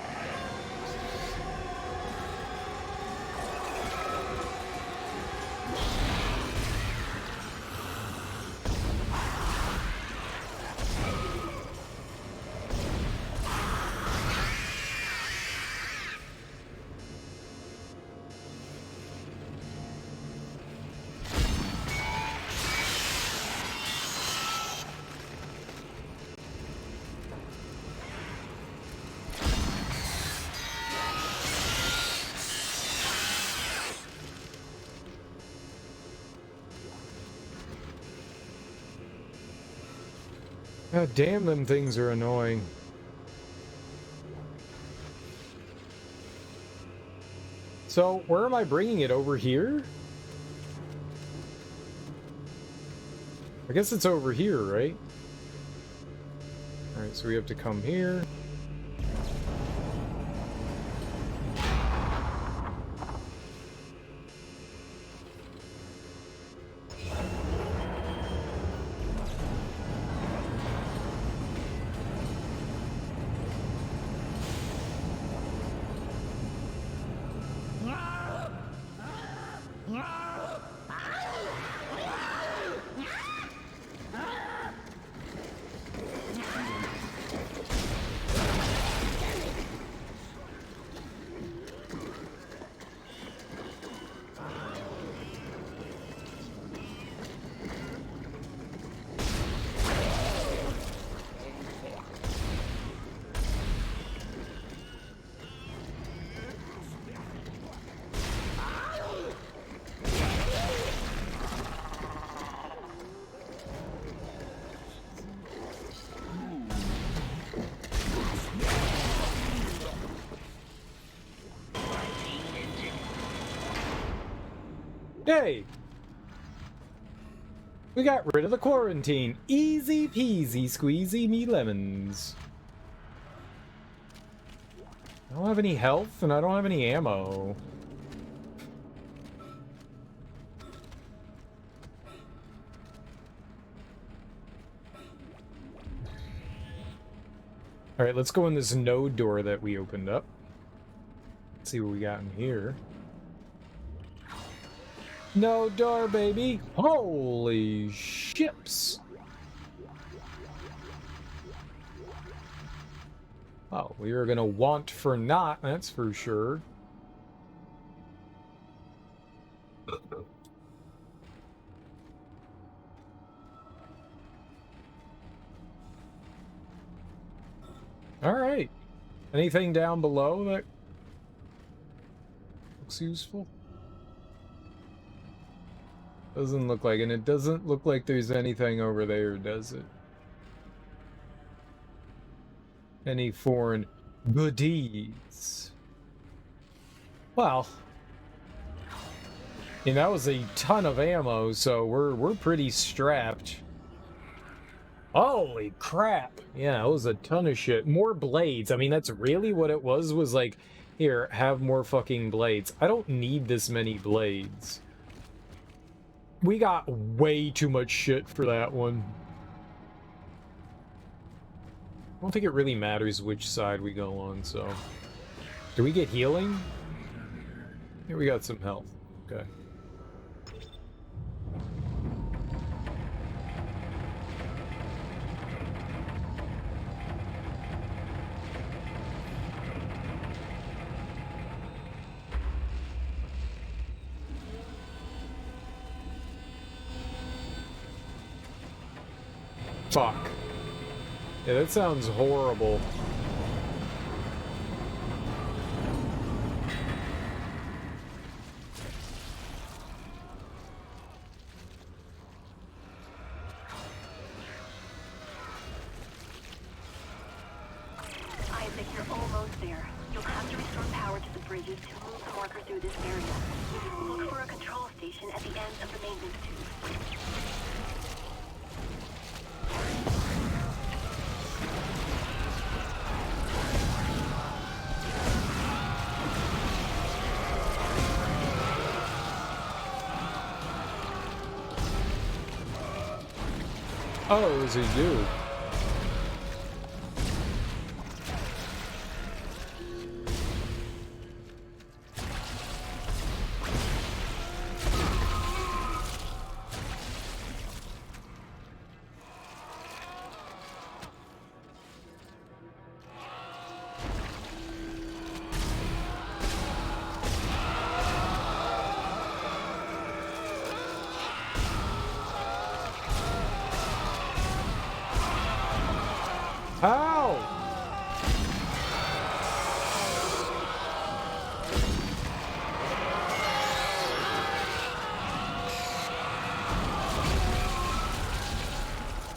God damn, them things are annoying. So, where am I bringing it? Over here? I guess it's over here, right? Alright, so we have to come here. Yay! We got rid of the quarantine. Easy peasy squeezy me lemons. I don't have any health and I don't have any ammo. Alright, let's go in this node door that we opened up. Let's see what we got in here. No door, baby. Holy ships. Oh, we are gonna want for not, that's for sure. Alright. Anything down below that looks useful? Doesn't look like it, and it doesn't look like there's anything over there, does it? Any foreign... Goodies. Well, and that was a ton of ammo, so we're pretty strapped. Holy crap. Yeah, it was a ton of shit. More blades. I mean, that's really what it was like, here, have more fucking blades. I don't need this many blades. We got way too much shit for that one. I don't think it really matters which side we go on, so... Do we get healing? Here we got some health. Okay. Fuck. Yeah, that sounds horrible. Isaac, you're almost there. You'll have to restore power to the bridges to move the marker through this area. Look for a control station at the end of the maintenance tube. Oh, it was a you. How?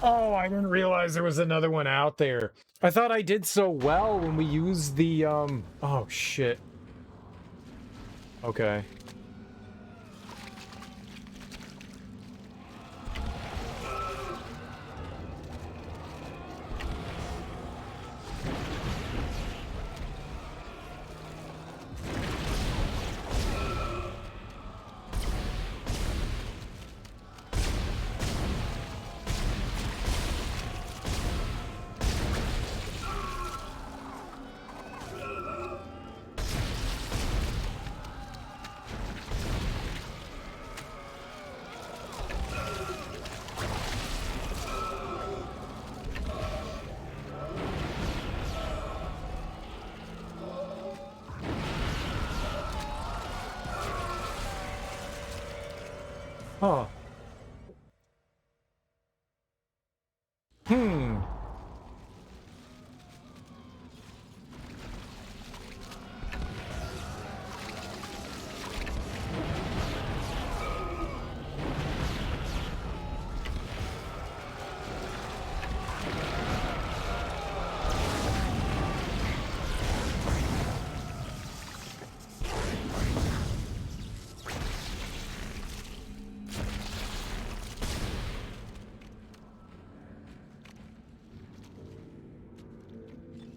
Oh, I didn't realize there was another one out there. I thought I did so well when we used the, oh, shit. Okay. Huh. Hmm.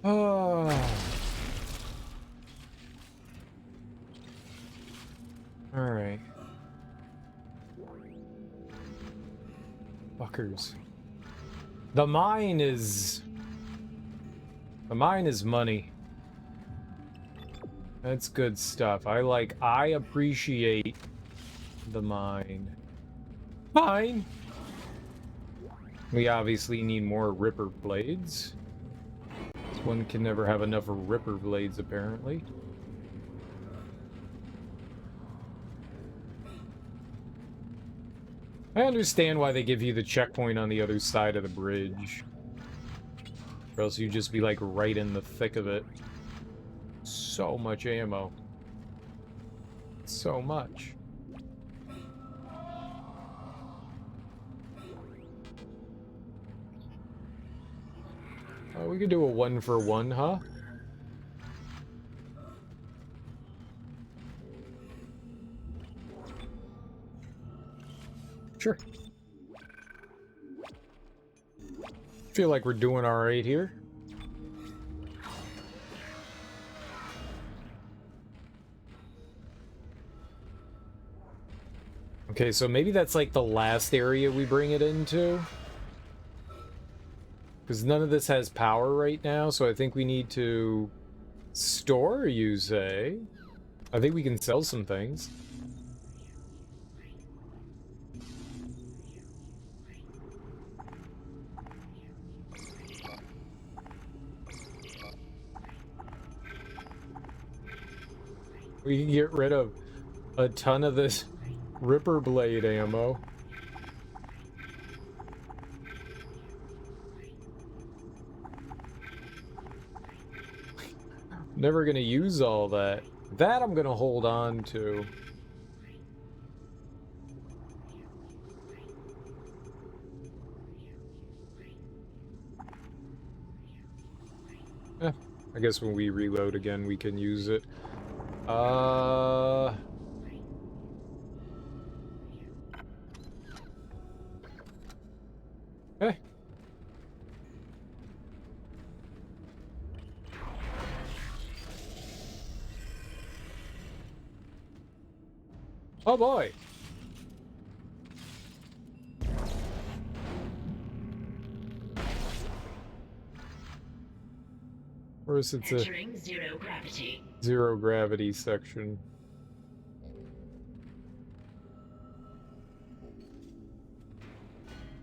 Oh. All right. Fuckers. The mine is money. That's good stuff. I appreciate the mine. Fine. We obviously need more Ripper blades. This one can never have enough Ripper blades, apparently. I understand why they give you the checkpoint on the other side of the bridge. Or else you'd just be, like, right in the thick of it. So much ammo. So much. We could do a 1-for-1, huh? Sure. Feel like we're doing all right here. Okay, so maybe that's like the last area we bring it into. Because none of this has power right now, so I think we need to store, you say? I think we can sell some things. We can get rid of a ton of this Ripper Blade ammo. Never gonna use all that. That I'm gonna hold on to. I guess when we reload again, we can use it. Hey. Oh boy. Or is it Entering zero gravity. Zero gravity section?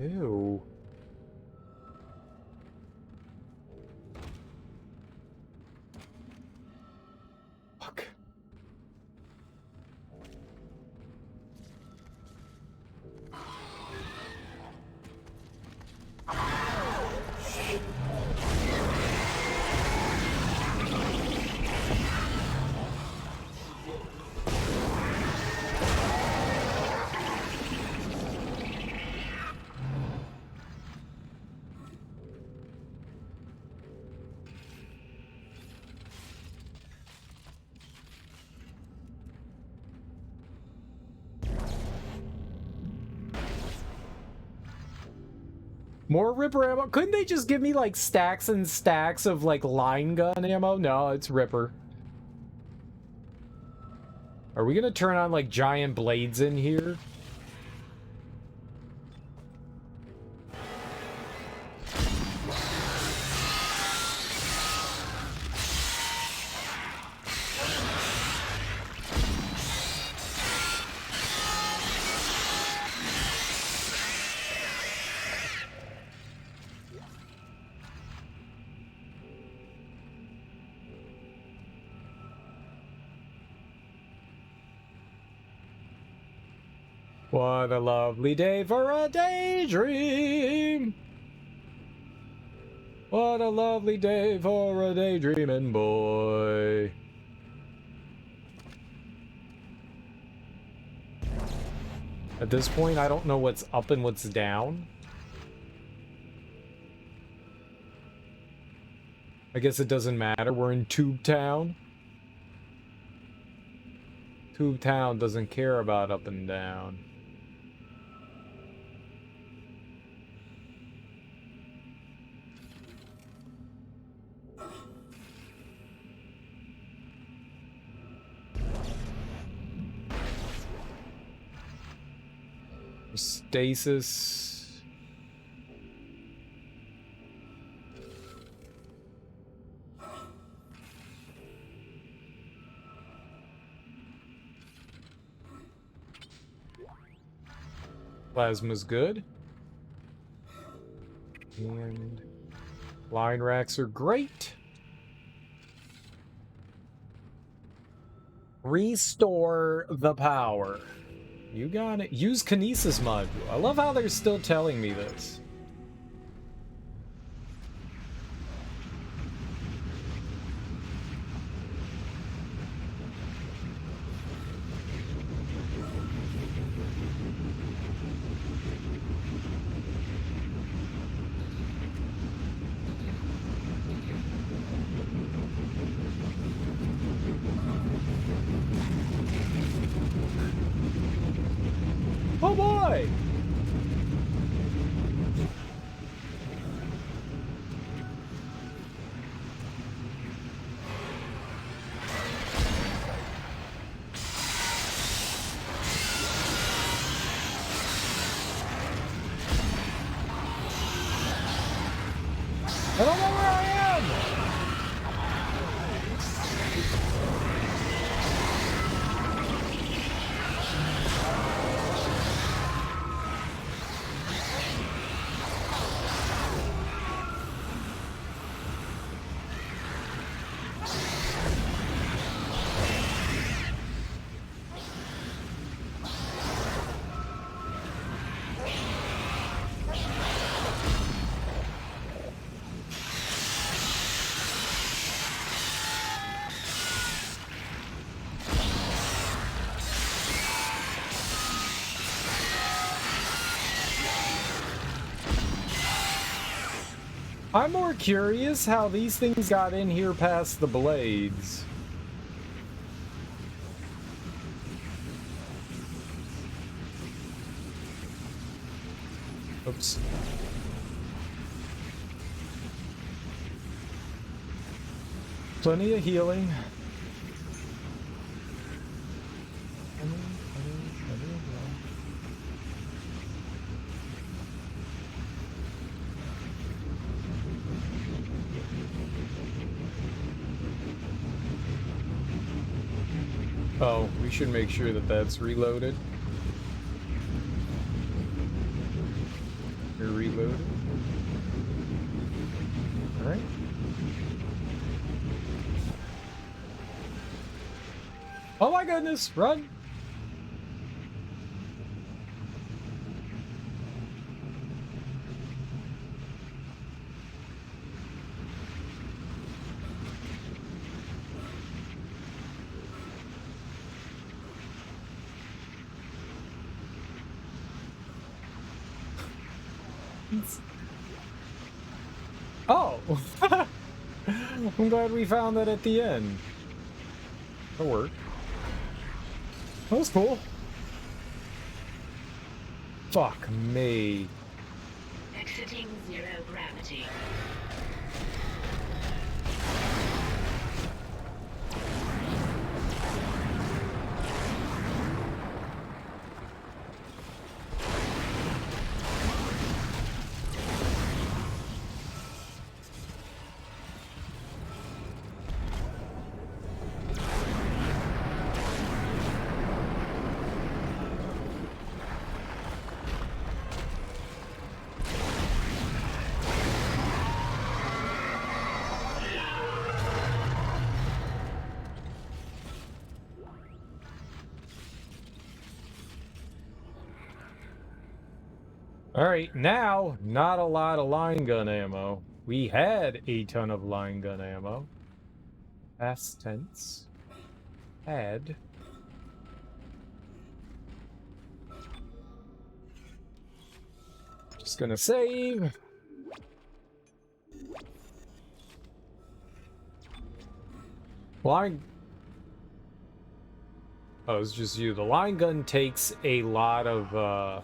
Ew. Fuck. More Ripper ammo? Couldn't they just give me like stacks and stacks of like line gun ammo? No, it's Ripper. Are we gonna turn on like giant blades in here? What a lovely day for a daydream. What a lovely day for a daydreaming boy. At this point, I don't know what's up and what's down. I guess it doesn't matter. We're in Tube Town. Tube Town doesn't care about up and down. Stasis. Plasma's good. And line racks are great. Restore the power. You got it. Use Kinesis module. I love how they're still telling me this. Oh boy! I'm more curious how these things got in here past the blades. Oops. Plenty of healing. Oh, we should make sure that that's reloaded. You're reloaded. All right. Oh my goodness, run! Oh! I'm glad we found that at the end. That worked. That was cool. Fuck me. Exiting zero gravity. Alright, now, not a lot of line gun ammo. We had a ton of line gun ammo. Past tense. Had. Just gonna save. Line... Oh, it's just you. The line gun takes a lot of,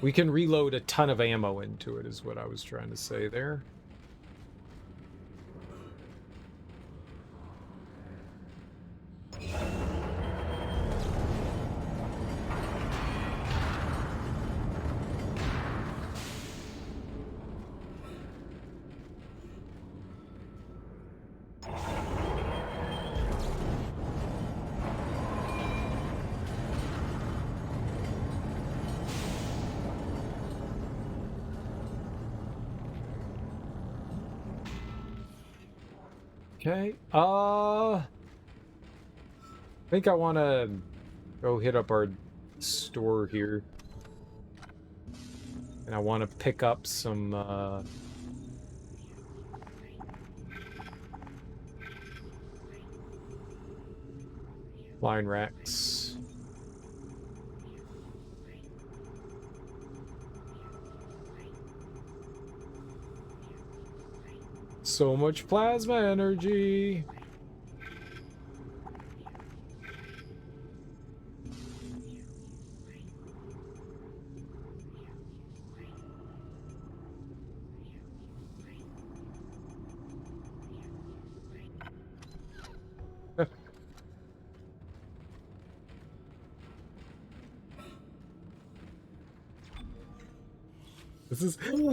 we can reload a ton of ammo into it, is what I was trying to say there. Okay, I think I want to go hit up our store here. And I want to pick up some, line racks. So much plasma energy.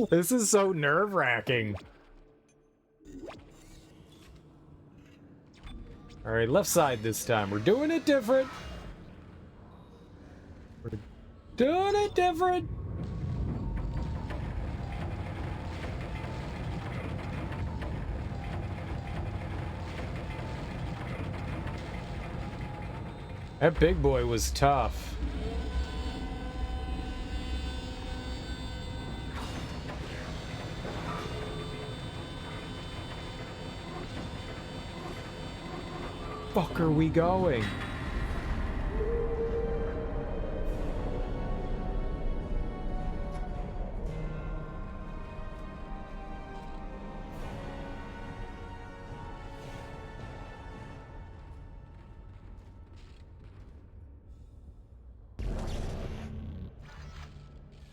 This is so nerve-wracking. All right, left side this time. We're doing it different. We're doing it different. That big boy was tough. Fuck are we going?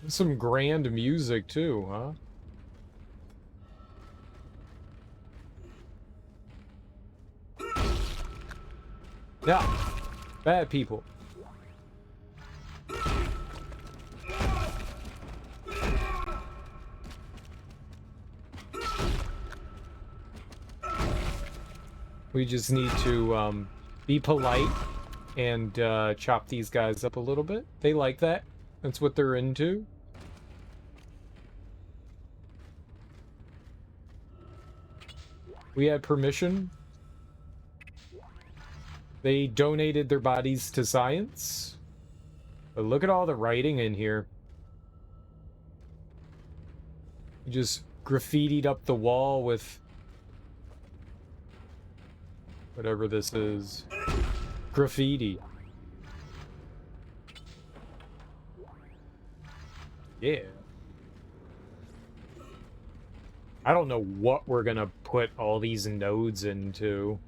Some grand music too, huh? Yeah, bad people. We just need to be polite and chop these guys up a little bit. They like that. That's what they're into. We had permission. They donated their bodies to science. But look at all the writing in here. You just graffitied up the wall with whatever this is. Graffiti. Yeah. I don't know what we're gonna put all these nodes into.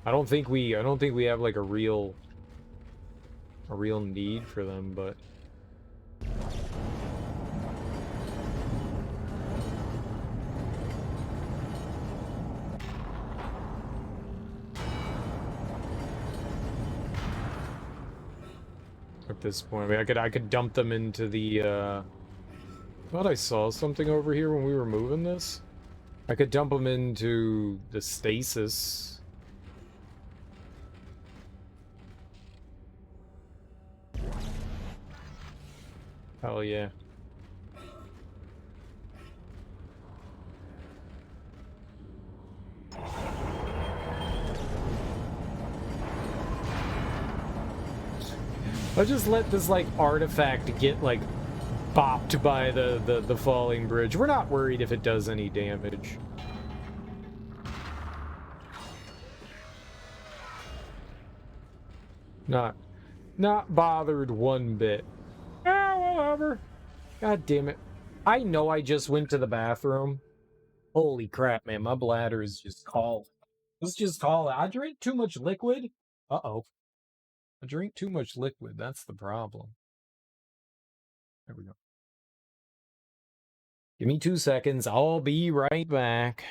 I don't think we have like a real need for them, but at this point, I mean, I could dump them into the thought I saw something over here when we were moving this. I could dump them into the stasis. Hell yeah. I just let this like artifact get like bopped by the falling bridge. We're not worried if it does any damage. Not bothered one bit. Ah, whatever. God damn it. I know I just went to the bathroom. Holy crap, man. My bladder is just called. Let's just call it. I drink too much liquid. Uh-oh. I drink too much liquid. That's the problem. There we go. Give me 2 seconds. I'll be right back.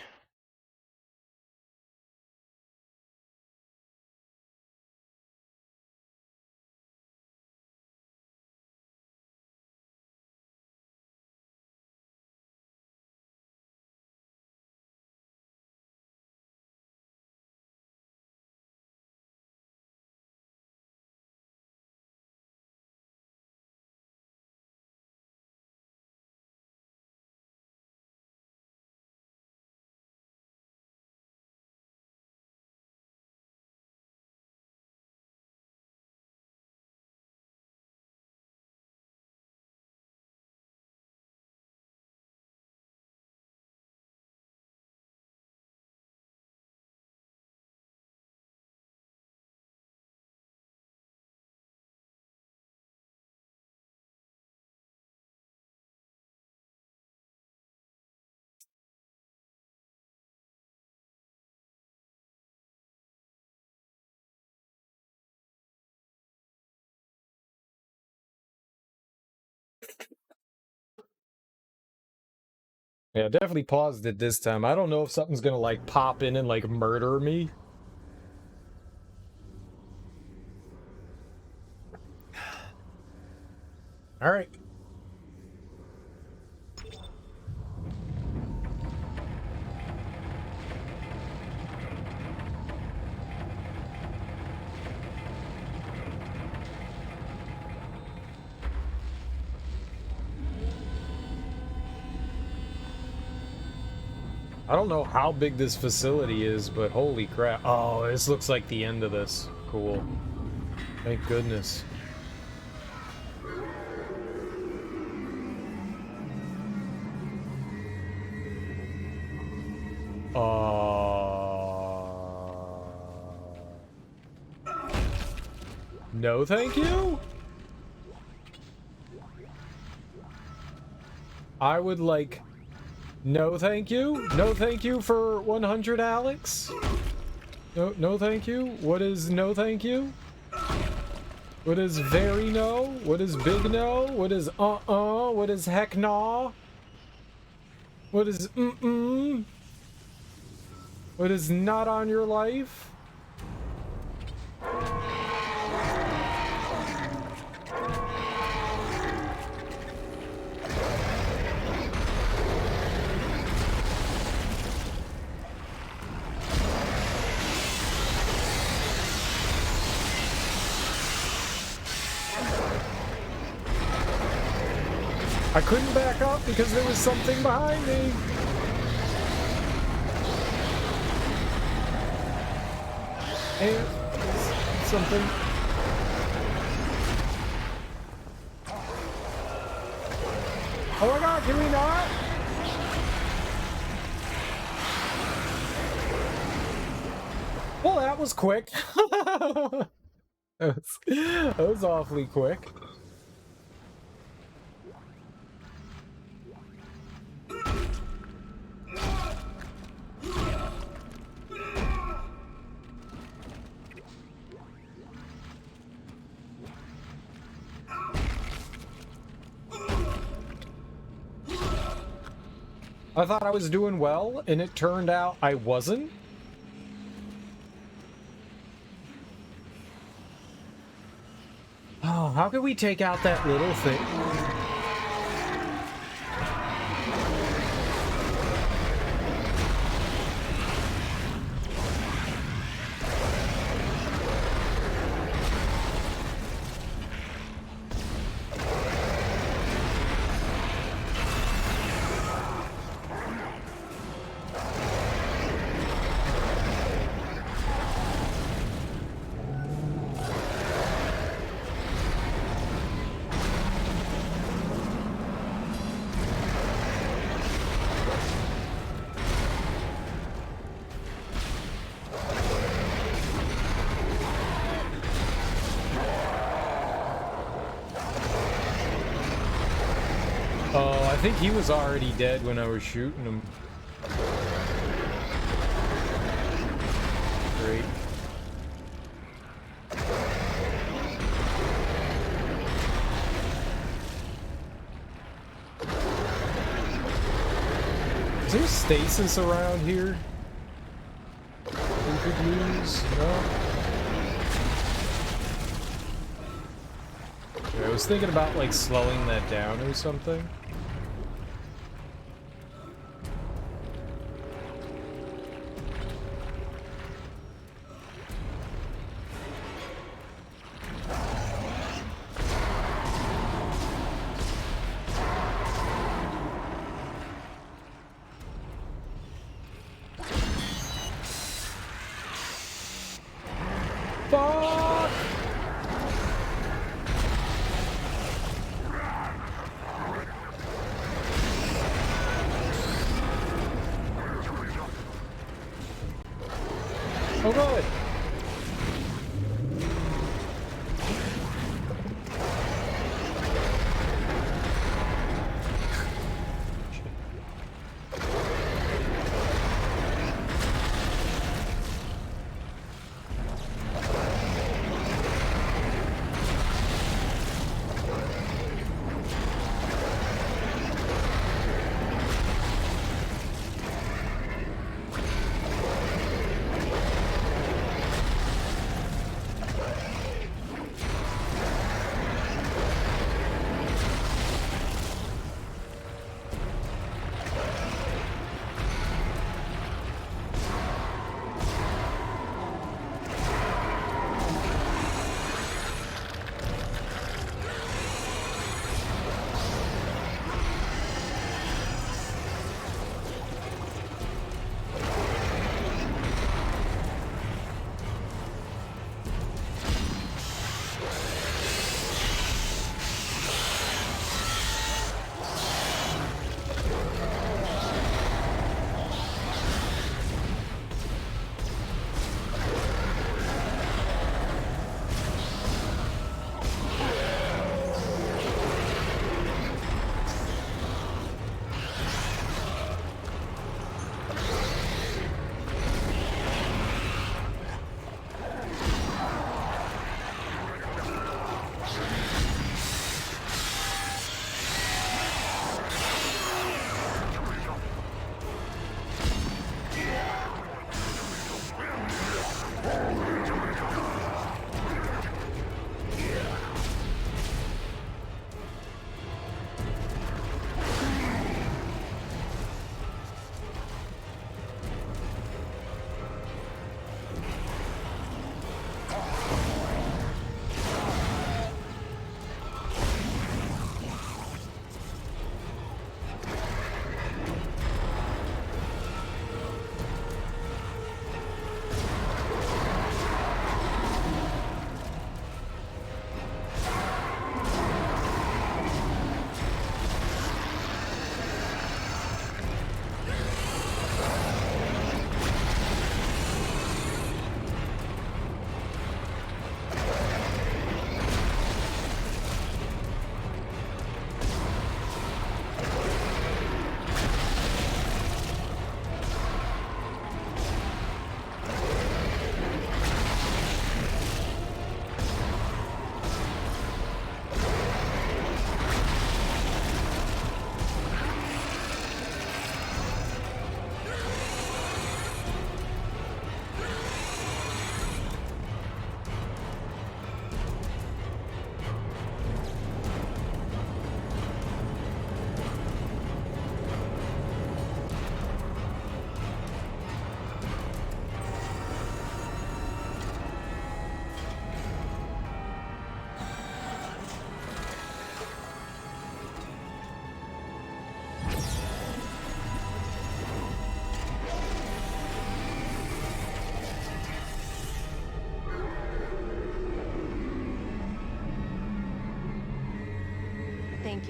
Yeah, definitely paused it this time. I don't know if something's gonna like pop in and like murder me. All right. I don't know how big this facility is, but holy crap. Oh, this looks like the end of this. Cool. Thank goodness. No, thank you? I would like... No, thank you? No, thank you for 100, Alex? No, no thank you? What is no thank you? What is very no? What is big no? What is What is heck nah? What is What is not on your life? I couldn't back up because there was something behind me. And something. Oh my god, can we not? Well, that was quick. that was awfully quick. I thought I was doing well, and it turned out I wasn't. Oh, how could we take out that little thing? I think he was already dead when I was shooting him. Great. Is there stasis around here? We could use? No? Okay, I was thinking about like slowing that down or something. Oh god!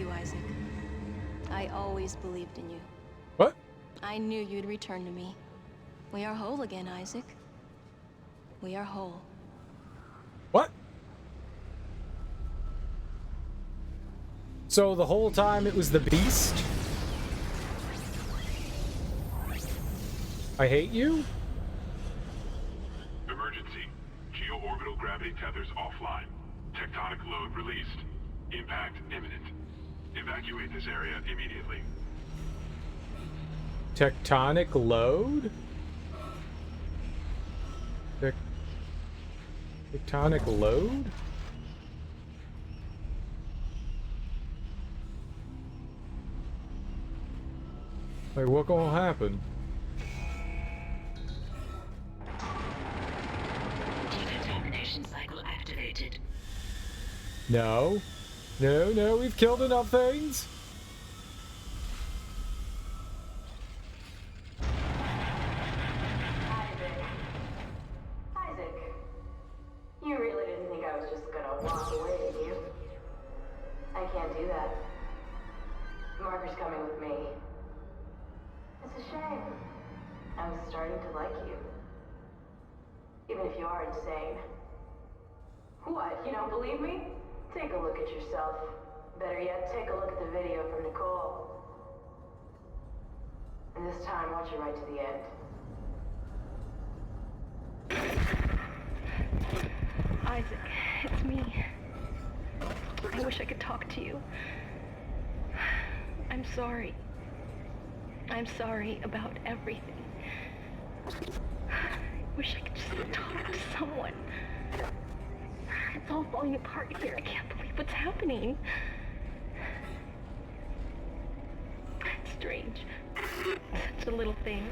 you, Isaac. I always believed in you. What? I knew you'd return to me. We are whole again, Isaac. We are whole. What? So the whole time it was the beast? I hate you? Emergency. Geo-orbital gravity tethers offline. Tectonic load released. Impact imminent. Evacuate this area immediately. Tectonic load? Tectonic load? Like, what gonna happen? Decontamination cycle activated. No. No, no, we've killed enough things. Isaac, you really didn't think I was just gonna walk away, did you? I can't do that. Marker's coming with me. It's a shame. I'm starting to like you. Even if you are insane. What, you don't believe me? Take a look at yourself. Better yet, take a look at the video from Nicole. And this time, watch it right to the end. Isaac, it's me. I wish I could talk to you. I'm sorry. I'm sorry about everything. I wish I could just talk to someone. It's all falling apart here. I can't believe what's happening. It's strange. Such a little thing.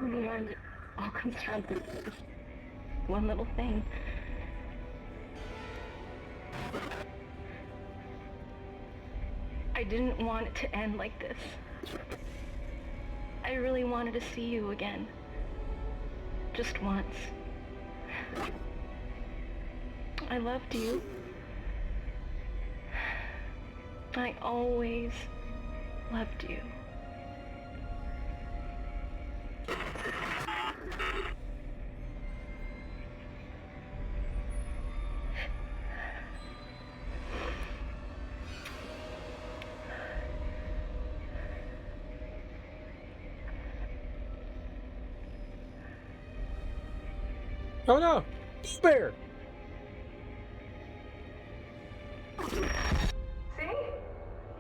In the end, it all comes down to this one little thing. I didn't want it to end like this. I really wanted to see you again. Just once. I loved you. I always loved you. Oh no! Bear! See?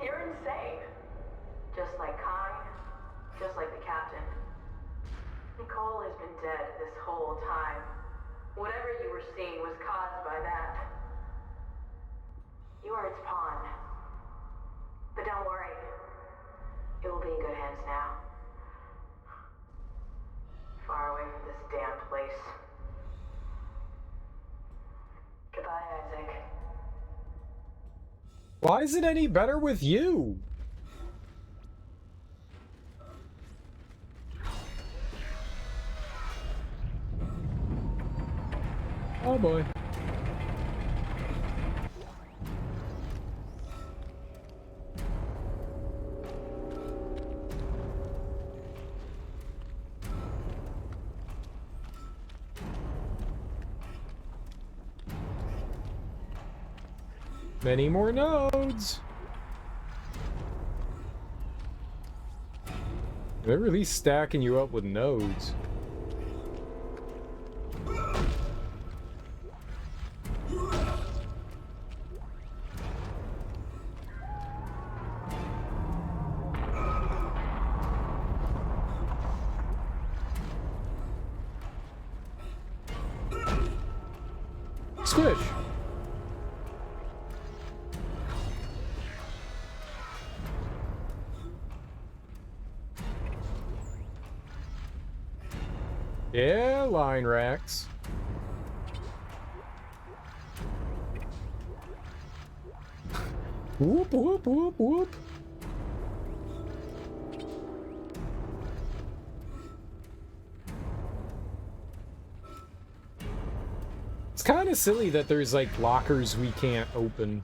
You're insane. Just like Kine, just like the captain. Nicole has been dead this whole time. Whatever you were seeing was caused by that. You are its pawn. But don't worry. It will be in good hands now. Far away from this damned place. Goodbye, Isaac. Why is it any better with you? Oh boy. Many more nodes. They're really stacking you up with nodes. Squish. Yeah, line racks. Whoop, whoop, whoop, whoop. It's kind of silly that there's like lockers we can't open.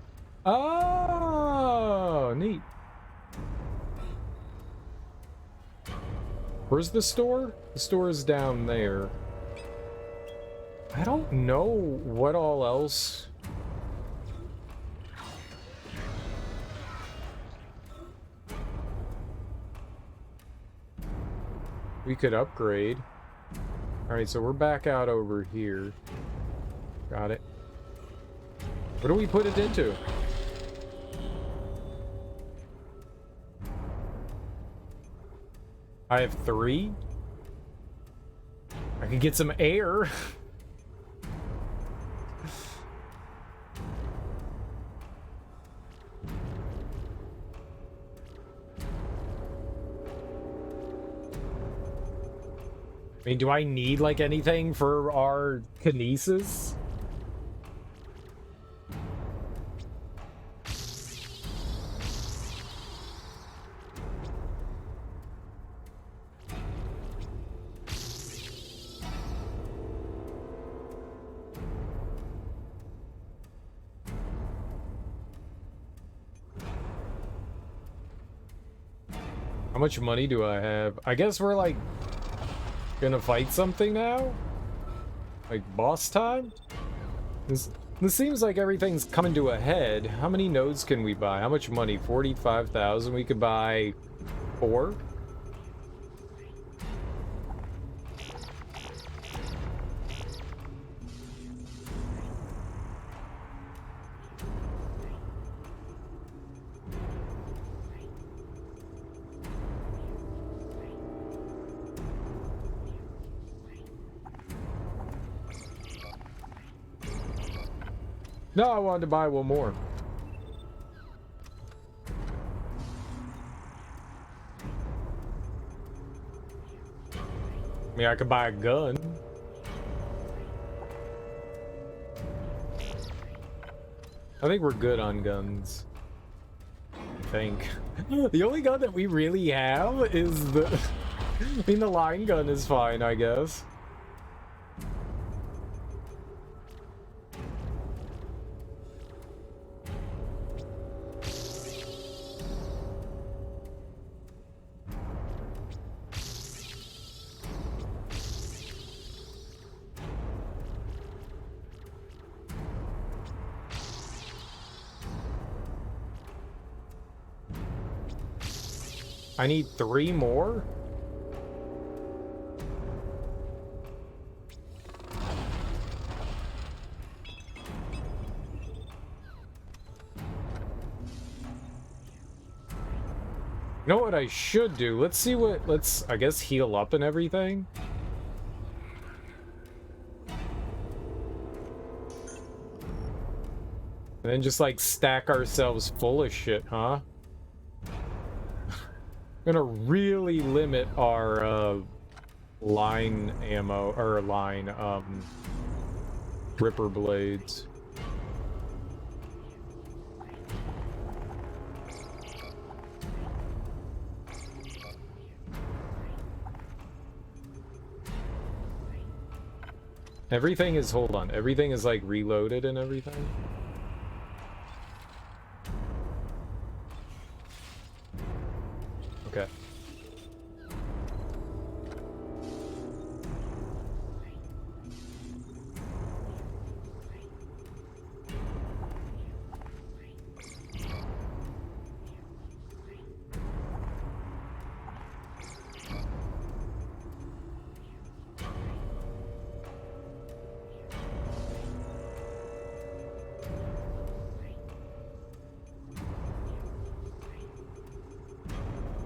Oh, neat. Where's the store? The store is down there. I don't know what all else. We could upgrade. Alright, so we're back out over here. Got it. What do we put it into? I have 3. I could get some air. I mean, do I need, like, anything for our kinesis? How much money do I have? I guess we're, like, gonna fight something now? Like, boss time? This seems like everything's coming to a head. How many nodes can we buy? How much money? 45,000? We could buy 4? No, I wanted to buy one more. I mean, I could buy a gun. I think we're good on guns. I think. The only gun that we really have is the... I mean, the line gun is fine, I guess. I need 3 more? You know what I should do? Let's see what... Let's, I guess, heal up and everything. And then just, like, stack ourselves full of shit, huh? Gonna really limit our line ammo or line ripper blades. Everything is, hold on, everything is like reloaded and everything. Okay.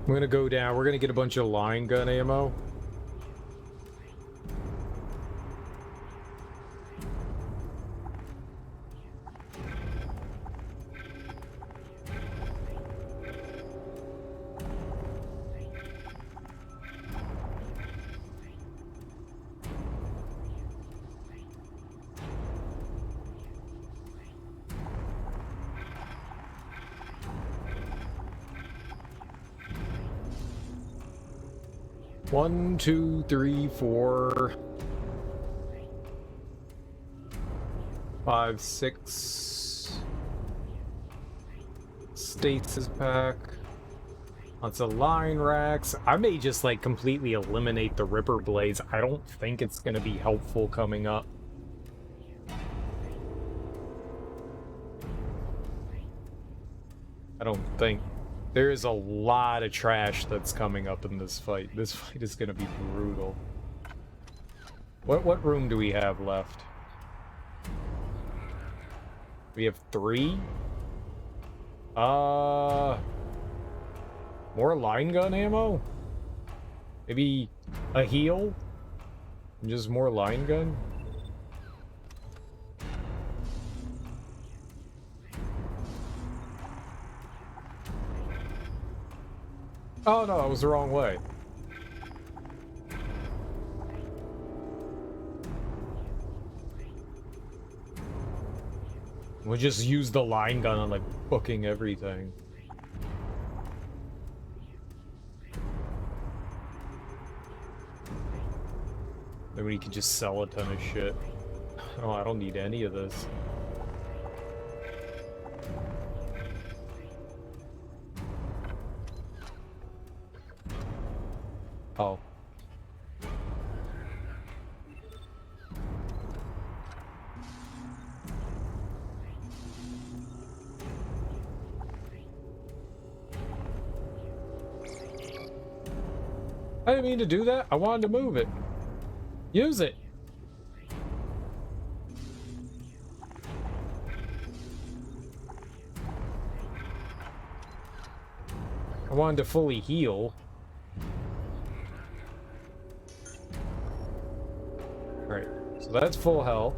I'm gonna go down. We're gonna get a bunch of line gun ammo. One, two, three, 4, 5, 6. Stasis pack. Lots of line racks. I may just like completely eliminate the Ripper blades. I don't think it's gonna be helpful coming up. I don't think. There is a lot of trash that's coming up in this fight. This fight is gonna be brutal. What room do we have left? We have 3? More line gun ammo? Maybe a heal? And just more line gun? Oh no, I was the wrong way. We'll just use the line gun on like booking everything. Then we can just sell a ton of shit. Oh, I don't need any of this. Oh. I didn't mean to do that. I wanted to move it. Use it. I wanted to fully heal. Alright, so that's full health.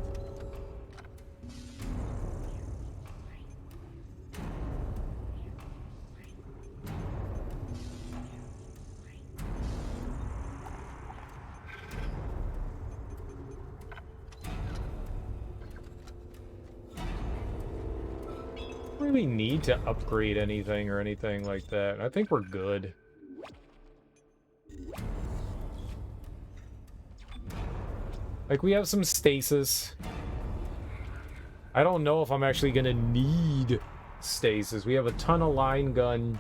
Really need to upgrade anything or anything like that. I think we're good. Like, we have some stasis. I don't know if I'm actually gonna need stasis. We have a ton of line gun.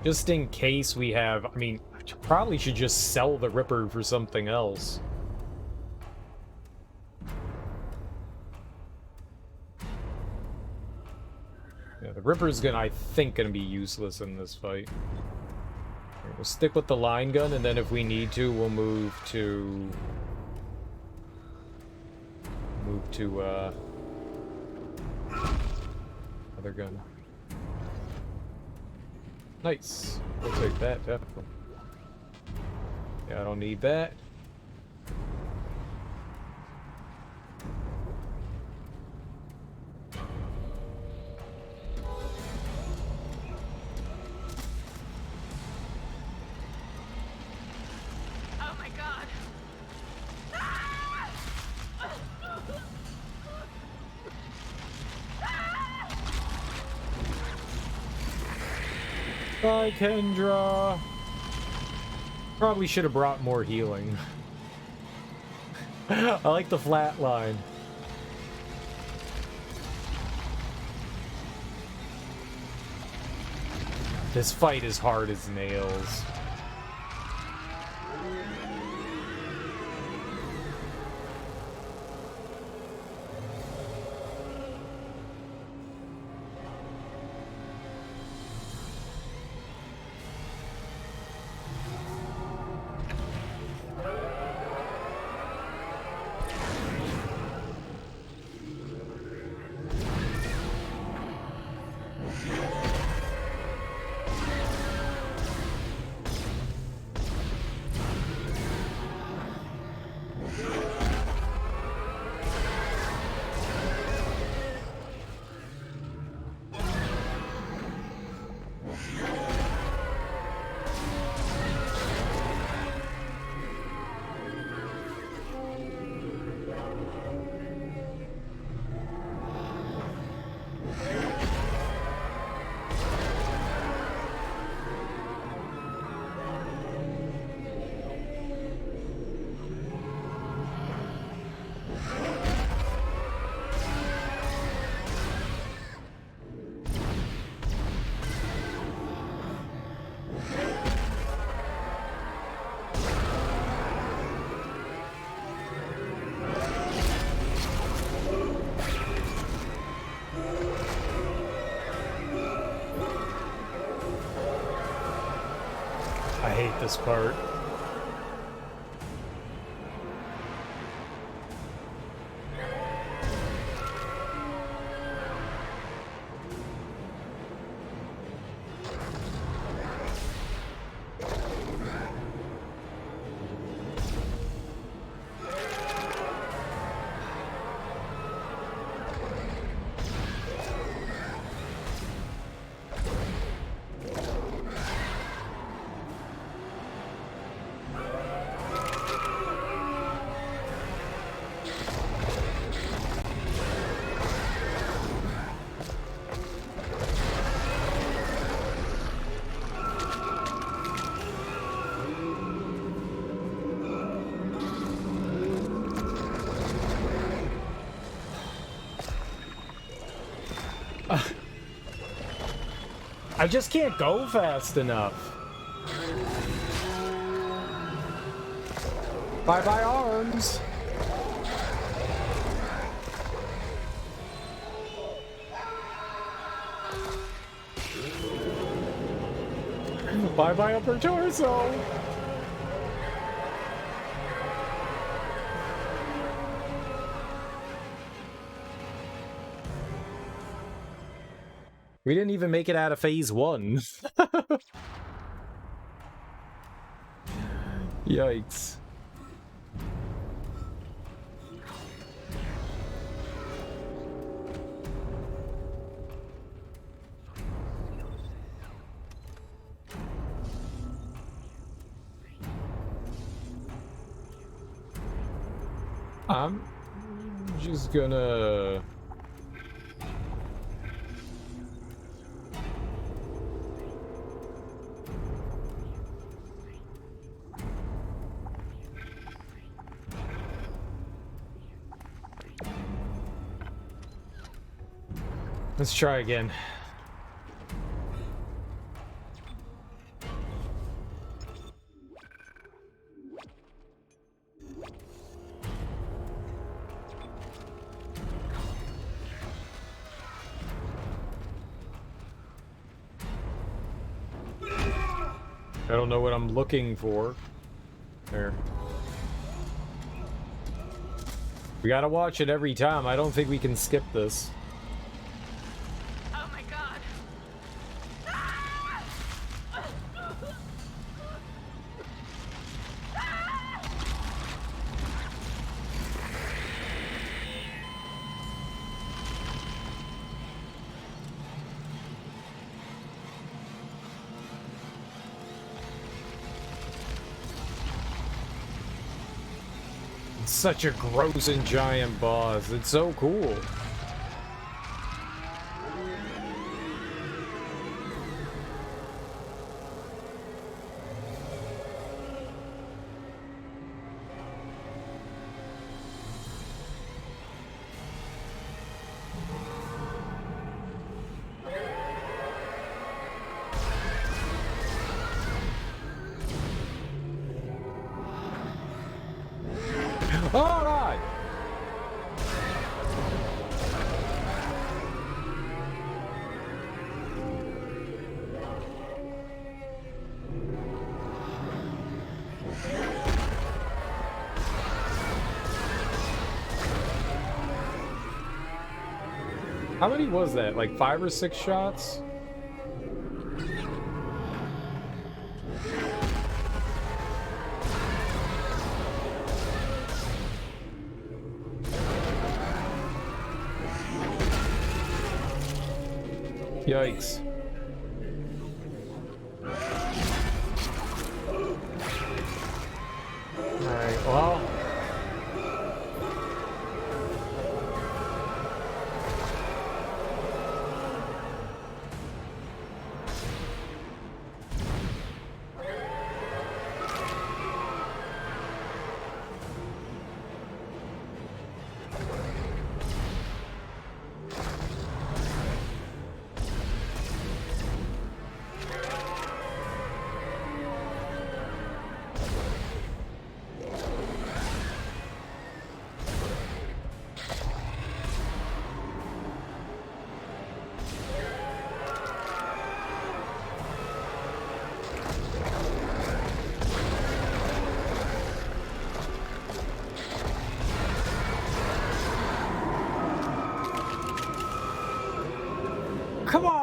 Just in case we have... I mean, I probably should just sell the Ripper for something else. Yeah, the Ripper's gonna, I think, gonna be useless in this fight. Right, we'll stick with the line gun, and then if we need to, we'll move to... other gun. Nice. We'll take that, definitely. Yeah, I don't need that. Oh my god! Bye, Kendra. Probably should have brought more healing. I like the flat line. This fight is hard as nails. hate this part. I just can't go fast enough. Bye-bye arms. Bye-bye upper torso. We didn't even make it out of phase 1. Yikes. I'm just gonna... Let's try again. I don't know what I'm looking for. There. We gotta watch it every time. I don't think we can skip this. Oh my god. It's such a gross and giant boss. It's so cool. All right. How many was that? Like 5 or 6 shots? Yikes. Alright, well.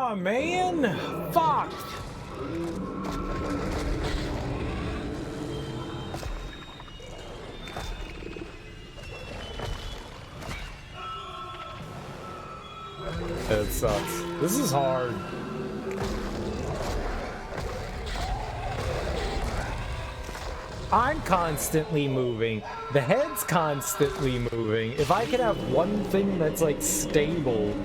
on, man! Fuck! That sucks. This is hard. I'm constantly moving. The head's constantly moving. If I could have one thing that's like stable.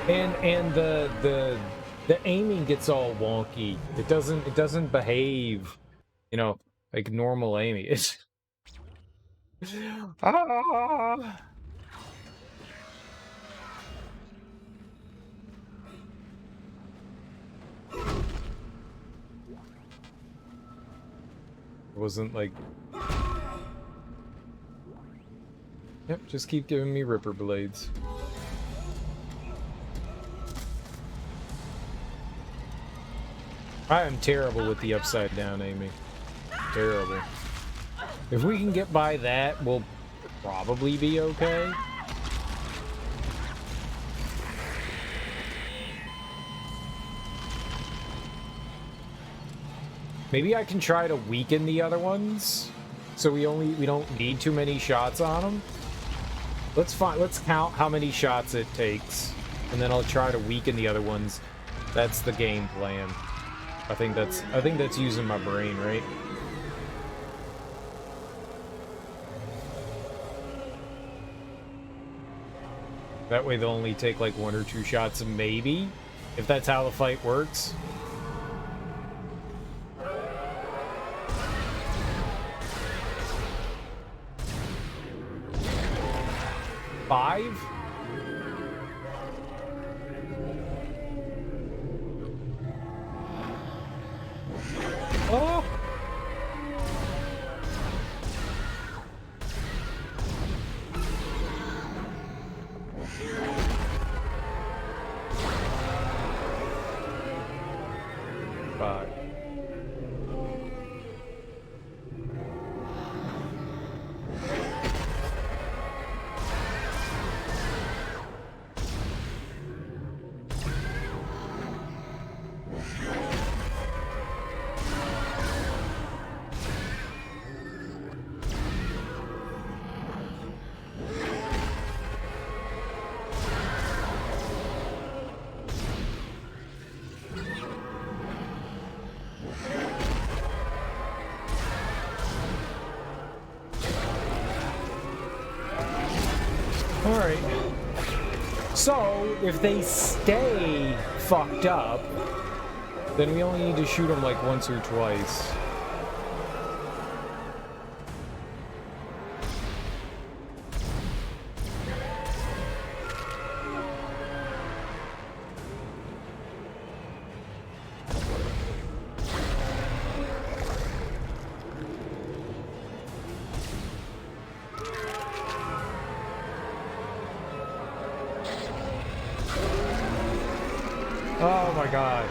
And the aiming gets all wonky. It doesn't behave, you know, like normal aiming. It's ah. It wasn't like... Yep, just keep giving me Ripper Blades. I am terrible with the upside down aiming. Terrible. If we can get by that, we'll probably be okay. Maybe I can try to weaken the other ones, so we don't need too many shots on them. Let's count how many shots it takes, and then I'll try to weaken the other ones. That's the game plan. I think that's using my brain, right? That way they'll only take like 1 or 2 shots, maybe, if that's how the fight works. Five? Oh! Five. Alright. So, if they stay fucked up, then we only need to shoot them like once or twice. Oh my god.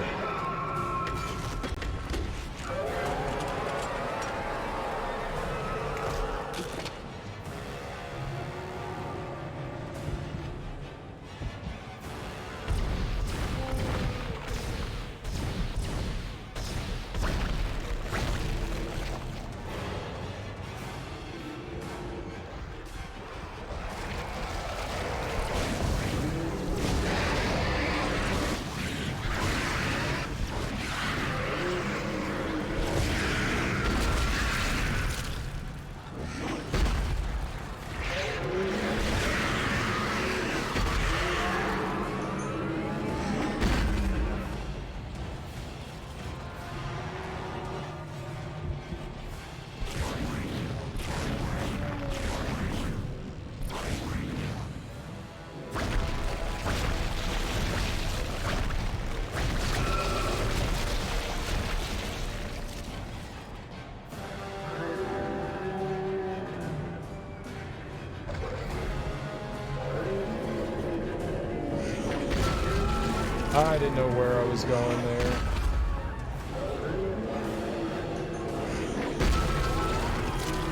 I didn't know where I was going there.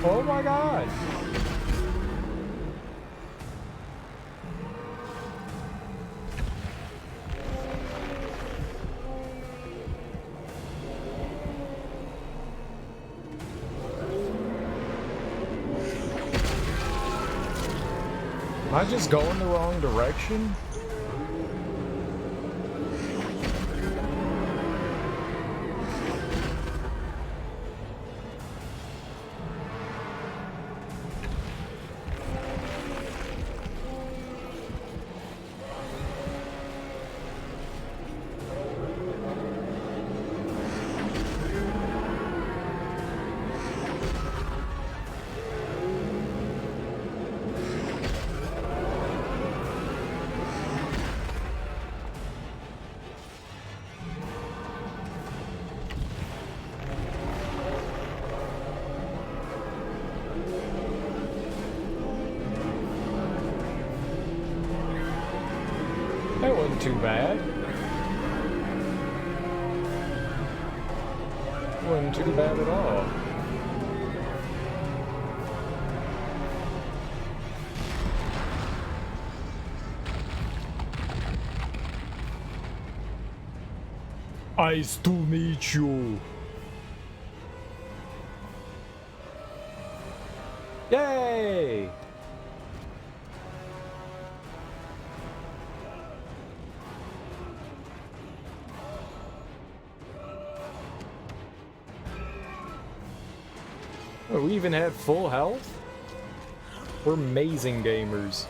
Oh my god! I just going the wrong direction? That wasn't too bad. Wasn't too bad at all. Nice to meet you. Yay! Oh, we even had full health? We're amazing gamers.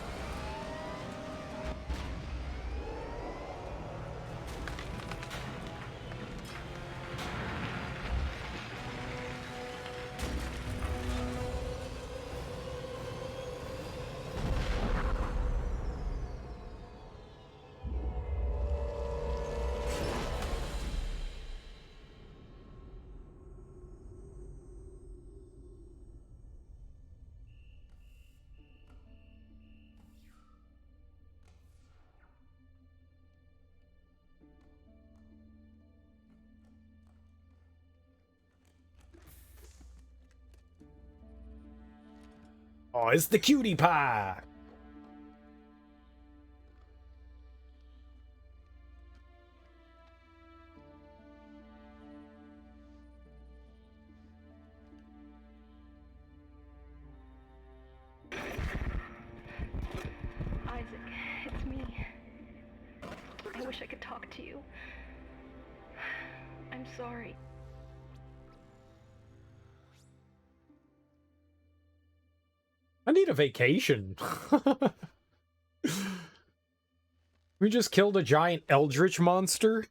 Oh, it's the cutie pie. Isaac, it's me. I wish I could talk to you. I'm sorry. I need a vacation. We just killed a giant eldritch monster.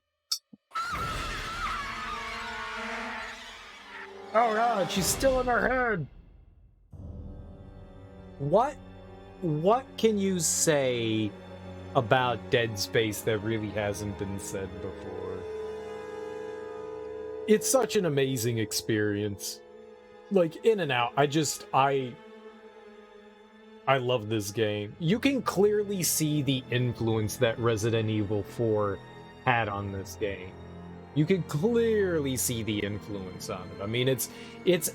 Oh god, she's still in her head. What can you say about Dead Space that really hasn't been said before? It's such an amazing experience. Like, in and out. I love this game. You can clearly see the influence that Resident Evil 4 had on this game. You can clearly see the influence on it. I mean, it's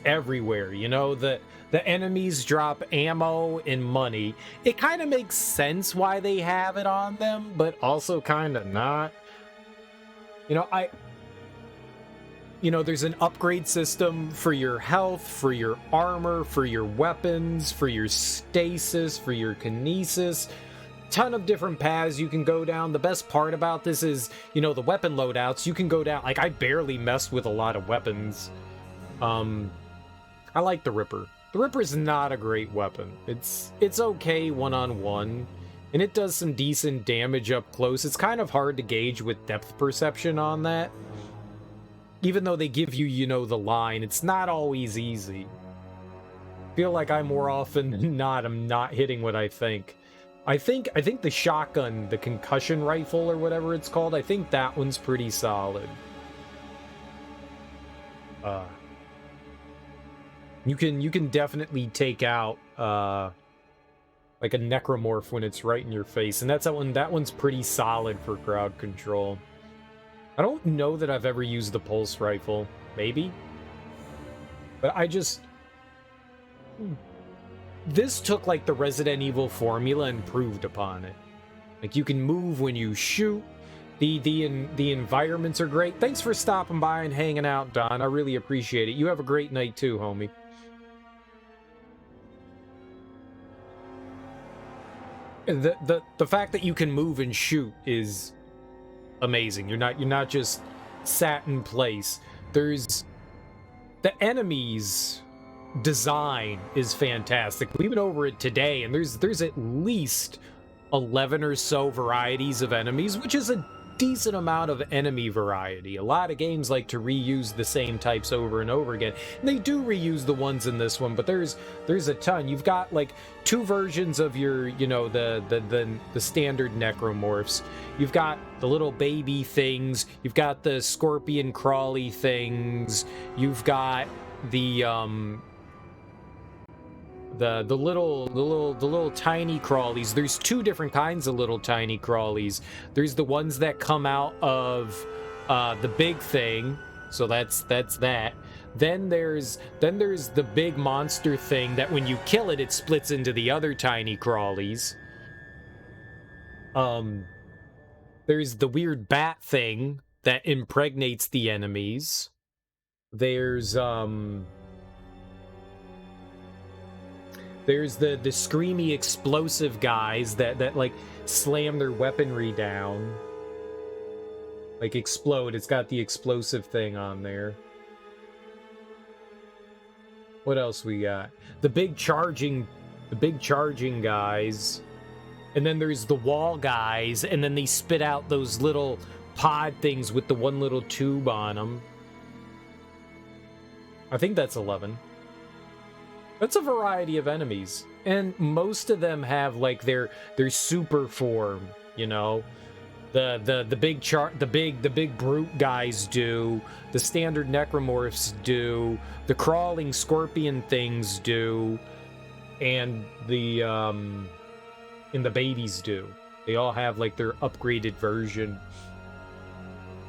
everywhere, you know? The enemies drop ammo and money. It kind of makes sense why they have it on them, but also kind of not. You know, there's an upgrade system for your health, for your armor, for your weapons, for your stasis, for your kinesis. Ton of different paths you can go down. The best part about this is, you know, the weapon loadouts. You can go down, like, I barely messed with a lot of weapons. I like the Ripper. The Ripper's not a great weapon. It's okay one-on-one, and it does some decent damage up close. It's kind of hard to gauge with depth perception on that. Even though they give you, you know, the line, it's not always easy. Feel like I more often than not am not hitting what I think. I think the shotgun, the concussion rifle or whatever it's called, I think that one's pretty solid. You can definitely take out like a necromorph when it's right in your face, and that one's pretty solid for crowd control. I don't know that I've ever used the pulse rifle. Maybe? But this took, like, the Resident Evil formula and improved upon it. Like, you can move when you shoot. The environments are great. Thanks for stopping by and hanging out, Don. I really appreciate it. You have a great night, too, homie. the fact that you can move and shoot is amazing. You're not just sat in place. There's the enemies design is fantastic. We went over it today, and there's at least 11 or so varieties of enemies, which is a decent amount of enemy variety. A lot of games like to reuse the same types over and over again. And they do reuse the ones in this one, but there's a ton. You've got like 2 versions of your, you know, the standard necromorphs. You've got the little baby things. You've got the scorpion crawly things. You've got the little tiny crawlies. There's 2 different kinds of little tiny crawlies. There's the ones that come out of the big thing, so that's that. Then there's the big monster thing that when you kill it, it splits into the other tiny crawlies. There's the weird bat thing that impregnates the enemies. There's the screamy explosive guys that like slam their weaponry down. Like explode. It's got the explosive thing on there. What else we got? The big charging guys. And then there's the wall guys, and then they spit out those little pod things with the one little tube on them. I think that's 11. That's a variety of enemies, and most of them have like their super form, you know. The big brute guys do, the standard necromorphs do, the crawling scorpion things do, and the babies do. They all have like their upgraded version.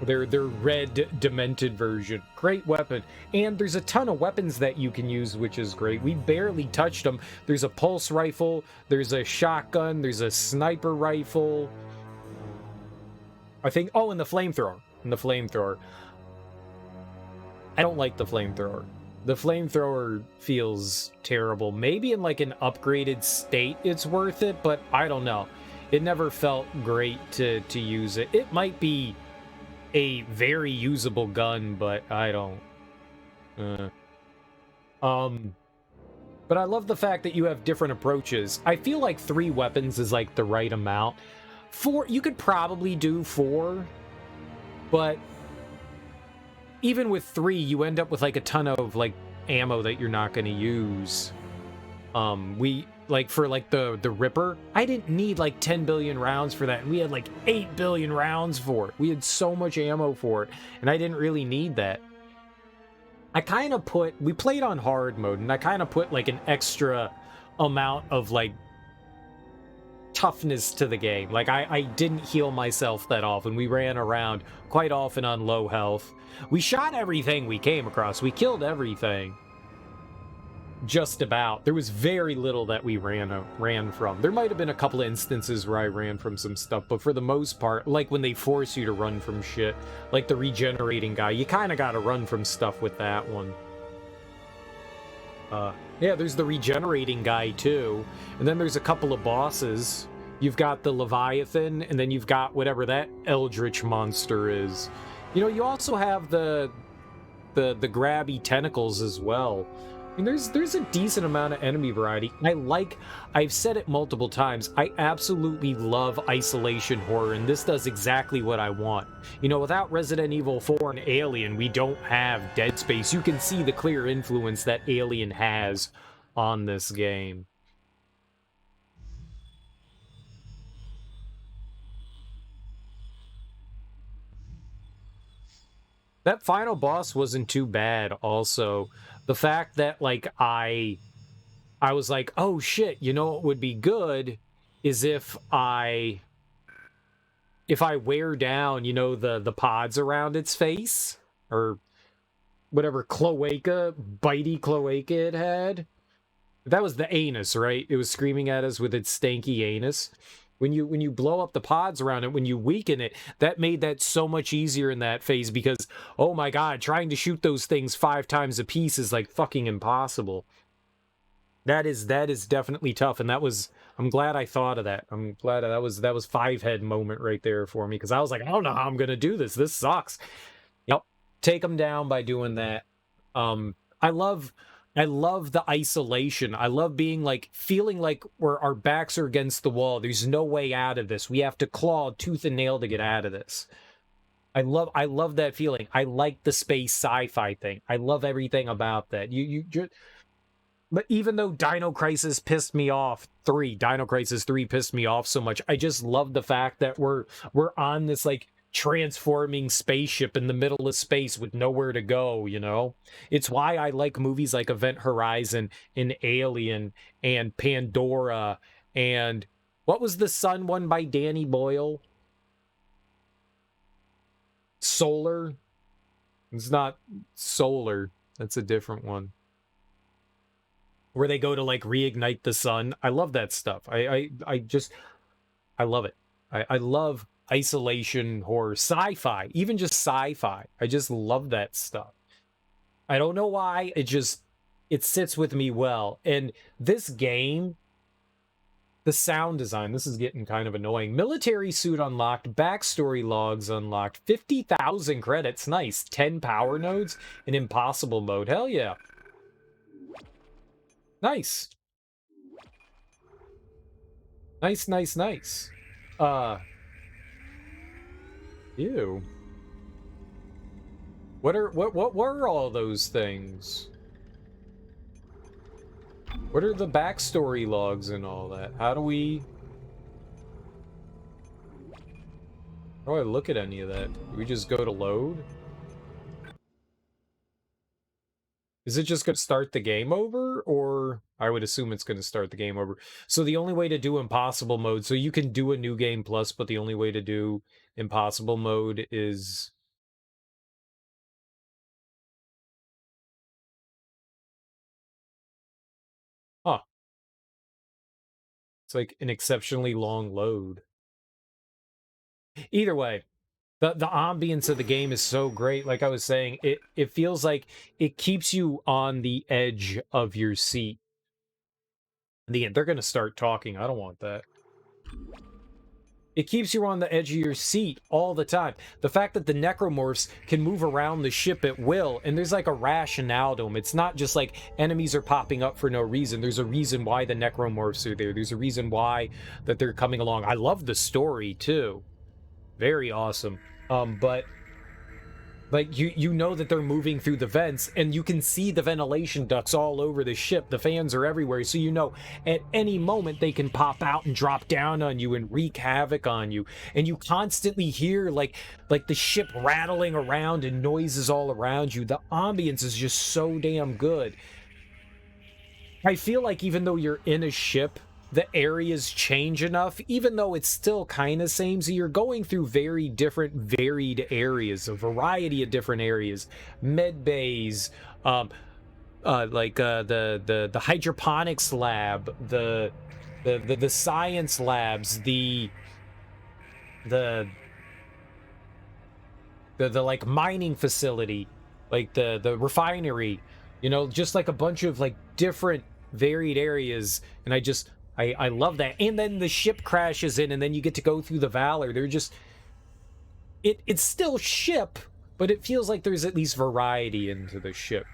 Their red demented version. Great weapon. And there's a ton of weapons that you can use, which is great. We barely touched them. There's a pulse rifle, there's a shotgun, there's a sniper rifle. I think, oh, and the flamethrower. I don't like the flamethrower. The flamethrower feels terrible. Maybe in like an upgraded state it's worth it, but I don't know. It never felt great to use it. It might be a very usable gun, but I don't. But I love the fact that you have different approaches. I feel like 3 weapons is like the right amount. 4, you could probably do 4, but even with 3, you end up with like a ton of like ammo that you're not going to use. We like for like the Ripper, I didn't need like 10 billion rounds for that, and we had like 8 billion rounds for it. We had so much ammo for it, and I didn't really need that. We played on hard mode, and I kind of put like an extra amount of like toughness to the game. Like I didn't heal myself that often. We ran around quite often on low health. We shot everything we came across. We killed everything. Just about. There was very little that we ran from. There might have been a couple of instances where I ran from some stuff, but for the most part, like when they force you to run from shit, like the regenerating guy, you kind of got to run from stuff with that one. Yeah, there's the regenerating guy too, and then there's a couple of bosses. You've got the Leviathan, and then you've got whatever that eldritch monster is. You know, you also have the grabby tentacles as well. I mean, there's a decent amount of enemy variety. I've said it multiple times, I absolutely love isolation horror, and this does exactly what I want. You know, without Resident Evil 4 and Alien, we don't have Dead Space. You can see the clear influence that Alien has on this game. That final boss wasn't too bad also. The fact that, like, I was like, oh shit, you know what would be good is if I wear down, you know, the pods around its face, or whatever bitey cloaca it had. That was the anus, right? It was screaming at us with its stanky anus. When you blow up the pods around it, when you weaken it, that made that so much easier in that phase, because, oh my god, trying to shoot those things 5 times a piece is like fucking impossible. That is definitely tough, and that was I'm glad I thought of that. I'm glad that was five head moment right there for me, because I was like, I don't know how I'm gonna do this. This sucks. Yep. Take them down by doing that. I love the isolation. I love being like feeling like our backs are against the wall. There's no way out of this. We have to claw tooth and nail to get out of this. I love that feeling. I like the space sci-fi thing. I love everything about that. But even though Dino Crisis 3 pissed me off so much, I just love the fact that we're on this like transforming spaceship in the middle of space with nowhere to go, you know? It's why I like movies like Event Horizon and Alien and Pandora and what was the Sun one by Danny Boyle? Solar? It's not Solar. That's a different one. Where they go to like reignite the sun. I love that stuff. I love it. I love isolation horror, sci-fi, even just sci-fi. I just love that stuff. I don't know why. It sits with me well. And this game, the sound design, this is getting kind of annoying. Military suit unlocked, backstory logs unlocked, 50,000 credits. Nice. 10 power nodes in impossible mode. Hell yeah. Nice. Nice. Ew. What were all those things? What are the backstory logs and all that? How do I look at any of that? Do we just go to load? Is it just going to start the game over? Or I would assume it's going to start the game over. So the only way to do impossible mode, so you can do a new game plus, but the only way to do impossible mode is... Huh. It's like an exceptionally long load. Either way, the ambience of the game is so great. Like I was saying, it feels like it keeps you on the edge of your seat. In the end, they're going to start talking. I don't want that. It keeps you on the edge of your seat all the time. The fact that the Necromorphs can move around the ship at will, and there's like a rationale to them. It's not just like enemies are popping up for no reason. There's a reason why the Necromorphs are there. There's a reason why that they're coming along. I love the story too. Very awesome. But like you know that they're moving through the vents, and you can see the ventilation ducts all over the ship. The fans are everywhere, so you know at any moment they can pop out and drop down on you and wreak havoc on you. And you constantly hear like the ship rattling around and noises all around you. The ambience is just so damn good. I feel like even though you're in a ship, the areas change enough, even though it's still kind of same. So you're going through very different, varied areas, a variety of different areas, med bays, the hydroponics lab, the science labs, the like mining facility, like the refinery, you know, just like a bunch of like different varied areas. And I love that. And then the ship crashes in, and then you get to go through the Valor. They're just... It's still ship, but it feels like there's at least variety into the ship.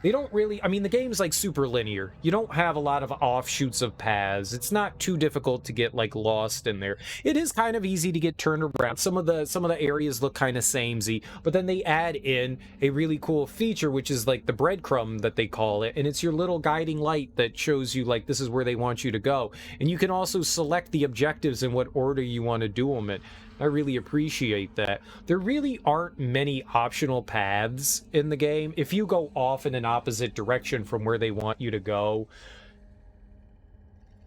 They don't really... I mean, the game's like super linear. You don't have a lot of offshoots of paths. It's not too difficult to get like lost in there. It is kind of easy to get turned around. Some of the areas look kind of samey, but then they add in a really cool feature, which is like the breadcrumb that they call it, and it's your little guiding light that shows you like this is where they want you to go. And you can also select the objectives in what order you want to do them in. I really appreciate that. There really aren't many optional paths in the game. If you go off in an opposite direction from where they want you to go,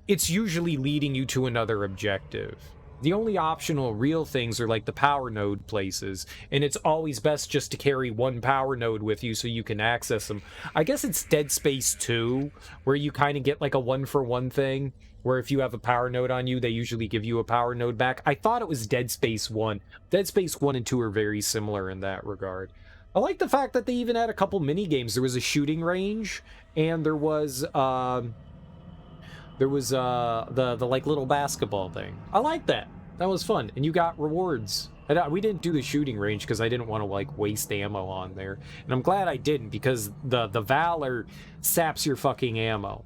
it's usually leading you to another objective. The only optional real things are like the power node places, and it's always best just to carry one power node with you so you can access them. I guess it's Dead Space 2, where you kind of get like a one-for-one thing, where if you have a power node on you, they usually give you a power node back. I thought it was Dead Space 1. Dead Space 1 and 2 are very similar in that regard. I like the fact that they even had a couple mini games. There was a shooting range, and there was There was the like little basketball thing. I like that. That was fun, and you got rewards. And we didn't do the shooting range because I didn't want to like waste ammo on there, and I'm glad I didn't because the Valor saps your fucking ammo.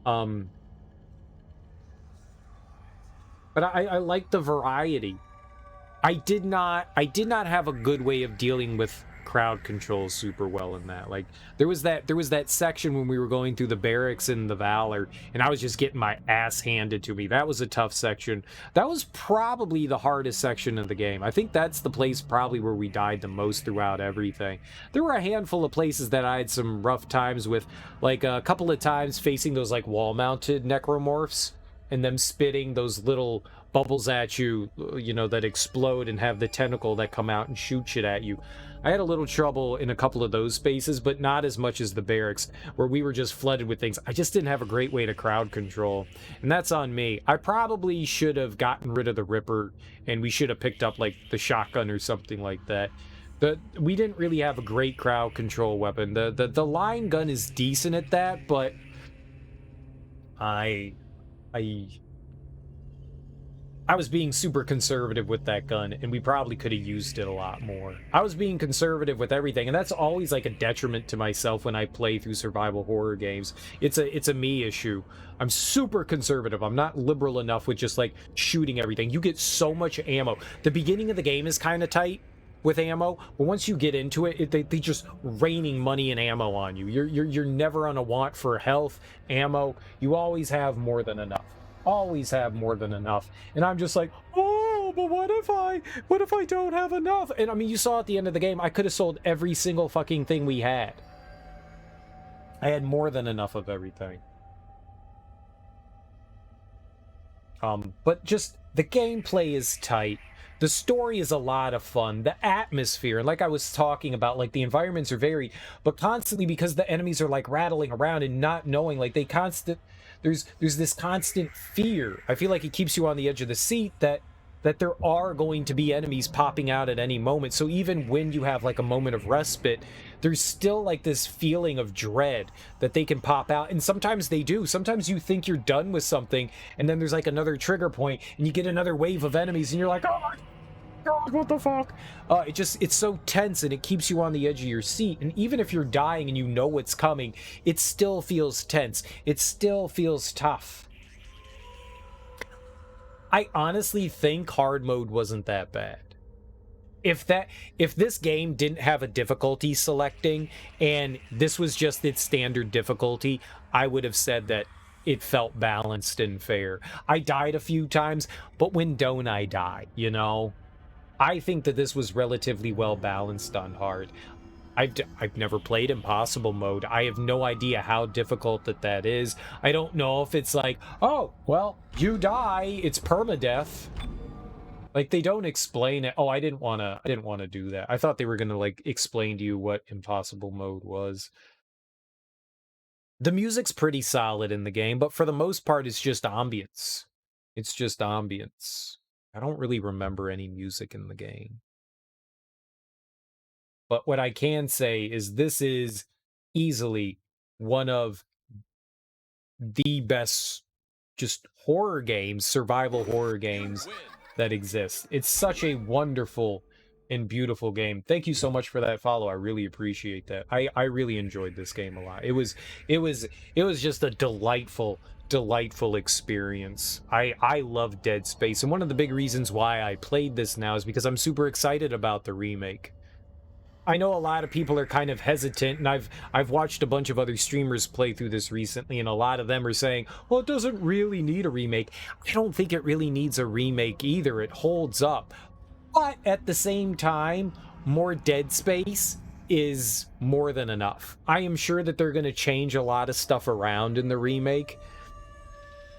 But I like the variety. I did not have a good way of dealing with crowd control super well in that. Like there was that section when we were going through the barracks in the Valor, and I was just getting my ass handed to me. That was a tough section. That was probably the hardest section of the game. I think that's the place probably where we died the most throughout everything. There were a handful of places that I had some rough times with, like a couple of times facing those like wall-mounted necromorphs and them spitting those little bubbles at you, you know, that explode and have the tentacle that come out and shoot shit at you. I had a little trouble in a couple of those spaces, but not as much as the barracks, where we were just flooded with things. I just didn't have a great way to crowd control, and that's on me. I probably should have gotten rid of the Ripper, and we should have picked up, like, the shotgun or something like that. We didn't really have a great crowd control weapon. The line gun is decent at that, but I was being super conservative with that gun, and we probably could have used it a lot more. I was being conservative with everything, and that's always like a detriment to myself when I play through survival horror games. It's a me issue. I'm super conservative. I'm not liberal enough with just like shooting everything. You get so much ammo. The beginning of the game is kind of tight with ammo, but once you get into it, they just raining money and ammo on you. You're never on a want for health, ammo. You always have more than enough. Always have more than enough. And I'm just like, oh, but what if I don't have enough? And I mean, you saw at the end of the game, I could have sold every single fucking thing we had. I had more than enough of everything. But just the gameplay is tight. The story is a lot of fun. The atmosphere, and like I was talking about, like the environments are varied, but constantly, because the enemies are like rattling around and not knowing, like there's this constant fear. I feel like it keeps you on the edge of the seat that there are going to be enemies popping out at any moment. So even when you have like a moment of respite, there's still like this feeling of dread that they can pop out. And sometimes they do. Sometimes you think you're done with something, and then there's like another trigger point, and you get another wave of enemies, and you're like, oh my God, what the fuck? It's so tense, and it keeps you on the edge of your seat. And even if you're dying and you know what's coming, it still feels tense. It still feels tough. I honestly think hard mode wasn't that bad. If this game didn't have a difficulty selecting and this was just its standard difficulty, I would have said that it felt balanced and fair. I died a few times, but when don't I die, you know? I think that this was relatively well balanced on hard. I've never played impossible mode. I have no idea how difficult that is. I don't know if it's like, oh, well, you die, it's permadeath. Like, they don't explain it. Oh, I didn't want to do that. I thought they were going to like explain to you what impossible mode was. The music's pretty solid in the game, but for the most part it's just ambience. It's just ambience. I don't really remember any music in the game. But what I can say is this is easily one of the best just horror games, survival horror games that exist. It's such a wonderful and beautiful game. Thank you so much for that follow. I really appreciate that. I really enjoyed this game a lot. It was just a delightful experience. I love Dead Space, and one of the big reasons why I played this now is because I'm super excited about the remake. I know a lot of people are kind of hesitant, and I've watched a bunch of other streamers play through this recently, and a lot of them are saying, well, it doesn't really need a remake. I don't think it really needs a remake either. It holds up. But at the same time, more Dead Space is more than enough. I am sure that they're going to change a lot of stuff around in the remake,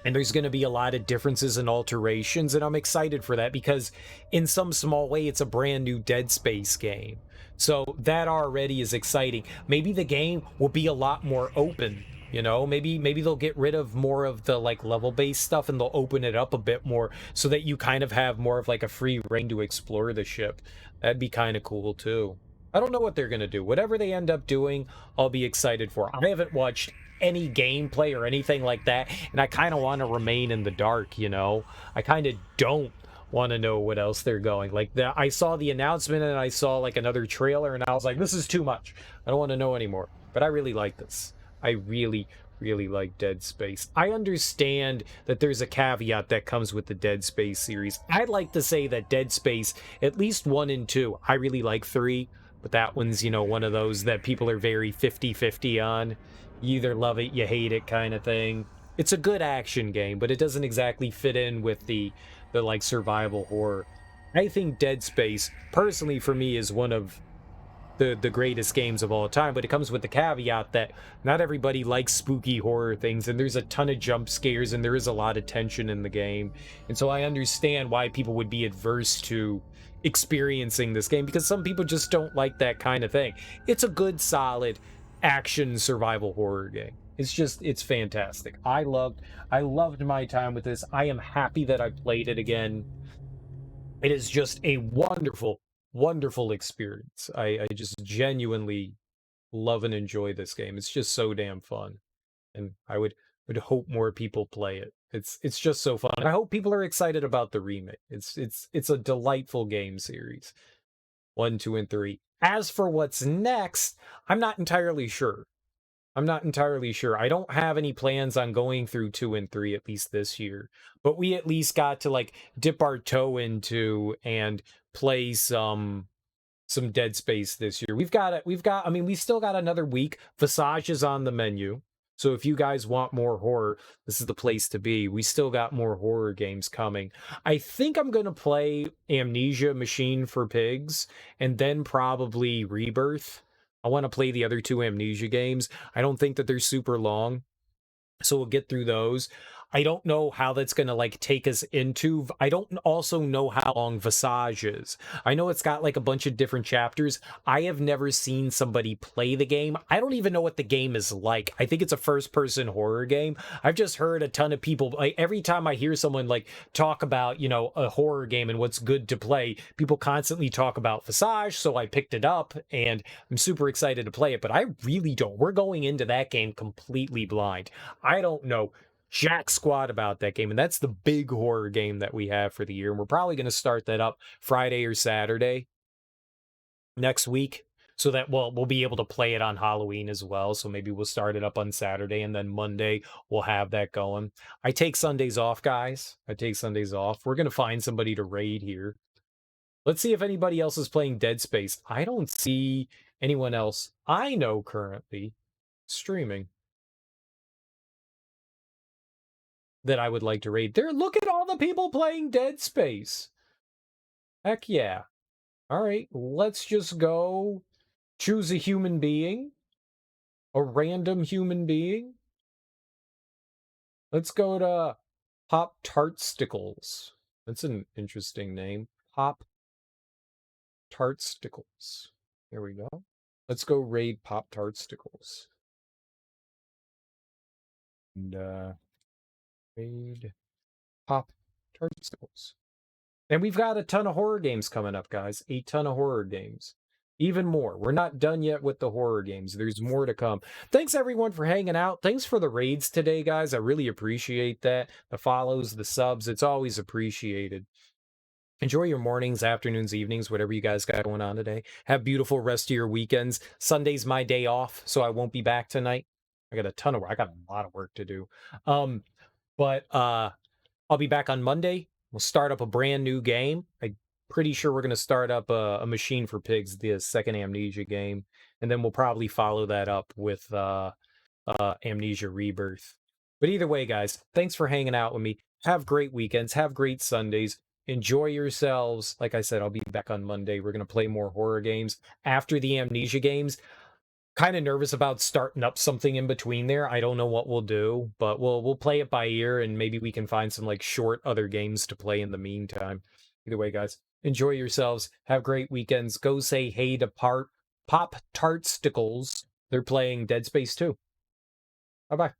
and there's going to be a lot of differences and alterations, and I'm excited for that because in some small way, it's a brand new Dead Space game. So that already is exciting. Maybe the game will be a lot more open, you know? Maybe they'll get rid of more of the like level-based stuff and they'll open it up a bit more so that you kind of have more of like a free reign to explore the ship. That'd be kind of cool too. I don't know what they're going to do. Whatever they end up doing, I'll be excited for. I haven't watched any gameplay or anything like that, and I kind of want to remain in the dark, you know? I kind of don't want to know what else they're going. Like, I saw the announcement, and I saw, like, another trailer, and I was like, this is too much. I don't want to know anymore. But I really like this. I really like Dead Space. I understand that there's a caveat that comes with the Dead Space series. I'd like to say that Dead Space, at least 1 and 2, I really like 3, but that one's, you know, one of those that people are very 50-50 on. You either love it, you hate it kind of thing. It's a good action game, but it doesn't exactly fit in with the like survival horror. I think Dead Space, personally for me, is one of the greatest games of all time, but it comes with the caveat that not everybody likes spooky horror things, and there's a ton of jump scares, and there is a lot of tension in the game. And so I understand why people would be adverse to experiencing this game, because some people just don't like that kind of thing. It's a good, solid action survival horror game. It's fantastic. I loved my time with this. I am happy that I played it again. It is just a wonderful experience. I just genuinely love and enjoy this game. It's just so damn fun, and I would hope more people play it. It's just so fun. I hope people are excited about the remake. It's a delightful game series. 1, 2, and 3. As for what's next, I'm not entirely sure. I don't have any plans on going through 2 and 3, at least this year. But we at least got to, like, dip our toe into and play some Dead Space this year. I mean, we still got another week. Visage is on the menu. So if you guys want more horror, this is the place to be. We still got more horror games coming. I think I'm going to play Amnesia Machine for Pigs and then probably Rebirth. I want to play the other 2 Amnesia games. I don't think that they're super long, so we'll get through those. I don't know how that's going to, like, take us into... I don't also know how long Visage is. I know it's got, like, a bunch of different chapters. I have never seen somebody play the game. I don't even know what the game is like. I think it's a first-person horror game. I've just heard a ton of people... Like, every time I hear someone, like, talk about, you know, a horror game and what's good to play, people constantly talk about Visage, so I picked it up, and I'm super excited to play it, but I really don't. We're going into that game completely blind. I don't know jack squat about that game, and that's the big horror game that we have for the year, and we're probably going to start that up Friday or Saturday next week, so that we'll be able to play it on Halloween as well. So maybe we'll start it up on Saturday, and then Monday we'll have that going. I take Sundays off, guys. I take Sundays off. We're going to find somebody to raid here. Let's see if anybody else is playing Dead Space. I don't see anyone else I know currently streaming that I would like to raid. There, look at all the people playing Dead Space. Heck yeah. All right, let's just go choose a human being. A random human being. Let's go to Pop Tart Stickles. That's an interesting name. Pop Tart Stickles. Here we go. Let's go raid Pop Tart Stickles. And raid Pop Tart Stickles. And we've got a ton of horror games coming up, guys. A ton of horror games. Even more. We're not done yet with the horror games. There's more to come. Thanks, everyone, for hanging out. Thanks for the raids today, guys. I really appreciate that. The follows, the subs. It's always appreciated. Enjoy your mornings, afternoons, evenings, whatever you guys got going on today. Have beautiful rest of your weekends. Sunday's my day off, so I won't be back tonight. I got a lot of work to do. But I'll be back on Monday. We'll start up a brand new game. I'm pretty sure we're going to start up a Machine for Pigs, the second Amnesia game. And then we'll probably follow that up with Amnesia Rebirth. But either way, guys, thanks for hanging out with me. Have great weekends. Have great Sundays. Enjoy yourselves. Like I said, I'll be back on Monday. We're going to play more horror games after the Amnesia games. Kind of nervous about starting up something in between there. I don't know what we'll do, but we'll play it by ear, and maybe we can find some, like, short other games to play in the meantime. Either way, guys, enjoy yourselves. Have great weekends. Go say hey to Pop Tart Stickles. They're playing Dead Space 2. Bye-bye.